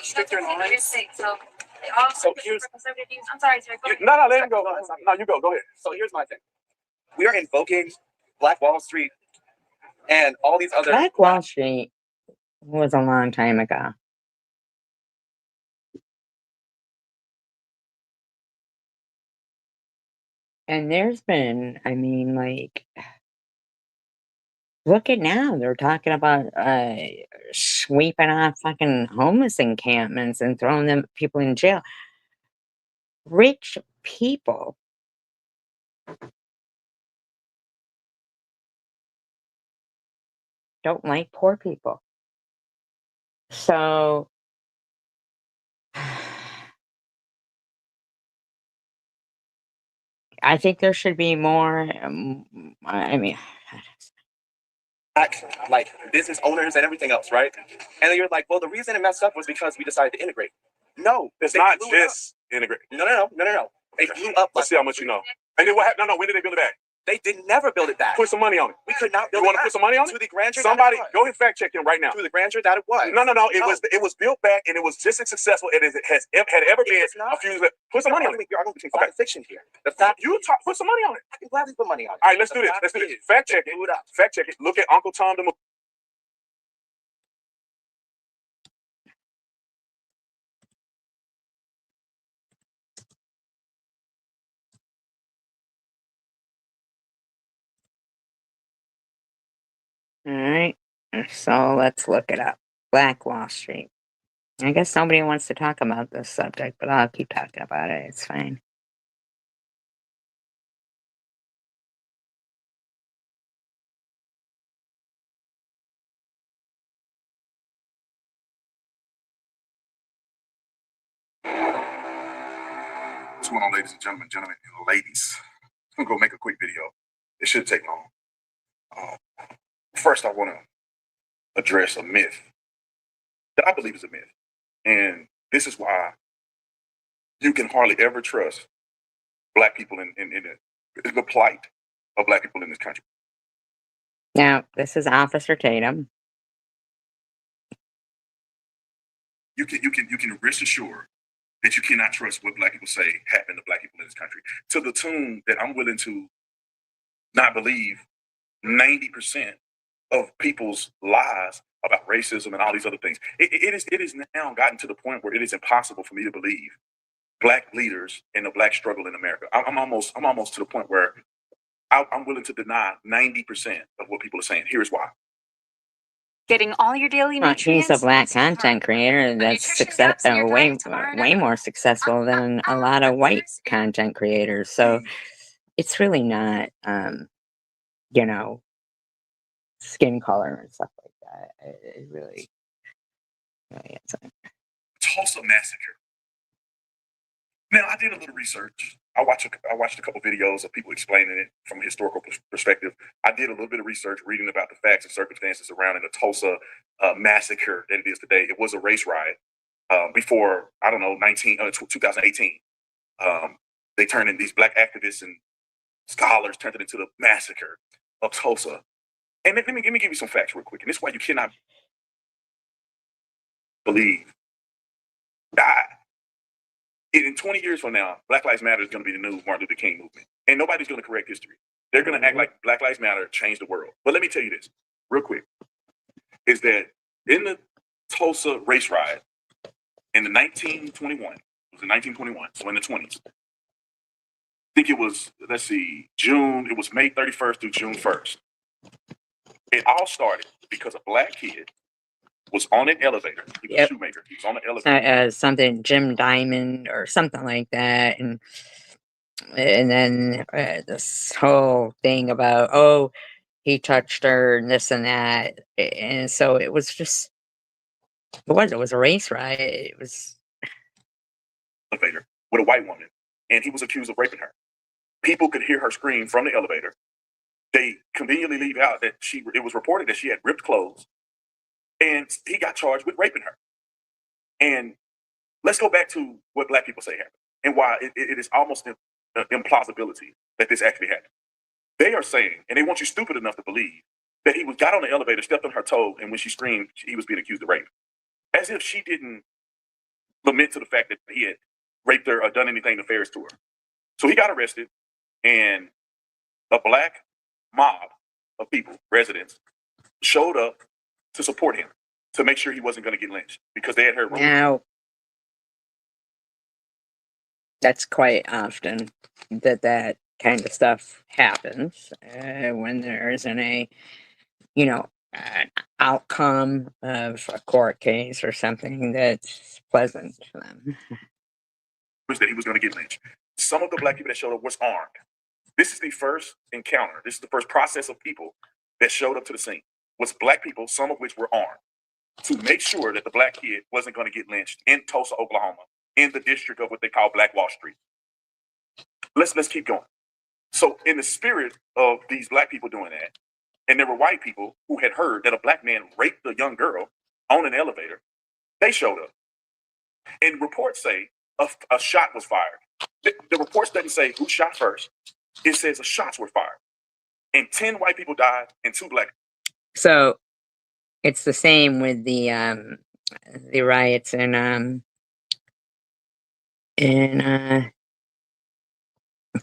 stricter lines. So here's. I'm sorry, sir. No, let him go. No, you go. Go ahead. So here's my thing. We are invoking Black Wall Street and all these other. Black Wall Street was a long time ago. And there's been, I mean, like, look at now. They're talking about sweeping off fucking homeless encampments and throwing people in jail. Rich people don't like poor people. So I think there should be more, I mean, like business owners and everything else, right? And then you're like, well, the reason it messed up was because we decided to integrate. No, it's not just integrate. No. They blew up. Let's see how much you know. And then what happened? No, when did they build it back? They did never build it back. Put some money on it. We could not build You it want to back. put some money on it? To the grandeur Somebody, that it was. go ahead and fact check him right now. To the grandeur that it was. No. It was built back, and it was just as successful as it had ever been. A few years. Put some money on it. You're arguing between fact and fiction here. The fact Put some money on it. I can gladly put money on it. All right, let's do this. Fact check it. Do it up. Fact check it. Look at Uncle Tom the movie. All right. So let's look it up. Black Wall Street. I guess nobody wants to talk about this subject, but I'll keep talking about it. It's fine. What's going on, ladies and gentlemen, and ladies? I'm gonna go make a quick video. It shouldn't take long. First, I want to address a myth that I believe is a myth, and this is why you can hardly ever trust Black people in the plight of Black people in this country. Now, this is Officer Tatum. You can rest assured that you cannot trust what Black people say happened to Black people in this country, to the tune that I'm willing to not believe 90% of people's lies about racism and all these other things. It is now gotten to the point where it is impossible for me to believe Black leaders and the Black struggle in America. I'm almost to the point where I'm willing to deny 90% of what people are saying. Here's why. Getting all your daily Well, nutrients. he's a Black content creator that's way more successful than a lot of white content creators. So it's really not, skin color and stuff like that. It really isn't. Tulsa massacre. Now, I did a little research. I watched a couple videos of people explaining it from a historical perspective. I did a little bit of research reading about the facts and circumstances surrounding the Tulsa massacre that it is today. It was a race riot before, 2018. They turned in these Black activists and scholars turned it into the massacre of Tulsa. And let me give you some facts real quick. And this is why you cannot believe in 20 years from now, Black Lives Matter is going to be the new Martin Luther King movement. And nobody's going to correct history. They're going to act like Black Lives Matter changed the world. But let me tell you this real quick, is that in the Tulsa race riot in the 1921, so in the 20s, I think it was, June, it was May 31st through June 1st. It all started because a Black kid was on an elevator. He was a shoemaker. He was on an elevator. Something Jim Diamond or something like that, and then this whole thing about he touched her and this and that, and so it was just it was a race riot. It was elevator with a white woman, and he was accused of raping her. People could hear her scream from the elevator. They conveniently leave out that it was reported that she had ripped clothes. And he got charged with raping her. And let's go back to what Black people say happened and why it is almost an implausibility that this actually happened. They are saying, and they want you stupid enough to believe, that he got on the elevator, stepped on her toe, and when she screamed, he was being accused of rape. As if she didn't lament to the fact that he had raped her or done anything nefarious to her. So he got arrested, and a Black mob of people, residents, showed up to support him, to make sure he wasn't going to get lynched because they had heard rumors. Now, that's quite often that kind of stuff happens when there isn't an outcome of a court case or something that's pleasant to them. Was that he was going to get lynched. Some of the Black people that showed up was armed. This is the first encounter. This is the first process of people that showed up to the scene. Was Black people, some of which were armed, to make sure that the Black kid wasn't going to get lynched in Tulsa, Oklahoma, in the district of what they call Black Wall Street. Let's keep going. So in the spirit of these Black people doing that, and there were white people who had heard that a Black man raped a young girl on an elevator, they showed up. And reports say a shot was fired. The reports doesn't say who shot first. It says shots were fired. and 10 white people died and 2 black. So it's the same with the riots in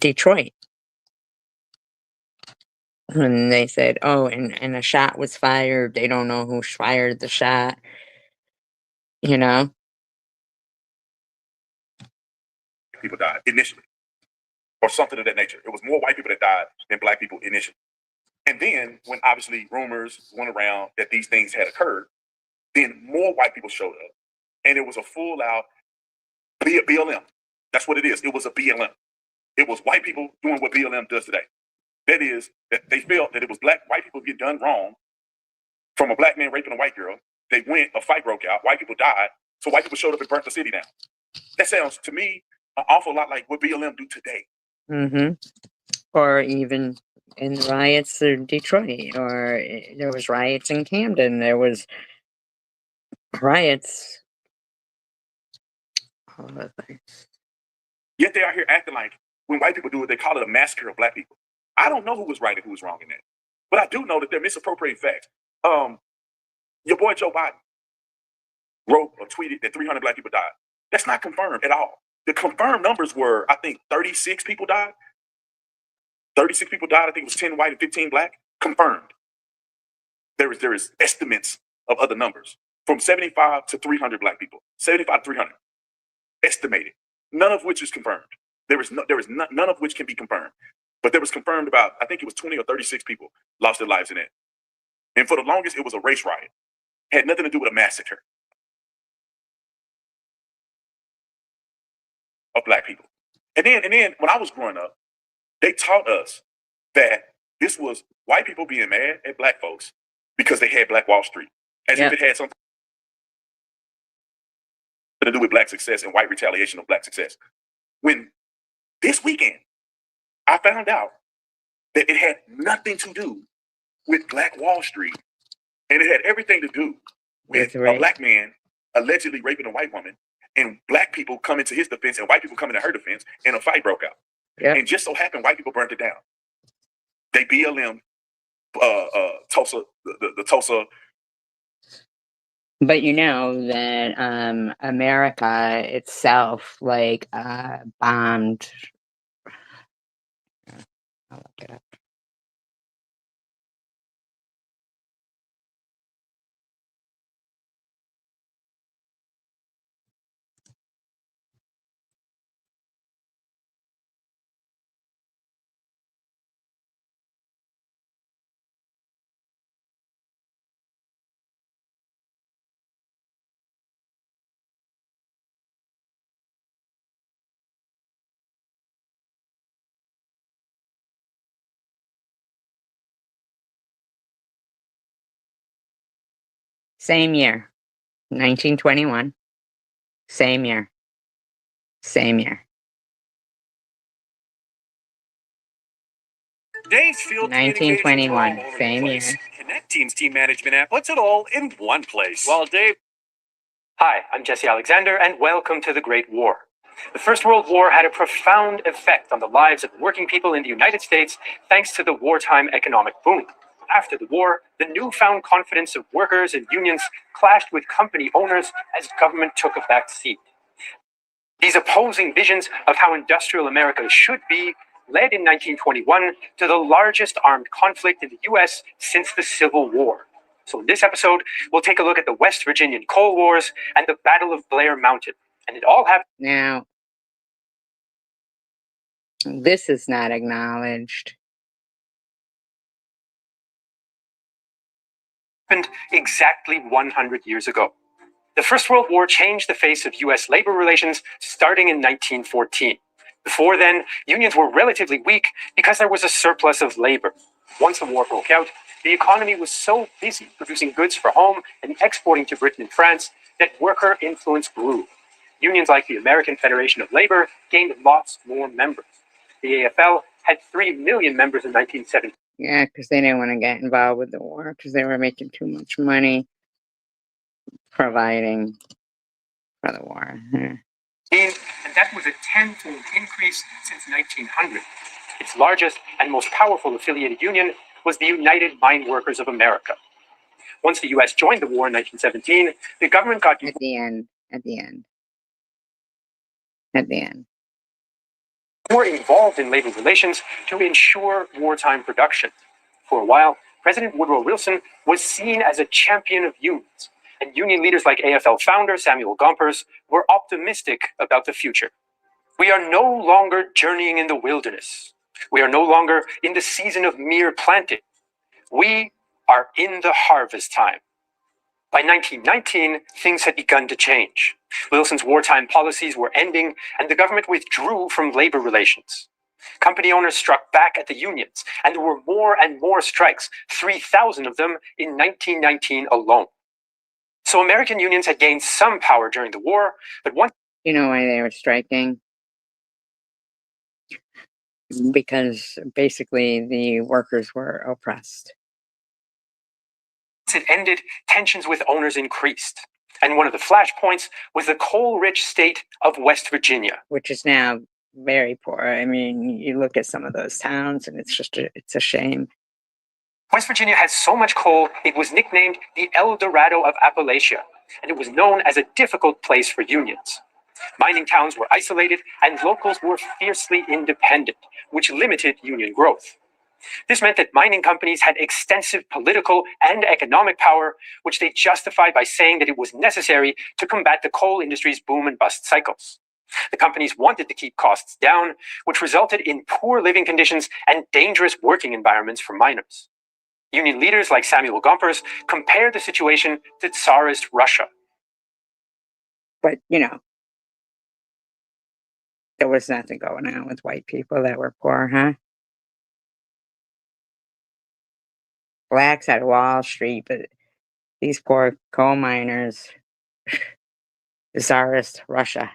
Detroit. And they said, oh, and a shot was fired. They don't know who fired the shot. You know? People died initially, or something of that nature. It was more white people that died than black people initially. And then, when obviously rumors went around that these things had occurred, then more white people showed up. And it was a full out BLM. That's what it is. It was a BLM. It was white people doing what BLM does today. That is, that they felt that it was white people get done wrong from a black man raping a white girl. They went, a fight broke out, white people died, so white people showed up and burnt the city down. That sounds to me an awful lot like what BLM do today. Mm-hmm. Or even in the riots in Detroit, or there was riots in Camden. There was riots. All the things. Yet they are here acting like when white people do it, they call it a massacre of black people. I don't know who was right and who was wrong in that, but I do know that they're misappropriating facts. Your boy Joe Biden wrote or tweeted that 300 black people died. That's not confirmed at all. The confirmed numbers were, I think, 36 people died. 36 people died. I think it was 10 white and 15 black. Confirmed. There is estimates of other numbers from 75 to 300 black people. 75 to 300 estimated. None of which is confirmed. There is none of which can be confirmed. But there was confirmed about, I think it was 20 or 36 people lost their lives in it. And for the longest, it was a race riot. Had nothing to do with a massacre of black people. And then when I was growing up, they taught us that this was white people being mad at black folks because they had Black Wall Street, as if it had something to do with black success and white retaliation of black success. When this weekend, I found out that it had nothing to do with Black Wall Street, and it had everything to do with a black man allegedly raping a white woman, and black people coming to his defense and white people coming to her defense, and a fight broke out. And just so happened, white people burnt it down. They BLM Tulsa, the Tulsa. But you know that America itself, like, bombed. I'll look it up. Same year, 1921. Same year. Same year. Dave's Field 1921. Same year. Connect Team's team management app puts it all in one place. Well, Dave. Hi, I'm Jesse Alexander, and welcome to the Great War. The First World War had a profound effect on the lives of working people in the United States thanks to the wartime economic boom. After the war, the newfound confidence of workers and unions clashed with company owners as government took a back seat. These opposing visions of how industrial America should be led in 1921 to the largest armed conflict in the US since the Civil War. So in this episode, we'll take a look at the West Virginian Coal Wars and the Battle of Blair Mountain. And it all happened. Now, this is not acknowledged. Happened exactly 100 years ago. The First World War changed the face of US labor relations starting in 1914. Before then, unions were relatively weak because there was a surplus of labor. Once the war broke out, the economy was so busy producing goods for home and exporting to Britain and France that worker influence grew. Unions like the American Federation of Labor gained lots more members. The AFL had 3 million members in 1970. Yeah, because they didn't want to get involved with the war because they were making too much money providing for the war. And that was a tenfold increase since 1900. Its largest and most powerful affiliated union was the United Mine Workers of America. Once the U.S. joined the war in 1917, the government got At the end. At the end. At the end. more involved in labor relations to ensure wartime production. For a while, President Woodrow Wilson was seen as a champion of unions, and union leaders like AFL founder Samuel Gompers were optimistic about the future. We are no longer journeying in the wilderness. We are no longer in the season of mere planting. We are in the harvest time. By 1919, things had begun to change. Wilson's wartime policies were ending, and the government withdrew from labor relations. Company owners struck back at the unions, and there were more and more strikes, 3,000 of them in 1919 alone. So American unions had gained some power during the war, but once... You know why they were striking? Because basically the workers were oppressed. it ended, tensions with owners increased. And one of the flashpoints was the coal-rich state of West Virginia, which is now very poor. I mean, you look at some of those towns and it's just it's a shame. West Virginia has so much coal, it was nicknamed the El Dorado of Appalachia, and it was known as a difficult place for unions. Mining towns were isolated, and locals were fiercely independent, which limited union growth. This meant that mining companies had extensive political and economic power, which they justified by saying that it was necessary to combat the coal industry's boom and bust cycles. The companies wanted to keep costs down, which resulted in poor living conditions and dangerous working environments for miners. Union leaders like Samuel Gompers compared the situation to Tsarist Russia. But, you know, there was nothing going on with white people that were poor, huh? Blacks had Wall Street, but these poor coal miners, Tsarist Russia.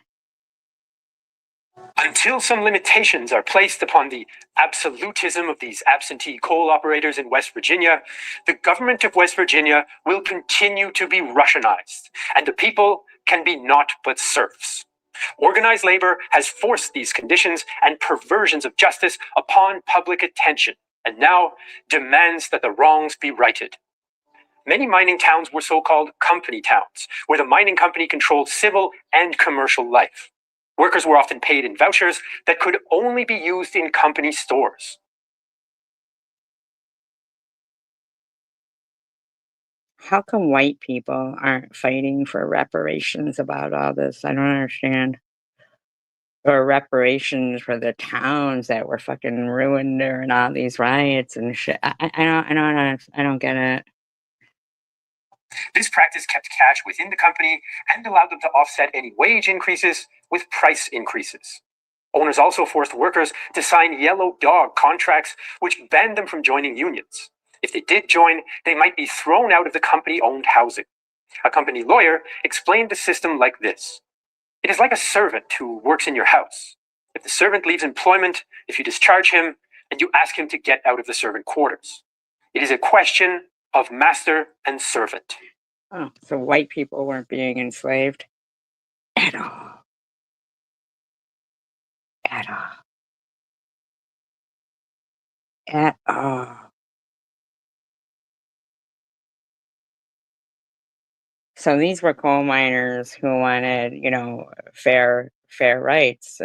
Until some limitations are placed upon the absolutism of these absentee coal operators in West Virginia, the government of West Virginia will continue to be Russianized, and the people can be naught but serfs. Organized labor has forced these conditions and perversions of justice upon public attention, and now demands that the wrongs be righted. Many mining towns were so-called company towns, where the mining company controlled civil and commercial life. Workers were often paid in vouchers that could only be used in company stores. How come white people aren't fighting for reparations about all this? I don't understand. Or reparations for the towns that were fucking ruined during all these riots and shit. I don't get it. This practice kept cash within the company and allowed them to offset any wage increases with price increases. Owners also forced workers to sign yellow dog contracts, which banned them from joining unions. If they did join, they might be thrown out of the company-owned housing. A company lawyer explained the system like this. It is like a servant who works in your house. If the servant leaves employment, if you discharge him, and you ask him to get out of the servant quarters. It is a question of master and servant. Oh, so white people weren't being enslaved at all. At all. At all. So these were coal miners who wanted, you know, fair rights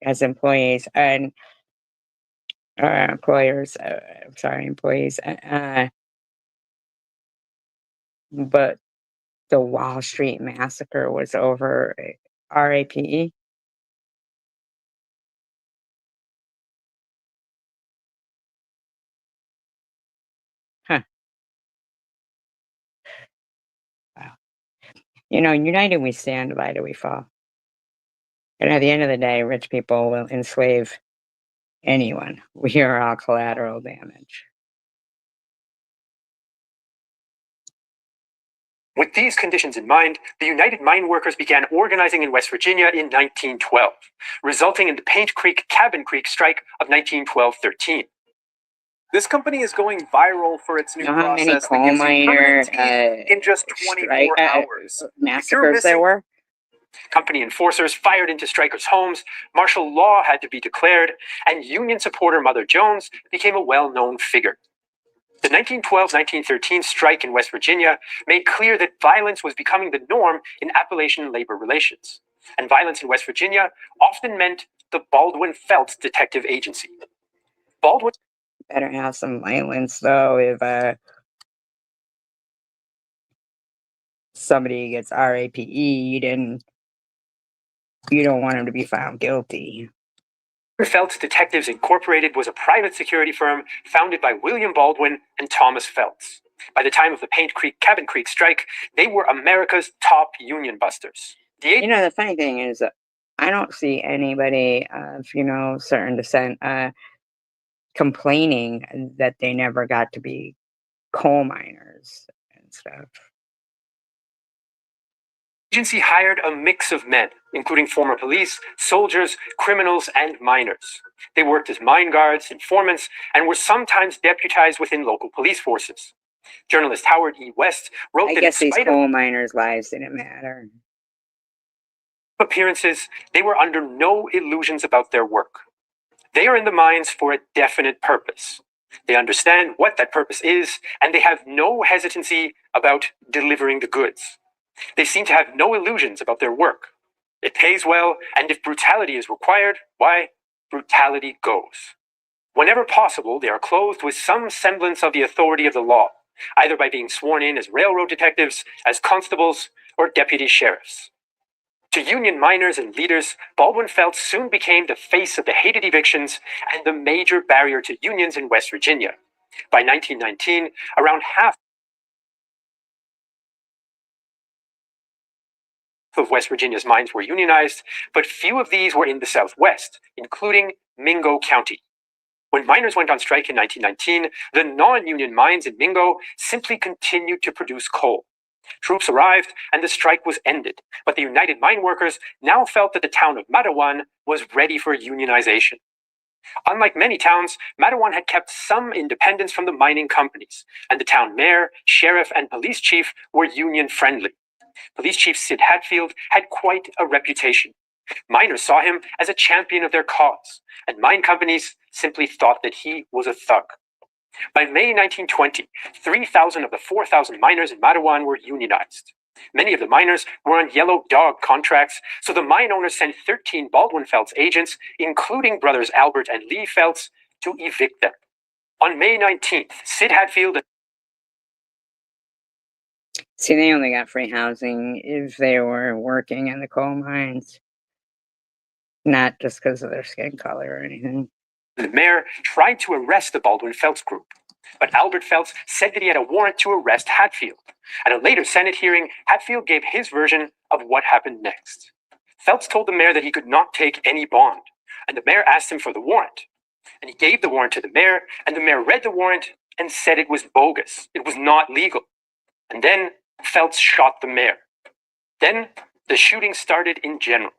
as employees and employers. Employees. But the Wall Street massacre was over RAPE. Huh. Wow. You know, united we stand, divided we fall. And at the end of the day, rich people will enslave anyone. We are all collateral damage. With these conditions in mind, the United Mine Workers began organizing in West Virginia in 1912, resulting in the Paint Creek Cabin Creek strike of 1912-13. This company is going viral for its new process that gives you permanent teeth in just 24 hours. Massacres there were? Company enforcers fired into strikers' homes, martial law had to be declared, and Union supporter Mother Jones became a well-known figure. The 1912-1913 strike in West Virginia made clear that violence was becoming the norm in Appalachian labor relations, and violence in West Virginia often meant the Baldwin Felts Detective Agency. Baldwin better have some violence though if somebody gets RAPE'd and you don't want him to be found guilty. Felts Detectives Incorporated was a private security firm founded by William Baldwin and Thomas Felts. By the time of the Cabin Creek strike, they were America's top union busters. You know, the funny thing is, I don't see anybody of, certain descent complaining that they never got to be coal miners and stuff. The agency hired a mix of men, including former police, soldiers, criminals, and miners. They worked as mine guards, informants, and were sometimes deputized within local police forces. Journalist Howard E. West wrote I that guess in these spite coal of miners' lives didn't matter. appearances, they were under no illusions about their work. They are in the mines for a definite purpose. They understand what that purpose is, and they have no hesitancy about delivering the goods. They seem to have no illusions about their work. It pays well, and if brutality is required, why, brutality goes. Whenever possible, they are clothed with some semblance of the authority of the law, either by being sworn in as railroad detectives, as constables, or deputy sheriffs. To union miners and leaders, Baldwin Felts soon became the face of the hated evictions and the major barrier to unions in West Virginia. By 1919, around half of West Virginia's mines were unionized, but few of these were in the Southwest, including Mingo County. When miners went on strike in 1919, the non-union mines in Mingo simply continued to produce coal. Troops arrived and the strike was ended, but the United Mine Workers now felt that the town of Matawan was ready for unionization. Unlike many towns, Matawan had kept some independence from the mining companies, and the town mayor, sheriff, and police chief were union-friendly. Police Chief Sid Hatfield had quite a reputation. Miners saw him as a champion of their cause, and mine companies simply thought that he was a thug. By May 1920, 3,000 of the 4,000 miners in Matawan were unionized. Many of the miners were on yellow dog contracts, so the mine owners sent 13 Baldwin Felts agents, including brothers Albert and Lee Felts, to evict them. On May 19th, Sid Hatfield. See, they only got free housing if they were working in the coal mines, not just because of their skin color or anything. The mayor tried to arrest the Baldwin Felts group, but Albert Felts said that he had a warrant to arrest Hatfield. At a later Senate hearing, Hatfield gave his version of what happened next. Felts told the mayor that he could not take any bond, and the mayor asked him for the warrant. And he gave the warrant to the mayor, and the mayor read the warrant and said it was bogus. It was not legal. And then Felts shot the mayor. Then the shooting started in general.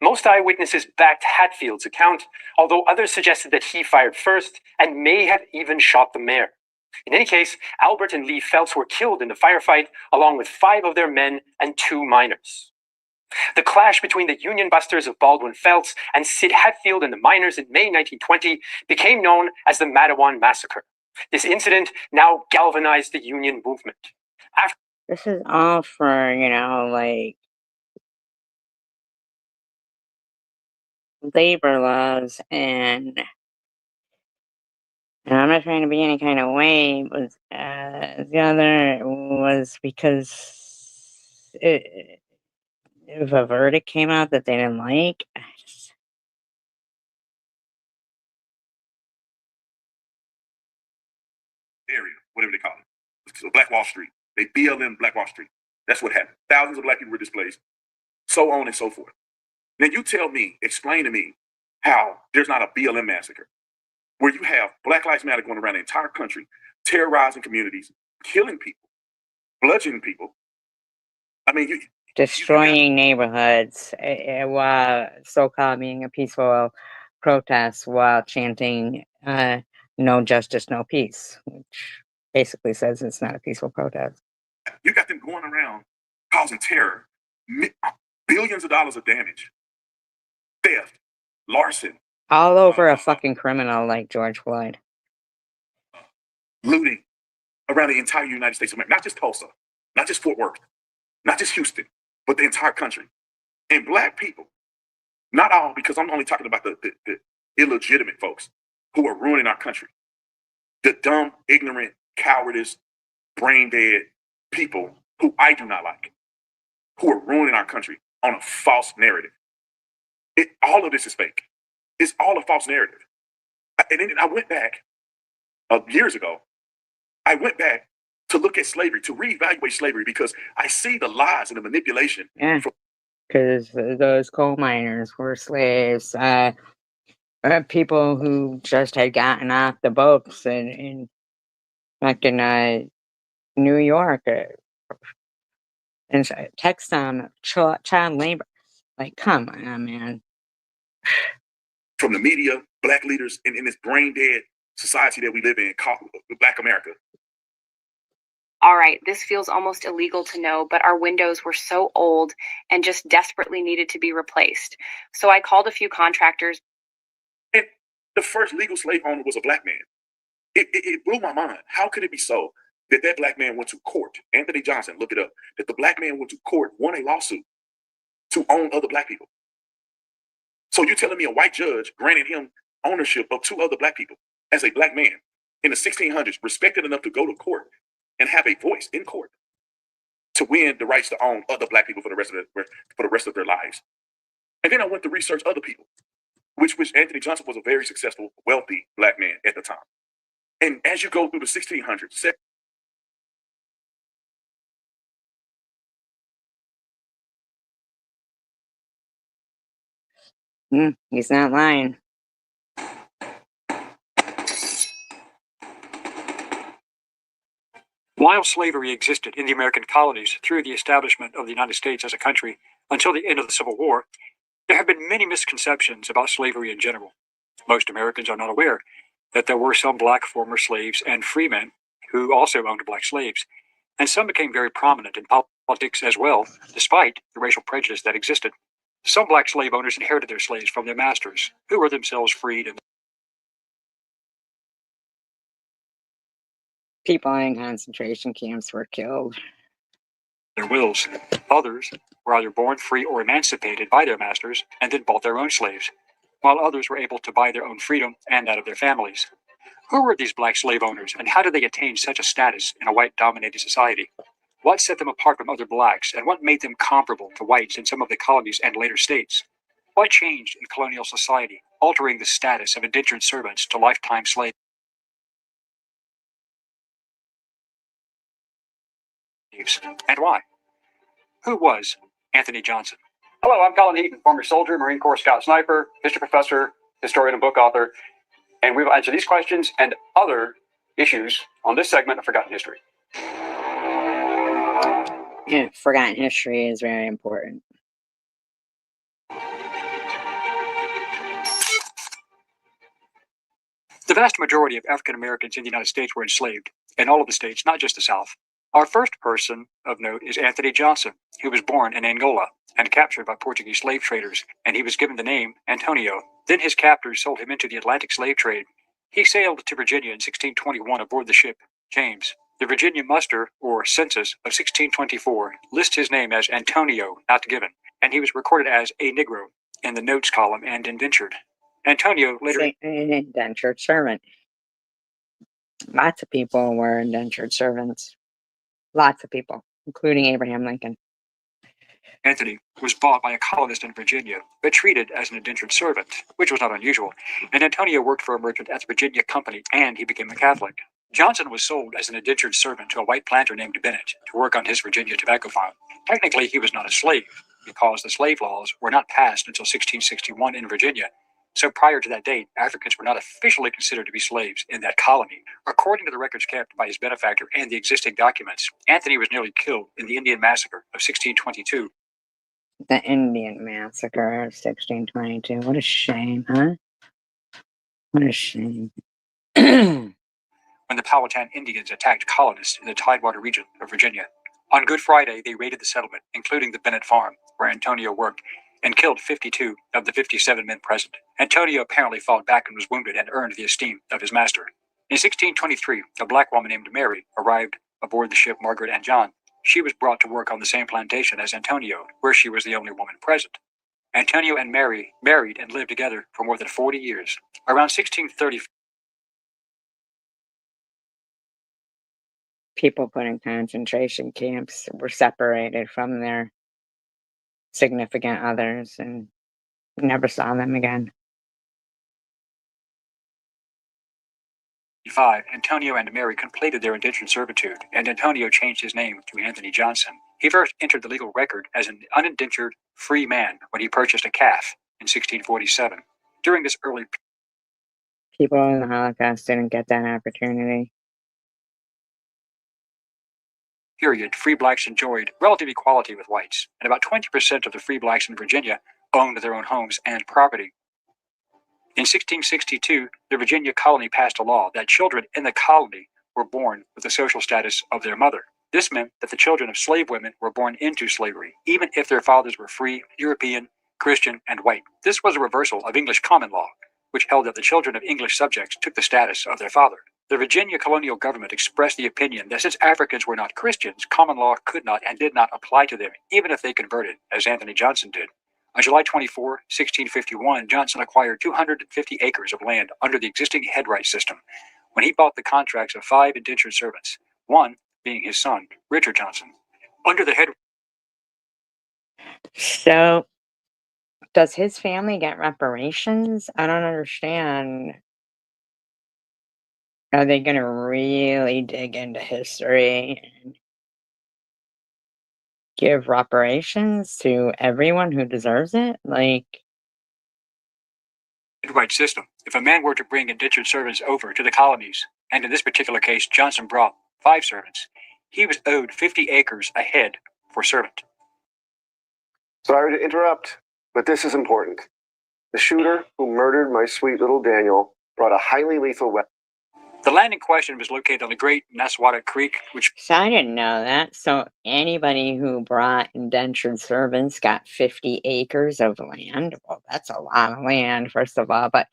Most eyewitnesses backed Hatfield's account, although others suggested that he fired first and may have even shot the mayor. In any case, Albert and Lee Felts were killed in the firefight, along with 5 of their men and 2 miners. The clash between the union busters of Baldwin Felts and Sid Hatfield and the miners in May 1920 became known as the Matawan Massacre. This incident now galvanized the union movement. This is all for, labor laws, and I'm not trying to be any kind of way, but the other was because if a verdict came out that they didn't like, area, whatever they call it. So Black Wall Street. They BLM Black Wall Street. That's what happened. Thousands of black people were displaced, so on and so forth. Now you tell me, explain to me how there's not a BLM massacre where you have Black Lives Matter going around the entire country, terrorizing communities, killing people, bludgeoning people. I mean, destroying neighborhoods while so-called being a peaceful protest while chanting no justice, no peace, which basically says it's not a peaceful protest. You got them going around causing terror, billions of dollars of damage, theft, larceny, All over a fucking criminal like George Floyd. looting around the entire United States of America, not just Tulsa, not just Fort Worth, not just Houston, but the entire country. And black people, not all, because I'm only talking about the illegitimate folks who are ruining our country. The dumb, ignorant, cowardice, brain dead people who I do not like, who are ruining our country on a false narrative. All of this is fake. It's all a false narrative. And then I went back years ago. I went back to look at slavery, to reevaluate slavery, because I see the lies and the manipulation. Yeah, because those coal miners were slaves. People who just had gotten off the boats in fucking New York and text on child labor. Like, come on, man. From the media, black leaders in this brain dead society that we live in, called Black America. All right, this feels almost illegal to know, but our windows were so old and just desperately needed to be replaced. So I called a few contractors. And the first legal slave owner was a black man. It blew my mind. How could it be so that that black man went to court? Anthony Johnson, look it up. That the black man went to court, won a lawsuit to own other black people. So you're telling me a white judge granted him ownership of two other black people as a black man in the 1600s, respected enough to go to court and have a voice in court to win the rights to own other black people for the rest of their lives. And then I went to research other people, which Anthony Johnson was a very successful, wealthy black man at the time. And as you go through the 1600s, He's not lying. While slavery existed in the American colonies through the establishment of the United States as a country until the end of the Civil War, there have been many misconceptions about slavery in general. Most Americans are not aware that there were some black former slaves and freemen who also owned black slaves, and some became very prominent in politics as well, despite the racial prejudice that existed. Some black slave owners inherited their slaves from their masters, who were themselves freed. And people in concentration camps were killed. Their wills. Others were either born free or emancipated by their masters and then bought their own slaves, while others were able to buy their own freedom and that of their families. Who were these black slave owners, and how did they attain such a status in a white-dominated society? What set them apart from other blacks, and what made them comparable to whites in some of the colonies and later states? What changed in colonial society, altering the status of indentured servants to lifetime slaves? And why? Who was Anthony Johnson? Hello, I'm Colin Heaton, former soldier, Marine Corps scout sniper, history professor, historian, and book author, and we will answer these questions and other issues on this segment of Forgotten History. Yeah, forgotten history is very important. The vast majority of African Americans in the United States were enslaved, in all of the states, not just the South. Our first person of note is Anthony Johnson, who was born in Angola and captured by Portuguese slave traders, and he was given the name Antonio. Then his captors sold him into the Atlantic slave trade. He sailed to Virginia in 1621 aboard the ship James. The Virginia muster, or census, of 1624 lists his name as Antonio, not given, and he was recorded as a Negro in the notes column and indentured. Antonio later... An indentured servant. Lots of people were indentured servants. Lots of people, including Abraham Lincoln. Anthony was bought by a colonist in Virginia, but treated as an indentured servant, which was not unusual, and Antonio worked for a merchant at the Virginia Company, and he became a Catholic. Johnson was sold as an indentured servant to a white planter named Bennett to work on his Virginia tobacco farm. Technically, he was not a slave, because the slave laws were not passed until 1661 in Virginia, so prior to that date, Africans were not officially considered to be slaves in that colony. According to the records kept by his benefactor and the existing documents, Anthony was nearly killed in the Indian Massacre of 1622. The Indian Massacre of 1622. What a shame, huh? What a shame. When the Powhatan Indians attacked colonists in the Tidewater region of Virginia. On Good Friday, they raided the settlement, including the Bennett farm. where Antonio worked, and killed 52 of the 57 men present. Antonio apparently fought back and was wounded and earned the esteem of his master. In 1623, a black woman named Mary arrived aboard the ship Margaret and John. She was brought to work on the same plantation as Antonio, where she was the only woman present. Antonio and Mary married and lived together for more than 40 years. Around 1630, people put in concentration camps were separated from their significant others and never saw them again. Antonio and Mary completed their indentured servitude, and Antonio changed his name to Anthony Johnson. He first entered the legal record as an unindentured free man when he purchased a calf in 1647. During this early People in the Holocaust didn't get that opportunity. period, free blacks enjoyed relative equality with whites, and about 20% of the free blacks in Virginia owned their own homes and property. In 1662, the Virginia colony passed a law that children in the colony were born with the social status of their mother. This meant that the children of slave women were born into slavery, even if their fathers were free, European, Christian, and white. This was a reversal of English common law, which held that the children of English subjects took the status of their father. The Virginia colonial government expressed the opinion that since Africans were not Christians, common law could not and did not apply to them, even if they converted, as Anthony Johnson did. On July 24, 1651, Johnson acquired 250 acres of land under the existing headright system when he bought the contracts of 5 indentured servants, one being his son, Richard Johnson. Under the head. So, does his family get reparations? I don't understand. Are they going to really dig into history and give reparations to everyone who deserves it? Like, Headright system. If a man were to bring indentured servants over to the colonies, and in this particular case, Johnson brought 5 servants, he was owed 50 acres a head for servant. Sorry to interrupt, but this is important. The shooter who murdered my sweet little Daniel brought a highly lethal weapon. The land in question was located on the Great Nessawada Creek, which... So I didn't know that. So anybody who brought indentured servants got 50 acres of land. Well, that's a lot of land, first of all. But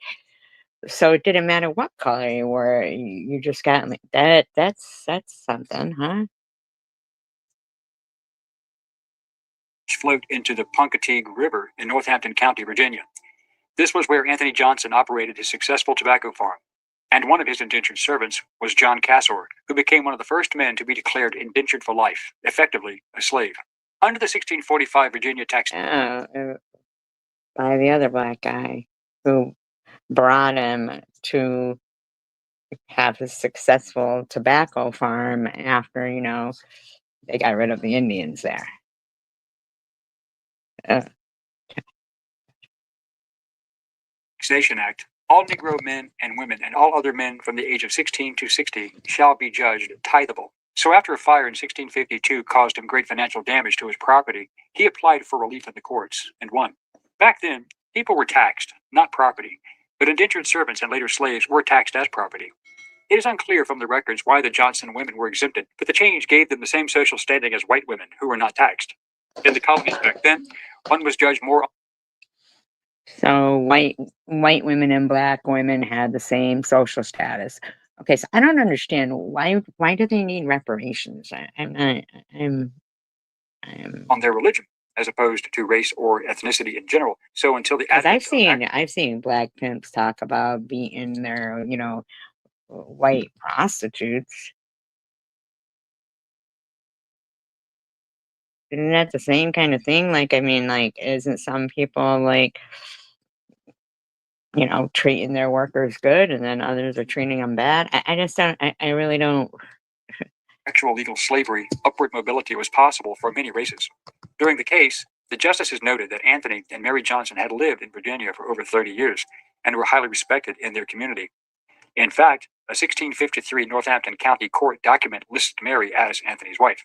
so it didn't matter what color you were. You just got that. That's something, huh? Flowed into the Punkateague River in Northampton County, Virginia. This was where Anthony Johnson operated his successful tobacco farm, and one of his indentured servants was John Cassor, who became one of the first men to be declared indentured for life, effectively a slave. Under the 1645 Virginia tax... by the other black guy who brought him to have a successful tobacco farm after, they got rid of the Indians there. Taxation Act, all Negro men and women and all other men from the age of 16 to 60 shall be judged tithable. So after a fire in 1652 caused him great financial damage to his property, he applied for relief in the courts and won. Back then, people were taxed, not property, but indentured servants and later slaves were taxed as property. It is unclear from the records why the Johnson women were exempted, but the change gave them the same social standing as white women who were not taxed. In the colonies back then, one was judged more... So white women and black women had the same social status. Okay, so I don't understand why do they need reparations? I'm on their religion as opposed to race or ethnicity in general. So until the I've seen black pimps talk about beating their white prostitutes. Isn't that the same kind of thing? Isn't some people treating their workers good and then others are treating them bad? I just don't, I really don't. Actual legal slavery, upward mobility was possible for many races. During the case, the justices noted that Anthony and Mary Johnson had lived in Virginia for over 30 years and were highly respected in their community. In fact, a 1653 Northampton County court document lists Mary as Anthony's wife.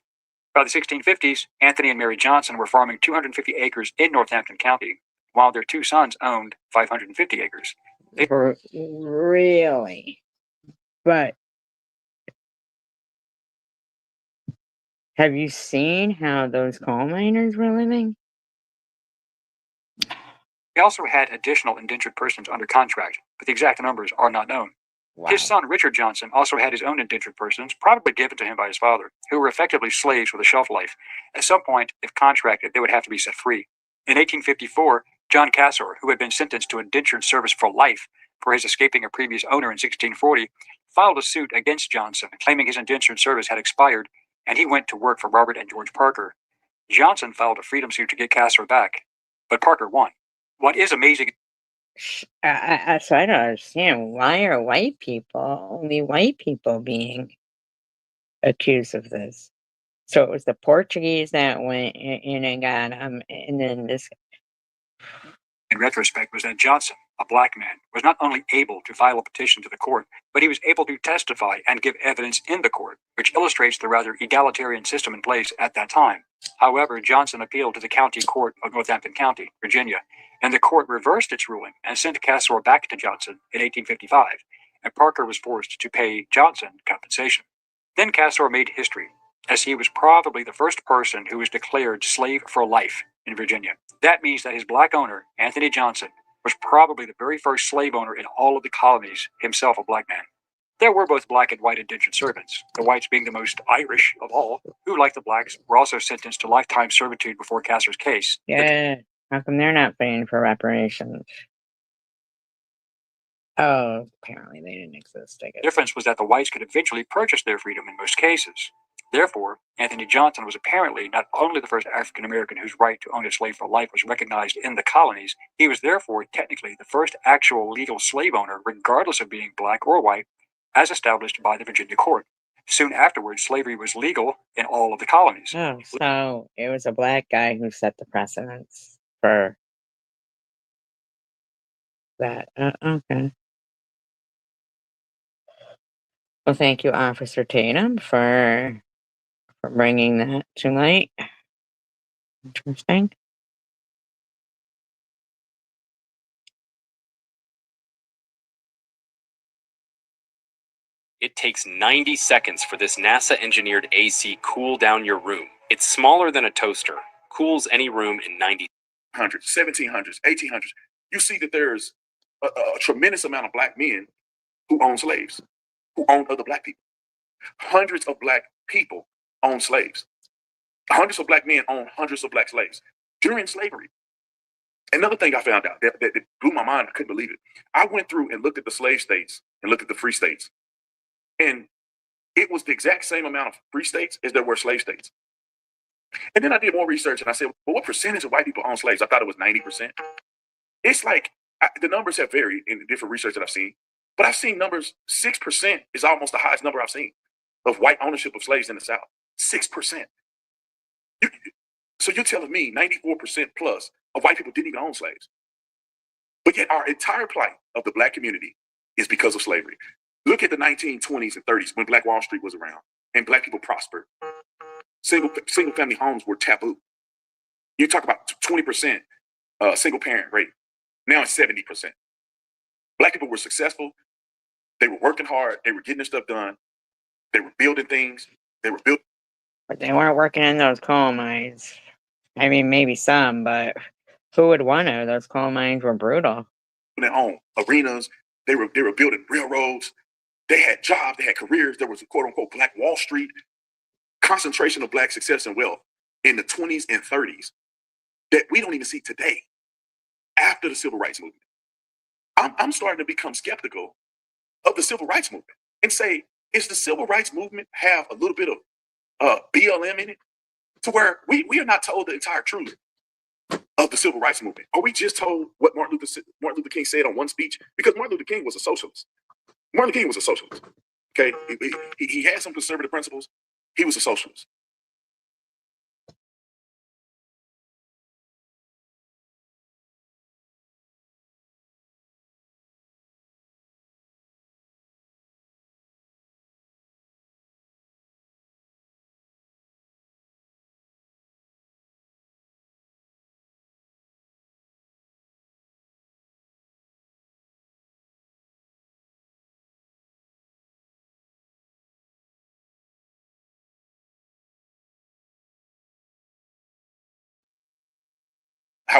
By the 1650s, Anthony and Mary Johnson were farming 250 acres in Northampton County, while their 2 sons owned 550 acres. Really? But have you seen how those coal miners were living? He also had additional indentured persons under contract, but the exact numbers are not known. Wow. His son, Richard Johnson, also had his own indentured persons, probably given to him by his father, who were effectively slaves with a shelf life. At some point, if contracted, they would have to be set free. In 1854, John Cassor, who had been sentenced to indentured service for life for his escaping a previous owner in 1640, filed a suit against Johnson, claiming his indentured service had expired, and he went to work for Robert and George Parker. Johnson filed a freedom suit to get Cassor back, but Parker won. What is amazing. So I don't understand, why are only white people being accused of this? So it was the Portuguese that went in and got and then this. In retrospect, was that Johnson, a black man, was not only able to file a petition to the court, but he was able to testify and give evidence in the court, which illustrates the rather egalitarian system in place at that time. However, Johnson appealed to the county court of Northampton County, Virginia, and the court reversed its ruling and sent Cassor back to Johnson in 1855, and Parker was forced to pay Johnson compensation. Then Cassor made history, as he was probably the first person who was declared slave for life in Virginia. That means that his black owner, Anthony Johnson, was probably the very first slave owner in all of the colonies, himself a black man. There were both black and white indentured servants, the whites being the most Irish of all, who, like the blacks, were also sentenced to lifetime servitude before Cassor's case. Yeah, how come they're not paying for reparations? Oh, apparently they didn't exist, I guess. The difference was that the whites could eventually purchase their freedom in most cases. Therefore, Anthony Johnson was apparently not only the first African American whose right to own a slave for life was recognized in the colonies, he was therefore technically the first actual legal slave owner, regardless of being black or white, as established by the Virginia court. Soon afterwards, slavery was legal in all of the colonies. Oh, so it was a black guy who set the precedence for that. Okay. Well, thank you, Officer Tatum, for bringing that to light. Interesting. It takes 90 seconds for this NASA-engineered AC cool down your room. It's smaller than a toaster, cools any room in 90. 1700s, 1800s. You see that there's a tremendous amount of black men who own slaves, who own other black people. Hundreds of black people own slaves. Hundreds of black men own hundreds of black slaves during slavery. Another thing I found out that blew my mind, I couldn't believe it. I went through and looked at the slave states and looked at the free states. And it was the exact same amount of free states as there were slave states. And then I did more research and I said, well, what percentage of white people own slaves? I thought it was 90%. It's like, the numbers have varied in the different research that I've seen, but I've seen numbers, 6% is almost the highest number I've seen of white ownership of slaves in the South. 6%. So you're telling me 94% plus of white people didn't even own slaves. But yet our entire plight of the black community is because of slavery. Look at the 1920s and 30s when Black Wall Street was around and black people prospered. Single family homes were taboo. You talk about 20% single parent rate. Now it's 70%. Black people were successful. They were working hard. They were getting their stuff done. They were building things. But they weren't working in those coal mines. I mean, maybe some, but who would want to? Those coal mines were brutal. Their own arenas. They were building railroads. They had jobs. They had careers. There was a quote unquote Black Wall Street. Concentration of black success and wealth in the 20s and 30s that we don't even see today after the civil rights movement. I'm starting to become skeptical of the civil rights movement and say, is the civil rights movement have a little bit of BLM in it to where we are not told the entire truth of the civil rights movement? Are we just told what Martin Luther King said on one speech? Because Martin Luther King was a socialist. Martin Luther King was a socialist. Okay, he had some conservative principles. He was a socialist.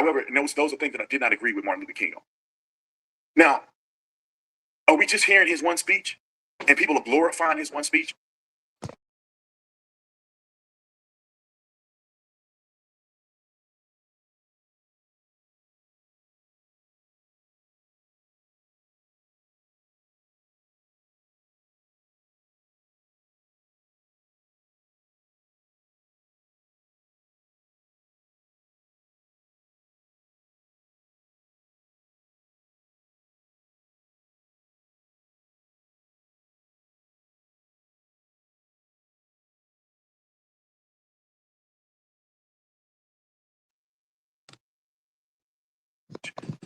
However, and those are things that I did not agree with Martin Luther King on. Now, are we just hearing his one speech and people are glorifying his one speech?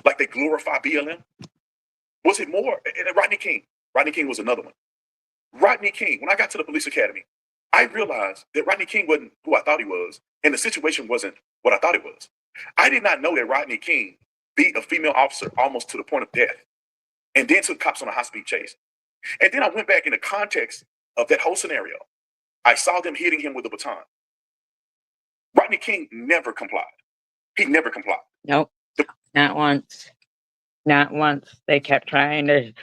Like they glorify BLM? Was it more? And Rodney King. Rodney King was another one. Rodney King, when I got to the police academy, I realized that Rodney King wasn't who I thought he was, and the situation wasn't what I thought it was. I did not know that Rodney King beat a female officer almost to the point of death, and then took cops on a high-speed chase. And then I went back in the context of that whole scenario. I saw them hitting him with a baton. Rodney King never complied. He never complied. Nope, not once. Not once. They kept trying to.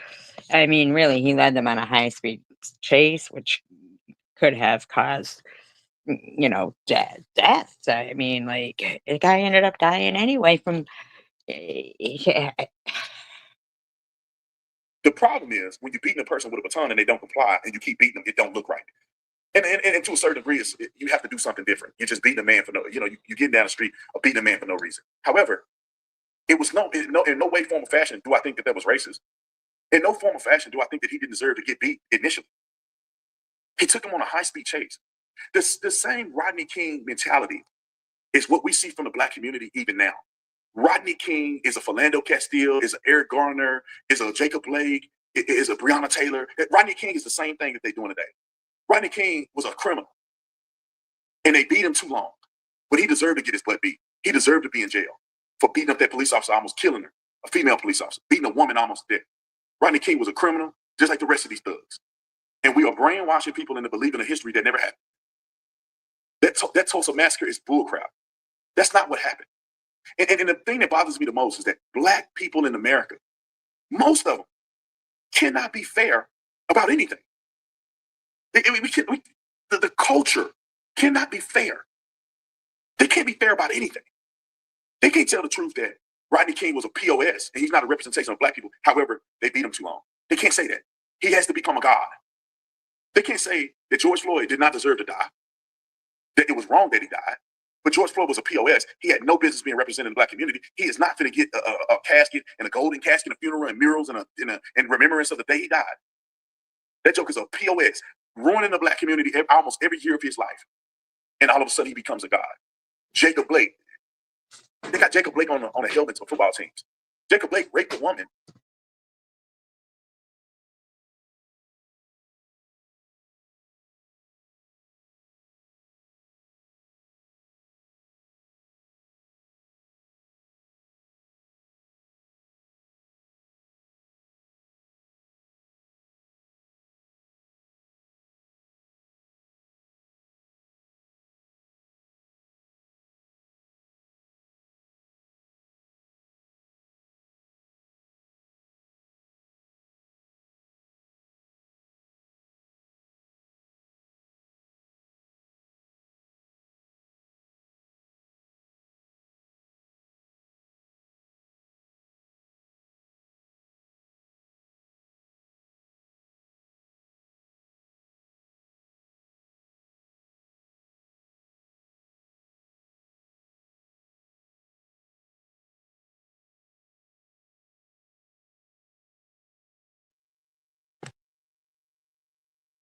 I mean, really, he led them on a high-speed chase, which could have caused, death. I mean, like, the guy ended up dying anyway from. Yeah. The problem is when you're beating a person with a baton and they don't comply, and you keep beating them, it don't look right. And to a certain degree, you have to do something different. You're just beating a man for no, you get down the street or beating a man for no reason. However, it was in no way, form, or fashion do I think that was racist. In no form or fashion do I think that he didn't deserve to get beat initially. He took him on a high-speed chase. The same Rodney King mentality is what we see from the Black community even now. Rodney King is a Philando Castile, is an Eric Garner, is a Jacob Blake, is a Breonna Taylor. Rodney King is the same thing that they're doing today. Rodney King was a criminal, and they beat him too long, but he deserved to get his butt beat. He deserved to be in jail for beating up that police officer, almost killing her, a female police officer, beating a woman almost to death. Rodney King was a criminal, just like the rest of these thugs. And we are brainwashing people into believing a history that never happened. That Tulsa massacre is bullcrap. That's not what happened. And the thing that bothers me the most is that Black people in America, most of them, cannot be fair about anything. The culture cannot be fair. They can't be fair about anything. They can't tell the truth that Rodney King was a POS and he's not a representation of Black people. However, they beat him too long. They can't say that. He has to become a god. They can't say that George Floyd did not deserve to die, that it was wrong that he died. But George Floyd was a POS. He had no business being represented in the Black community. He is not going to get a casket and a golden casket, a funeral and murals and remembrance of the day he died. That joke is a POS, ruining the Black community almost every year of his life. And all of a sudden he becomes a god. Jacob Blake. They got Jacob Blake on the helmets of football teams. Jacob Blake raped a woman.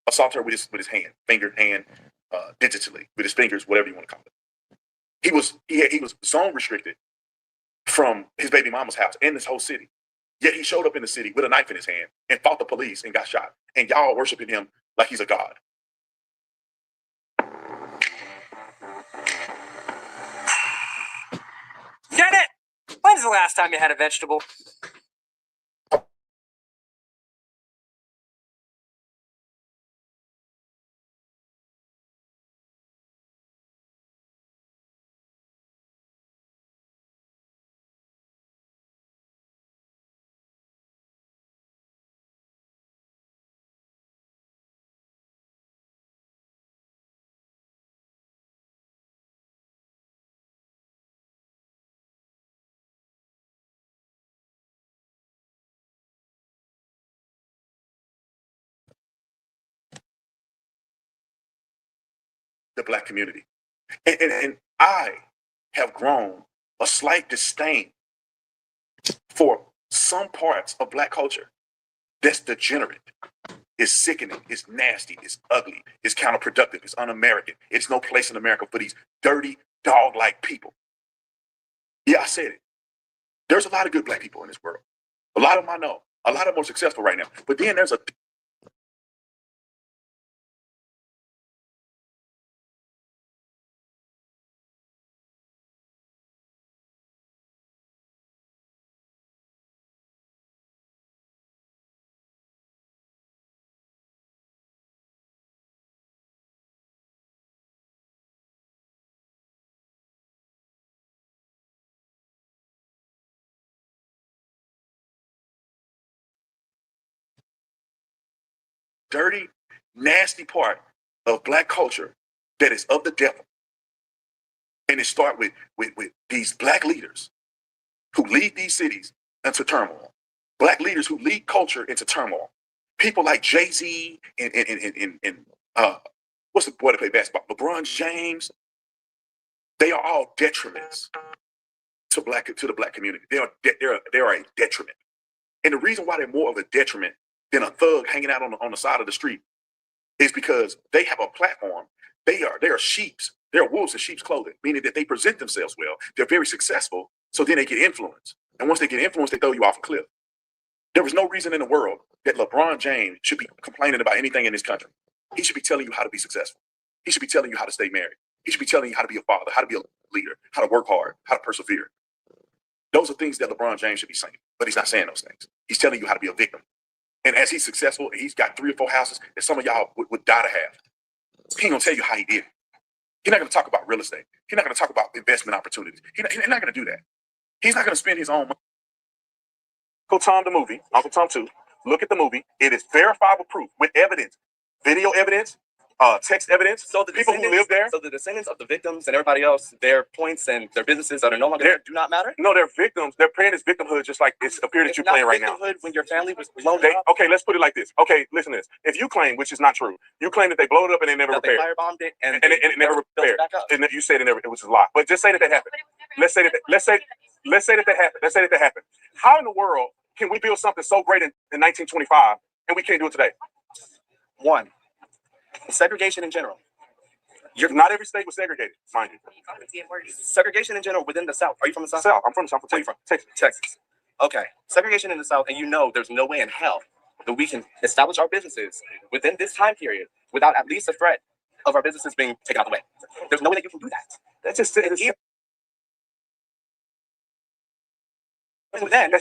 Assault her with his hand, fingered hand, digitally, with his fingers, whatever you want to call it. He was zone restricted from his baby mama's house in this whole city. Yet he showed up in the city with a knife in his hand and fought the police and got shot. And y'all worshiping him like he's a god. Janet, when's the last time you had a vegetable? the Black community. And I have grown a slight disdain for some parts of Black culture that's degenerate. It's sickening, it's nasty, it's ugly, it's counterproductive, it's un-American. It's no place in America for these dirty, dog-like people. Yeah, I said it. There's a lot of good Black people in this world. A lot of them I know. A lot of them are successful right now. But then there's a dirty, nasty part of Black culture that is of the devil. And it starts with these Black leaders who lead these cities into turmoil. Black leaders who lead culture into turmoil. People like Jay-Z and what's the boy that play basketball? LeBron James. They are all detriments to the Black community. They are a detriment. And the reason why they're more of a detriment than a thug hanging out on the side of the street is because they have a platform. They are sheeps. They're wolves in sheep's clothing, meaning that they present themselves well. They're very successful. So then they get influence. And once they get influence, they throw you off a cliff. There is no reason in the world that LeBron James should be complaining about anything in this country. He should be telling you how to be successful. He should be telling you how to stay married. He should be telling you how to be a father, how to be a leader, how to work hard, how to persevere. Those are things that LeBron James should be saying, but he's not saying those things. He's telling you how to be a victim. And as he's successful, and he's got 3 or 4 houses that some of y'all would die to have. He ain't gonna tell you how he did it. He's not gonna talk about real estate. He's not gonna talk about investment opportunities. He's not gonna do that. He's not gonna spend his own money. Uncle Tom the movie, Uncle Tom 2, look at the movie. It is verifiable proof with evidence, video evidence, text evidence. So the people who live there. So the descendants of the victims and everybody else, their points and their businesses that are no longer there do not matter? No, they're victims. They're playing this victimhood just like it's appeared that you're playing right now. When your family was blown up? Okay, let's put it like this. Okay, listen to this. If you claim, which is not true, you claim that they blew it up and they never repaired. They firebombed it and it never repaired. And you said it was a lie. But just say that happened. Let's say that happened. Let's say that happened. How in the world can we build something so great in 1925 and we can't do it today? One, segregation in general. Not every state was segregated, mind you. Segregation in general within the South. Are you from the South? South. I'm from the South. Where are you from? Texas. Okay. Segregation in the South, and you know there's no way in hell that we can establish our businesses within this time period without at least a threat of our businesses being taken out of the way. There's no way that you can do that. That's just that's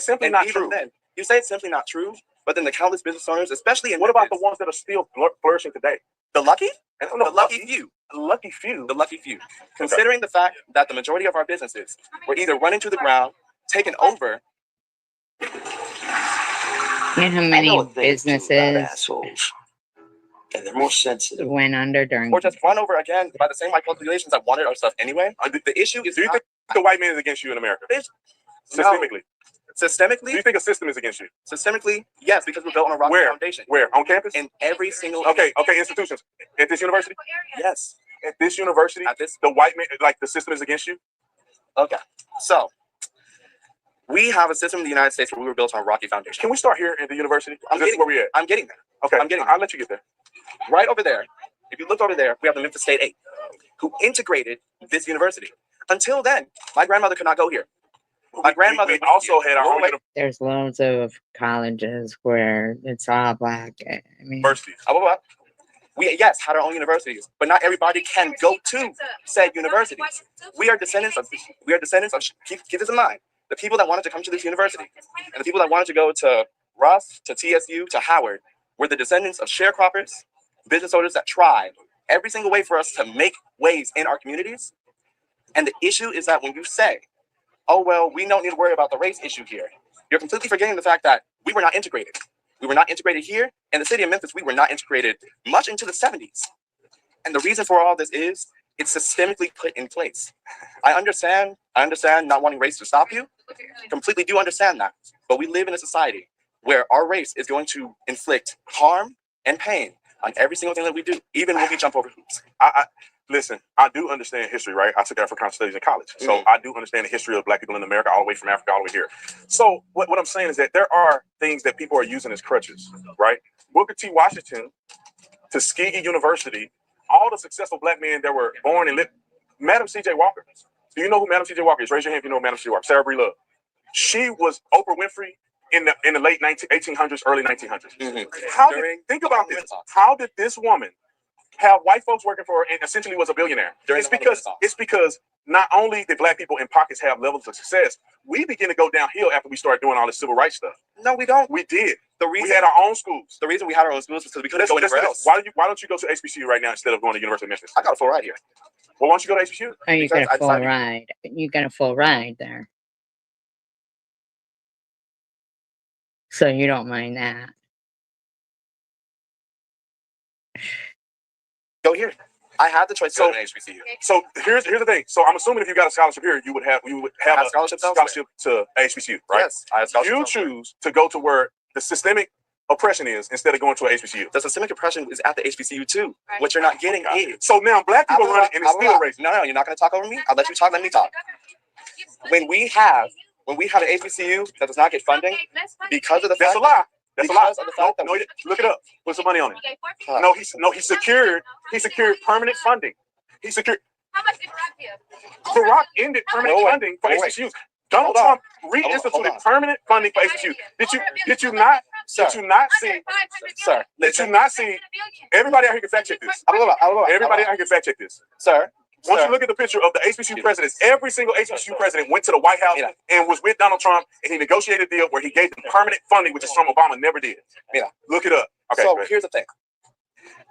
simply not true. Then, you say it's simply not true, but then the countless business owners, especially in what about the ones that are still flourishing today? The lucky? No, the lucky few. The lucky few. The lucky few. Considering the fact that the majority of our businesses were either running to the ground, taken over. You know how many businesses And they're more sensitive. went under during, or just run over again by the same white populations that wanted our stuff anyway. The issue is. Do you think the white man is against you in America? Systemically. Systemically? Do you think a system is against you? Systemically, yes, because we're built on a rocky foundation. Where? On campus? In every single. Okay, institutions. At this university? Yes. At this university, the white man, like the system is against you? Okay, so we have a system in the United States where we were built on a rocky foundation. Can we start here at the university? This is where we at. I'm getting there. Okay, I'll let you get there. Right over there, if you look over there, we have the Memphis State 8, who integrated this university. Until then, my grandmother could not go here. My grandmother we also had our own there's loads of colleges where it's all Black. I mean, universities. We had our own universities, but not everybody can go to said universities. We are descendants of. Keep this in mind. The people that wanted to come to this university, and the people that wanted to go to Russ, to TSU, to Howard, were the descendants of sharecroppers, business owners that tried every single way for us to make waves in our communities. And the issue is that when you say, oh, well, we don't need to worry about the race issue here, you're completely forgetting the fact that we were not integrated. We were not integrated here. In the city of Memphis, we were not integrated much into the 70s. And the reason for all this is it's systemically put in place. I understand not wanting race to stop you. Completely do understand that. But we live in a society where our race is going to inflict harm and pain on every single thing that we do, even when we jump over hoops. listen, I do understand history, right? I took African studies in college. So I do understand the history of black people in America, all the way from Africa, all the way here. So what I'm saying is that there are things that people are using as crutches, right? Booker T. Washington, Tuskegee University, all the successful black men that were born and lived. Madam C.J. Walker. Do you know who Madam C.J. Walker is? Raise your hand if you know Madam C.J. Walker. Sarah Bree Love. She was Oprah Winfrey in the late 1800s, early 1900s. Think about this. How did this woman have white folks working for her and essentially was a billionaire? It's because not only did black people in pockets have levels of success, we begin to go downhill after we started doing all this civil rights stuff. No, we don't. We did. We had our own schools. The reason we had our own schools was because we couldn't go anywhere else. Why don't you go to HBCU right now instead of going to University of Memphis? I got a full ride here. Well, why don't you go to HBCU? Oh, you got a full ride. You got a full ride there. So you don't mind that. Go here. I had the choice to go to an HBCU. So here's the thing. So I'm assuming if you got a scholarship here, you would have a scholarship to HBCU, right? Yes, I have scholarship. You choose to go to where the systemic oppression is instead of going to a HBCU. The systemic oppression is at the HBCU too. What you're not getting is. So now black people run it and it's still racist. No, you're not going to talk over me. I'll let you talk. Let me talk. When we have an HBCU that does not get funding because of the fact that's a lie. That's a lie. No, look it up. Put some money on it. He secured permanent funding. He secured. How much did Barack give? Barack ended permanent funding for HBCUs. Donald Trump reinstituted permanent funding for HBCUs. Did you not see? Sir, did you not see? Everybody out here can fact check this. Everybody out here can fact check this, sir. Once you look at the picture of the HBCU presidents, every single HBCU president went to the White House and was with Donald Trump, and he negotiated a deal where he gave them permanent funding, which is something Obama never did. Look it up. Okay. So here's the thing.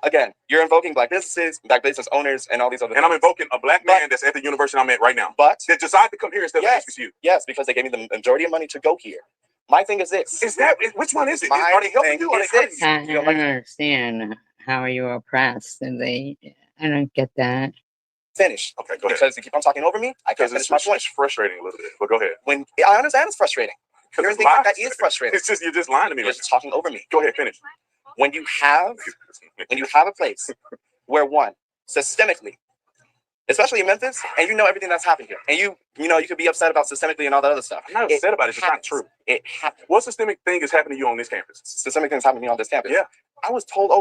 Again, you're invoking black businesses, black business owners, and all these other things. And I'm invoking a black man that's at the university I'm at right now. But they decided to come here instead of HBCU. Yes, because they gave me the majority of money to go here. My thing is this. Which one is it? Are they helping you or are they hurting you? I don't understand. How are you oppressed? And I don't get that. Finish. Okay, go ahead. Because you keep on talking over me, I can't finish my point. It's frustrating a little bit, but go ahead. When I understand it's frustrating. Here's the thing that is frustrating. It's just you're just lying to me. You're just talking over me. Go ahead, finish. When you have a place where one systemically, especially in Memphis, and you know everything that's happened here, and you could be upset about systemically and all that other stuff. I'm not upset about it. It's just not true. It happens. What systemic thing is happening to you on this campus? Systemic things happening to me on this campus. Yeah. I was told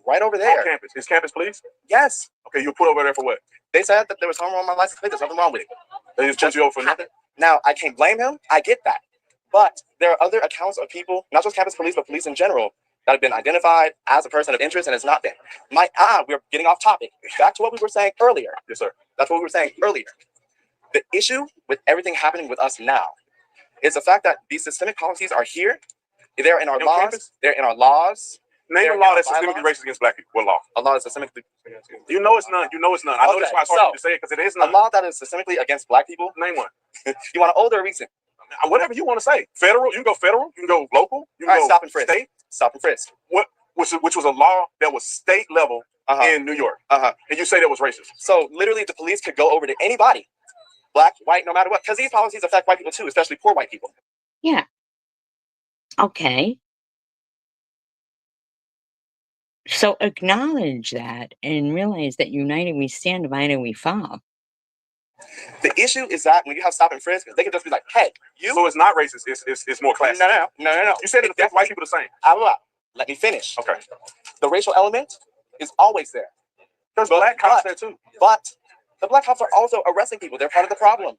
right over there. On campus. Is campus police? Yes. Okay, you were put over there for what? They said that there was harm on my license plate. There's nothing wrong with it. They just put you over for nothing? Now, I can't blame him. I get that. But there are other accounts of people, not just campus police, but police in general, that have been identified as a person of interest and it's not been. We're getting off topic. Back to what we were saying earlier. Yes, sir. That's what we were saying earlier. The issue with everything happening with us now is the fact that these systemic policies are here. They're in our laws. Campus? They're in our laws. Name a law that's systemically racist against black people. What law? A law that's systemically. You know it's none. I know that's why it's hard for you to say it because it is none. A law that is systemically against black people. Name one. You want an older or recent? Whatever you want to say. Federal. You can go federal. You can go local. You can go stop and frisk. State. Stop and frisk. Which was a law that was state level in New York. And you say that was racist. So literally, the police could go over to anybody, black, white, no matter what, because these policies affect white people too, especially poor white people. Yeah. Okay. So acknowledge that and realize that united we stand, divided we fall. The issue is that when you have stop and frisk, they can just be like, "Hey, you." So it's not racist. It's more classist. No. You said it affects white people the same. Let me finish. Okay. The racial element is always there. There's black cops there too. But the black cops are also arresting people. They're part of the problem.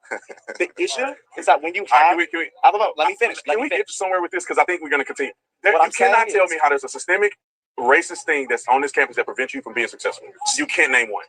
The issue is that when you have, let me finish. Can we get somewhere with this? Because I think we're going to continue. You cannot tell me how there's a systemic racist thing that's on this campus that prevents you from being successful. You can't name one.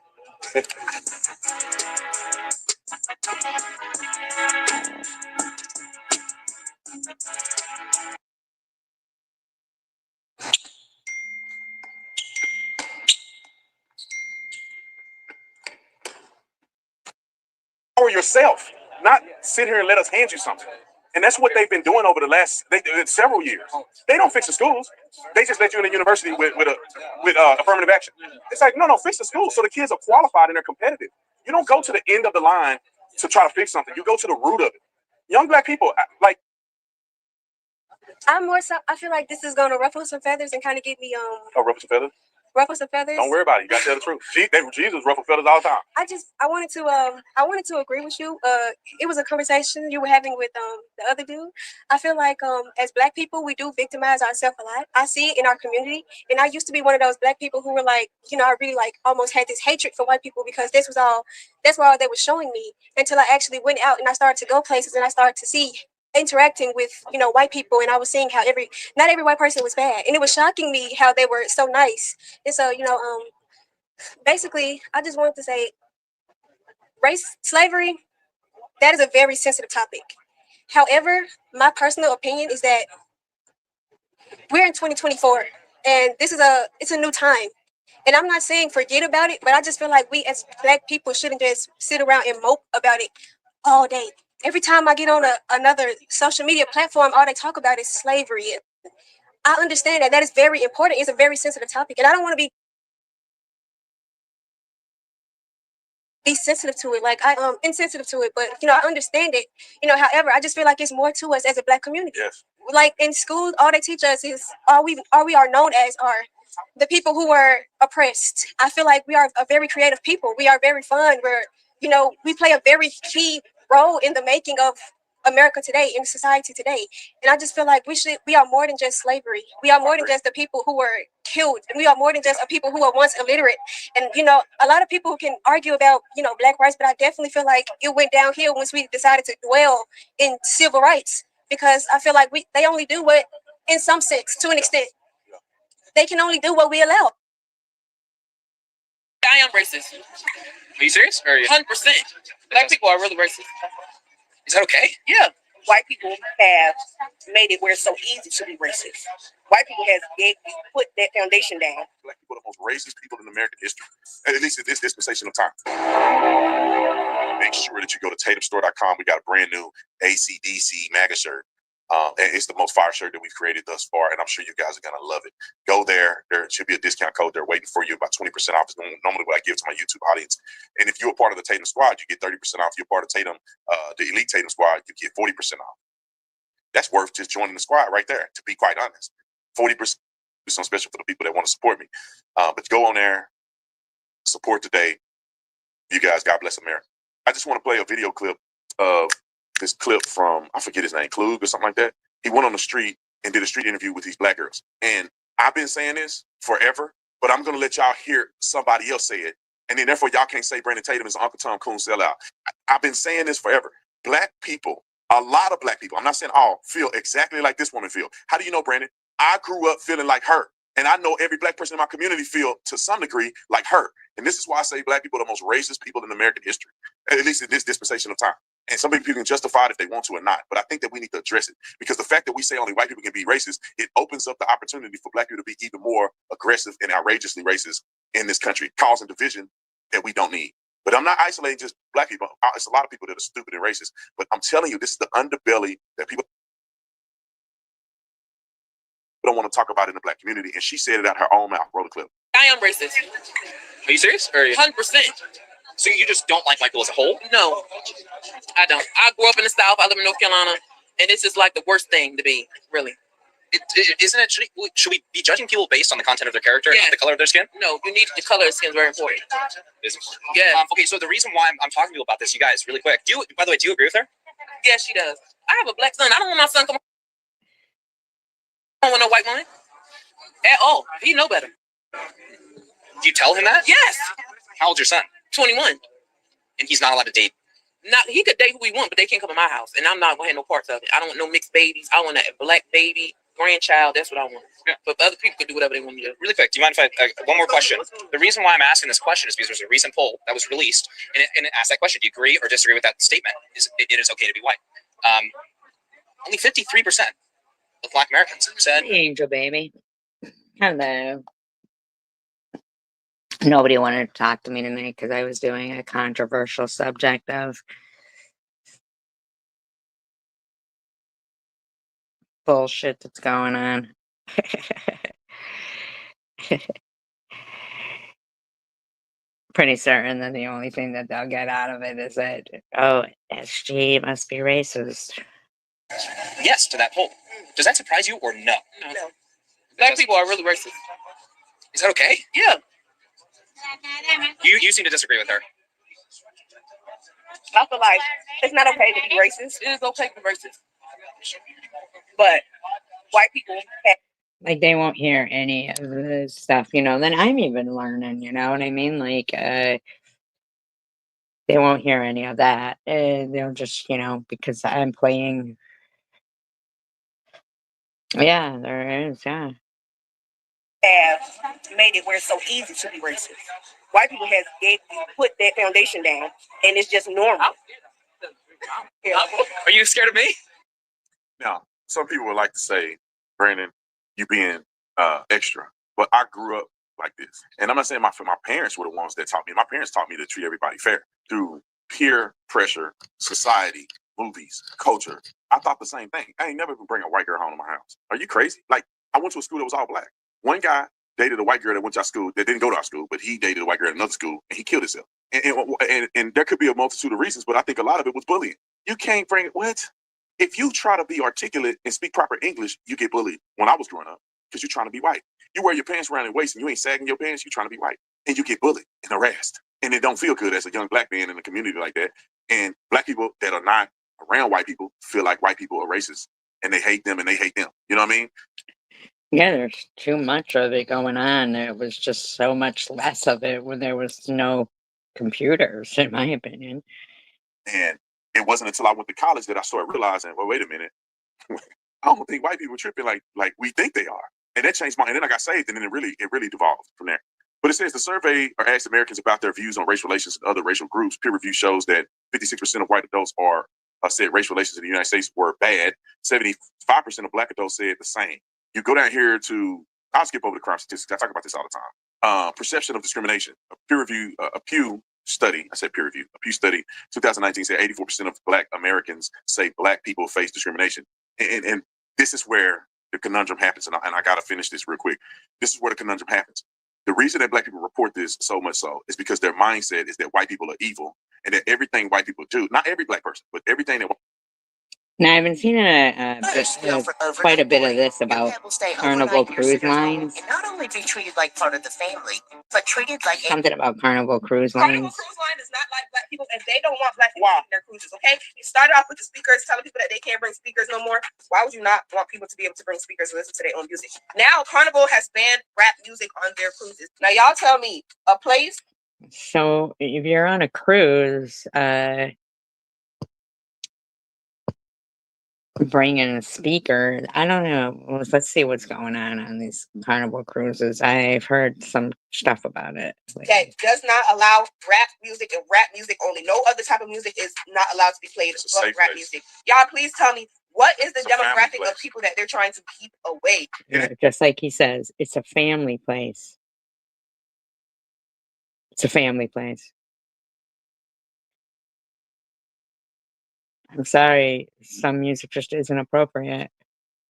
Or yourself, not sit here and let us hand you something. And that's what they've been doing over the last several years. They don't fix the schools. They just let you in a university with affirmative action. It's like, no, fix the schools so the kids are qualified and they're competitive. You don't go to the end of the line to try to fix something. You go to the root of it. Young black people, like. I'm more so. I feel like this is gonna ruffle some feathers and kind of get me ruffle some feathers. ruffle some feathers. Don't worry about it. You got to tell the truth. Jesus ruffle feathers all the time. I wanted to agree with you. It was a conversation you were having with the other dude. I feel like as Black people, we do victimize ourselves a lot. I see it in our community, and I used to be one of those Black people who were like, you know, I really like almost had this hatred for white people because that's what all they were showing me until I actually went out and I started to go places and I started to see interacting with, you know, white people, and I was seeing how not every white person was bad, and it was shocking me how they were so nice. And so, you know, basically, I just wanted to say, slavery, that is a very sensitive topic. However, my personal opinion is that we're in 2024, and it's a new time. And I'm not saying forget about it, but I just feel like we as Black people shouldn't just sit around and mope about it all day. Every time I get on another social media platform, all they talk about is slavery. I understand that is very important. It's a very sensitive topic, and I don't want to be sensitive to it. Like I insensitive to it, but you know, I understand it. You know, however, I just feel like it's more to us as a Black community. Yes. Like in school, all they teach us is we are known as are the people who were oppressed. I feel like we are a very creative people. We are very fun. You know, we play a very key role in the making of America today, in society today. And I just feel like we are more than just slavery. We are more than just the people who were killed. And we are more than just a people who were once illiterate. And, you know, a lot of people can argue about, you know, Black rights, but I definitely feel like it went downhill once we decided to dwell in civil rights, because I feel like they only do what, in some sense, to an extent, they can only do what we allow. I am racist. Are you serious? Or 100%. Black people are really racist. is that okay? Yeah. White people have made it where it's so easy to be racist. White people have put that foundation down. Black people are the most racist people in American history, at least at this dispensation of time. Make sure that you go to tatumstore.com. We got a brand new ACDC MAGA shirt. And it's the most fire shirt that we've created thus far, and I'm sure you guys are gonna love it. Go there. There should be a discount code there waiting for you, about 20% off. Is normally what I give to my YouTube audience. And if you're a part of the Tatum Squad, you get 30% off. If you're part of Tatum, the Elite Tatum Squad, you get 40% off. That's worth just joining the squad right there, to be quite honest. 40% is something special for the people that want to support me. But go on there, support today. You guys, God bless America. I just want to play a video clip of this clip from, I forget his name, Klug or something like that. He went on the street and did a street interview with these Black girls. And I've been saying this forever, but I'm going to let y'all hear somebody else say it. And then therefore y'all can't say Brandon Tatum is an Uncle Tom Coon sellout. I've been saying this forever. Black people, a lot of Black people, I'm not saying all, feel exactly like this woman feel. How do you know, Brandon? I grew up feeling like her. And I know every Black person in my community feel to some degree like her. And this is why I say Black people are the most racist people in American history, at least in this dispensation of time. And some people can justify it if they want to or not. But I think that we need to address it, because the fact that we say only white people can be racist, it opens up the opportunity for Black people to be even more aggressive and outrageously racist in this country, causing division that we don't need. But I'm not isolating just Black people. It's a lot of people that are stupid and racist. But I'm telling you, this is the underbelly that people don't want to talk about in the Black community. And she said it out her own mouth. Roll the clip. I am racist. Are you serious? Or 100%. so you just don't like Black people as a whole? No, I don't. I grew up in the South. I live in North Carolina, and it's just like the worst thing to be, really. Isn't it? Should we be judging people based on the content of their character and not the color of their skin? No, you need the color of skin is very important. Is important. Yeah. Okay, so the reason why I'm talking to you about this, you guys, really quick. By the way, do you agree with her? Yes, she does. I have a Black son. I don't want my son come. I don't want no white woman at all. He know better. Do you tell him that? Yes. How old's your son? 21. And he's not allowed to date. He could date who he want, but they can't come to my house, and I'm not gonna have no parts of it. I don't want no mixed babies. I want a Black baby, grandchild. That's what I want. Yeah. But other people could do whatever they want to do. Really quick, do you mind if I one more question? The reason why I'm asking this question is because there's a recent poll that was released, and it asked that question: do you agree or disagree with that statement? It is okay to be white? Only 53% of Black Americans said. Hey, Angel baby. Hello. Nobody wanted to talk to me tonight because I was doing a controversial subject of bullshit that's going on. Pretty certain that the only thing that they'll get out of it is that, oh, SG must be racist. Yes to that poll. Does that surprise you or no? No. Black people are really racist. Is that okay? Yeah. You seem to disagree with her. I feel like it's not okay to be racist. It is okay to be racist. But white people have Like they won't hear any of the stuff, you know, that I'm even learning, you know what I mean? Like, they won't hear any of that. They'll just, you know, because I'm playing. Yeah, there is, yeah. made it where it's so easy to be racist. White people has put that foundation down, and it's just normal. Yeah. Are you scared of me? Now, some people would like to say, Brandon, you being extra, but I grew up like this, and I'm not saying my parents were the ones that taught me. My parents taught me to treat everybody fair through peer pressure, society, movies, culture. I thought the same thing. I ain't never been bring a white girl home to my house. Are you crazy? Like, I went to a school that was all black. One guy dated a white girl that went to our school that didn't go to our school, but he dated a white girl at another school, and he killed himself. And there could be a multitude of reasons, but I think a lot of it was bullying. You can't bring what? If you try to be articulate and speak proper English, you get bullied. When I was growing up, because you're trying to be white. You wear your pants around your waist and you ain't sagging your pants, you're trying to be white. And you get bullied and harassed. And it don't feel good as a young black man in a community like that. And black people that are not around white people feel like white people are racist. And they hate them and they hate them. You know what I mean? Yeah, there's too much of it going on. There was just so much less of it when there was no computers, in my opinion. And it wasn't until I went to college that I started realizing, well, wait a minute. I don't think white people tripping like we think they are. And that changed and then I got saved, and then it really devolved from there. But it says the survey asked Americans about their views on race relations and other racial groups. Peer review shows that 56% of white adults said race relations in the United States were bad. 75% of black adults said the same. You go down here I'll skip over the crime statistics. I talk about this all the time. Perception of discrimination. A Pew study, I said peer review, a Pew study, 2019 said 84% of black Americans say black people face discrimination. And this is where the conundrum happens. And I got to finish this real quick. This is where the conundrum happens. The reason that black people report this so much so is because their mindset is that white people are evil and that everything white people do, not every black person, but everything that. Now, I've been seeing quite a bit of this about Carnival Cruise Lines. not only be treated like part of the family, but treated like Something about Carnival Cruise Lines. Carnival Cruise Line is not like black people, and they don't want black people on their cruises, okay? It started off with the speakers telling people that they can't bring speakers no more. Why would you not want people to be able to bring speakers and listen to their own music? Now, Carnival has banned rap music on their cruises. Now, y'all tell me, a place. So, if you're on a cruise, bringing a speaker, I don't know. Let's see what's going on these Carnival cruises. I've heard some stuff about it. That does not allow rap music and rap music only. No other type of music is not allowed to be played but rap music. Y'all, please tell me, what is the demographic of people that they're trying to keep away? Yeah, just like he says, it's a family place. It's a family place. I'm sorry, some music just isn't appropriate.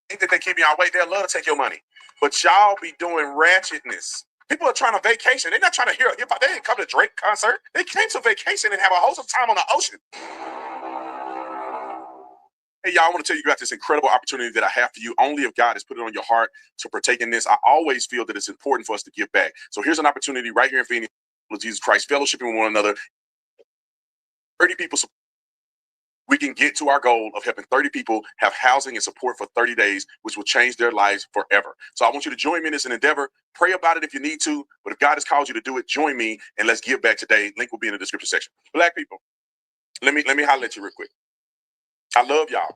Think that they keep you away, they'll love to take your money. But y'all be doing ratchetness. People are trying to vacation. They're not trying to hear hip hop. They didn't come to Drake concert. They came to vacation and have a wholesome time on the ocean. Hey, y'all, I want to tell you about this incredible opportunity that I have for you. Only if God has put it on your heart to partake in this. I always feel that it's important for us to give back. So here's an opportunity right here in Phoenix, Jesus Christ, fellowshipping with one another. 30 people. We can get to our goal of helping 30 people have housing and support for 30 days, which will change their lives forever. So I want you to join me in this endeavor. Pray about it if you need to, but if God has called you to do it, join me and let's give back today. Link will be in the description section. Black people, let me holler at you real quick. I love y'all.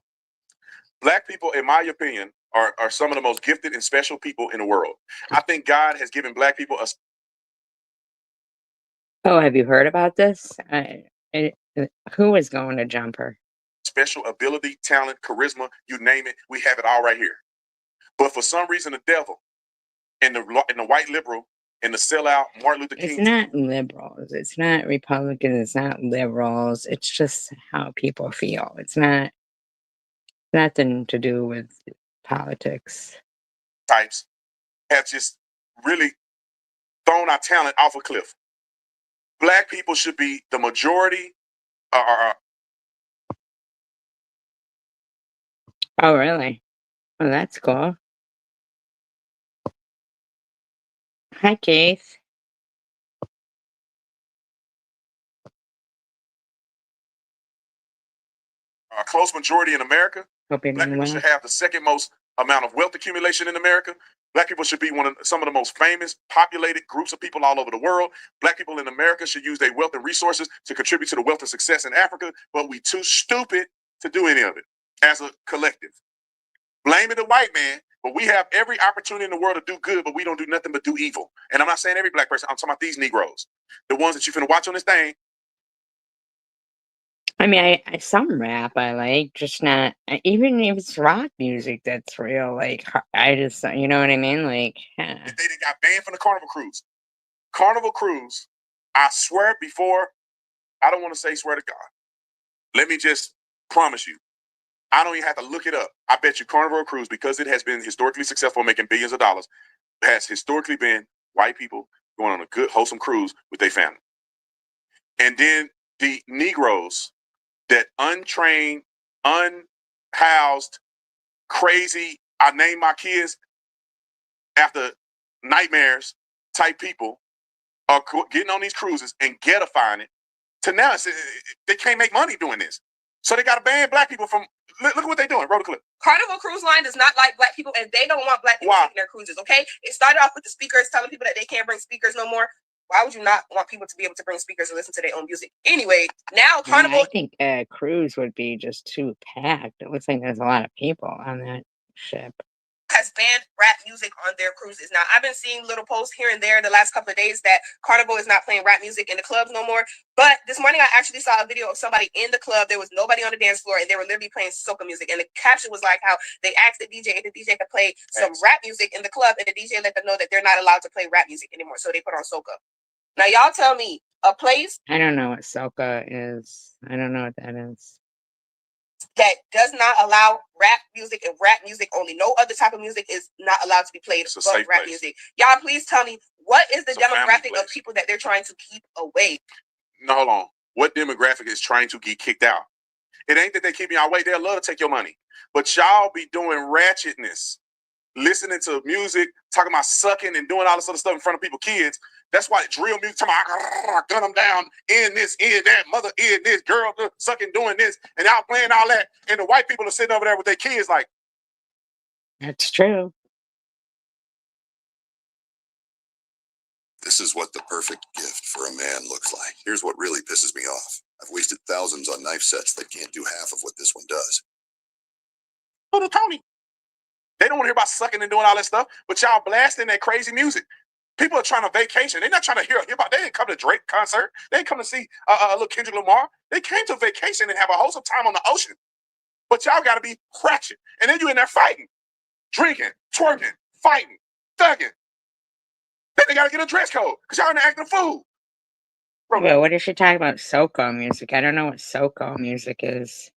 Black people, in my opinion, are some of the most gifted and special people in the world. I think God has given black people a. Oh, have you heard about this? Who is going to jump her? Special ability, talent, charisma, you name it, we have it all right here. But for some reason, the devil and the white liberal and the sellout Martin Luther King. It's not liberals. It's not Republicans. It's not liberals. It's just how people feel. It's not nothing to do with politics. Types have just really thrown our talent off a cliff. Black people should be the majority. Oh, really? Oh, that's cool. Hi, Keith. A close majority in America. Hope you're Black doing people well. should have the second most amount of wealth accumulation in America. Black people should be some of the most famous, populated groups of people all over the world. Black people in America should use their wealth and resources to contribute to the wealth and success in Africa, but we too stupid to do any of it as a collective. Blaming the white man, but we have every opportunity in the world to do good, but we don't do nothing but do evil. And I'm not saying every black person, I'm talking about these Negroes. The ones that you finna watch on this thing. I mean, I some rap I like, just not even if it's rock music that's real. Like I just, you know what I mean? Like They got banned from the Carnival Cruise. Carnival Cruise, I swear before, I don't want to say swear to God. Let me just promise you, I don't even have to look it up. I bet you Carnival Cruise, because it has been historically successful, making billions of dollars, has historically been white people going on a good, wholesome cruise with their family. And then the Negroes, that untrained, unhoused, crazy, I name my kids after nightmares type people, are getting on these cruises and getifying it to now they can't make money doing this. So they got to ban black people from, look at what they're doing. Roll the clip. Carnival Cruise Line does not like black people, and they don't want black people taking their cruises, okay? It started off with the speakers telling people that they can't bring speakers no more. Why would you not want people to be able to bring speakers and listen to their own music? Anyway, now Carnival I think cruise would be just too packed. It looks like there's a lot of people on that ship. has banned rap music on their cruises. Now, I've been seeing little posts here and there in the last couple of days that Carnival is not playing rap music in the clubs no more. But this morning, I actually saw a video of somebody in the club. There was nobody on the dance floor, and they were literally playing soca music. And the caption was like how they asked the DJ if the DJ could play some rap music in the club, and the DJ let them know that they're not allowed to play rap music anymore. So they put on soca. Now, y'all tell me, a place I don't know what soca is. I don't know what that is. that does not allow rap music and rap music only. No other type of music is not allowed to be played but rap music. Y'all, please tell me, what is the demographic of people that they're trying to keep away? No, hold on. What demographic is trying to get kicked out? It ain't that they keep y'all away. They'll love to take your money. But y'all be doing ratchetness, listening to music, talking about sucking and doing all this other stuff in front of people's kids. That's why drill music, talking about gun them down, in this, in that, mother, in this, girl, sucking, doing this, and y'all playing all that. And the white people are sitting over there with their kids like, that's true. This is what the perfect gift for a man looks like. Here's what really pisses me off. I've wasted thousands on knife sets that can't do half of what this one does. little Tony. They don't want to hear about sucking and doing all that stuff, but y'all blasting that crazy music. People are trying to vacation. They're not trying to hear about. They didn't come to Drake concert. They didn't come to see little Kendrick Lamar. They came to vacation and have a wholesome time on the ocean. But y'all got to be ratchet. And then you in there fighting, drinking, twerking, fighting, thugging. Then they got to get a dress code because y'all in there acting a fool. Well, what is she talking about? Soca music. I don't know what soca music is.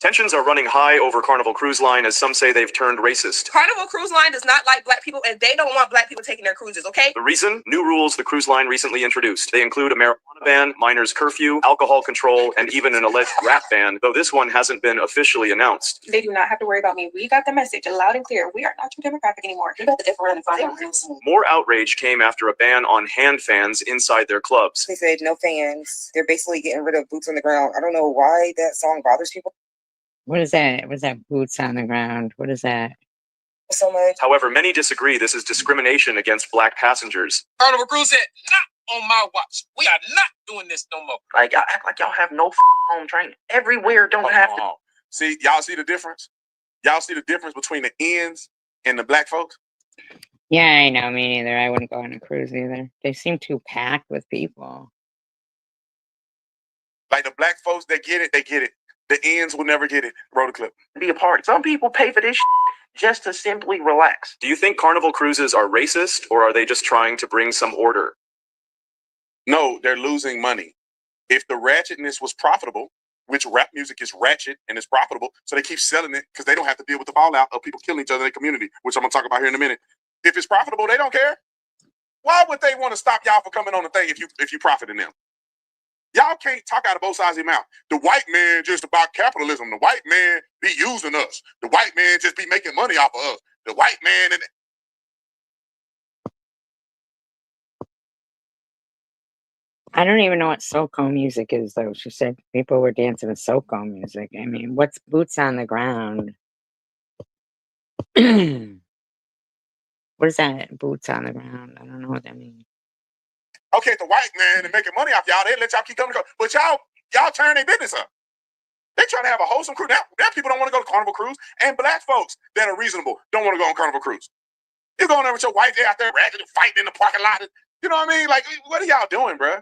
Tensions are running high over Carnival Cruise Line as some say they've turned racist. Carnival Cruise Line does not like black people, and they don't want black people taking their cruises, okay? The reason? New rules the cruise line recently introduced. They include a marijuana ban, minors curfew, alcohol control, and even an alleged rap ban, though this one hasn't been officially announced. They do not have to worry about me. We got the message loud and clear. We are not your demographic anymore. You got the different environments. More outrage came after a ban on hand fans inside their clubs. They said no fans. They're basically getting rid of boots on the ground. I don't know why that song bothers people What is that? What is that? Boots on the ground. What is that? so much. However, many disagree this is discrimination against black passengers. Carnival Cruise said, not on my watch. We are not doing this no more. Like, y'all act like y'all have no home training. Everywhere don't have to. See, y'all see the difference? Y'all see the difference between the ends and the black folks? Yeah, I know. Me neither. I wouldn't go on a cruise either. They seem too packed with people. Like the black folks that get it, they get it. The ends will never get it. Roll the clip. Be a party. Some people pay for this just to simply relax. Do you think Carnival cruises are racist, or are they just trying to bring some order? No, they're losing money. If the ratchetness was profitable, which rap music is ratchet and it's profitable, so they keep selling it because they don't have to deal with the fallout of people killing each other in the community, which I'm going to talk about here in a minute. If it's profitable, they don't care. Why would they want to stop y'all from coming on the thing if you profit in them? Y'all can't talk out of both sides of your mouth. The white man just about capitalism. The white man be using us. The white man just be making money off of us. The white man and I don't even know what soca music is, though. She said people were dancing with soca music. I mean, what's boots on the ground? What is that? Boots on the ground. I don't know what that means. okay, the white man and making money off y'all, they let y'all keep coming. But y'all turn their business up. They trying to have a wholesome cruise. Now people don't want to go to Carnival Cruise, and black folks that are reasonable don't want to go on Carnival Cruise. You're going there with your wife, they out there ratchet and fighting in the parking lot. You know what I mean? Like, what are y'all doing, bro?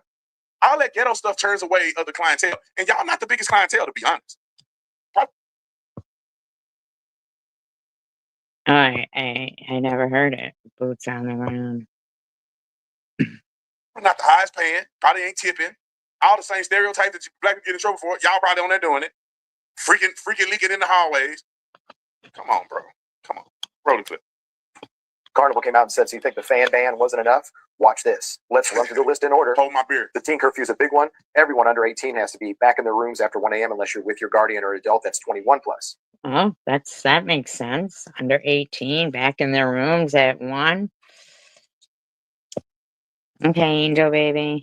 All that ghetto stuff turns away other clientele, and y'all not the biggest clientele, to be honest. Oh, I never heard it. Boots on the ground. We're not the highest paying. Probably ain't tipping. All the same stereotypes that black people get in trouble for. Y'all probably on there doing it. Freaking leaking in the hallways. Come on, bro. Come on. Roll the clip. Carnival came out and said, so you think the fan ban wasn't enough? Watch this. Let's run through the list in order. Hold my beer. The teen curfew is a big one. Everyone under 18 has to be back in their rooms after 1 a.m. unless you're with your guardian or adult that's 21 plus. Oh, that makes sense. Under 18, back in their rooms at 1. Okay, Angel baby.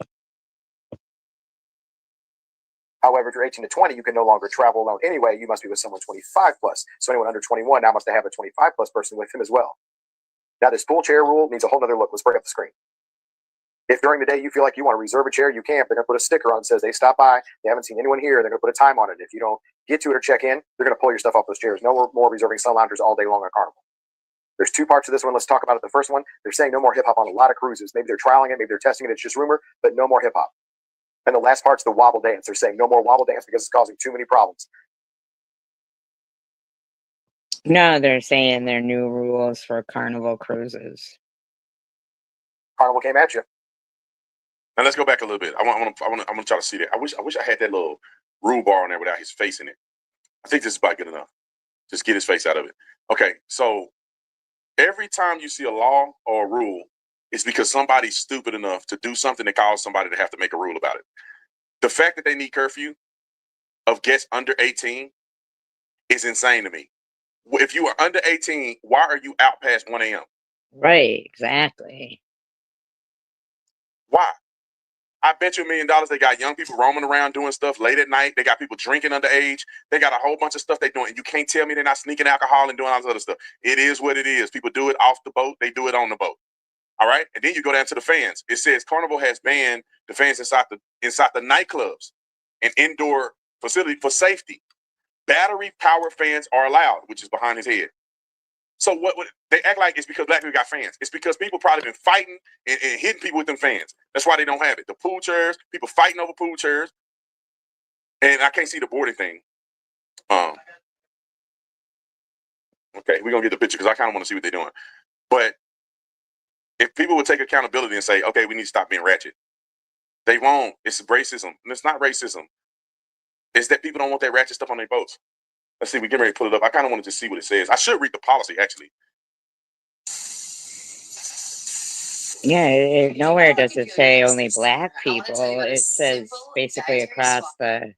However, if you're 18 to 20, you can no longer travel alone anyway. You must be with someone 25 plus. So anyone under 21 now must have a 25 plus person with him as well. Now this pool chair rule needs a whole nother look. Let's bring up the screen. If during the day you feel like you want to reserve a chair, you can. They're going to put a sticker on that says they stopped by. They haven't seen anyone here. They're going to put a time on it. If you don't get to it or check in, they're going to pull your stuff off those chairs. No more reserving sun loungers all day long on Carnival. There's 2 parts to this one. Let's talk about it. The first one, they're saying no more hip hop on a lot of cruises. Maybe they're trialing it. Maybe they're testing it. It's just rumor, but no more hip hop. And the last part's the wobble dance. They're saying no more wobble dance because it's causing too many problems. No, they're saying they're new rules for Carnival cruises. Carnival came at you. Now let's go back a little bit. I want to try to see that. I wish I had that little rule bar on there without his face in it. I think this is about good enough. Just get his face out of it. Okay, so every time you see a law or a rule, it's because somebody's stupid enough to do something that causes somebody to have to make a rule about it. The fact that they need curfew of guests under 18 is insane to me. If you are under 18, why are you out past 1 a.m.? Right, exactly. Why? I bet you $1 million they got young people roaming around doing stuff late at night. They got people drinking underage. They got a whole bunch of stuff they're doing. And you can't tell me they're not sneaking alcohol and doing all this other stuff. It is what it is. People do it off the boat. They do it on the boat. All right. And then you go down to the fans. It says Carnival has banned the fans inside the nightclubs and indoor facility for safety. Battery power fans are allowed, which is behind his head. So what they act like it's because black people got fans. It's because people probably been fighting and hitting people with them fans. That's why they don't have it. The pool chairs, people fighting over pool chairs. And I can't see the boarding thing. Okay, we're gonna get the picture because I kind of want to see what they're doing. But if people would take accountability and say, okay, we need to stop being ratchet, they won't. It's racism. And it's not racism. It's that people don't want that ratchet stuff on their boats. Let's see, we get ready to pull it up. I kind of wanted to see what it says. I should read the policy, actually. Yeah, nowhere does it say only black people. It says basically across the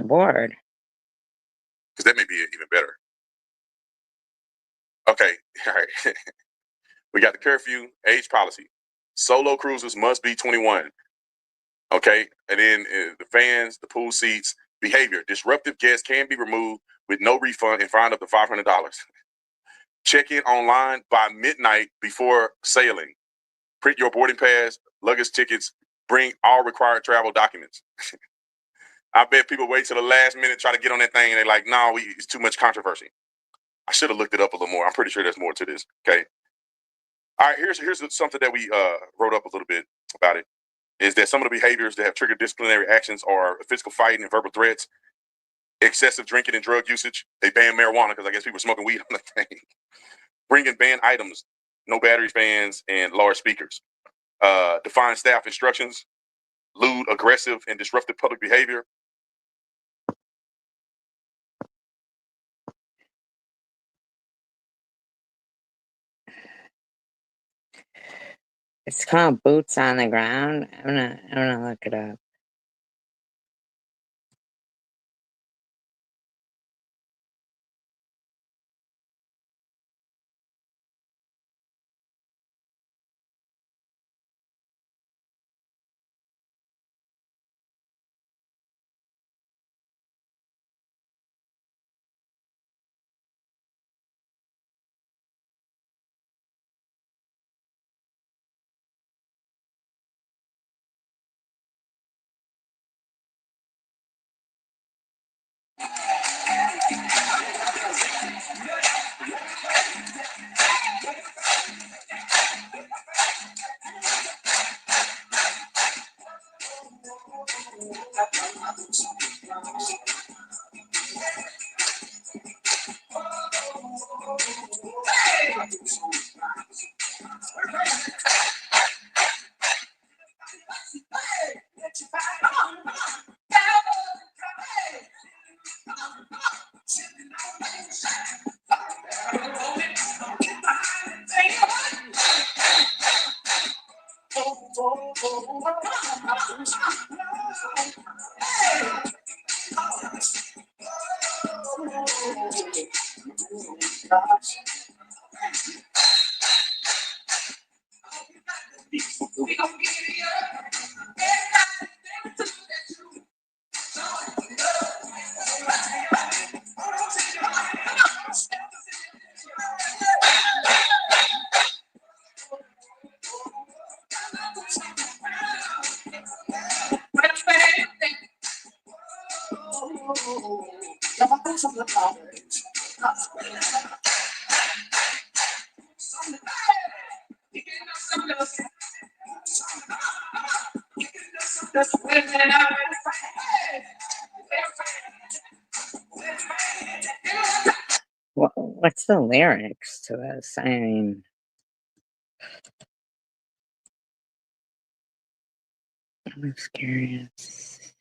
board. Because that may be even better. Okay, all right. We got the curfew, age policy. Solo cruisers must be 21. Okay, and then the fans, the pool seats, behavior. Disruptive guests can be removed with no refund and fined up to $500. Check in online by midnight before sailing. Print your boarding pass, luggage tickets, bring all required travel documents. I bet people wait till the last minute, try to get on that thing, and they're like, no, it's too much controversy. I should have looked it up a little more. I'm pretty sure there's more to this, okay? All right, here's something that we wrote up a little bit about it, is that some of the behaviors that have triggered disciplinary actions are physical fighting and verbal threats, excessive drinking and drug usage. They banned marijuana because I guess people were smoking weed on the thing. Bringing banned items, no battery fans, and large speakers. Define staff instructions, lewd, aggressive, and disruptive public behavior. It's called Boots on the Ground. I'm gonna look it up. What's the lyrics to this? I mean, I'm just curious.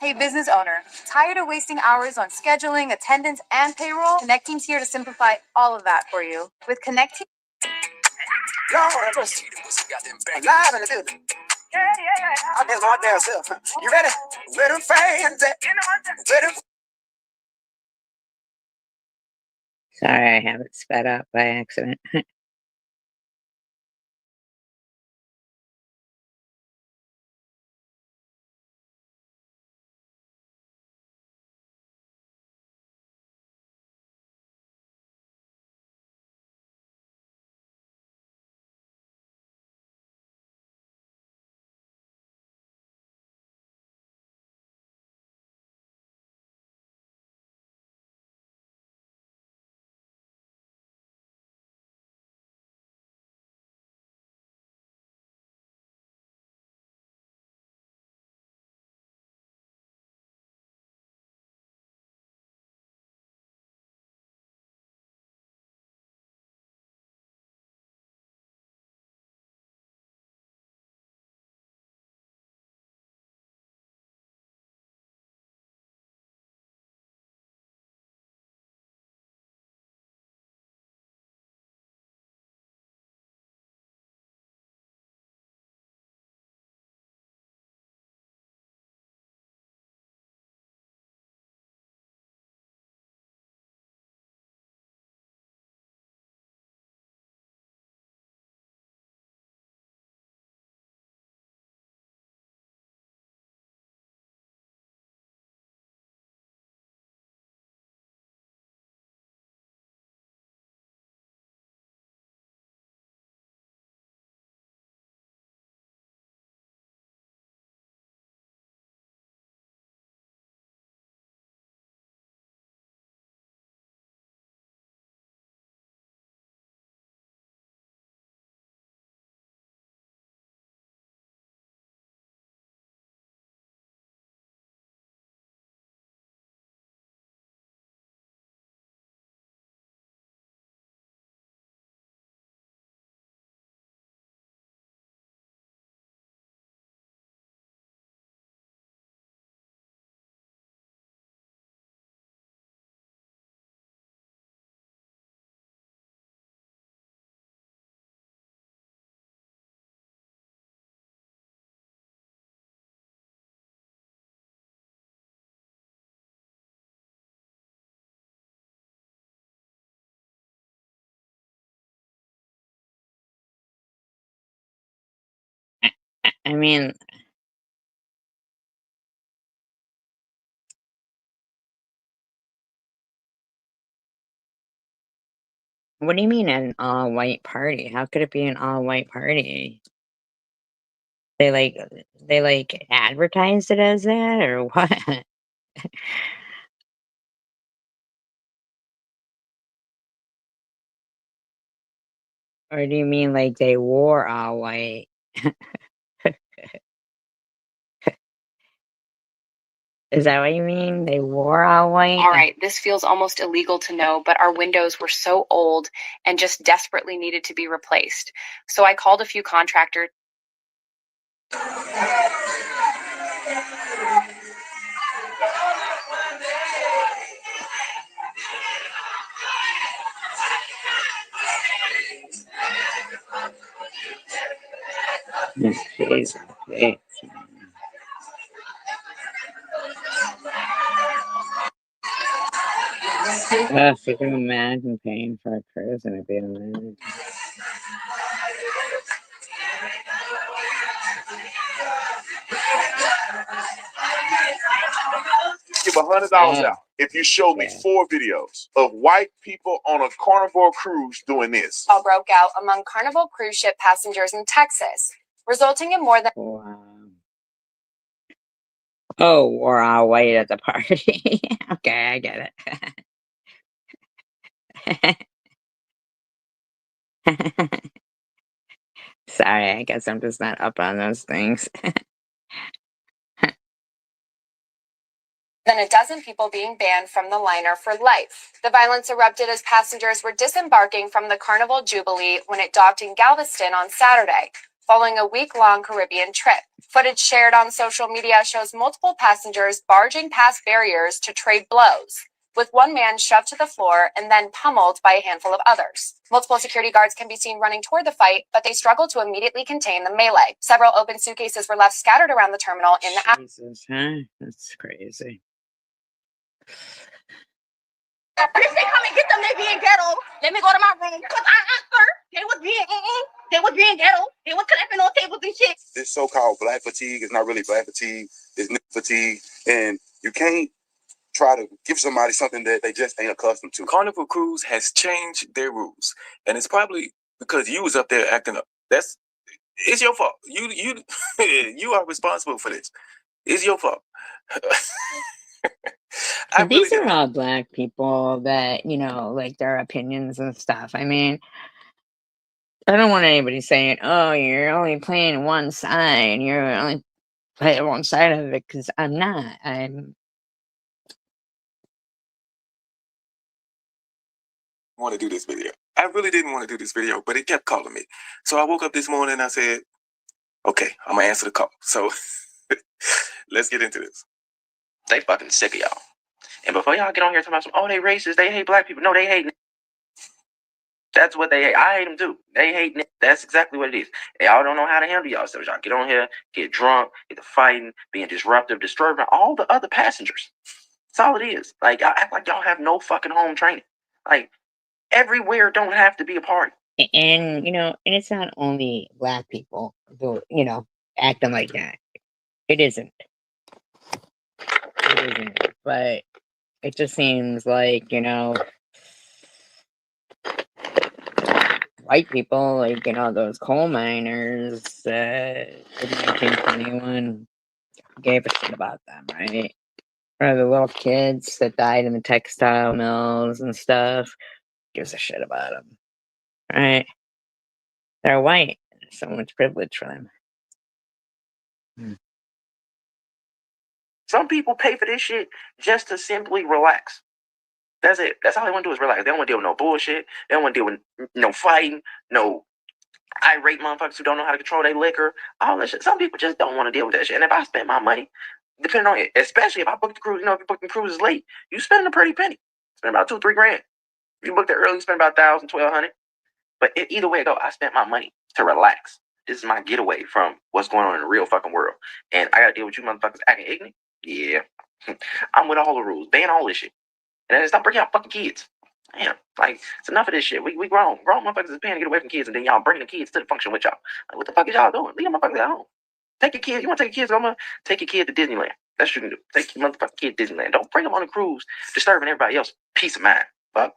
Hey, business owner, tired of wasting hours on scheduling, attendance, and payroll? Connect Team's here to simplify all of that for you. With Connect Team. Lord, live in the building. I guess my damn self. You ready? Where them fans at? Where them Sorry, I have it sped up by accident. I mean, what do you mean an all-white party? How could it be an all-white party? They like advertised it as that or what? Or do you mean like they wore all white? Is that what you mean? They wore all white? All right, this feels almost illegal to know, but our windows were so old and just desperately needed to be replaced. So I called a few contractors. Jesus, wait. So you can imagine paying for a cruise and it'd be amazing. Give $100 out if you show me 4 videos of white people on a carnival cruise doing this. All broke out among Carnival cruise ship passengers in Texas, resulting in more than Wow. Oh, wore all white at the party. Okay, I get it. Sorry, I guess I'm just not up on those things. than a dozen people being banned from the liner for life. The violence erupted as passengers were disembarking from the Carnival Jubilee when it docked in Galveston on Saturday, following a week-long Caribbean trip. Footage shared on social media shows multiple passengers barging past barriers to trade blows, with one man shoved to the floor and then pummeled by a handful of others. Multiple security guards can be seen running toward the fight, but they struggled to immediately contain the melee. Several open suitcases were left scattered around the terminal in the Jesus, huh? That's crazy. Police say come and get them, they being ghetto. Let me go to my room. Cause they was being ghetto. They was clapping on tables and shit. This so-called black fatigue is not really black fatigue, it's nigga fatigue. And you can't try to give somebody something that they just ain't accustomed to. Carnival Cruise has changed their rules. And it's probably because you was up there acting up. It's your fault. You you are responsible for this. It's your fault. These are all black people that, like their opinions and stuff. I mean, I don't want anybody saying, oh, you're only playing one side. You're only playing one side of it, because I'm not. Want to do this video. I really didn't want to do this video, but it kept calling me. So I woke up this morning and I said, okay, I'm gonna answer the call. So let's get into this. They fucking sick of y'all. And before y'all get on here talking about some, oh, they racist, they hate black people. No, they hate. That's what they hate. I hate them too. They hate. That's exactly what it is. Y'all don't know how to handle yourselves. Y'all get on here, get drunk, get to fighting, being disruptive, disturbing all the other passengers. That's all it is. Like, y'all act like y'all have no fucking home training. Like, everywhere don't have to be a party. And, and it's not only black people who, acting like that. It isn't. It isn't. But it just seems like, white people, like, those coal miners in 1921 gave a shit about them, right? Or the little kids that died in the textile mills and stuff, gives a shit about them, right? They're white. There's so much privilege for them. Some people pay for this shit just to simply relax. That's it. That's all they want to do is relax. They don't want to deal with no bullshit. They don't want to deal with no fighting, no irate motherfuckers who don't know how to control their liquor, all that shit. Some people just don't want to deal with that shit. And if I spend my money, depending on it, especially if I book the cruise, if you book the cruises late, you spend a pretty penny. Spend about $2-3 grand. If you booked it early, you spend about $1,000-1,200. But either way it go, I spent my money to relax. This is my getaway from what's going on in the real fucking world. And I gotta deal with you motherfuckers acting ignorant. Yeah. I'm with all the rules. Ban all this shit. And then stop bringing out fucking kids. Damn, like, it's enough of this shit. We grown. Grown motherfuckers is paying to get away from kids, and then y'all bringing the kids to the function with y'all. Like, what the fuck is y'all doing? Leave them motherfuckers at home. Take your kid. You want to take your kids? I'm gonna take your kid to Disneyland. That's what you can do. Take your motherfucking kid to Disneyland. Don't bring them on a cruise, disturbing everybody else's peace of mind. Fuck.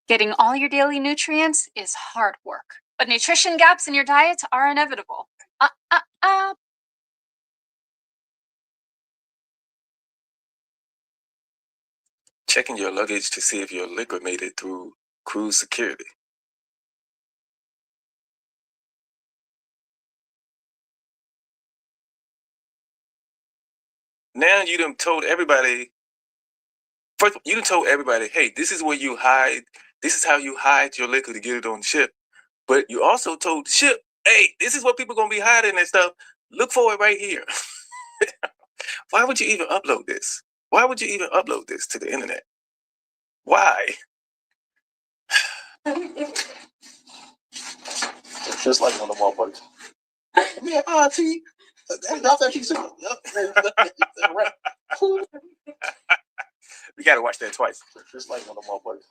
Getting all your daily nutrients is hard work, but nutrition gaps in your diet are inevitable. Checking your luggage to see if your liquor made it through cruise security. Now you done told everybody. First, you done told everybody, hey, this is where you hide. This is how you hide your liquor to get it on the ship. But you also told the ship, hey, this is what people gonna be hiding and stuff. Look for it right here. Why would you even upload this? Why would you even upload this to the internet? Why? It's just like one of the motherfuckers. Man, auntie, that's actually simple. We gotta watch that twice. Just like one of the motherfuckers.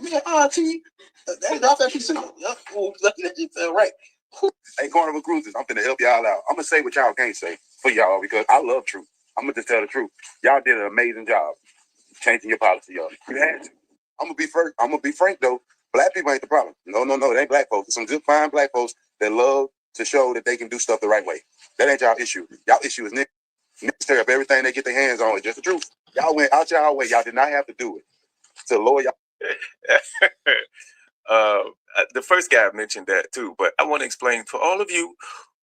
Man, auntie, that's actually simple. Right. Hey, Carnival Cruises, I'm gonna help y'all out. I'm gonna say what y'all can't say for y'all because I love truth. I'm gonna just tell the truth. Y'all did an amazing job changing your policy, y'all. You had to. I'm gonna be frank though. Black people ain't the problem. No, it ain't black folks. It's some good fine black folks that love to show that they can do stuff the right way. That ain't y'all issue. Y'all issue is niggas. Niggas tear up everything they get their hands on. It's just the truth. Y'all went out y'all way. Y'all did not have to do it to lower y'all. The first guy mentioned that too, but I want to explain for all of you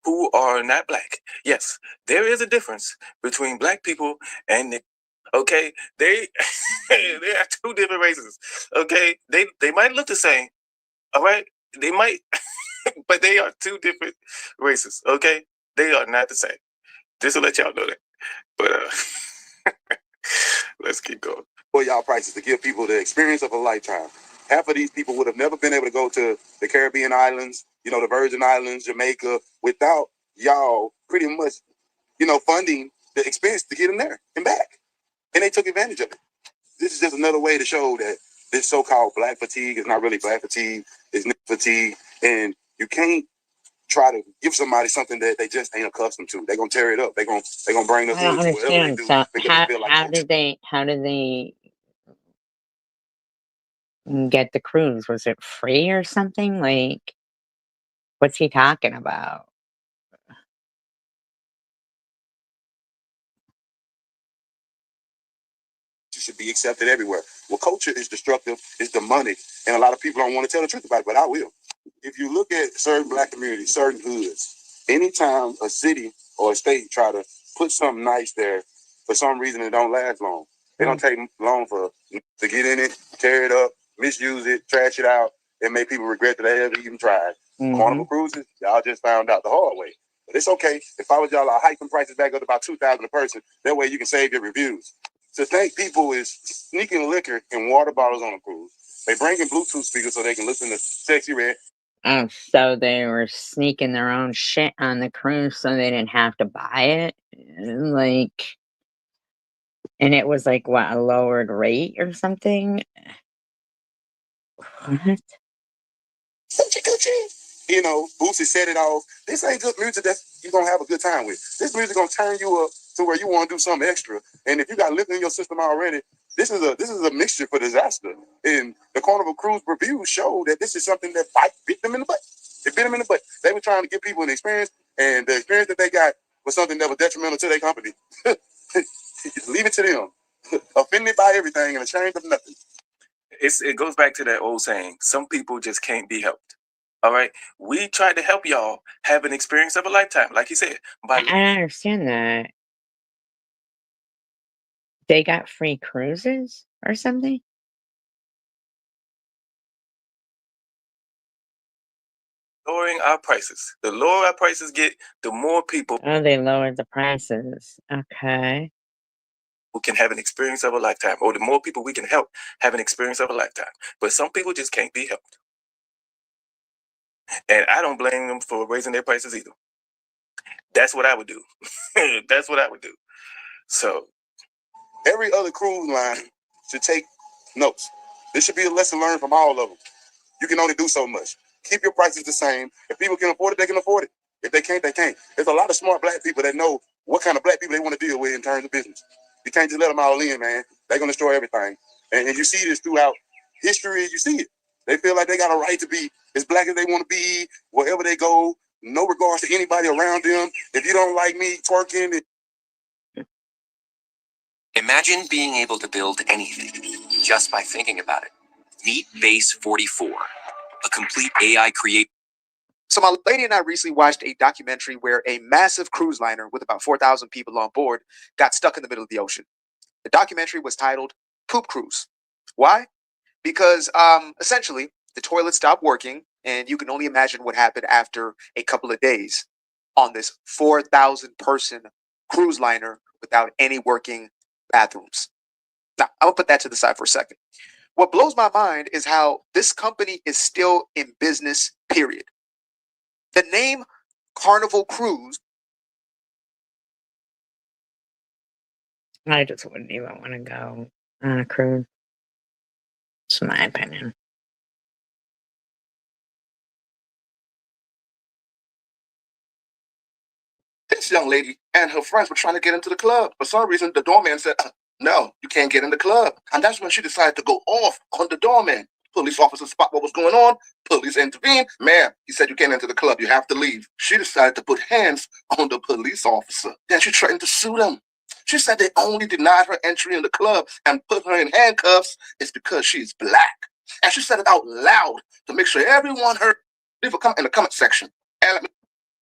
who are not black. Yes, there is a difference between black people and niggas. Okay, they are two different races. Okay, they might look the same. All right, they might, but they are two different races. Okay, they are not the same. Just to let y'all know that. But let's keep going. For y'all prices to give people the experience of a lifetime. Half of these people would have never been able to go to the Caribbean islands, the Virgin Islands, Jamaica, without y'all pretty much, funding the expense to get them there and back. And they took advantage of it. This is just another way to show that this so-called black fatigue is not really black fatigue, it's nigga fatigue. And you can't try to give somebody something that they just ain't accustomed to. They're gonna tear it up. They're gonna bring the I don't hood to whatever they understand. do. So Because they feel like how did they get the cruise? Was it free or something? Like, what's he talking about? should be accepted everywhere. Well, culture is destructive, it's demonic, and a lot of people don't want to tell the truth about it, but I will. If you look at certain black communities, certain hoods, anytime a city or a state try to put something nice there, for some reason it don't last long. It don't take long to get in it, tear it up, misuse it, trash it out, and make people regret that they ever even tried. Carnival Cruises, y'all just found out the hard way. But it's okay. If I was y'all, I'll hike them prices back up to about $2,000 a person. That way you can save your reviews. To think people is sneaking liquor and water bottles on a cruise. They bring in Bluetooth speakers so they can listen to Sexy Red. Oh, so they were sneaking their own shit on the cruise so they didn't have to buy it? Like, and it was like, what, a lowered rate or something? What? Boosie said it all. This ain't good music that you're going to have a good time with. This music going to turn you up to where you want to do something extra. And if you got liquor in your system already, this is a mixture for disaster. And the Carnival Cruise reviews show that this is something that bit them in the butt. It bit them in the butt. They were trying to give people an experience, and the experience that they got was something that was detrimental to their company. Leave it to them. Offended by everything and ashamed of nothing. It goes back to that old saying, some people just can't be helped. All right. We tried to help y'all have an experience of a lifetime, like he said. I don't understand that. They got free cruises or something? Lowering our prices. The lower our prices get, the more people Oh, they lowered the prices. Okay. who can have an experience of a lifetime, or the more people we can help have an experience of a lifetime. But some people just can't be helped. And I don't blame them for raising their prices either. That's what I would do. That's what I would do. So every other cruise line should take notes. This should be a lesson learned from all of them. You can only do so much. Keep your prices the same. If people can afford it, they can afford it. If they can't, they can't. There's a lot of smart black people that know what kind of black people they want to deal with in terms of business. You can't just let them all in, man. They're going to destroy everything. And you see this throughout history. You see it. They feel like they got a right to be as black as they want to be, wherever they go, no regards to anybody around them. If you don't like me twerking. Imagine being able to build anything just by thinking about it. Meet Base 44, a complete AI create. So my lady and I recently watched a documentary where a massive cruise liner with about 4,000 people on board got stuck in the middle of the ocean. The documentary was titled Poop Cruise. Why? Because essentially the toilet stopped working, and you can only imagine what happened after a couple of days on this 4,000 person cruise liner without any working bathrooms. Now, I'm gonna put that to the side for a second. What blows my mind is how this company is still in business, period. The name Carnival Cruise. I just wouldn't even want to go on a cruise. It's my opinion. This young lady and her friends were trying to get into the club. For some reason, the doorman said, no, you can't get in the club. And that's when she decided to go off on the doorman. Police officers spot what was going on. Police intervened. Ma'am, he said you can't enter the club. You have to leave. She decided to put hands on the police officer. Then she threatened to sue them. She said they only denied her entry in the club and put her in handcuffs is because she's black. And she said it out loud to make sure everyone heard. Leave a comment in the comment section. And let me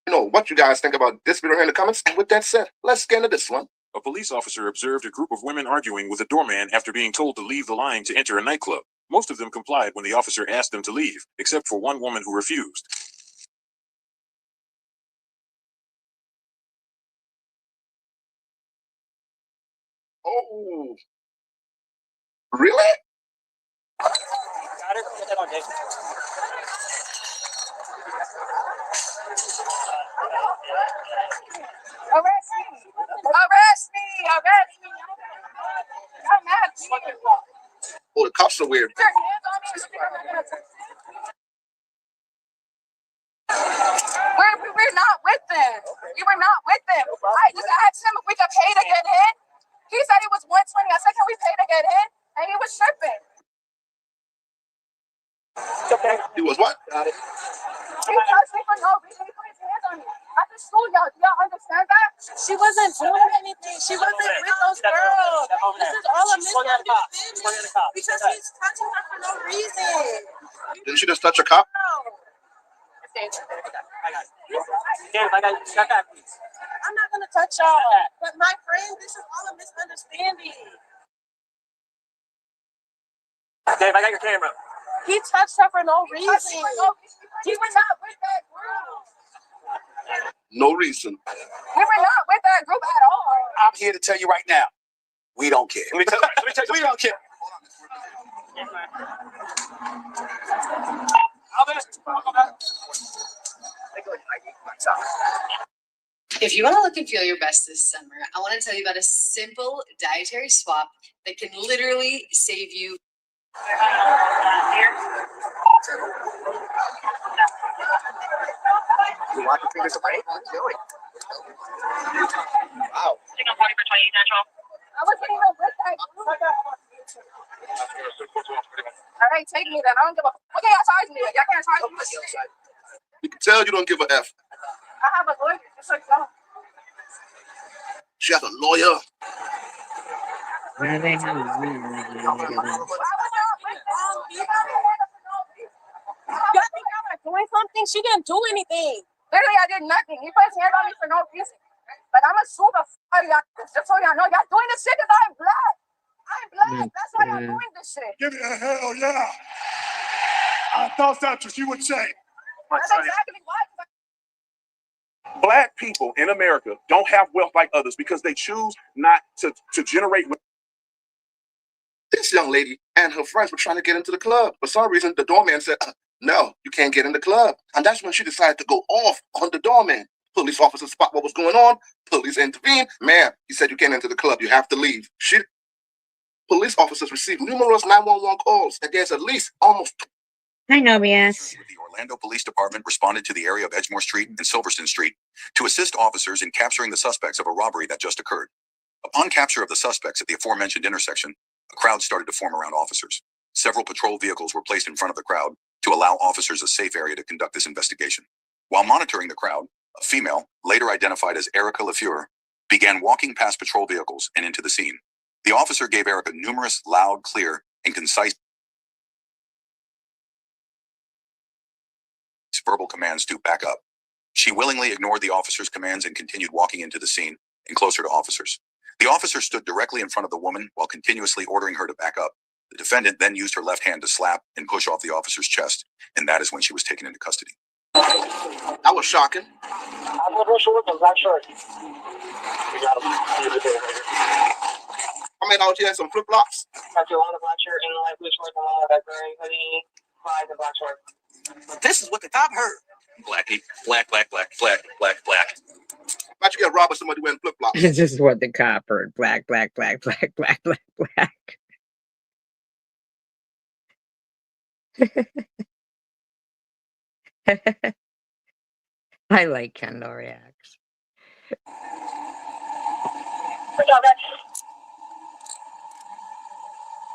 know what you guys think about this video here in the comments. And with that said, let's get into this one. A police officer observed a group of women arguing with a doorman after being told to leave the line to enter a nightclub. Most of them complied when the officer asked them to leave, except for one woman who refused. Oh, really? Arrest me! Arrest me! Arrest me! I'm at you. Oh, the cops are weird. Your hands on me. We're not with them. We were not with them. I just asked him if we could pay to get in. He said it was $120. I said, can we pay to get in? And he was tripping. Okay. He was what? He touched me for no reason. He put his hands on me. At the school, y'all understand that? She wasn't doing anything. She wasn't with those girls. This is all a misunderstanding. Because he's touching her for no reason. Didn't she just touch a cop? I'm not gonna touch y'all. But my friend, this is all a misunderstanding. Dave, I got your camera. He touched her for no reason. He was not with that group. No reason. We were not with that group at all. I'm here to tell you right now, we don't care. Let me tell you, We don't care. If you want to look and feel your best this summer, I want to tell you about a simple dietary swap that can literally save you. You want to feel this away? What are you doing? Wow. Signal 40 for 28 Central. I wasn't even with that group. All right, take me then. I don't give a. What can y'all charge me? Y'all can't charge me. You can tell you don't give a F. I have a lawyer. Just like y'all. She has a lawyer. Why do they have a lawyer? Y'all think y'all are doing something? She didn't do anything. Literally, I did nothing. He put his hand on me for no reason. Like, I'm a sue the fuck y'all. Just so y'all know, y'all doing this shit because I'm black. I'm black. That's why y'all doing this shit. Give me a hell yeah. I thought that's what you would say. That's exactly why. Black people in America don't have wealth like others because they choose not to generate. This young lady and her friends were trying to get into the club. For some reason, the doorman said, no, you can't get in the club. And that's when she decided to go off on the doorman. Police officers spot what was going on. Police intervened. Ma'am, he said you can't enter the club. You have to leave. Police officers received numerous 911 calls, and there's at least almost I know, BS. The Orlando Police Department responded to the area of Edgemore Street and Silverstone Street to assist officers in capturing the suspects of a robbery that just occurred. Upon capture of the suspects at the aforementioned intersection, a crowd started to form around officers. Several patrol vehicles were placed in front of the crowd to allow officers a safe area to conduct this investigation. While monitoring the crowd, a female, later identified as Erica LaFleur, began walking past patrol vehicles and into the scene. The officer gave Erica numerous loud, clear, and concise verbal commands to back up. She willingly ignored the officer's commands and continued walking into the scene and closer to officers. The officer stood directly in front of the woman while continuously ordering her to back up. The defendant then used her left hand to slap and push off the officer's chest, and that is when she was taken into custody. That was shocking. I'm a short and black shirt. I mean, out here had some flip flops. Got you on the black shirt and the light blue shorts and all that gray hoodie, flies and black shorts. This is what the cop heard. Black, black, black, black, black, black, black. Imagine you get robbed by somebody wearing flip flops. This is what the cop heard. Black, black, black, black, black, black, black. I like Kendall reacts. Good job, Rex.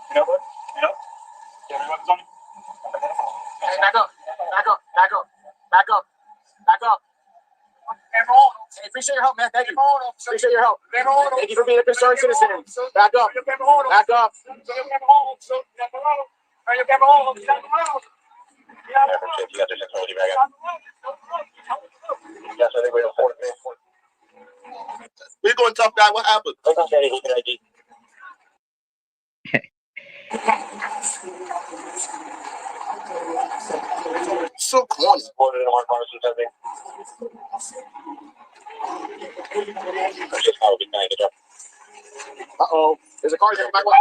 You know what? Hey, back up. Back up. Back up. Back up. Back up. Hey, appreciate your help, man. Thank you. Appreciate your help. Thank you for being a concerned citizen. Back up. Back up. We're going tough guy. What happened? So corny. Uh-oh. There's a car here. Back up.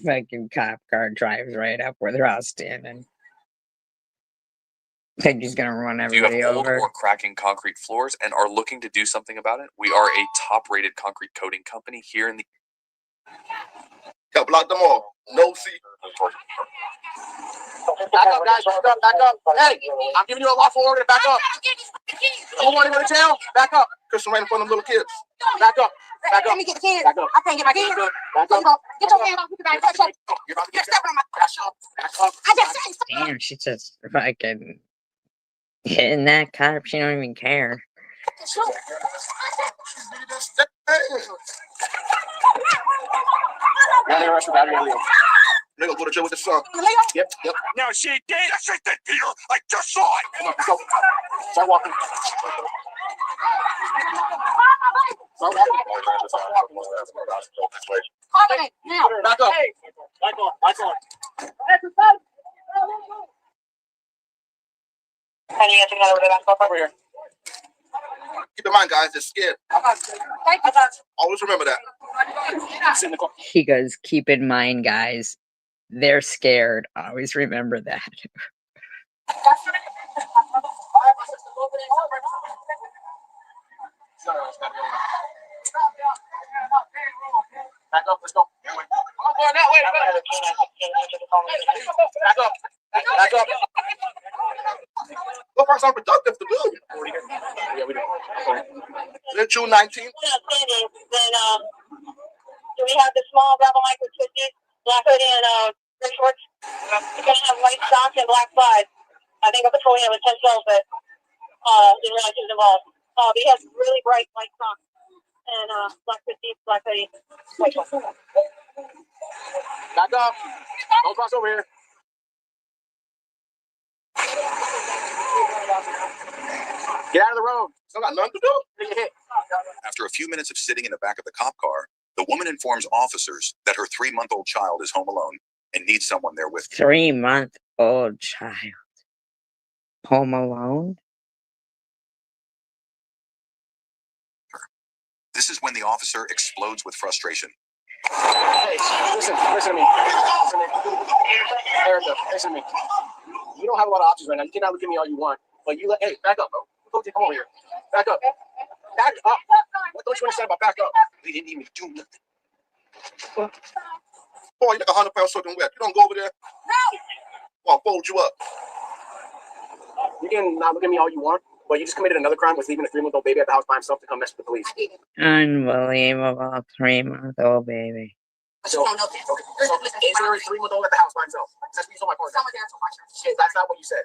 Fucking cop car drives right up where they're all standing. Think he's gonna run If you have everybody old over. or cracking concrete floors and are looking to do something about it, we are a top-rated concrete coating company here in the. Help block them all. No see. Back up, guys. Back up. Back up. Hey, I'm giving you a lawful order to back up. Who want to go to jail? Back up. Christian right in front of them little kids. Back up. Back up. Let me get the kids. Back up. I can't get my kids. Back up. Get your hand off. You're about to get stepping on my back up. Back up. I just said Damn, she's just fucking hitting that cop. She don't even care. Now they arrest for battery on Leo. Nigga go to jail with the son. Yep. No, she did. I said that, Peter. I just saw it. Come on, let's go. Start walking. Start walking. now. Back up. Back on. Back on. Honey, you have to get over there. Over here. Keep in mind, guys, they're scared. Always remember that. He goes, keep in mind, guys, they're scared. Always remember that. Back up, let's go. I'm going that way. Back up. Back up. Look for something productive to do. Yeah, we do. Then June 19th. Then, do we have the small rebel mic with 50, black hoodie and gray shorts? We're gonna have white socks and black slides. I think I'm patrolling him with 10 cells, but didn't realize he was involved. But he has really bright white socks and black 50, black hoodie, white shorts. Back up. Don't cross over here. Get out of the road. Still got nothing to do. After a few minutes of sitting in the back of the cop car, the woman informs officers that her 3-month-old child is home alone and needs someone there with her. 3-month-old child. Home alone? This is when the officer explodes with frustration. Hey, listen to me. Listen to me. Erica, listen to me. You don't have a lot of options right now. You cannot look at me all you want. But you hey, back up, bro. Come over here. Back up. Back up. What don't you understand about back up? We didn't even do nothing. Boy, you like 100 pounds soaking wet. You don't go over there. Well, I'll fold you up. You can not look at me all you want, but you just committed another crime with leaving a 3-month-old baby at the house by himself to come mess with the police. Unbelievable 3-month-old baby. So, okay. So is there a 3-month-old at the house by himself? That's what you told my partner. Okay, that's not what you said.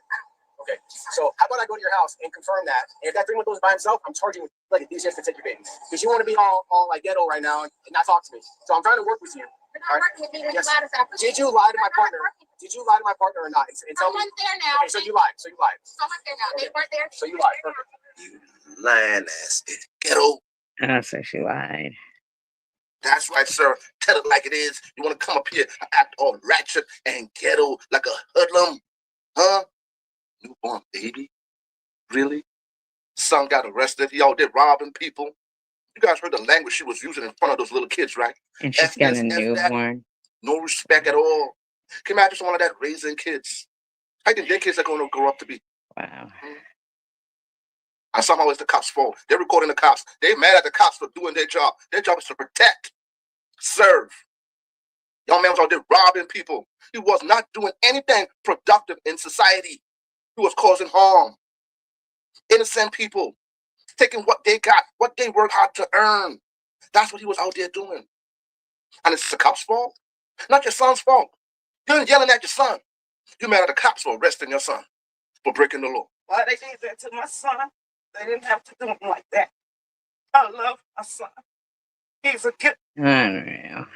Okay, so how about I go to your house and confirm that? And if that 3-month-old is by himself, I'm charging you like a DCS to take your baby. Because you want to be all like ghetto right now and not talk to me. So I'm trying to work with you. All right? Yes. Did you lie to my partner? Did you lie to my partner or not? And tell me. There now. Okay, so you lied. So you lied. Someone's there now. They weren't there. So you lied. Perfect. You lying ass ghetto. So she lied. That's right, sir. Tell it like it is. You want to come up here and act all ratchet and ghetto like a hoodlum? Huh? Newborn baby? Really? Son got arrested. He out there robbing people. You guys heard the language she was using in front of those little kids, right? And she's got a newborn. No respect at all. Can you imagine someone like that raising kids? How do you think their kids are going to grow up to be? Wow. And somehow it's the cops' fault. They're recording the cops. They're mad at the cops for doing their job. Their job is to protect, serve. Young man was out there robbing people. He was not doing anything productive in society. He was causing harm. Innocent people, taking what they got, what they worked hard to earn. That's what he was out there doing. And it's the cops' fault? Not your son's fault. You're yelling at your son. You're mad at the cops for arresting your son for breaking the law. Why they did that to my son? They didn't have to do him like that. I love my son. He's a good Unreal.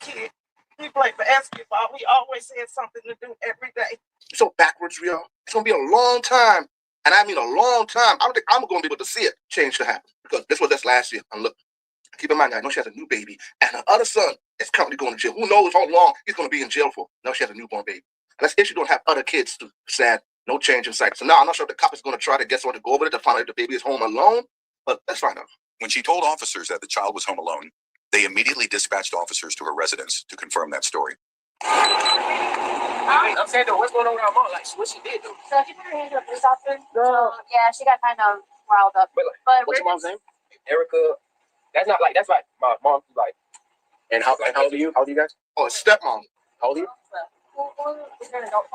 kid. He played basketball. We always had something to do every day. So backwards we are. It's going to be a long time. And I mean a long time. I don't think I'm going to be able to see it change to happen. Because this was just last year. And look, keep in mind, I know she has a new baby. And her other son is currently going to jail. Who knows how long he's going to be in jail for. Now she has a newborn baby. And that's if she don't have other kids too. Sad. No change in sight. So now I'm not sure if the cop is going to try to get someone to go over there to find out if the baby is home alone. But let's find out. When she told officers that the child was home alone, they immediately dispatched officers to her residence to confirm that story. I'm saying though, what's going on with our mom? Like, what she did though? So she put her hand to a police officer. No. Yeah, she got kind of riled up. But what's your mom's name? Erica. That's not like, that's like my mom. Like, and how old are you? How old are you guys? Oh, stepmom. How old are you?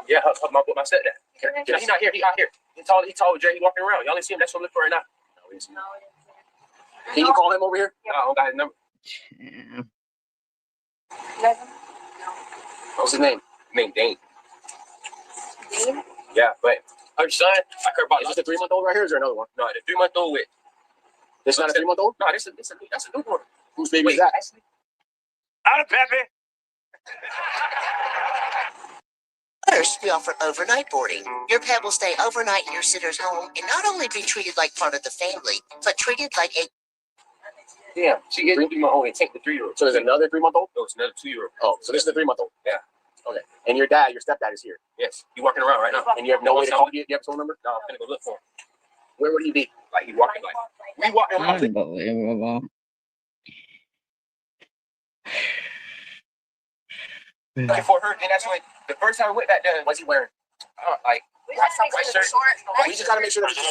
Yeah, my stepdad. Yeah, he's not here. He's out here. He tall Jay. He walking around. Y'all didn't see him. That's what I'm looking for right now. No, we didn't see him. Can you call him over here? No, I don't got his number. Yeah. What's his name? Named Dane. Dane? Yeah, but her son, I heard about. Is this the 3-month-old right here? Or is there another one? No, the 3-month-old with. This is not a 3-month-old? No, that's a newborn. Whose baby is that? Out of Pepe. First, we offer overnight boarding. Your pet will stay overnight in your sitter's home and not only be treated like part of the family, but treated like a... Yeah, she gets 3-month-old and take the 3-year-old. So there's another 3-month-old? No, it's another 2-year-old. Oh, so this is the 3-month-old? Yeah. Okay. And your stepdad is here? Yes. He's walking around right now. And you have no way to call you? You have his phone number? No, I'm going to go look for him. Where would he be? Like, he's walking like... We walking around. Unbelievable. Like for her, and that's when the first time we went back there, what's he wearing? Like white shirt. We just gotta make sure that's a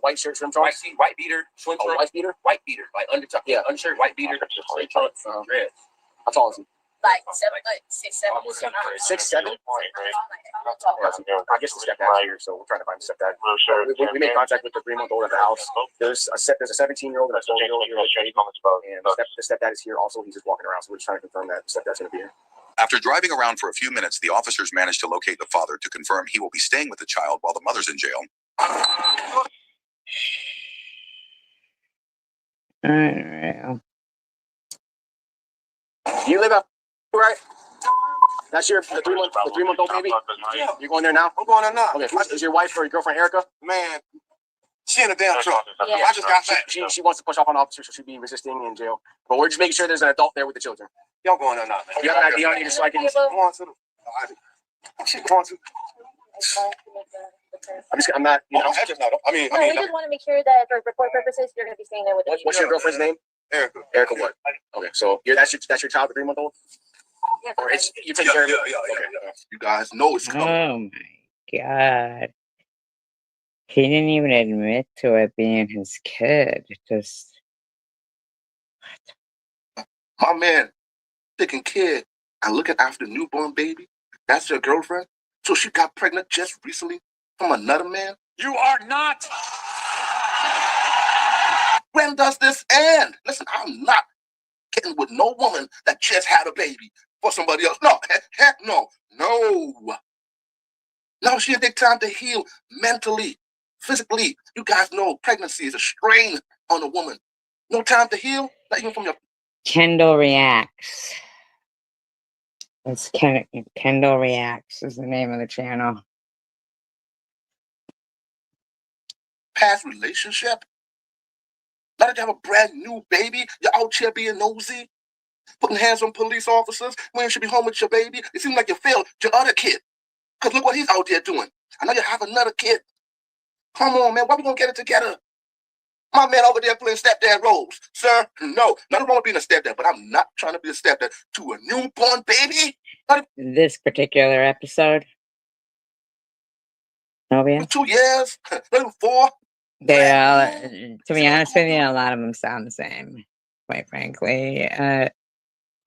white shirt, swim trunks, white beater, swim trunks, white beater, like undertuck, yeah, undershirt, white beater, straight trunks, red. How tall is he? Like 7 foot, 6'7". 6'7". I guess the stepdad's here, so we're trying to find the stepdad. We made contact with the 3-month-old at the house. There's a 17-year-old and a 12-year-old here. And the stepdad is here also. He's just walking around, so we're just trying to confirm that the stepdad's going to be here. After driving around for a few minutes, the officers managed to locate the father to confirm he will be staying with the child while the mother's in jail. Unreal. You live out right? That's the 3-month-old baby? Yeah. You're going there now? I'm going there now. Okay. Is your wife or your girlfriend Erica? Man, she in a damn truck. Yeah. I just got back. She wants to push off on officers, so she'll be resisting in jail. But we're just making sure there's an adult there with the children. Y'all going there now, man. You have an ID on you just so I can... Going to she's going to... I'm not, you know. We just want to make sure that for report purposes, you're going to be staying there with the What's your girlfriend's name? Erica. Erica what? Okay, so that's your child, the 3-month-old? Yeah, or it's you take care of it? Yeah. You guys know it's coming. Oh my god. He didn't even admit to it being his kid. Just My man taking care and looking after the newborn baby. That's your girlfriend? So she got pregnant just recently from another man? You are not. When does this end? Listen, I'm not getting with no woman that just had a baby for somebody else. No, heck no. No. No, she didn't take time to heal mentally, physically. You guys know pregnancy is a strain on a woman. No time to heal, not even from your Kendall Reacts. It's Kendall Reacts is the name of the channel. past relationship. Now that you have a brand new baby, you're out here being nosy, putting hands on police officers when you should be home with your baby. It seems like you failed your other kid. Because look what he's out there doing. I know you have another kid. Come on, man. Why we going to get it together? My man over there playing stepdad roles. Sir, no. Nothing wrong with being a stepdad, but I'm not trying to be a stepdad to a newborn baby. This particular episode. Novia? 2 years, maybe 4. They all, to be honest with you, a lot of them sound the same, quite frankly.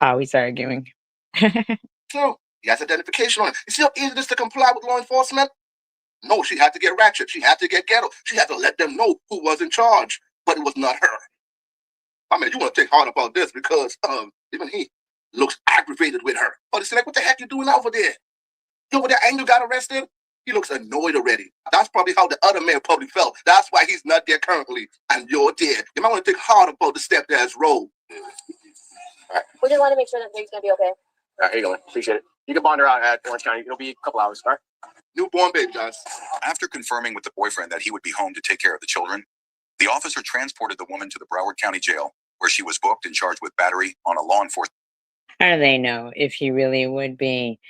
Always arguing. So, he has identification on it. You see how easy it is to comply with law enforcement? No, she had to get ratchet. She had to get ghetto. She had to let them know who was in charge, but it was not her. I mean, you want to take heart about this because even he looks aggravated with her. But it's like, what the heck you doing over there? You over there and you got arrested? He looks annoyed already. That's probably how the other man probably felt. That's why he's not there currently, and you're there. You might want to think hard about the stepdad's role. All right. We just want to make sure that Drake's going to be okay. All right, here you go. Appreciate it. You can bond her out at Orange County. It'll be a couple hours, all right? Newborn baby, guys. After confirming with the boyfriend that he would be home to take care of the children, the officer transported the woman to the Broward County Jail, where she was booked and charged with battery on a law enforcement. How do they know if he really would be?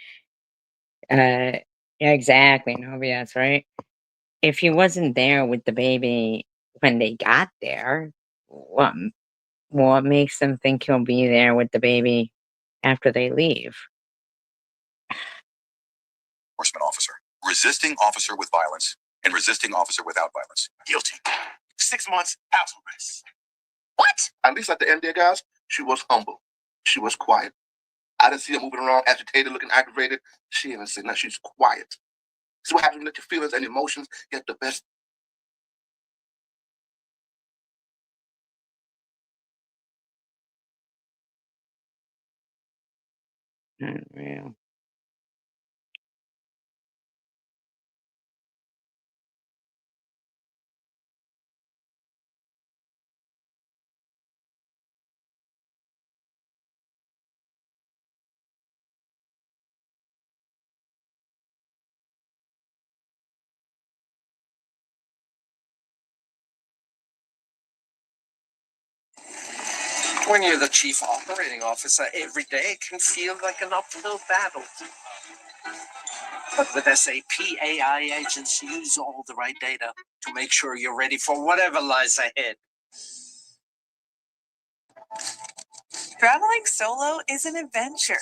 Yeah, exactly, Novia, that's right. If he wasn't there with the baby when they got there, what makes them think he'll be there with the baby after they leave? Enforcement officer. Resisting officer with violence and resisting officer without violence. Guilty. 6 months house arrest. What? At least at the end there, guys, she was humble. She was quiet. I didn't see her moving around, agitated, looking aggravated. She even said, no, she's quiet. See what happens when you let your feelings and emotions get the best. Unreal. When you're the chief operating officer, every day can feel like an uphill battle. But with SAP, AI agents use all the right data to make sure you're ready for whatever lies ahead. Traveling solo is an adventure.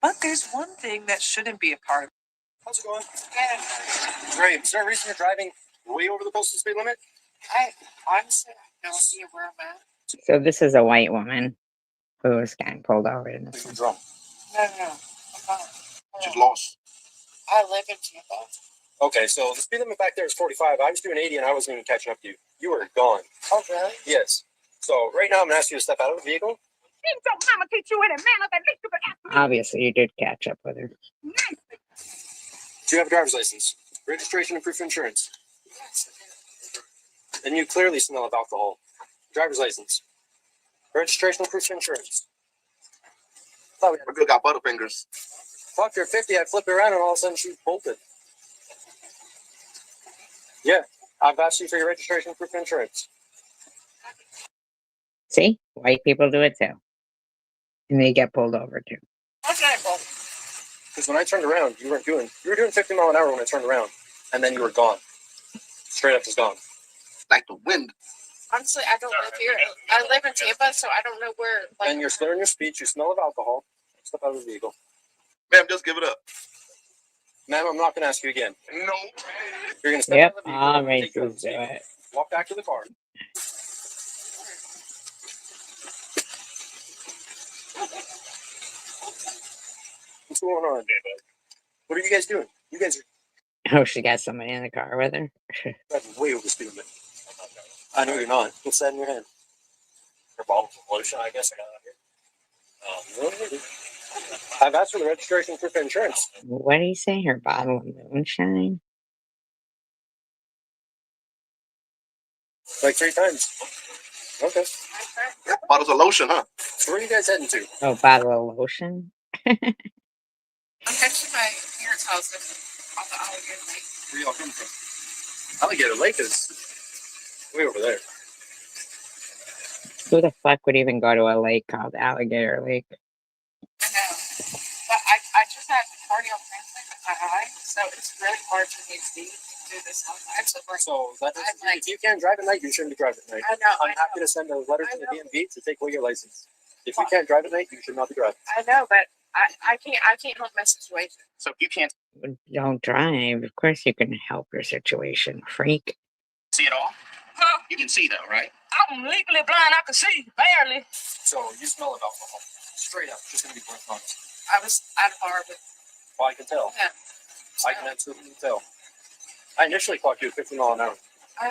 But there's one thing that shouldn't be a part of it. How's it going? Great. Is there a reason you're driving way over the posted speed limit? I honestly don't see where I'm at. So this is a white woman who was getting pulled over in this one. Drunk. No, I'm not. She's lost. I live in Tampa. Okay, so the speed limit back there is 45. I was doing 80 and I wasn't even catching up to you. You were gone. Oh, really? Yes. So right now I'm going to ask you to step out of the vehicle. Obviously, you did catch up with her. Do you have a driver's license? Registration and proof of insurance? Yes, And you clearly smell of alcohol. Driver's license. Registration and proof of insurance. We good got butterfingers. Fuck, you're 50, I'd flip it around and all of a sudden she's bolted. Yeah, I've asked you for your registration and proof of insurance. See? White people do it too. And they get pulled over too. Because when I turned around, you were doing 50 mile an hour when I turned around, and then you were gone. Straight up just gone. Like the wind. honestly, I don't live here. I live in Tampa, so I don't know where. Like, and you're slurring your speech. You smell of alcohol. Step out of the vehicle. Ma'am, just give it up. Ma'am, I'm not going to ask you again. No. You're going to step out of the vehicle. All races do it. Walk back to the car. going on? What are you guys doing? You guys Oh, she got somebody in the car with her. are driving way over speed limit. I know you're not. What's that in your hand? Your bottle of lotion, I guess I got out here. Really? I've asked for the registration proof of insurance. What do you say? Her bottle of moonshine? Like 3 times. Okay. Bottles of lotion, huh? So where are you guys heading to? Oh, bottle of lotion? I'm headed to my parents' house off the Alligator Lake. Where y'all coming from? Alligator Lake is way over there. Who the fuck would even go to a lake called Alligator Lake? I know. But I just had corneal transplant with my eye, so it's really hard for me to see do this outside. So that is, if you can't drive at night, you shouldn't drive at night. I know. I'm happy to send a letter to the DMV to take away your license. If you can't drive at night, you should not be driving. I know, but I can't help my situation. So you can't Don't drive. Of course you can help your situation, freak. See it all? Huh? You can see though, right? I'm legally blind. I can see barely. So you smell of alcohol. Straight up, just gonna be blunt honest. I was at a bar, but Well, I can tell. yeah. I can absolutely tell. I initially clocked you at 50 miles an hour.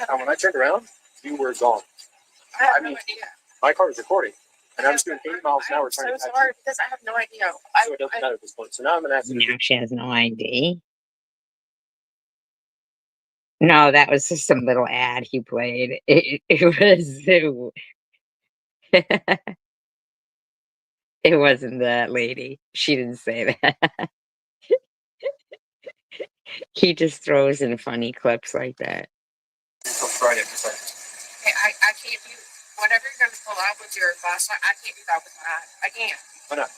And when I turned around, you were gone. I have I mean, no idea. My car is recording, and I was doing 80 miles an hour I'm trying so to catch sorry you. because I have no idea. So it doesn't matter at this point. So now I'm gonna ask you. Now she has no ID. No, that was just some little ad he played. It wasn't that lady. She didn't say that. He just throws in funny clips like that. Friday after Sunday. Okay, I can't do whatever you're gonna pull out with your flashlight. I can't do that with my eye. I can't. Why not?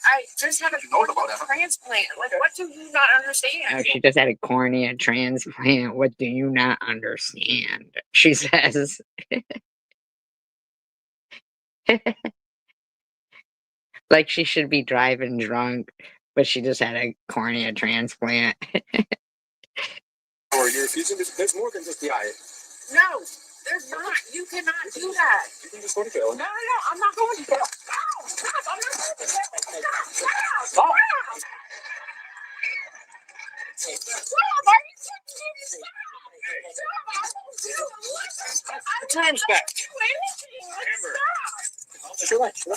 I just had a transplant. Like, what do you not understand? Oh, she just had a cornea transplant. What do you not understand? She says. Like she should be driving drunk, but she just had a cornea transplant. Or you're refusing to. There's more than just the eye. No, there's not. You cannot do that. You can just go to jail. No, I'm not going to jail. No, stop. I'm not going to jail. Stop. Stop. Stop. Are you taking me? Stop. The time's back. Stop. Relax. And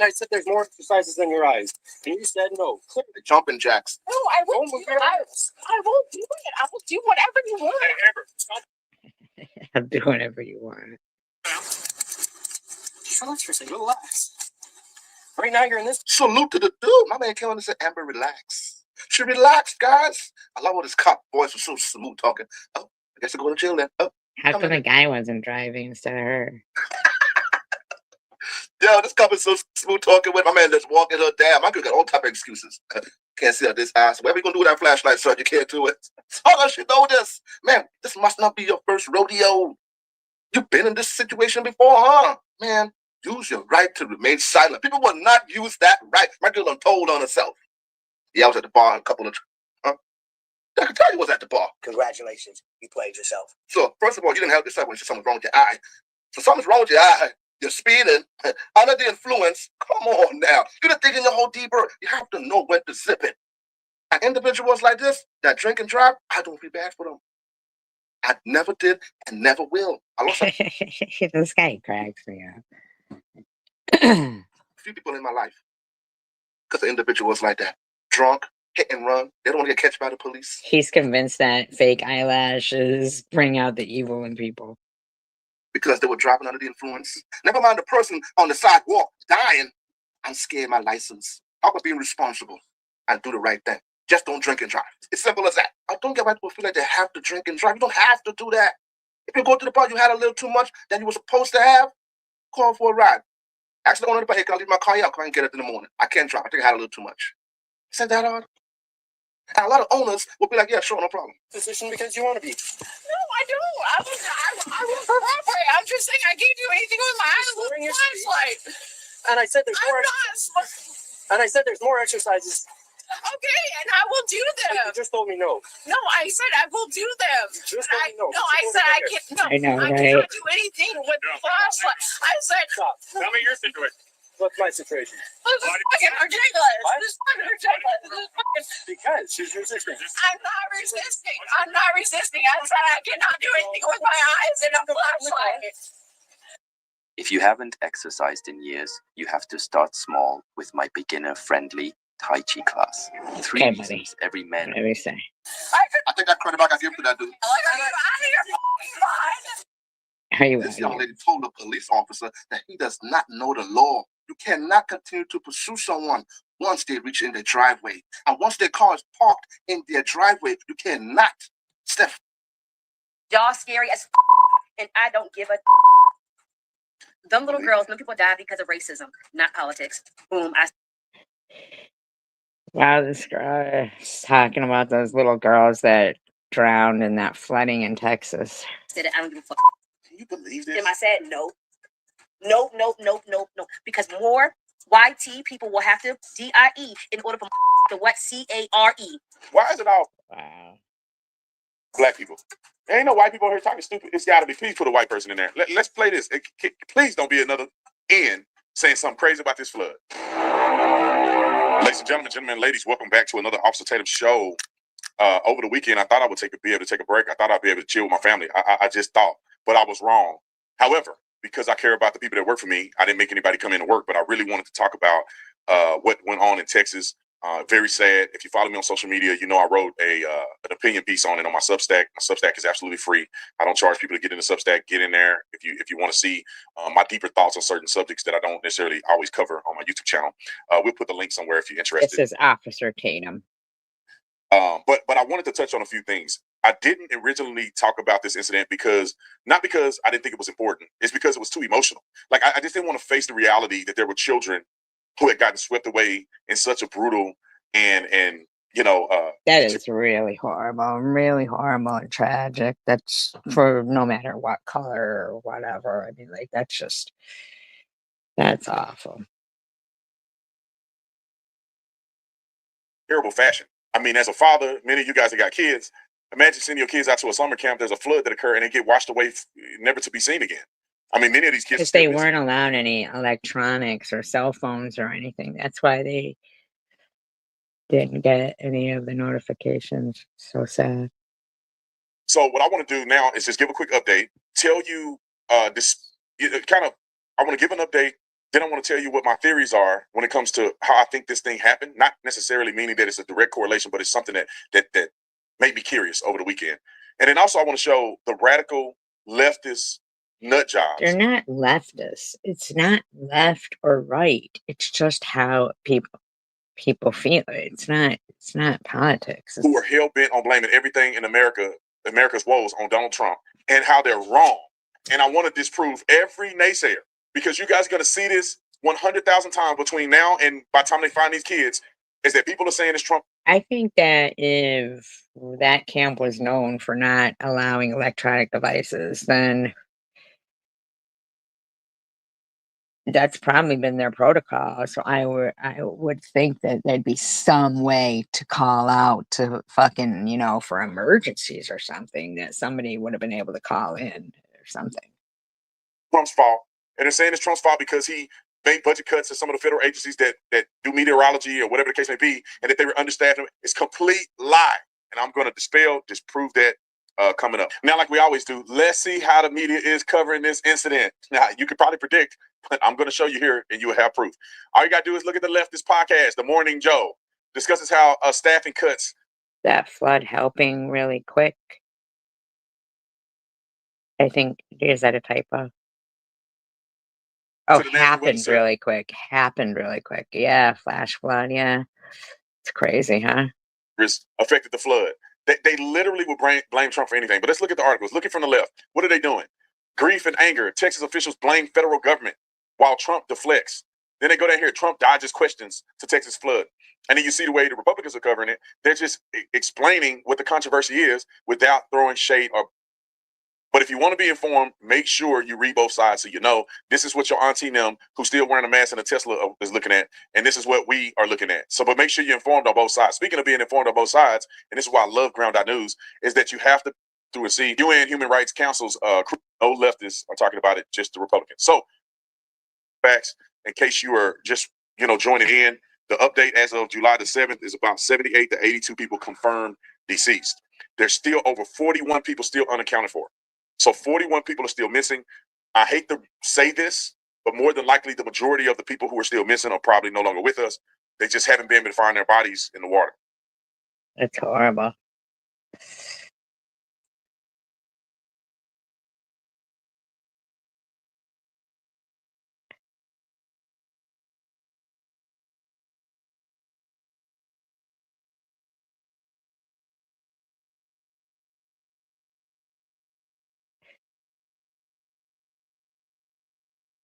I said there's more exercises than your eyes. And you said no. The jumping jacks. No, I won't do it. I won't do it. I will do whatever you want. Amber, stop. I'll do whatever you want. Just relax for a second. Relax. Right now you're in this. Salute to the dude. My man came on and said, Amber, relax. She relaxed, guys. I love what his cop voice was so smooth talking. Oh, I guess I'll go to jail then. Oh, How come the guy wasn't driving instead of her? yo, this cop is so smooth talking with my man that's walking her down. My girl got all type of excuses. Can't see out this eye. So whatever you gonna do with that flashlight, sir? You can't do it. How does she know this? Man, this must not be your first rodeo. You've been in this situation before, huh? Man, use your right to remain silent. People will not use that right. My girl done told on herself. Yeah, I was at the bar a couple of I can tell you was at the bar. Congratulations, you played yourself. So, first of all, you didn't have this when something's wrong with your eye. So something's wrong with your eye. You're speeding. Under the influence. Come on now. You're digging your hole deeper. You have to know when to zip it. And individuals like this that drink and drive, I don't feel bad for them. I never did and never will. I lost a This guy cracks me up. few people in my life because of individuals like that. Drunk, hit and run. They don't want to get catched by the police. He's convinced that fake eyelashes bring out the evil in people. Because they were driving under the influence. Never mind the person on the sidewalk dying. I'm scared of my license. I'm being responsible and do the right thing. Just don't drink and drive. It's simple as that. I don't get why people feel like they have to drink and drive. You don't have to do that. If you go to the bar, you had a little too much than you were supposed to have, call for a ride. Actually, the owner of the bar, hey, can I leave my car here? I can't get it in the morning. I can't drive. I think I had a little too much. Isn't that hard? And a lot of owners will be like, yeah, sure, no problem. Position because you want to be. No, I don't. I will cooperate. I'm just saying I can't do anything with my eyes with a flashlight. And I said there's more. I'm not. There's more exercises. Okay, and I will do them. You just told me no. No, I said I will do them. You just told me no. No, I said I can't. No, I know, I right? cannot do anything with the flashlight. I said. Stop. Tell me your situation. What's my situation? This is fucking ridiculous. This is fucking ridiculous. This is fucking... Because she's resisting. I'm not resisting. I'm not resisting. I said I cannot do anything with my eyes in a flashlight. If you haven't exercised in years, you have to start small with my beginner-friendly Tai Chi class. 3 Okay, reasons every man. What do we say? I think that credit back I give to that dude. Are you This young lady told a police officer that he does not know the law. You cannot continue to pursue someone once they reach in their driveway. And once their car is parked in their driveway, you cannot step. Y'all scary as and I don't give a Them little girls, no people die because of racism, not politics. Boom. Wow, this girl is talking about those little girls that drowned in that flooding in Texas. Said it, I don't give a fuck. Can you believe this? And I said no. No. Because more YT people will have to DIE in order for the what CARE. Why is it all Wow. black people? There ain't no white people here talking stupid. It's got to be. Please put a white person in there. Let's play this. Please don't be another N saying something crazy about this flood. Ladies and gentlemen, ladies, welcome back to another Officer Tatum show. Over the weekend, I thought I would be able to take a break. I thought I'd be able to chill with my family. I just thought, but I was wrong. However, because I care about the people that work for me, I didn't make anybody come in to work, but I really wanted to talk about what went on in Texas. Very sad. If you follow me on social media, you know I wrote an opinion piece on it on my Substack. My Substack is absolutely free. I don't charge people to get in the Substack. Get in there if you want to see my deeper thoughts on certain subjects that I don't necessarily always cover on my YouTube channel. We'll put the link somewhere if you're interested. This is Officer Tatum. But I wanted to touch on a few things. I didn't originally talk about this incident not because I didn't think it was important. It's because it was too emotional. Like I just didn't want to face the reality that there were children who had gotten swept away in such a brutal and that is really horrible and tragic. That's for no matter what color or whatever. I mean, like that's awful. Terrible fashion. I mean, as a father, many of you guys that got kids, imagine sending your kids out to a summer camp. There's a flood that occurred and they get washed away, never to be seen again. I mean, many of these kids Because they weren't allowed any electronics or cell phones or anything. That's why they didn't get any of the notifications. So sad. So what I want to do now is just give a quick update. Tell you I want to give an update. Then I want to tell you what my theories are when it comes to how I think this thing happened. Not necessarily meaning that it's a direct correlation, but it's something that made me curious over the weekend. And then also I want to show the radical leftist nut jobs. They're not leftists. It's not left or right. It's just how people feel. It's not politics. Who are hell bent on blaming everything in America's woes on Donald Trump and how they're wrong. And I want to disprove every naysayer because you guys are going to see this 100,000 times between now and by the time they find these kids is that people are saying it's Trump. I think that if that camp was known for not allowing electronic devices, then that's probably been their protocol. So I would think that there'd be some way to call out to fucking, for emergencies or something that somebody would have been able to call in or something. Trump's fault. And they're saying it's Trump's fault because he made budget cuts to some of the federal agencies that do meteorology or whatever the case may be, and that they were understaffed. It's complete lie. And I'm going to disprove that coming up. Now, like we always do, let's see how the media is covering this incident. Now, you could probably predict, but I'm going to show you here and you will have proof. All you got to do is look at the leftist podcast, The Morning Joe, discusses how staffing cuts. That flood helping really quick. I think, is that a typo? Oh, happened really quick. Yeah, flash flood. Yeah. It's crazy, huh? Affected the flood. They literally would blame Trump for anything. But let's look at the articles. Looking from the left. What are they doing? Grief and anger. Texas officials blame federal government while Trump deflects. Then they go down here. Trump dodges questions to Texas flood. And then you see the way the Republicans are covering it. They're just explaining what the controversy is without throwing shade or. But if you want to be informed, make sure you read both sides so you know this is what your auntie and them who's still wearing a mask and a Tesla is looking at, and this is what we are looking at. So, but make sure you're informed on both sides. Speaking of being informed on both sides, and this is why I love Ground.News, is that you have to do and see UN Human Rights Council's no leftists are talking about it, just the Republicans. So, facts. in case you are just, joining in, the update as of July the 7th is about 78 to 82 people confirmed deceased. There's still over 41 people still unaccounted for. So 41 people are still missing. I hate to say this, but more than likely the majority of the people who are still missing are probably no longer with us. They just haven't been able to find their bodies in the water. That's horrible.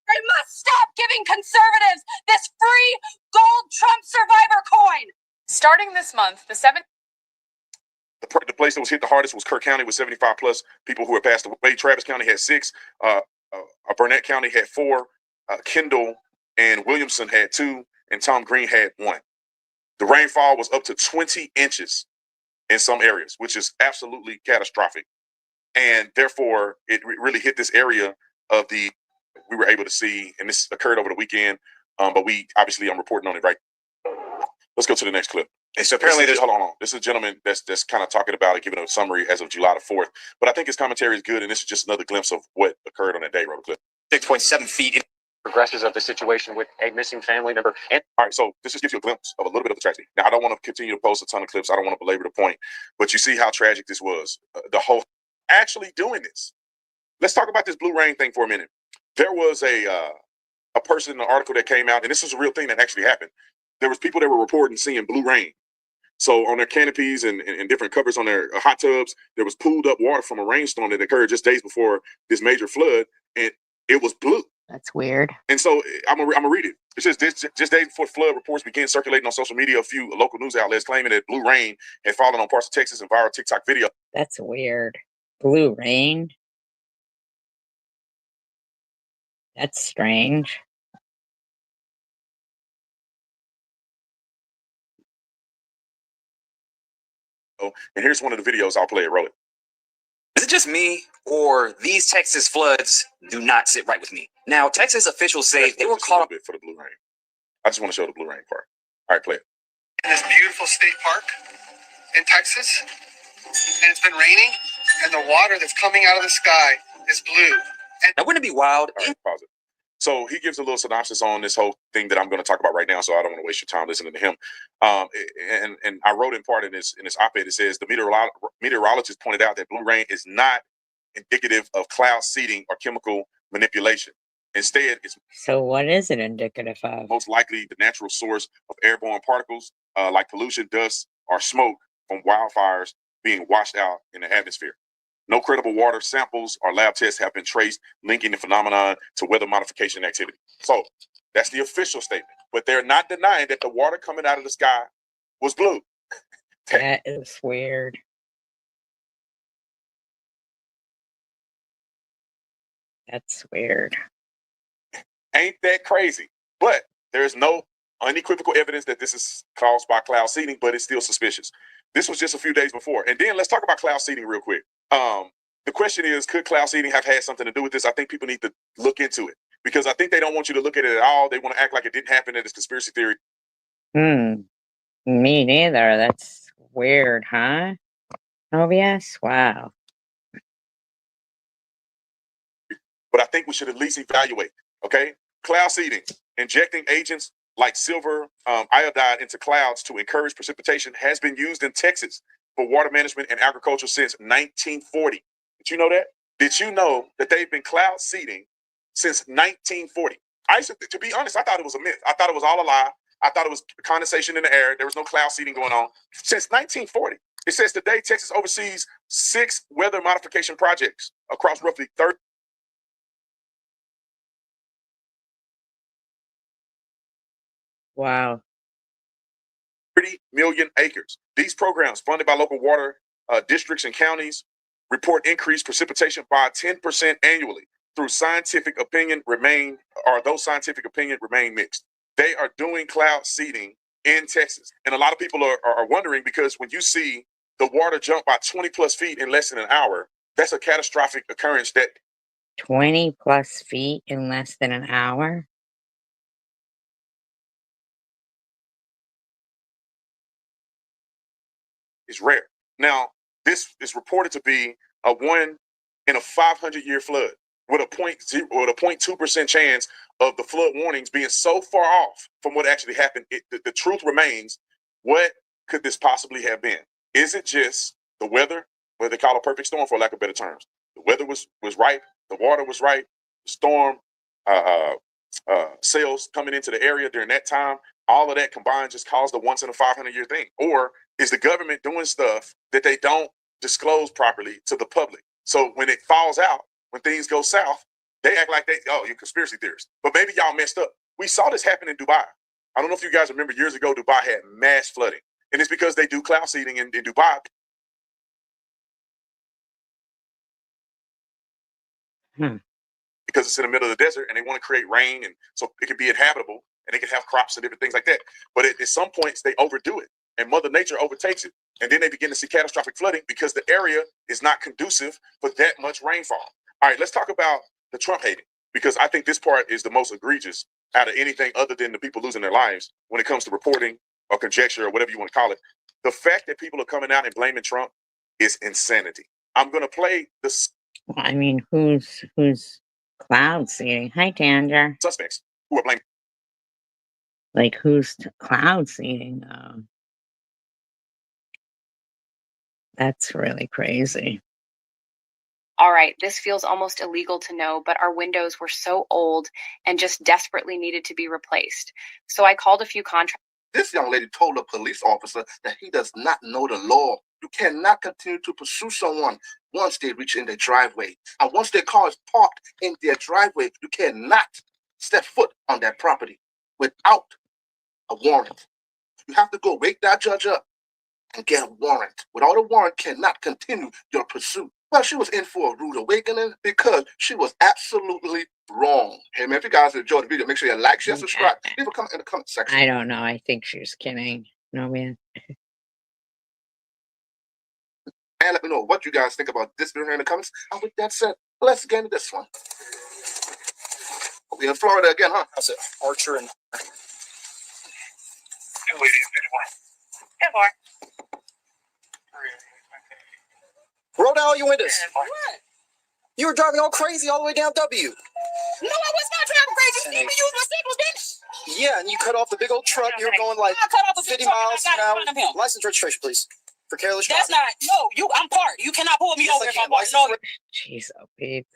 They must stop giving conservatives this free gold Trump survivor coin. Starting this month, the The place that was hit the hardest was Kirk County with 75 plus people who had passed away. Travis County had 6. Burnett County had 4. Kendall and Williamson had 2. And Tom Green had 1. The rainfall was up to 20 inches in some areas, which is absolutely catastrophic. And therefore, it really hit this area of we were able to see, and this occurred over the weekend, but I'm reporting on it right. Let's go to the next clip. And so apparently hold on. This is a gentleman that's kind of talking about it, giving a summary as of July the 4th. But I think his commentary is good, and this is just another glimpse of what occurred on that day. Roll the clip. 6.7 feet in progresses of the situation with a missing family member. All right, so this just gives you a glimpse of a little bit of the tragedy. Now, I don't want to continue to post a ton of clips. I don't want to belabor the point, but you see how tragic this was. The whole actually doing this. Let's talk about this blue rain thing for a minute. There was a person in the article that came out, and this is a real thing that actually happened. There was people that were reporting seeing blue rain. So on their canopies and different covers on their hot tubs, there was pooled up water from a rainstorm that occurred just days before this major flood, and it was blue. That's weird. And so I'm gonna read it. It says just days before flood, reports began circulating on social media. A few local news outlets claiming that blue rain had fallen on parts of Texas in viral TikTok video. That's weird. Blue rain? That's strange. And here's one of the videos. I'll play it. Roll it. Is it just me, or these Texas floods do not sit right with me? Now, Texas officials say they were caught up for the blue rain. I just want to show the blue rain part. All right, play it. In this beautiful state park in Texas, and it's been raining, and the water that's coming out of the sky is blue. And now, wouldn't it be wild? All right, pause it. So he gives a little synopsis on this whole thing that I'm going to talk about right now, so I don't want to waste your time listening to him. And I wrote in part in this op-ed, it says the meteorologist pointed out that blue rain is not indicative of cloud seeding or chemical manipulation. Instead, it's so what is it indicative of? Most likely the natural source of airborne particles like pollution, dust, or smoke from wildfires being washed out in the atmosphere. No credible water samples or lab tests have been traced linking the phenomenon to weather modification activity. So that's the official statement. But they're not denying that the water coming out of the sky was blue. That is weird. That's weird. Ain't that crazy? But there's no unequivocal evidence that this is caused by cloud seeding, but it's still suspicious. This was just a few days before. And then let's talk about cloud seeding real quick. The question is, could cloud seeding have had something to do with this? I think people need to look into it because I think they don't want you to look at it at all. They want to act like it didn't happen, that it's conspiracy theory. Me neither. That's weird, huh? OBS? Wow. But I think we should at least evaluate, okay? Cloud seeding, injecting agents like silver iodide into clouds to encourage precipitation has been used in Texas for water management and agriculture since 1940. Did you know that? Did you know that they've been cloud seeding since 1940? To be honest, I thought it was a myth. I thought it was all a lie. I thought it was condensation in the air. There was no cloud seeding going on since 1940. It says today Texas oversees 6 weather modification projects across roughly 30. Wow. 30 million acres. These programs, funded by local water districts and counties, report increased precipitation by 10% annually. Through scientific opinion those scientific opinion remain mixed. They are doing cloud seeding in Texas. And a lot of people are wondering because when you see the water jump by 20 plus feet in less than an hour, that's a catastrophic occurrence. That 20 plus feet in less than an hour? is rare. Now, this is reported to be a 1 in a 500-year flood with a 0.2% chance of the flood warnings being so far off from what actually happened. The truth remains, what could this possibly have been? Is it just the weather, what they call a perfect storm for lack of better terms? The weather was right, the water was right, the storm, sales coming into the area during that time, all of that combined just caused a once in a 500-year thing? Or is the government doing stuff that they don't disclose properly to the public? So when it falls out, when things go south, they act like you're conspiracy theorists. But maybe y'all messed up. We saw this happen in Dubai. I don't know if you guys remember years ago, Dubai had mass flooding. And it's because they do cloud seeding in Dubai. Because it's in the middle of the desert and they want to create rain, and so it can be inhabitable and they can have crops and different things like that. But at some points they overdo it and Mother Nature overtakes it. And then they begin to see catastrophic flooding because the area is not conducive for that much rainfall. All right, let's talk about the Trump hating, because I think this part is the most egregious out of anything other than the people losing their lives when it comes to reporting or conjecture or whatever you want to call it. The fact that people are coming out and blaming Trump is insanity. I'm going to play this. Well, I mean, who's cloud seeding? Hi, Tanger. Suspects who are blaming. Like, who's cloud seeding? That's really crazy. All right, this feels almost illegal to know, but our windows were so old and just desperately needed to be replaced. So I called a few contractors. This young lady told a police officer that he does not know the law. You cannot continue to pursue someone once they reach in their driveway. And once their car is parked in their driveway, you cannot step foot on that property without a warrant. You have to go wake that judge up and get a warrant. Without a warrant, cannot continue your pursuit. Well, she was in for a rude awakening because she was absolutely wrong. Hey, man, if you guys enjoyed the video, make sure you like, share, subscribe. Leave a comment in the comment section. I don't know. I think she's kidding. No, man. And let me know what you guys think about this video in the comments. And with that said, let's get into this one. We're in Florida again, huh? How's it? Archer and... Roll down all your windows. What? You were driving all crazy all the way down W. No, I was not driving crazy. You even used my signals, didn't you? Yeah, and you cut off the big old truck. You were going like 50 miles an hour. License registration, please. For careless driving. That's not. No, I'm parked. You cannot pull me over if I'm parked. No. Jeez, oh, Pete.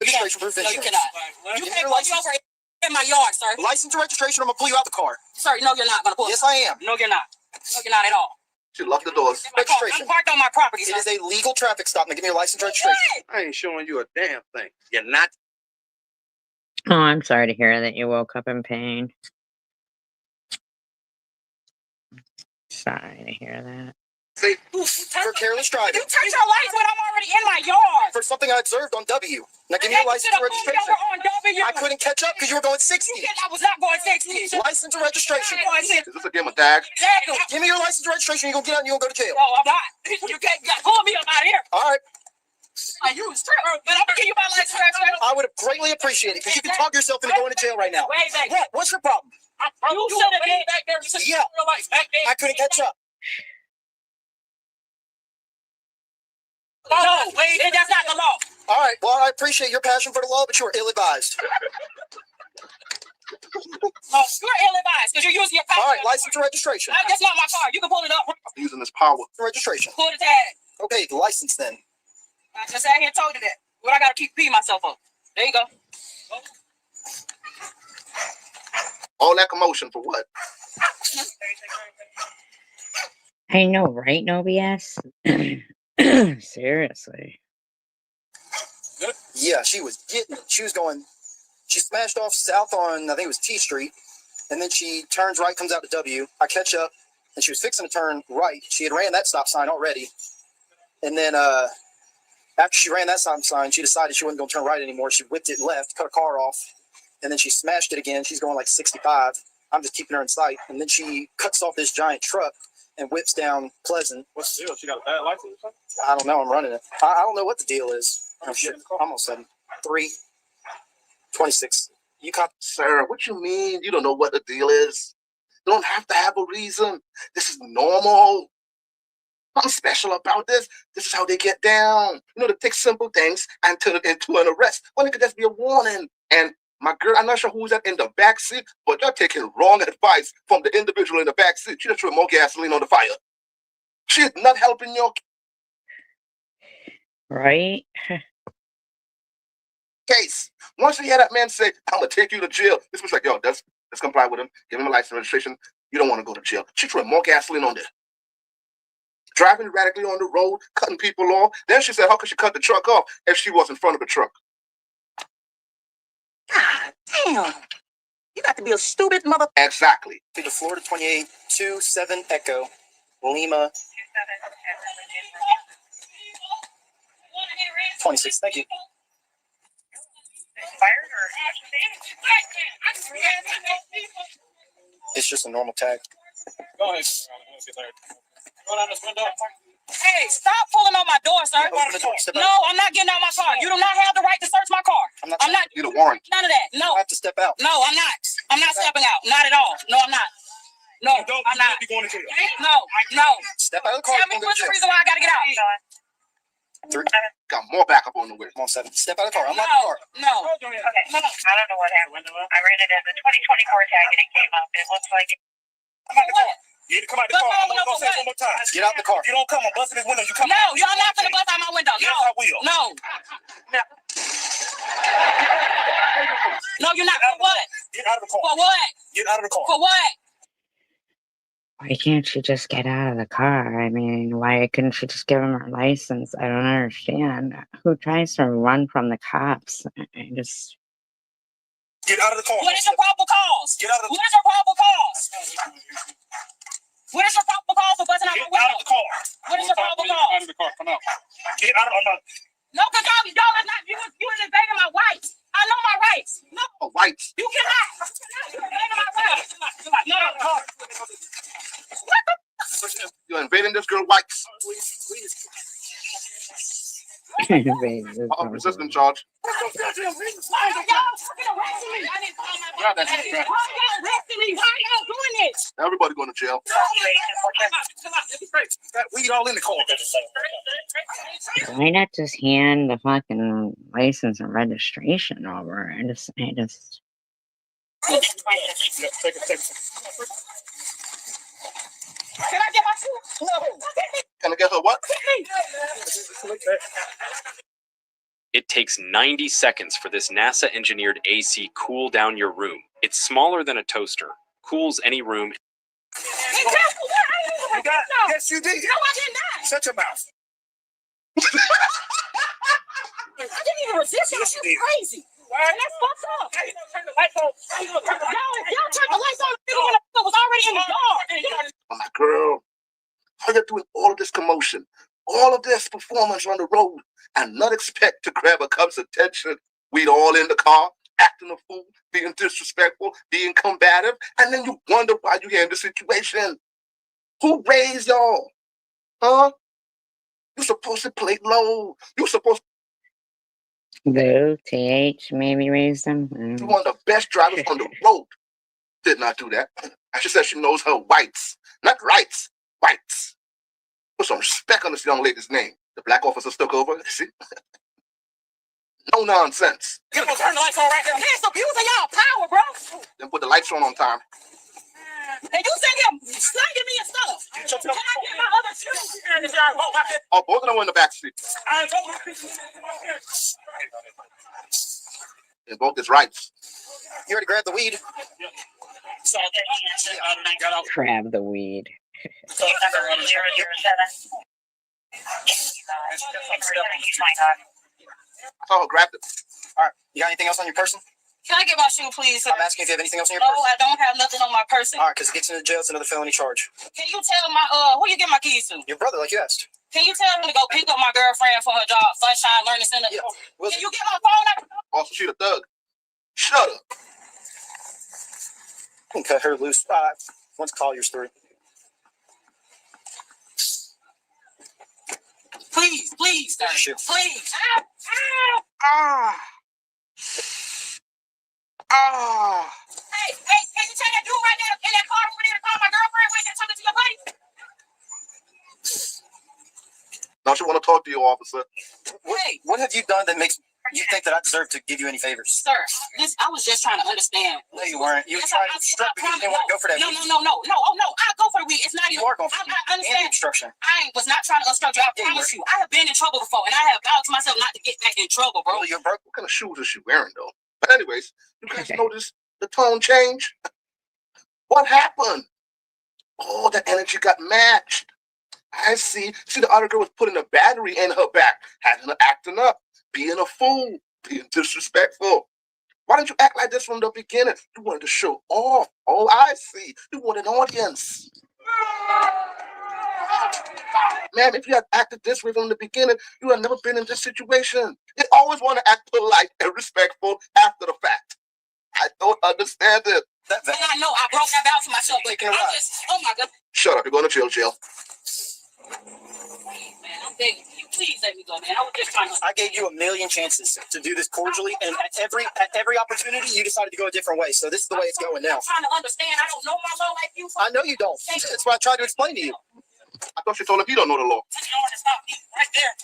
Registration for No, you cannot. You can't pull me over in my yard, sir. License and registration, I'm going to pull you out the car. Sir, no, you're not going to pull me. Yes, I am. No, you're not. No, you're not at all. You lock the doors. Registration. I'm parked on my property, sir. It is a legal traffic stop. Now give me your license and registration. I ain't showing you a damn thing. You're not. Oh, I'm sorry to hear that you woke up in pain. Sorry to hear that. See, for careless driving. You touch your lights when I'm already in my yard. For something I observed on W. Now give me your license and registration. I couldn't catch up because you were going 60. I was not going 60. License and registration. Is this a game of tag? Exactly. Give me your license and registration. You're going to get out and you're going to go to jail. No, I'm not. You can't pull me up out of here. All right. You was tripping, but I'm going to give you my license and registration. I would have greatly appreciated it because you can talk yourself into going to jail right now. What? What's your problem? You should have been back there. Yeah. I couldn't catch up. No, that's not the law. All right. Well, I appreciate your passion for the law, but you are ill-advised. No, you're ill-advised because you're using your power. All right. License and registration. That's not my car. You can pull it up. I'm using this power. Registration. Pull the tag. Okay, the license then. I just sat here and told you that. But I got to keep peeing myself up. There you go. All that commotion for what? I know, right? No BS. Seriously. Yeah, she was getting it. She was going, she smashed off south on, I think it was T Street, and then she turns right, comes out to W. I catch up, and she was fixing to turn right. She had ran that stop sign already. And then after she ran that stop sign, she decided she wasn't going to turn right anymore. She whipped it left, cut her car off, and then she smashed it again. She's going like 65. I'm just keeping her in sight. And then she cuts off this giant truck and whips down Pleasant. What's the deal? She got a bad license or something? I don't know. I'm running it. I don't know what the deal is. Oh, shit. Almost 7. 3:26. You caught, sir. What you mean? You don't know what the deal is? You don't have to have a reason. This is normal. Nothing special about this. This is how they get down. You know, they take simple things and turn it into an arrest. Well, it could just be a warning. And my girl, I'm not sure who's in the back seat, but you're taking wrong advice from the individual in the back seat. She just threw more gasoline on the fire. She's not helping your Right? case. Once you hear that man say, I'm gonna take you to jail, this was like, yo, let's comply with him, give him a license registration. You don't want to go to jail. She threw more gasoline on there. Driving erratically on the road, cutting people off. Then she said, how could she cut the truck off if she was in front of the truck? God damn. You got to be a stupid mother. Exactly. To the Florida 28, 27 Echo, Lima. 26, thank you. It's just a normal tag. Go ahead. Hey, stop pulling on my door, sir. No, I'm not getting out my car. You do not have the right to search my car. I'm not. Need a warrant. None of that. No. I have to step out. No, I'm not. I'm not stepping out. Not at all. No, I'm not. No, I'm not. No. Step out of the car. Tell me what's the reason why I gotta get out. 3. Got more backup on the way. Come on, 7. Step out of the car. I'm not in the car. No. Okay. I don't know what happened. I ran it as a 2024 tag and it came up. It looks like Come out the car. You need to come out the car. I'm gonna say it one more time. Get out the car. If you don't come, I'm busting this window. You come. No, y'all not gonna bust out my window. Yes, I will. No. No, you're not. For what? Get out of the car. For what? Get out of the car. For what? Why can't she just get out of the car? I mean, why couldn't she just give him her license? I don't understand. Who tries to run from the cops? I just... Get out of the car. What is your probable cause? Get out of the car. What is your probable cause? What is your probable cause for busting out my window? Get out of the car. What is your probable cause? Out of the car. Come out. Get out of the car. No, because y'all is not, you is invading my rights. I know my rights. No. Oh, rights. You cannot. You're invading my rights. No. You're invading this girl's rights. Resisting charge. Everybody going to jail. We all in the car. Why not just hand the fucking license and registration over? I just... Take it. Can I get my shoes? No. Can I get her what? It takes 90 seconds for this NASA-engineered AC cool down your room. It's smaller than a toaster, cools any room. You got it. Yes, you did. No, I did not. Shut your mouth. I didn't even resist. That's crazy. And that's fucked up. Turn the lights on. Y'all turned the lights on. It was already in the yard. My girl, how you doing all of this commotion, all of this performance on the road, and not expect to grab a cop's attention? We'd all in the car, acting a fool, being disrespectful, being combative, and then you wonder why you're in the situation. Who raised y'all? Huh? You're supposed to play low. You're supposed Boo, TH, maybe raised them. to be one of the best drivers on the road. Did not do that. She said she knows her whites, not rights, whites. Put some respect on this young lady's name. The black officer stuck over. See? No nonsense. You're gonna turn the lights on right there. That's abusing y'all power, bro. Then put the lights on time. And you sitting here slanging me and stuff. Can I get my other shoes? Oh, both of them were in the back seat. They both his rights. You already grabbed the weed. Grab the weed. Number 1007. I saw her grab it. All right. You got anything else on your person? Can I get my shoe, please? I'm asking if you have anything else on your No, person. I don't have nothing on my person. All right, because it gets into jail. It's another felony charge. Can you tell my who you get my keys to? Your brother, like you asked. Can you tell him to go pick up my girlfriend for her job, Sunshine Learning Center? Yeah. Can you get my phone? Also, she the thug. Shut up. You can cut her loose. Once Collier's through. Please, sir. Shoot. Please. Hey, can you tell that dude right there in that car over there to call my girlfriend right there talking to your buddy? Now she want to talk to you, officer. What have you done that makes you think that I deserve to give you any favors? Sir, I was just trying to understand. No, you weren't. You were trying to obstruct because you didn't want to go for that. No. Oh, no. I'll go for the weed. It's not even. You are going for the weed. I understand. Obstruction. I was not trying to obstruct you. I promise you. I have been in trouble before, and I have vowed to myself not to get back in trouble, bro. Well, you're broke. What kind of shoes is she wearing, though? But anyways, you guys notice the tone change? What happened? Oh, the energy got matched. I see. See, the other girl was putting a battery in her back, having her acting up, being a fool, being disrespectful. Why didn't you act like this from the beginning? You wanted to show off. Oh, I see. You want an audience. Man, if you had acted this way from the beginning, you had never been in this situation. You always want to act polite and respectful after the fact. I don't understand it. And I know I broke that vow to myself, but oh my God. Shut up. You're going to jail. Man, I'm begging you. Please let me go, man. I was just trying to. I gave you a million chances to do this cordially, and at every opportunity, you decided to go a different way. So this is the way it's going now. I'm trying to understand. I don't know my law like you. I know you don't. That's what I tried to explain to you. I thought you told him you don't know the law. Right there.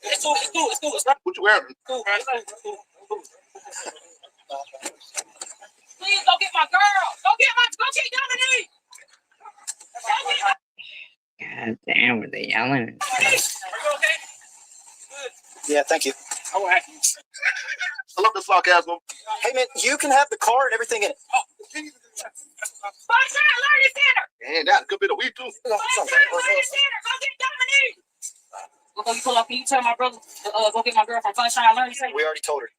It's cool. What you wearing? Cool. Please go get my girl. Go get Dominique. God damn, were they yelling? Are you okay? Good. Yeah, thank you. All right. I love the sarcasm. Hey, man, you can have the car and everything in it. Oh. Learning Center. And that's a good bit of weed, too. Learning Center. Go get Dominique. Before you pull up, can you tell my brother to go get my girl from Sunshine Learning Center? We already told her.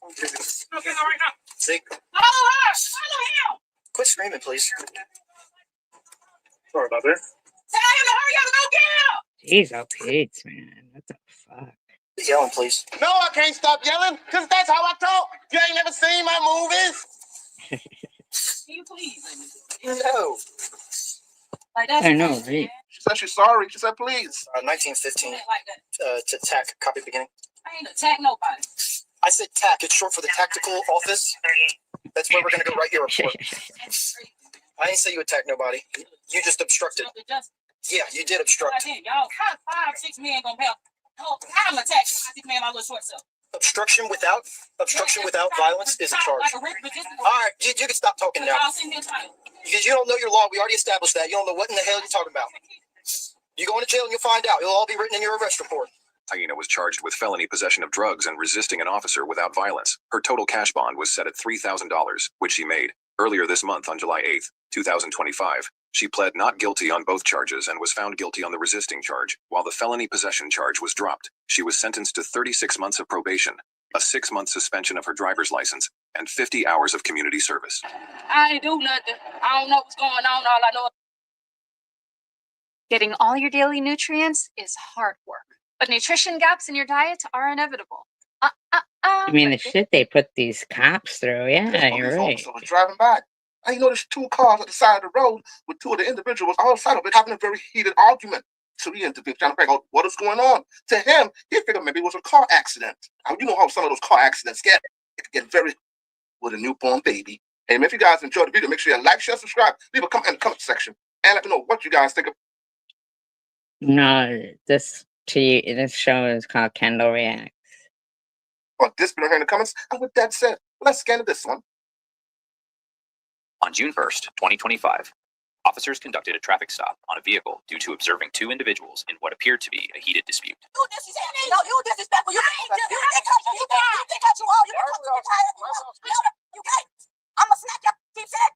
Okay, right now. See? Follow her. Follow him. Quit screaming, please. Sorry about that. Tell him to hurry up and go get him. Jeez, oh, Pete, man. What the fuck? Yelling, please. No, I can't stop yelling, because that's how I talk. You ain't never seen my movies. Can you please? No. Like I know, right? She said she's sorry. She said please. 1915. Like that. To TAC, copy beginning. I ain't attack nobody. I said TAC. It's short for the Tactical Office. That's where we're going to go write your report. I didn't say you attacked nobody. You just obstructed. Yeah, you did obstruct. Y'all, 5, 6 men gonna help. I'm attacking 6 men, my little short self. Obstruction without violence is a charge. All right, you can stop talking now. Because you don't know your law. We already established that. You don't know what in the hell you're talking about. You go into jail and you'll find out. It'll all be written in your arrest report. Hyena was charged with felony possession of drugs and resisting an officer without violence. Her total cash bond was set at $3,000, which she made. Earlier this month on July 8th, 2025, she pled not guilty on both charges and was found guilty on the resisting charge, while the felony possession charge was dropped. She was sentenced to 36 months of probation, a 6-month suspension of her driver's license, and 50 hours of community service. I ain't do nothing. I don't know what's going on. All I know. Getting all your daily nutrients is hard work, but nutrition gaps in your diet are inevitable. I mean, the shit they put these cops through. Yeah, you're right. I was driving by. I noticed 2 cars at the side of the road with 2 of the individuals outside of it having a very heated argument. So the individual trying to figure out what is going on. To him, he figured maybe it was a car accident. Now, you know how some of those car accidents get. It can get very with a newborn baby. And if you guys enjoyed the video, make sure you like, share, subscribe, leave a comment in the comment section, and let me know what you guys think of. No, this show is called Kendall Reacts. On this video here in the comments. And with that said, let's get into this one. On June 1st, 2025, officers conducted a traffic stop on a vehicle due to observing 2 individuals in what appeared to be a heated dispute. You disrespectful. No, you disrespectful. You can't. I'm gonna snap your keep saying.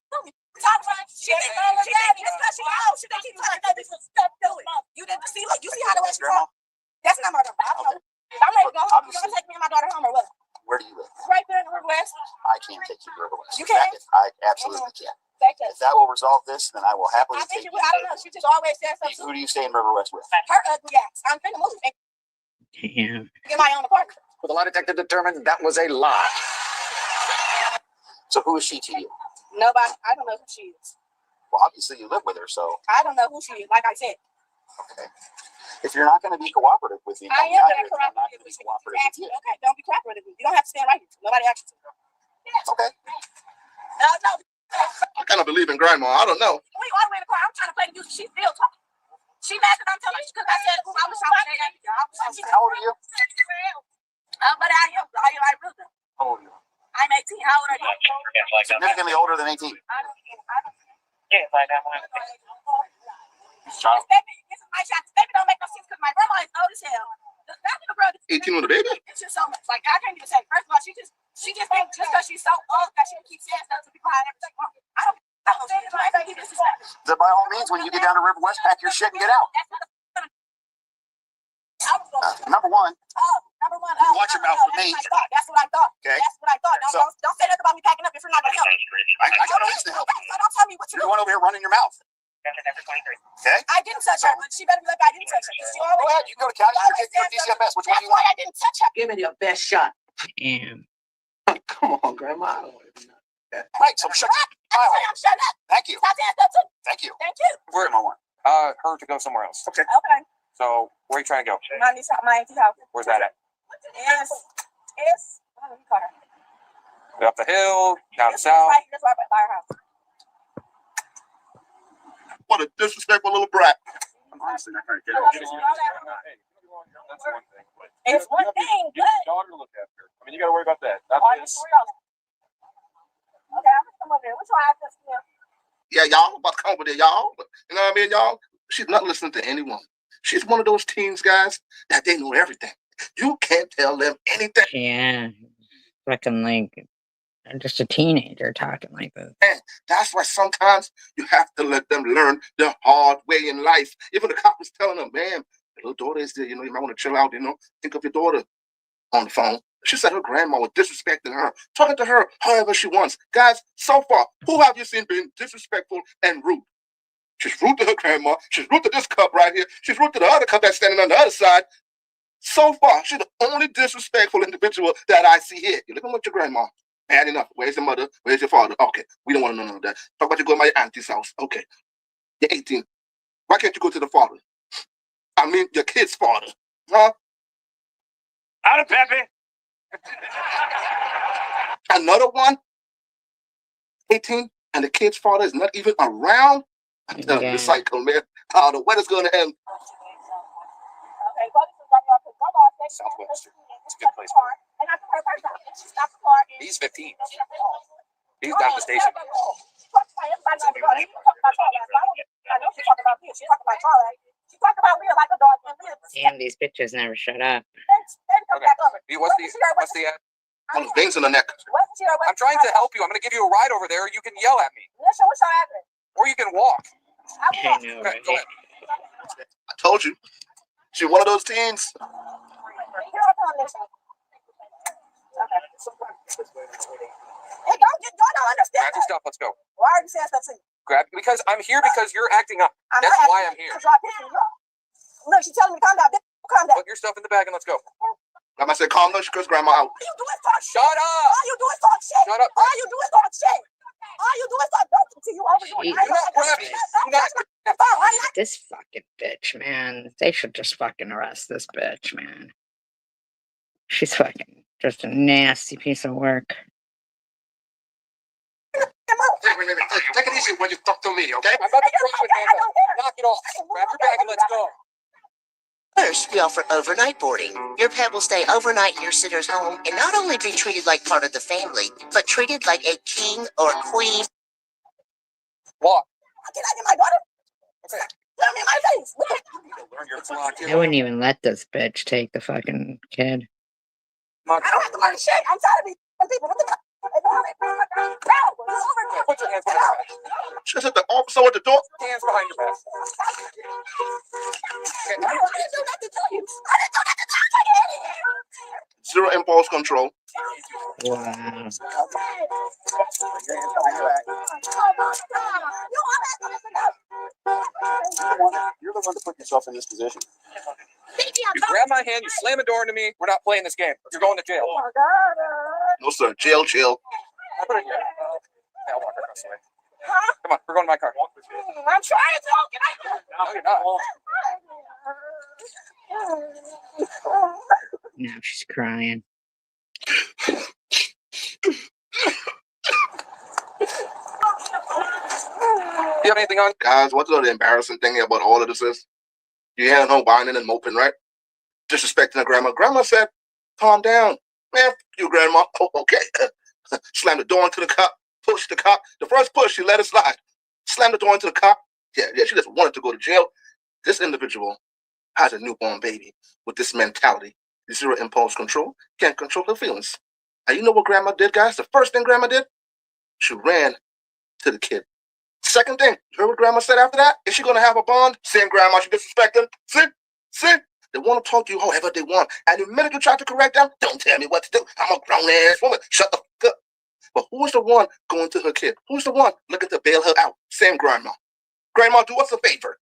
You didn't see, like, you see how the rest of that's not my daughter. I don't know. I'm ready to go home. You gonna take me and my daughter home or what? Where do you live? Right there in the West. I can't take you to River West. You can? I absolutely can. If that will resolve this, then I will happily take you. I don't know. She just always says something. Who do you stay in River West with? Her ugly ass. I'm finna move. Damn. Get my own apartment. Well, the lie detector determined that was a lie. So who is she to you? Nobody. I don't know who she is. Well, obviously you live with her, so. I don't know who she is. Like I said. Okay. If you're not going to be cooperative with me, I am going to cooperative be cooperative with you. Okay, don't be cooperative with me. You don't have to stand right here. Nobody asked you to. Okay. No. I kind of believe in grandma. I don't know. We all the way in the car. I'm trying to play the music. She's still talking. She mad because I'm telling her because I said I was talking to her. How old are you? But I am. I really do. How old are you? I'm 18. How old are you? Significantly older than 18. Child. This is my shot. Baby don't make no sense because my grandma is old as hell. The fact of the brother. 18 with a baby? It's just so much. Like I can't even say. First of all, she just thinks just because she's so old that she can keep saying stuff to be behind everything. I don't say it like that. So by all means, when you get down to River West, pack your shit and get out. Number one. Watch your mouth with me. That's what I thought. Okay. That's what I thought. Don't say nothing about me packing up if you're not gonna help. I got no reason to help. So don't tell me what You're the one over here running your mouth. Okay. I didn't touch her, but she better be like I didn't touch her. Go ahead. You can go to Cali. You can do DCFS. Which one do you want? I didn't touch her. Give me your best shot. Damn. Come on, Grandma. I don't want to do that. Right. So shut up. Shut up. Thank you. Stop saying stuff too. Thank you. Thank you. Where am I one? Her to go somewhere else. Okay. Okay. So where are you trying to go? My auntie house. Where's that at? It's what do you call her? Up the hill, down south. That's right by our house. What a disrespectful little brat. I'm honestly not trying to get over this. That's one thing. But It's one thing, you have your daughter to look after. I mean, you got to worry about that. Not this. Okay, I'm gonna come over there. Which one I have to see? Yeah, y'all about to come over there, y'all. But, you know what I mean, y'all? She's not listening to anyone. She's one of those teens, guys, that they know everything. You can't tell them anything. Yeah. Fucking like just a teenager talking like this. And that's why sometimes you have to let them learn the hard way in life. Even the cop was telling them, man, your little daughter is there, you know, you might want to chill out, you know, think of your daughter on the phone. She said her grandma was disrespecting her, talking to her however she wants. Guys, so far, who have you seen being disrespectful and rude? She's rude to her grandma. She's rude to this cup right here. She's rude to the other cup that's standing on the other side. So far, she's the only disrespectful individual that I see here. You're living with your grandma. Bad enough. Where's your mother? Where's your father? Okay, we don't want to know none of that. Talk about you go to my auntie's house. Okay, you're 18. Why can't you go to the father? I mean, your kid's father. Huh? Out of Pepe. Another one, 18, and the kid's father is not even around. I'm telling you, the cycle, man. The weather's going to end. Southwest. It's a good place for it. He's 15. He's down at the station. Damn, these bitches never shut up. Okay. What's the ad? Veins in the neck. I'm trying to help you. I'm going to give you a ride over there. You can yell at me. Or you can walk. I know, right? Go ahead. I told you. She's one of those teens. Grab your stuff. Let's go. Why are you saying stuff to me? Grab because I'm here because you're acting up. That's why I'm here. Look, she's telling me to calm down. Calm down. Put your stuff in the bag and let's go. Grandma said, calm down. She cursed grandma out. All you do is talk shit. Shut up. All you do is talk shit. Shut up. All you do is talk shit. All you do is talk talking to you over This fucking bitch, man. They should just fucking arrest this bitch, man. She's fucking just a nasty piece of work. Wait. Take it easy when you talk to me, okay? I'm about to throw you a hand up. Knock it off. Grab your bag and let's go. First, we offer overnight boarding. Your pet will stay overnight in your sitter's home and not only be treated like part of the family, but treated like a king or queen. What? Can I get my daughter? Okay. Tell me my face. I wouldn't even let this bitch take the fucking kid. I don't have to learn shit. I'm tired of these people. Put your hands behind your back. She said the officer at the door. Hands behind your back. I didn't do nothing to you. I didn't do nothing to you. Zero impulse control. Wow. You're the one to put yourself in this position. You grab my hand, you slam a door into me. We're not playing this game. You're going to jail. No, sir. Jail. I'll put it here. I'll walk across the way. Come on, we're going to my car. I'm trying to. No, you're not. Now she's crying. You have anything on? Guys, what's the embarrassing thing about all of this is? You hear her whining and moping, right? Disrespecting her grandma. Grandma said, calm down. Man, f you, grandma. Oh, okay. Slam the door into the cop, push the cop. The first push, she let it slide. Slam the door into the cop. Yeah, she just wanted to go to jail. This individual has a newborn baby with this mentality. Zero impulse control. Can't control her feelings. And you know what grandma did, guys? The first thing grandma did? She ran to the kid. Second thing, you heard what grandma said after that? Is she going to have a bond? Saying grandma, she disrespecting? See? They want to talk to you however they want. And the minute you try to correct them, don't tell me what to do. I'm a grown-ass woman. Shut the fuck up. But who's the one going to her kid? Who's the one looking to bail her out? Same grandma. Grandma, do us a favor.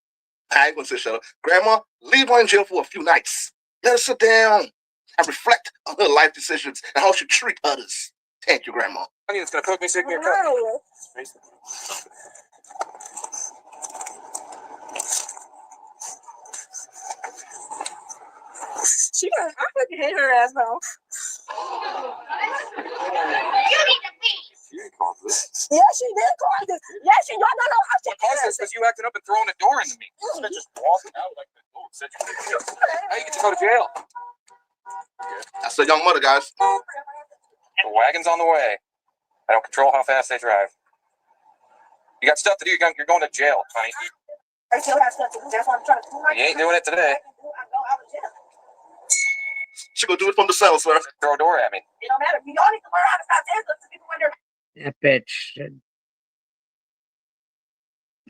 I ain't going to say shut up. Grandma, leave her in jail for a few nights. Let her sit down and reflect on her life decisions and how she treat others. Thank you, Grandma. It's going to cook me, sick me, or cut me. I fucking hate her ass though. You didn't cause this. Yeah, she did cause this. Yeah, she y'all don't know how she did This because you acted up and throwing the door into me. Instead of just walking out like the door said you could. Now you get to go to jail. That's a young mother, guys. The wagon's on the way. I don't control how fast they drive. You got stuff to do. You're going to jail, honey. I still have stuff to do. That's what I'm trying to do. You ain't doing it today. She gonna do it from the cell, sir. Throw a door at me. It don't matter. We all need to learn how to stop saying stuff to people when they're. That bitch should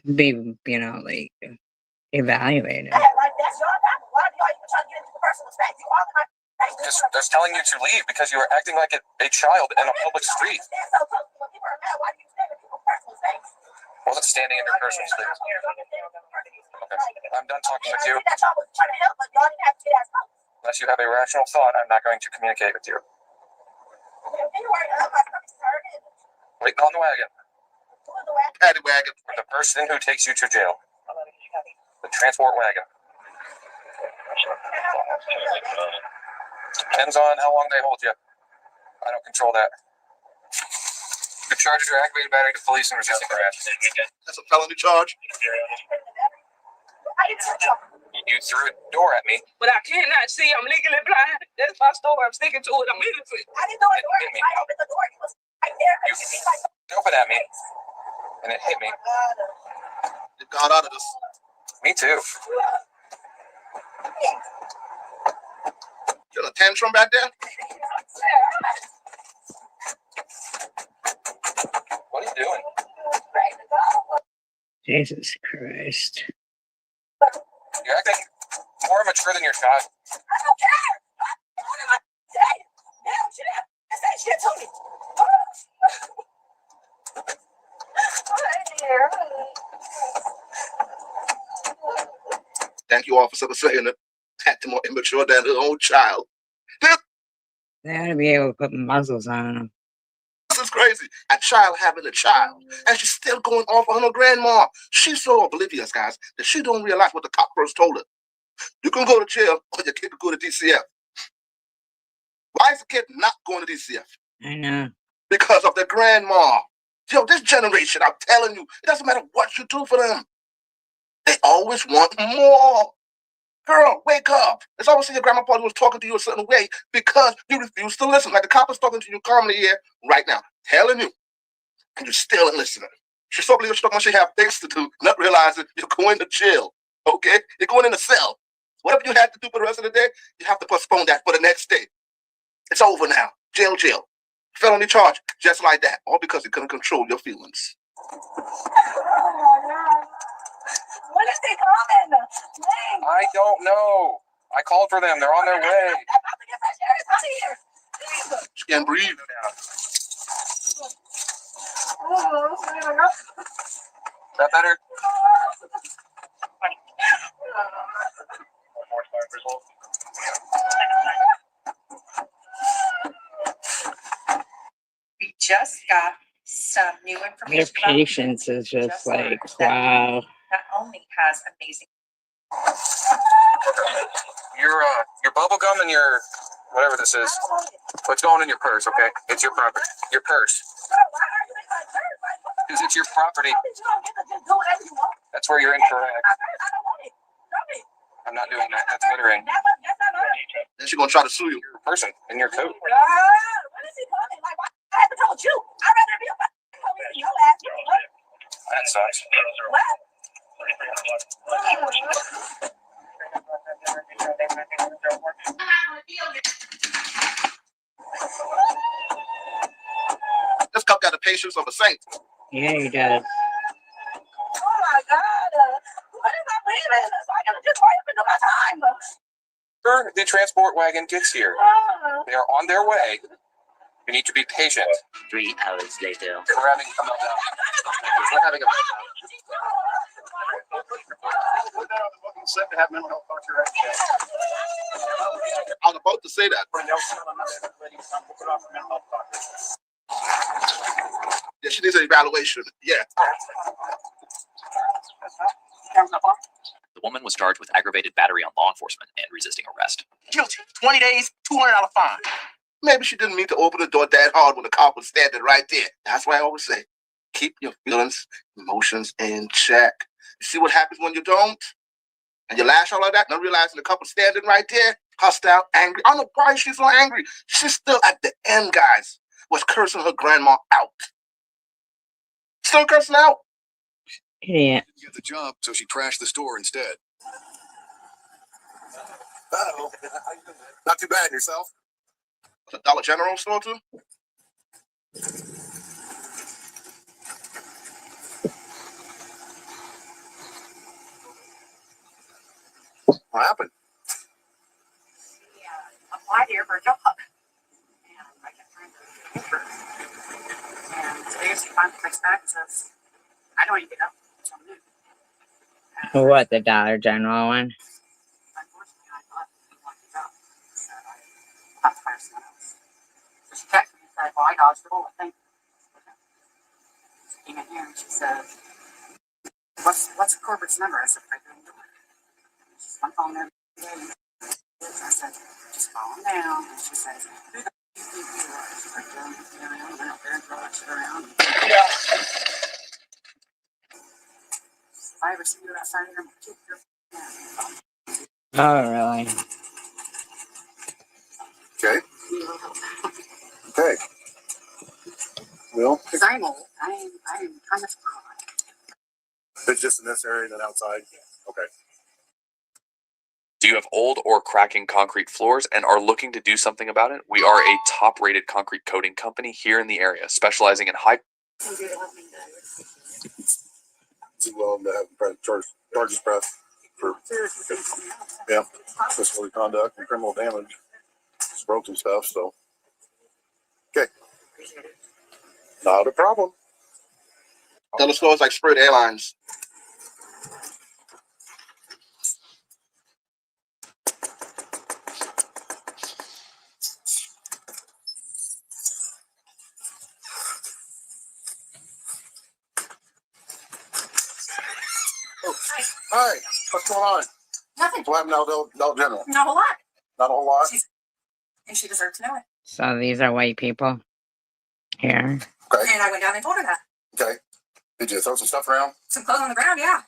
be, like evaluated. Yeah, like that's your problem. Why do y'all even try to get into the personal space? You all in my face. Just telling you to leave because you were acting like a child in a public street. Wasn't standing in your personal space. Okay. I'm done talking with you. Unless you have a rational thought, I'm not going to communicate with you. Waiting on the wagon. Paddy wagon. The person who takes you to jail. The transport wagon. Depends on how long they hold you. I don't control that. The charges are aggravated battery to police and resisting arrest. That's a felony charge. You threw a door at me. But I cannot see. I'm legally blind. That's my story. I'm sticking to it immediately. I didn't know it was. I opened the door. He was right there. You threw it at me, and it hit me. You got out of this. Me too. You got a tantrum back there? What are you doing? Jesus Christ. You're acting more mature than your child. I don't care. Say shit to me. Thank you, officer, for saying it. Acting more immature than her own child. They ought to be able to put muzzles on them. This is crazy. A child having a child, and she's still going off on her grandma. She's so oblivious, guys, that she don't realize what the cop first told her. You can go to jail, or your kid can go to DCF. Why is the kid not going to DCF? I know. Because of the grandma. Yo, this generation, I'm telling you, it doesn't matter what you do for them. They always want more. Girl, wake up. It's always your grandma probably was talking to you a certain way because you refuse to listen. Like the cop is talking to you calmly here right now, telling you, and you're still listening. She's so believe she have things to do, not realizing you're going to jail. Okay? You're going in a cell. Whatever you have to do for the rest of the day, you have to postpone that for the next day. It's over now. Jail. Felony charge, just like that. All because you couldn't control your feelings. When is they coming? I don't know. I called for them. They're on their way. She can't breathe. Is that better? We just got some new information. Their patience is just like, wow. Not only has amazing. Your bubble gum and your whatever this is. What's going in your purse? Okay, it's your property. Your purse. Because it's your property. That's where you're incorrect. I'm not doing that. That's littering. Then she's gonna try to sue you. You're a person in your coat. That sucks. This cup got the patience of a saint. Yeah, he does. Oh my God. What is I leaving? It's like I'm just waiting for my time. Sure, the transport wagon gets here. They are on their way. You need to be patient. 3 hours later. We're having a meltdown. We're having a meltdown. I was about to say that. Yeah, she needs an evaluation. Yeah. The woman was charged with aggravated battery on law enforcement and resisting arrest. Guilty. 20 days, $200 fine. Maybe she didn't mean to open the door that hard when the cop was standing right there. That's why I always say, keep your feelings, emotions in check. You see what happens when you don't? And you lash out like that, not realizing the cop was standing right there, hostile, angry. I don't know why she's so angry. She's still at the end, guys, was cursing her grandma out. Still cursing out? Idiot. Didn't get the job, so she trashed the store instead. Uh-oh. Not too bad yourself. The Dollar General store too? What happened? Applied here for a job. And I kept trying to get her. And today she finally texts back and says, I don't even get up until noon. What, the Dollar General one? Unfortunately, I thought he wanted to go. So I thought to fire someone else. So she texted me and said, well, I dodged the bullet. Thank you. She came in here and she said, what's the corporate's number? I said, right there in the door. She's on the phone every day. I said, just calm down. And she says, who the f*** do you think you are? She's like, well, I went out there and throw that shit around. If I ever see you outside, I'm going to kick your f*** out. Oh, really? Okay. Okay. Well, Because I'm old. I'm kind of it's just in this area and then outside. Okay. Do you have old or cracking concrete floors and are looking to do something about it? We are a top-rated concrete coating company here in the area, specializing in high. Have charges pressed for disorderly conduct and criminal damage. Just broke some stuff, so okay. Not a problem. Other stores like Spirit Airlines. Hi, what's going on? Nothing. What happened now, Dollar General? Not a whole lot. Not a whole lot? And she deserved to know it. So these are white people here. Okay. And I went down and told her that. Okay. Did you throw some stuff around? Some clothes on the ground, yeah.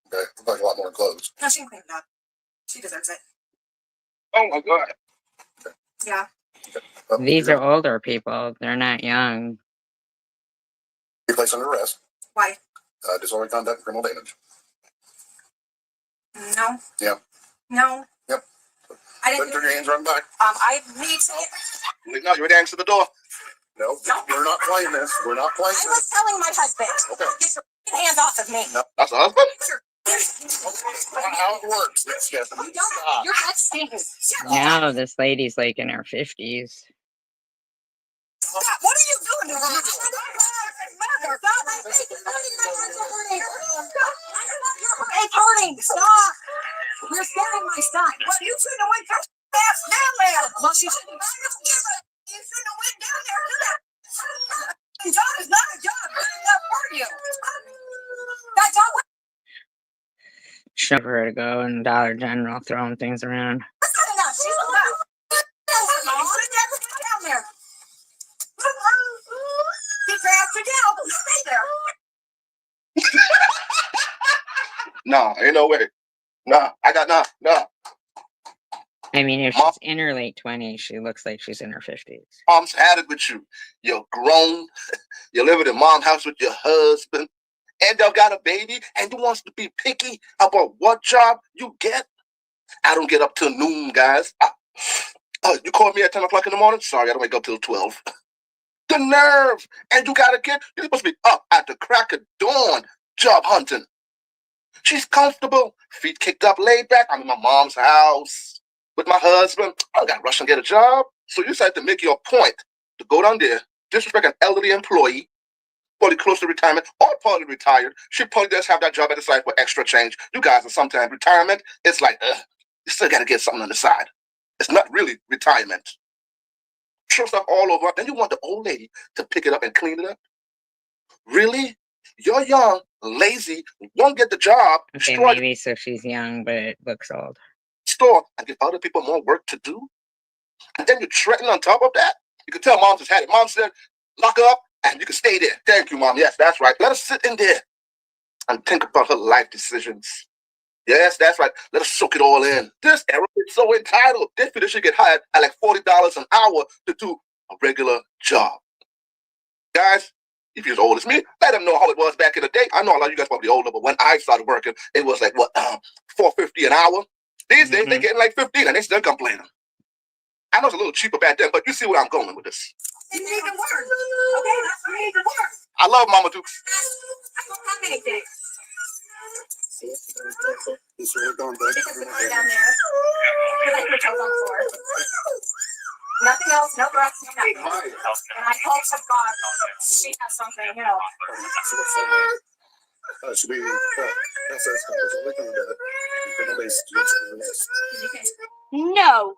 Okay. Looked like a lot more clothes. No, she can clean it up. She deserves it. Oh my God. Yeah. These are older people. They're not young. You're placed under arrest. Why? Disorderly conduct and criminal damage. No. Yeah. No. Yep. I didn't. Turn your hands right back. I need to. No, you're answer the door. No, we're not playing this. We're not playing I was telling my husband. Okay. Get your hands off of me. No, that's a husband? That's not how it works. Stephanie. Stop. Your head stinks. Now this lady's like in her 50s. Stop. What are you doing to her? It's hurting. Stop. You're scaring my son. Well, you shouldn't have went down there. Well, she shouldn't. You shouldn't have went down there. Do that. That job is not a job. It's not for you. That job was Show her to go in Dollar General throwing things around. not enough. She's allowed. Mom, never get down there. Get your ass to jail. Stay there. No, ain't no way. Nah, I got nah. I mean, if Mom- she's in her late 20s, she looks like she's in her 50s. Mom's had it with you. You're grown. You're living in mom's house with your husband. And y'all got a baby. And you wants to be picky about what job you get. I don't get up till noon, guys. You called me at 10 o'clock in the morning? Sorry, I don't wake up till 12. The nerve! And you got a kid? You're supposed to be up at the crack of dawn job hunting. She's comfortable, feet kicked up, laid back. I'm in my mom's house with my husband. I don't got to rush and get a job. So you decide to make your point to go down there, disrespect an elderly employee, probably close to retirement, or probably retired. She probably does have that job at the side for extra change. You guys are sometimes retirement. It's like, you still got to get something on the side. It's not really retirement. Throw stuff all over. Then you want the old lady to pick it up and clean it up? Really? You're young, lazy, won't get the job. Okay, maybe so she's young, but it looks old. Store and give other people more work to do. And then you threaten on top of that. You can tell mom just had it. Mom said, lock her up and you can stay there. Thank you, mom. Yes, that's right. Let her sit in there and think about her life decisions. Yes, that's right. Let us soak it all in. This era is so entitled. They feel they should get hired at like $40 an hour to do a regular job. Guys, if you're as old as me, let them know how it was back in the day. I know a lot of you guys probably older, but when I started working, it was like, what, $4.50 an hour? These days, they're getting like 15 and they still complaining. I know it's a little cheaper back then, but you see where I'm going with this. It made it work. Okay, that's made it work. I love Mama Dukes. I don't have anything. This is going Because the car down there. Because I put toes on the floor. Nothing else, no breaths, no nothing. And I hope to God she has something, you know. Should be No.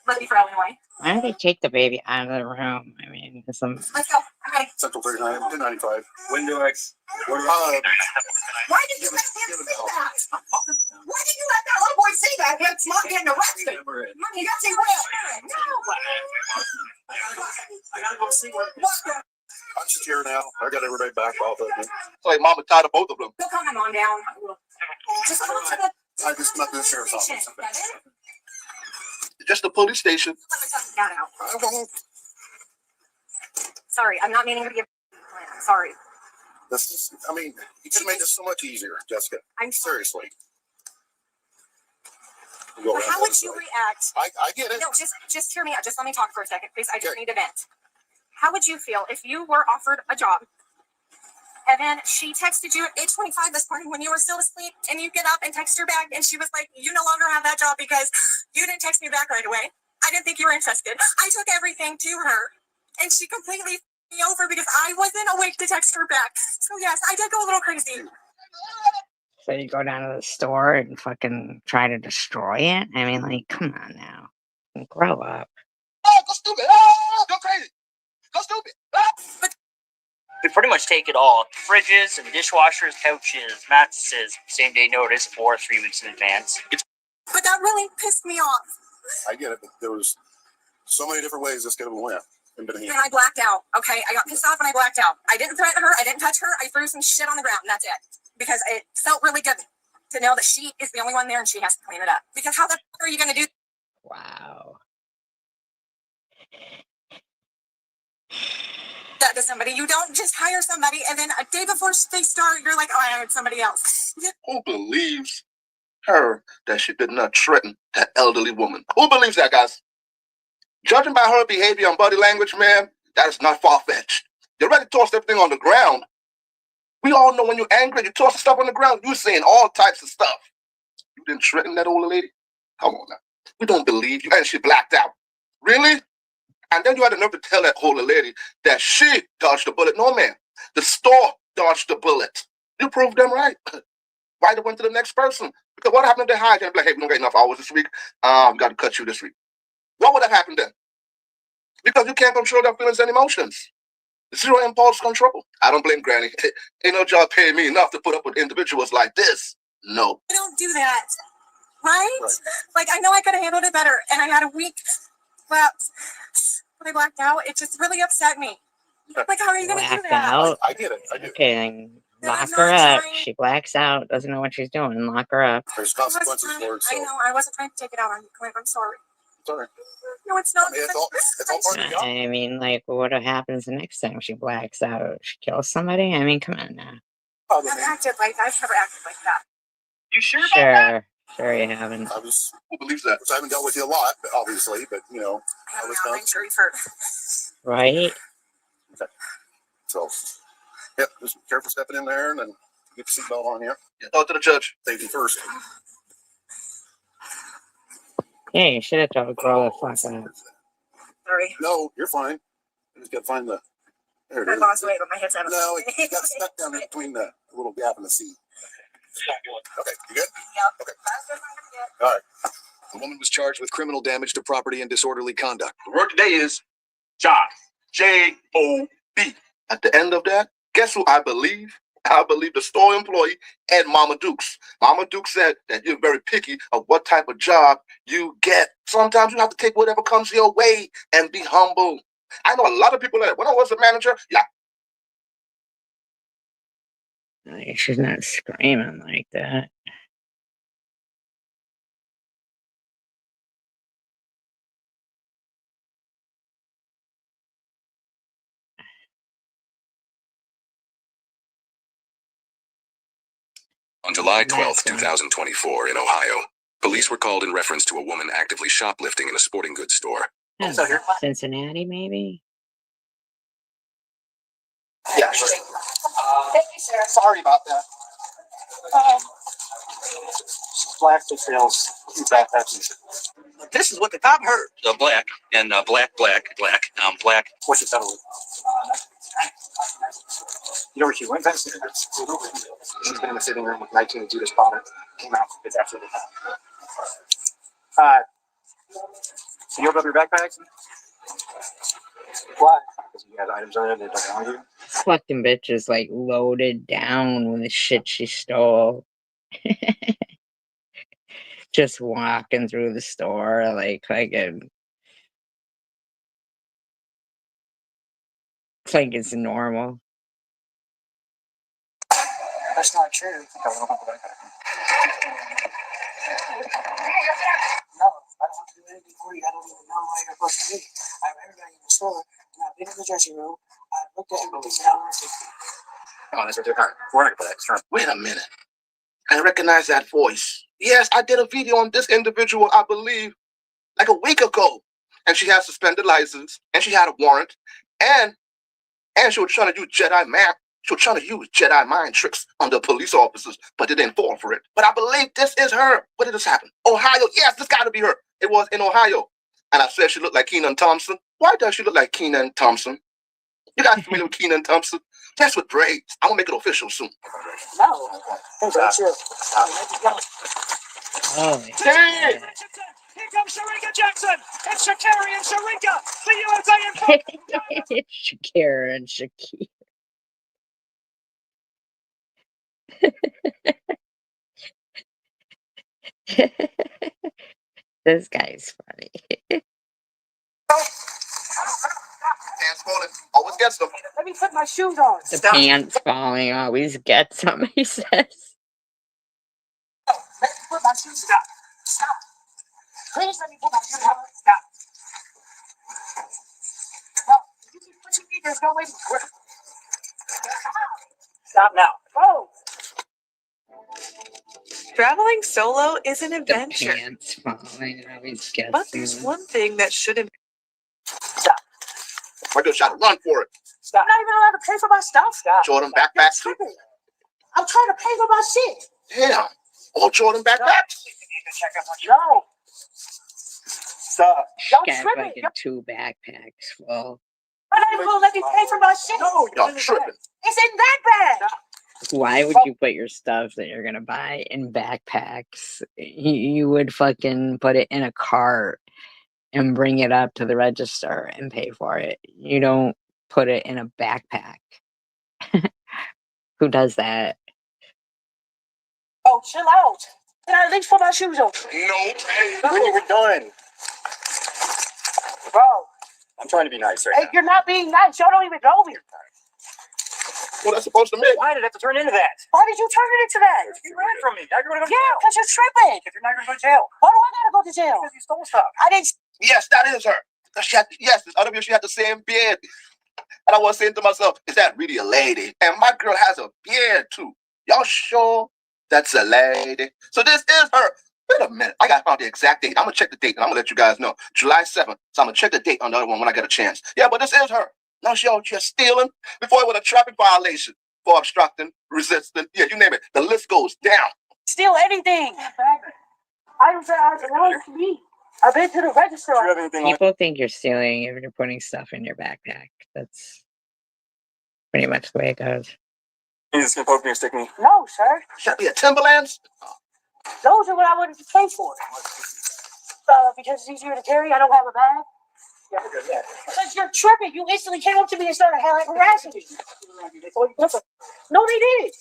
Let me throw it away. Why don't they take the baby out of the room? I mean, some. Let's go. Okay. Central 39, 295. Window X. Why did you let him say that? Why did you let that little boy say that? It's not getting arrested. Mommy, you gotta say where? No. I gotta go see what. I'm just here now. I got everybody back off of me. It's like mama tied of both of them. Go calm him on down. Just go to the. I just met the sheriff's office. Just the police station. I won't. Sorry, I'm not meaning to be a. I'm sorry. This is, I mean, you could have made this so much easier, Jessica. I'm seriously. How would you react? I get it. No, just hear me out. Just let me talk for a second, please. I just need to vent. How would you feel if you were offered a job and then she texted you at 8:25 this morning when you were still asleep and you get up and text her back and she was like, you no longer have that job because you didn't text me back right away. I didn't think you were interested. I took everything to her and she completely me over because I wasn't awake to text her back. So yes, I did go a little crazy. So you go down to the store and fucking try to destroy it? I mean, like, come on now. Grow up. Oh, go stupid. Oh, go crazy. Go stupid. Oh. We pretty much take it all. Fridges and dishwashers, couches, mattresses, same day notice or 3 weeks in advance. But that really pissed me off. I get it, but there was so many different ways this could have went. And I blacked out. Okay, I got pissed off and I blacked out. I didn't threaten her. I didn't touch her. I threw some shit on the ground and that's it. Because it felt really good to know that she is the only one there and she has to clean it up. Because how the fuck are you going to do? Wow. That to somebody. You don't just hire somebody and then a day before they start, you're like, oh, I hired somebody else. Who believes her that she did not threaten that elderly woman? Who believes that, guys? Judging by her behavior and body language, man, that is not far-fetched. You already tossed everything on the ground. We all know when you're angry, you toss the stuff on the ground, you're saying all types of stuff. You didn't threaten that old lady? Come on now. We don't believe you. And she blacked out. Really? And then you had enough to tell that old lady that she dodged the bullet. No, man. The store dodged the bullet. You proved them right. Why they went to the next person? Because what happened if they hired you and like, hey, we don't get enough hours this week. We got to cut you this week. What would have happened then? Because you can't control their feelings and emotions. Zero impulse control. I don't blame Granny. Ain't no job paying me enough to put up with individuals like this. No. I don't do that. Right? Like, I know I could have handled it better. And I had a week left. When I blacked out, it just really upset me. Like, how are you going to do that? Out? I get it. I do. Okay, then Lock her up. She blacks out, doesn't know what she's doing. Lock her up. There's consequences for it. I know. I wasn't trying to take it out on you, Clint. I'm sorry. Sorry. No, it's not. I mean, it's all part of the job. I mean, like, what happens the next time she blacks out? She kills somebody? I mean, come on now. I've acted like I've never acted like that. You sure about that? Sure you haven't. Who believes that? I haven't dealt with you a lot, obviously, but you know, I was I'm sure you've heard. Right? Okay. So, yep, just be careful stepping in there and then get your seatbelt on here. Yeah, talk to the judge. Safety first. Yeah, you should have told the girl to fuck up. Sorry. No, you're fine. You just gotta find the. There it I is. lost weight, but my hips haven't. No, it got stuck down there between the little gap in the seat. Okay, you good? Yep. Okay. All right. The woman was charged with criminal damage to property and disorderly conduct. The word today is job. J-O-B. At the end of that, guess who I believe? I believe the store employee and Mama Dukes. Mama Duke said that you're very picky of what type of job you get. Sometimes you have to take whatever comes your way and be humble. I know a lot of people that when I was a manager, She's not screaming like that. On July 12th, 2024, in Ohio, police were called in reference to a woman actively shoplifting in a sporting goods store. Cincinnati, maybe? Yeah, sure. Thank you, sir. Sorry about that. Black details. This is what the cop heard. Black and black. What's your title? You know where she went? She's been in the sitting room with 19 and Judas Potter. Came out. It's absolutely fine. So you open up your backpacks? Why? Because you had items on it that don't belong to you. Fucking bitch is like loaded down with the shit she stole. Just walking through the store like it's normal. That's not true. No, I don't want to do anything for you. I don't even know why you're supposed to be. I have everybody in the store, and I've been in the dressing room. I've looked at everything that I want to see. Oh, that's what they're calling. We're not gonna put that. Sure. wait a minute. I recognize that voice. Yes, I did a video on this individual, I believe, like a week ago. And she has suspended license, and she had a warrant, and she was trying to use Jedi mind tricks on the police officers, but they didn't fall for it. But I believe this is her. Where did this happen? Ohio. Yes, this got to be her. It was in Ohio. And I said she looked like Kenan Thompson. Why does she look like Kenan Thompson? You guys familiar with Kenan Thompson? That's with braids. I'm going to make it official soon. No. That's true. Oh, hey! Here comes Sharinga Jackson! It's Shakira and Sharinga! The USA and Shakira and Shakira. This guy's funny. Pants falling. Always gets them. Let me put my shoes on. The pants falling always gets him, he says. Let me put my shoes on. Stop. Please let me put my shoes on. Stop. No, you can put your feet. There's no way to work. Stop now. Go. Traveling solo is an adventure. The pants falling always gets But there's one thing that shouldn't. Stop. We're going to try to run for it. Stop. I'm not even allowed to pay for my stuff. Stop. Jordan backpacks. I'm trying to pay for my shit. Yeah. All Jordan backpacks. No. Stop. Don't got trip me. fucking 2 backpacks full. I'm not even gonna let me pay for my shit. No, y'all tripping. It's in that bag. Why would you put your stuff that you're gonna buy in backpacks? You would fucking put it in a cart and bring it up to the register and pay for it. You don't put it in a backpack. Who does that? Oh, chill out. Can I at least put my shoes on? No. We're done. Bro. I'm trying to be nice right Hey, you're not being nice. Y'all don't even know me. What that's supposed to mean? Why did it have to turn into that? Why did you turn it into that? You ran from me. Now you're going to go to Yeah, jail. because you're tripping. If you're not going to go to jail. Why do I gotta go to jail? Because you stole stuff. I didn't. Yes, that is her. Yes, this other girl, she had the same beard. And I was saying to myself, is that really a lady? And my girl has a beard too. Y'all sure that's a lady? So this is her. Wait a minute. I got found the exact date. I'm going to check the date and I'm going to let you guys know. July 7th. So I'm going to check the date on the other one when I get a chance. Yeah, but this is her. Now she out here stealing before it was a traffic violation for obstructing, resisting. Yeah, you name it. The list goes down. Steal anything. Items that are belong to me. I've been to the register. People think you're stealing if you're putting stuff in your backpack. That's pretty much the way it goes. You just gonna poke me or stick me? No, sir. Should that be a Timberlands? Those are what I wanted to pay for. Because it's easier to carry. I don't have a bag. Yeah. Because you're tripping. You instantly came up to me and started harassing me. No, they didn't.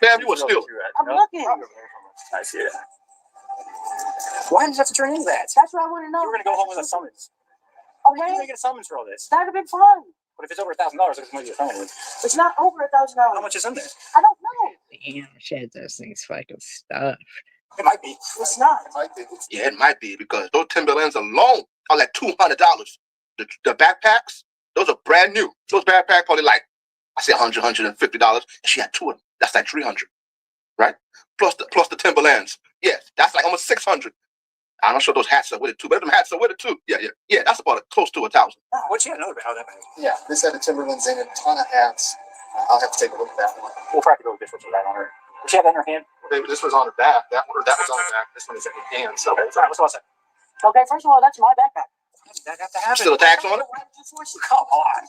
Ma'am, you were stealing. I'm looking. I see that. Why did you have to turn into that? That's what I want to know. You were gonna go home with a summons. Okay. You're gonna get a summons for all this. That'd have been fun. But if it's over $1,000, it's gonna be a summons. It's not over $1,000. How much is in there? I don't know. Damn, she had those things fucking stuffed. It might be. It's not. Yeah, it might be because those Timberlands alone are like $200. The backpacks, those are brand new. Those backpacks probably like, I say $100, $150. And she had two of them. That's like $300, right? Plus the Timberlands. Yes, that's like almost $600. I'm not sure those hats are with it too, but them hats are with it too. Yeah. That's about close to $1,000. What you know about how that bag? Yeah, this had the Timberlands in it, a ton of hats. I'll have to take a look at that one. We'll probably go different for that on her. Does she have that in her hand? This was on the back. That was on the back. This one is in the hand. So, Okay, all right, what's the last Okay, first of all, that's my backpack. That have to happen. Still a tax on it? Come on.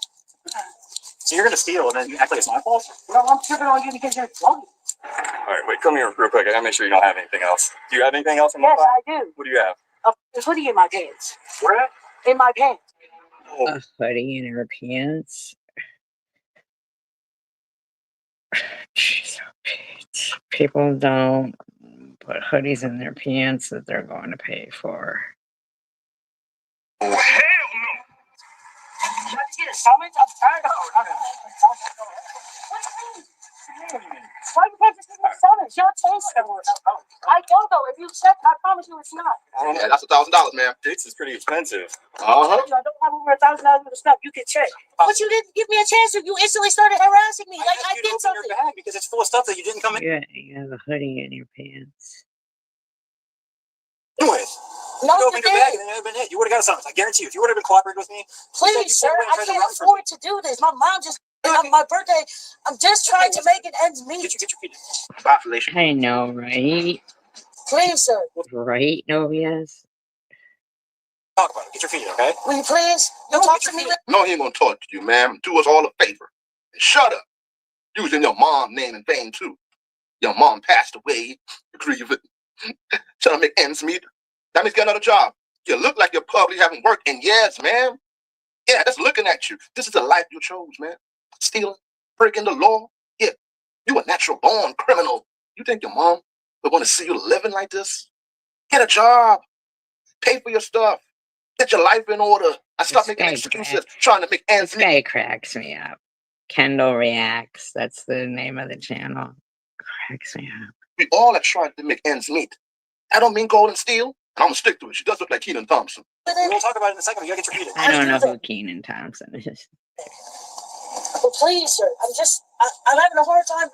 So you're gonna steal and then act like it's my fault? No, I'm tripping on you because you're drunk. All right, wait, come here real quick. I gotta make sure you don't have anything else. Do you have anything else in the Yes, bag? I do. What do you have? A hoodie in my pants. Where at? In my pants. A hoodie in her pants. Jeez, people don't put hoodies in their pants that they're going to pay for. Oh, hell no. Did I get a summons? I'm tired of it. Why you can't just give me a summons? Your taste. I don't know. If you check, I promise you it's not. Yeah, that's $1,000, man. This is pretty expensive. Uh-huh. I don't have over $1,000 worth of stuff. You can check. But you didn't give me a chance. You instantly started harassing me. Like I did something. Your bag because it's full of stuff that you didn't come in. You have a hoodie in your pants. Anyway, No, you you opened your bag didn't. and then it would have been hit. You would have got something. I guarantee you. If you would have been cooperating with me, Please, sir. I can't afford to do this. My mom just. On my birthday, I'm just trying to make it ends meet. Get your feet in. Population. I know, right? Please, sir. Right, Novias? Talk about it. Get your feet in, okay? Will you please? You'll talk to me. No, he ain't gonna talk to you, ma'am. Do us all a favor. And shut up. Using your mom's name in vain, too. Your mom passed away. Grieve it. Trying to make ends meet. That means get another job. You look like you probably haven't worked in years, ma'am. Yeah, that's looking at you. This is the life you chose, man. Stealing, breaking the law. Yeah, you a natural born criminal. You think your mom would want to see you living like this? Get a job. Pay for your stuff. Get your life in order. And stop making excuses trying to make ends meet. This guy cracks me up. Kendall Reacts. That's the name of the channel. Cracks me up. We all are trying to make ends meet. I don't mean gold and steel. And I'm going to stick to it. She does look like Kenan Thompson. We'll talk about it in a second. You gotta get your feet in. I don't know who Kenan Thompson is. But please, sir. I'm having a hard time.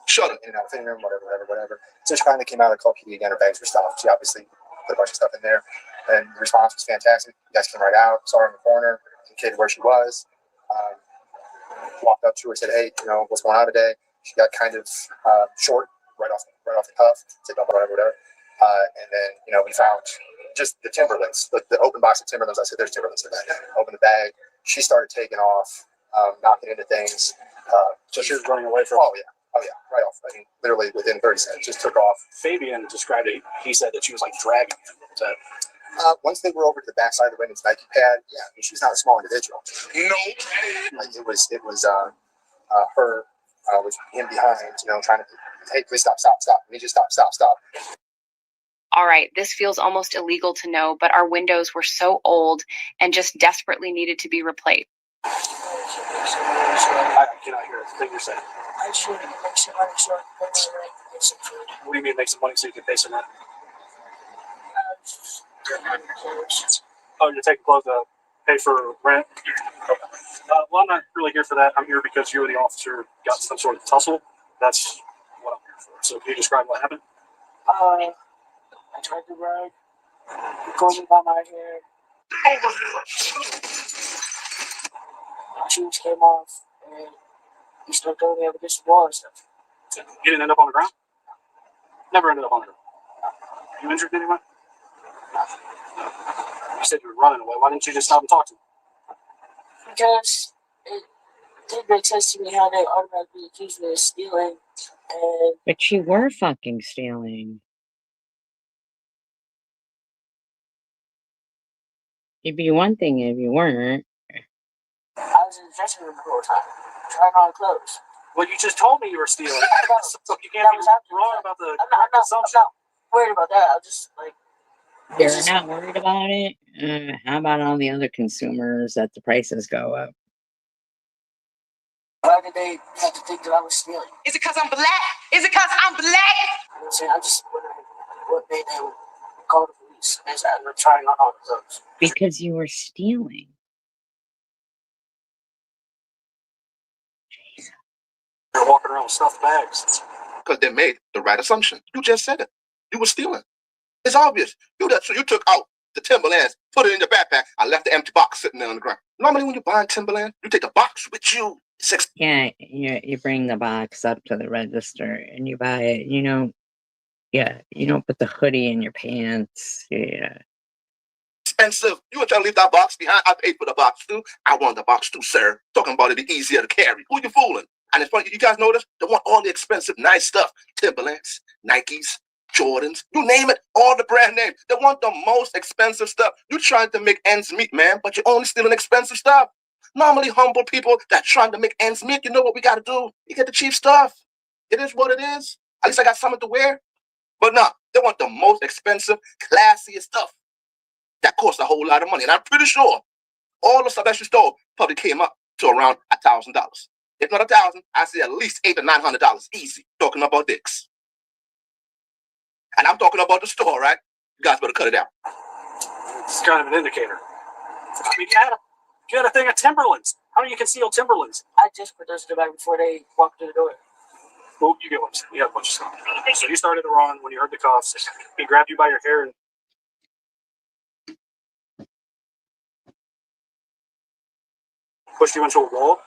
Shut up. In and out of the room, whatever. So she finally came out and called PD again. Her bags were stuffed. She obviously put a bunch of stuff in there. And the response was fantastic. You guys came right out, saw her in the corner, indicated where she was. Walked up to her, said, "Hey, what's going on today?" She got kind of short, right off the cuff. Said, "No, whatever." And then, we found just the Timberlands, the open box of Timberlands. I said, "There's Timberlands in that." Opened the bag. She started taking off, knocking into things. So she was running away from. Oh yeah, right off. I mean, literally within 30 seconds, just took off. Fabian described it. He said that she was like dragging him. Once they were over to the backside of the women's Nike pad, yeah, I mean, she's not a small individual. No. Like it was her with him behind, trying to, "Hey, please stop. We need you to stop. All right, this feels almost illegal to know, but our windows were so old and just desperately needed to be replaced. I cannot hear a thing you're saying. I just want to make some money so I can pay my rent and get some food. What do you mean make some money so you can pay some rent? Oh, you're taking clothes to pay for rent? Okay. Well, I'm not really here for that. I'm here because you and the officer got some sort of tussle. That's what I'm here for. So can you describe what happened? I tried to ride. He pulled me by my hair. My shoes came off, and he started throwing me up against the wall and stuff. You didn't end up on the ground? Never ended up on the ground. You injured anyone? You said you were running away. Why didn't you just stop and talk to him? Because it did make sense to me how they automatically accused me of stealing, and But you were fucking stealing. It'd be one thing if you weren't. I was in the dressing room the whole time, trying on clothes. Well, you just told me you were stealing. So you can't be wrong about the I'm not worried about that. I'm just like, You're not worried about it? How about all the other consumers that the prices go up? why did they have to think that I was stealing? Is it because I'm black? Is it because I'm black? You know what I'm saying? I'm just wondering what made them call the police as I was trying on all the clothes. Because you were stealing. You're walking around with stuffed bags. Because they made the right assumption. You just said it. You were stealing. It's obvious. So you took out the Timberlands, put it in your backpack. I left the empty box sitting there on the ground. Normally when you're buying Timberland, you take the box with you. Yeah, you bring the box up to the register and you buy it. You don't put the hoodie in your pants. Yeah. Expensive. You were trying to leave that box behind. I paid for the box too. I want the box too, sir. Talking about it be easier to carry. Who you fooling? And it's funny, you guys notice? They want all the expensive, nice stuff. Timberlands, Nikes, Jordans, you name it, all the brand names. They want the most expensive stuff. You're trying to make ends meet, man, but you're only stealing expensive stuff. Normally, humble people that trying to make ends meet, you know what we got to do? You get the cheap stuff. It is what it is. At least I got something to wear. But no, they want the most expensive, classiest stuff that costs a whole lot of money. And I'm pretty sure all the stuff that you stole probably came up to around $1,000. If not 1,000, I say at least $800 or $900 easy. Talking about dicks. And I'm talking about the store, right? You guys better cut it out. It's kind of an indicator. I mean, you had a thing of Timberlands. How do you conceal Timberlands? I just put those in the bag before they walked through the door. Well, you get what I'm saying. You had a bunch of stuff. So you started to run when you heard the cuffs. He grabbed you by your hair and pushed you into a wall.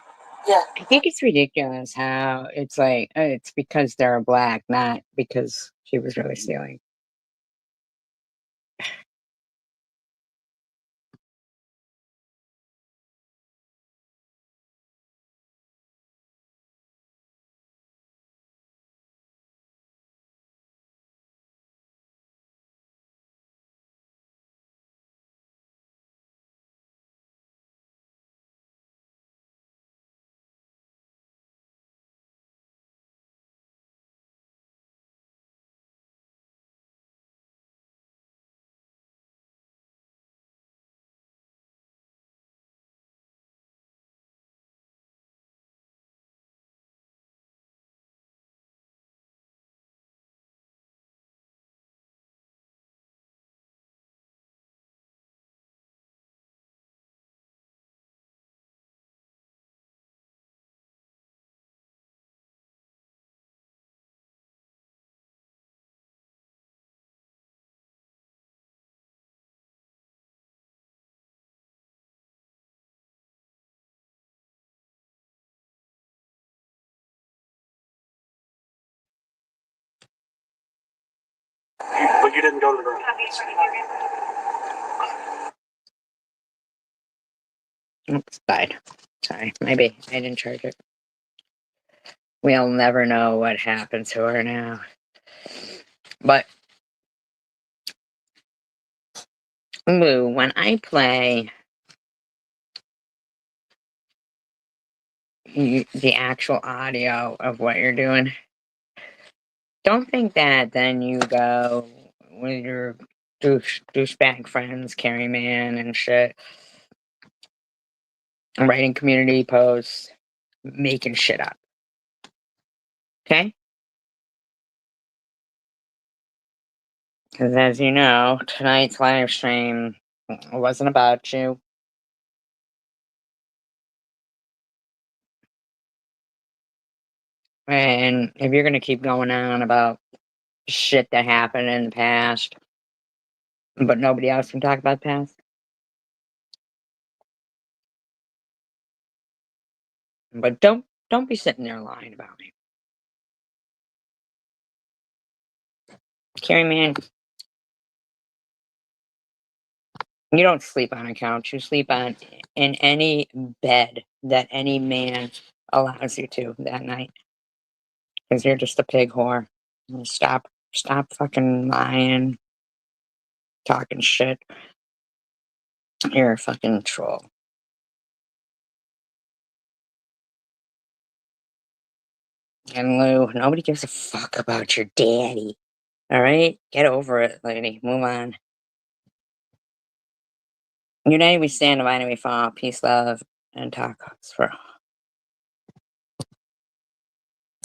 Yeah. I think it's ridiculous how it's like, it's because they're black, not because she was really stealing. But you didn't go to the ground. Oops, died. Sorry, maybe I didn't charge it. We'll never know what happened to her now. But Lou, when I play the actual audio of what you're doing, don't think that then you go with your douchebag friends, Carrie Man and shit. writing community posts, making shit up. Okay? Because as you know, tonight's live stream wasn't about you. And if you're going to keep going on about shit that happened in the past, but nobody else can talk about the past, but don't be sitting there lying about me. Carrie, man, you don't sleep on a couch. You sleep in any bed that any man allows you to that night. Because you're just a pig whore. Stop fucking lying, talking shit. You're a fucking troll. And Lou, nobody gives a fuck about your daddy. Alright? Get over it, lady. Move on. United we stand, divided we fall. Peace, love, and tacos for all.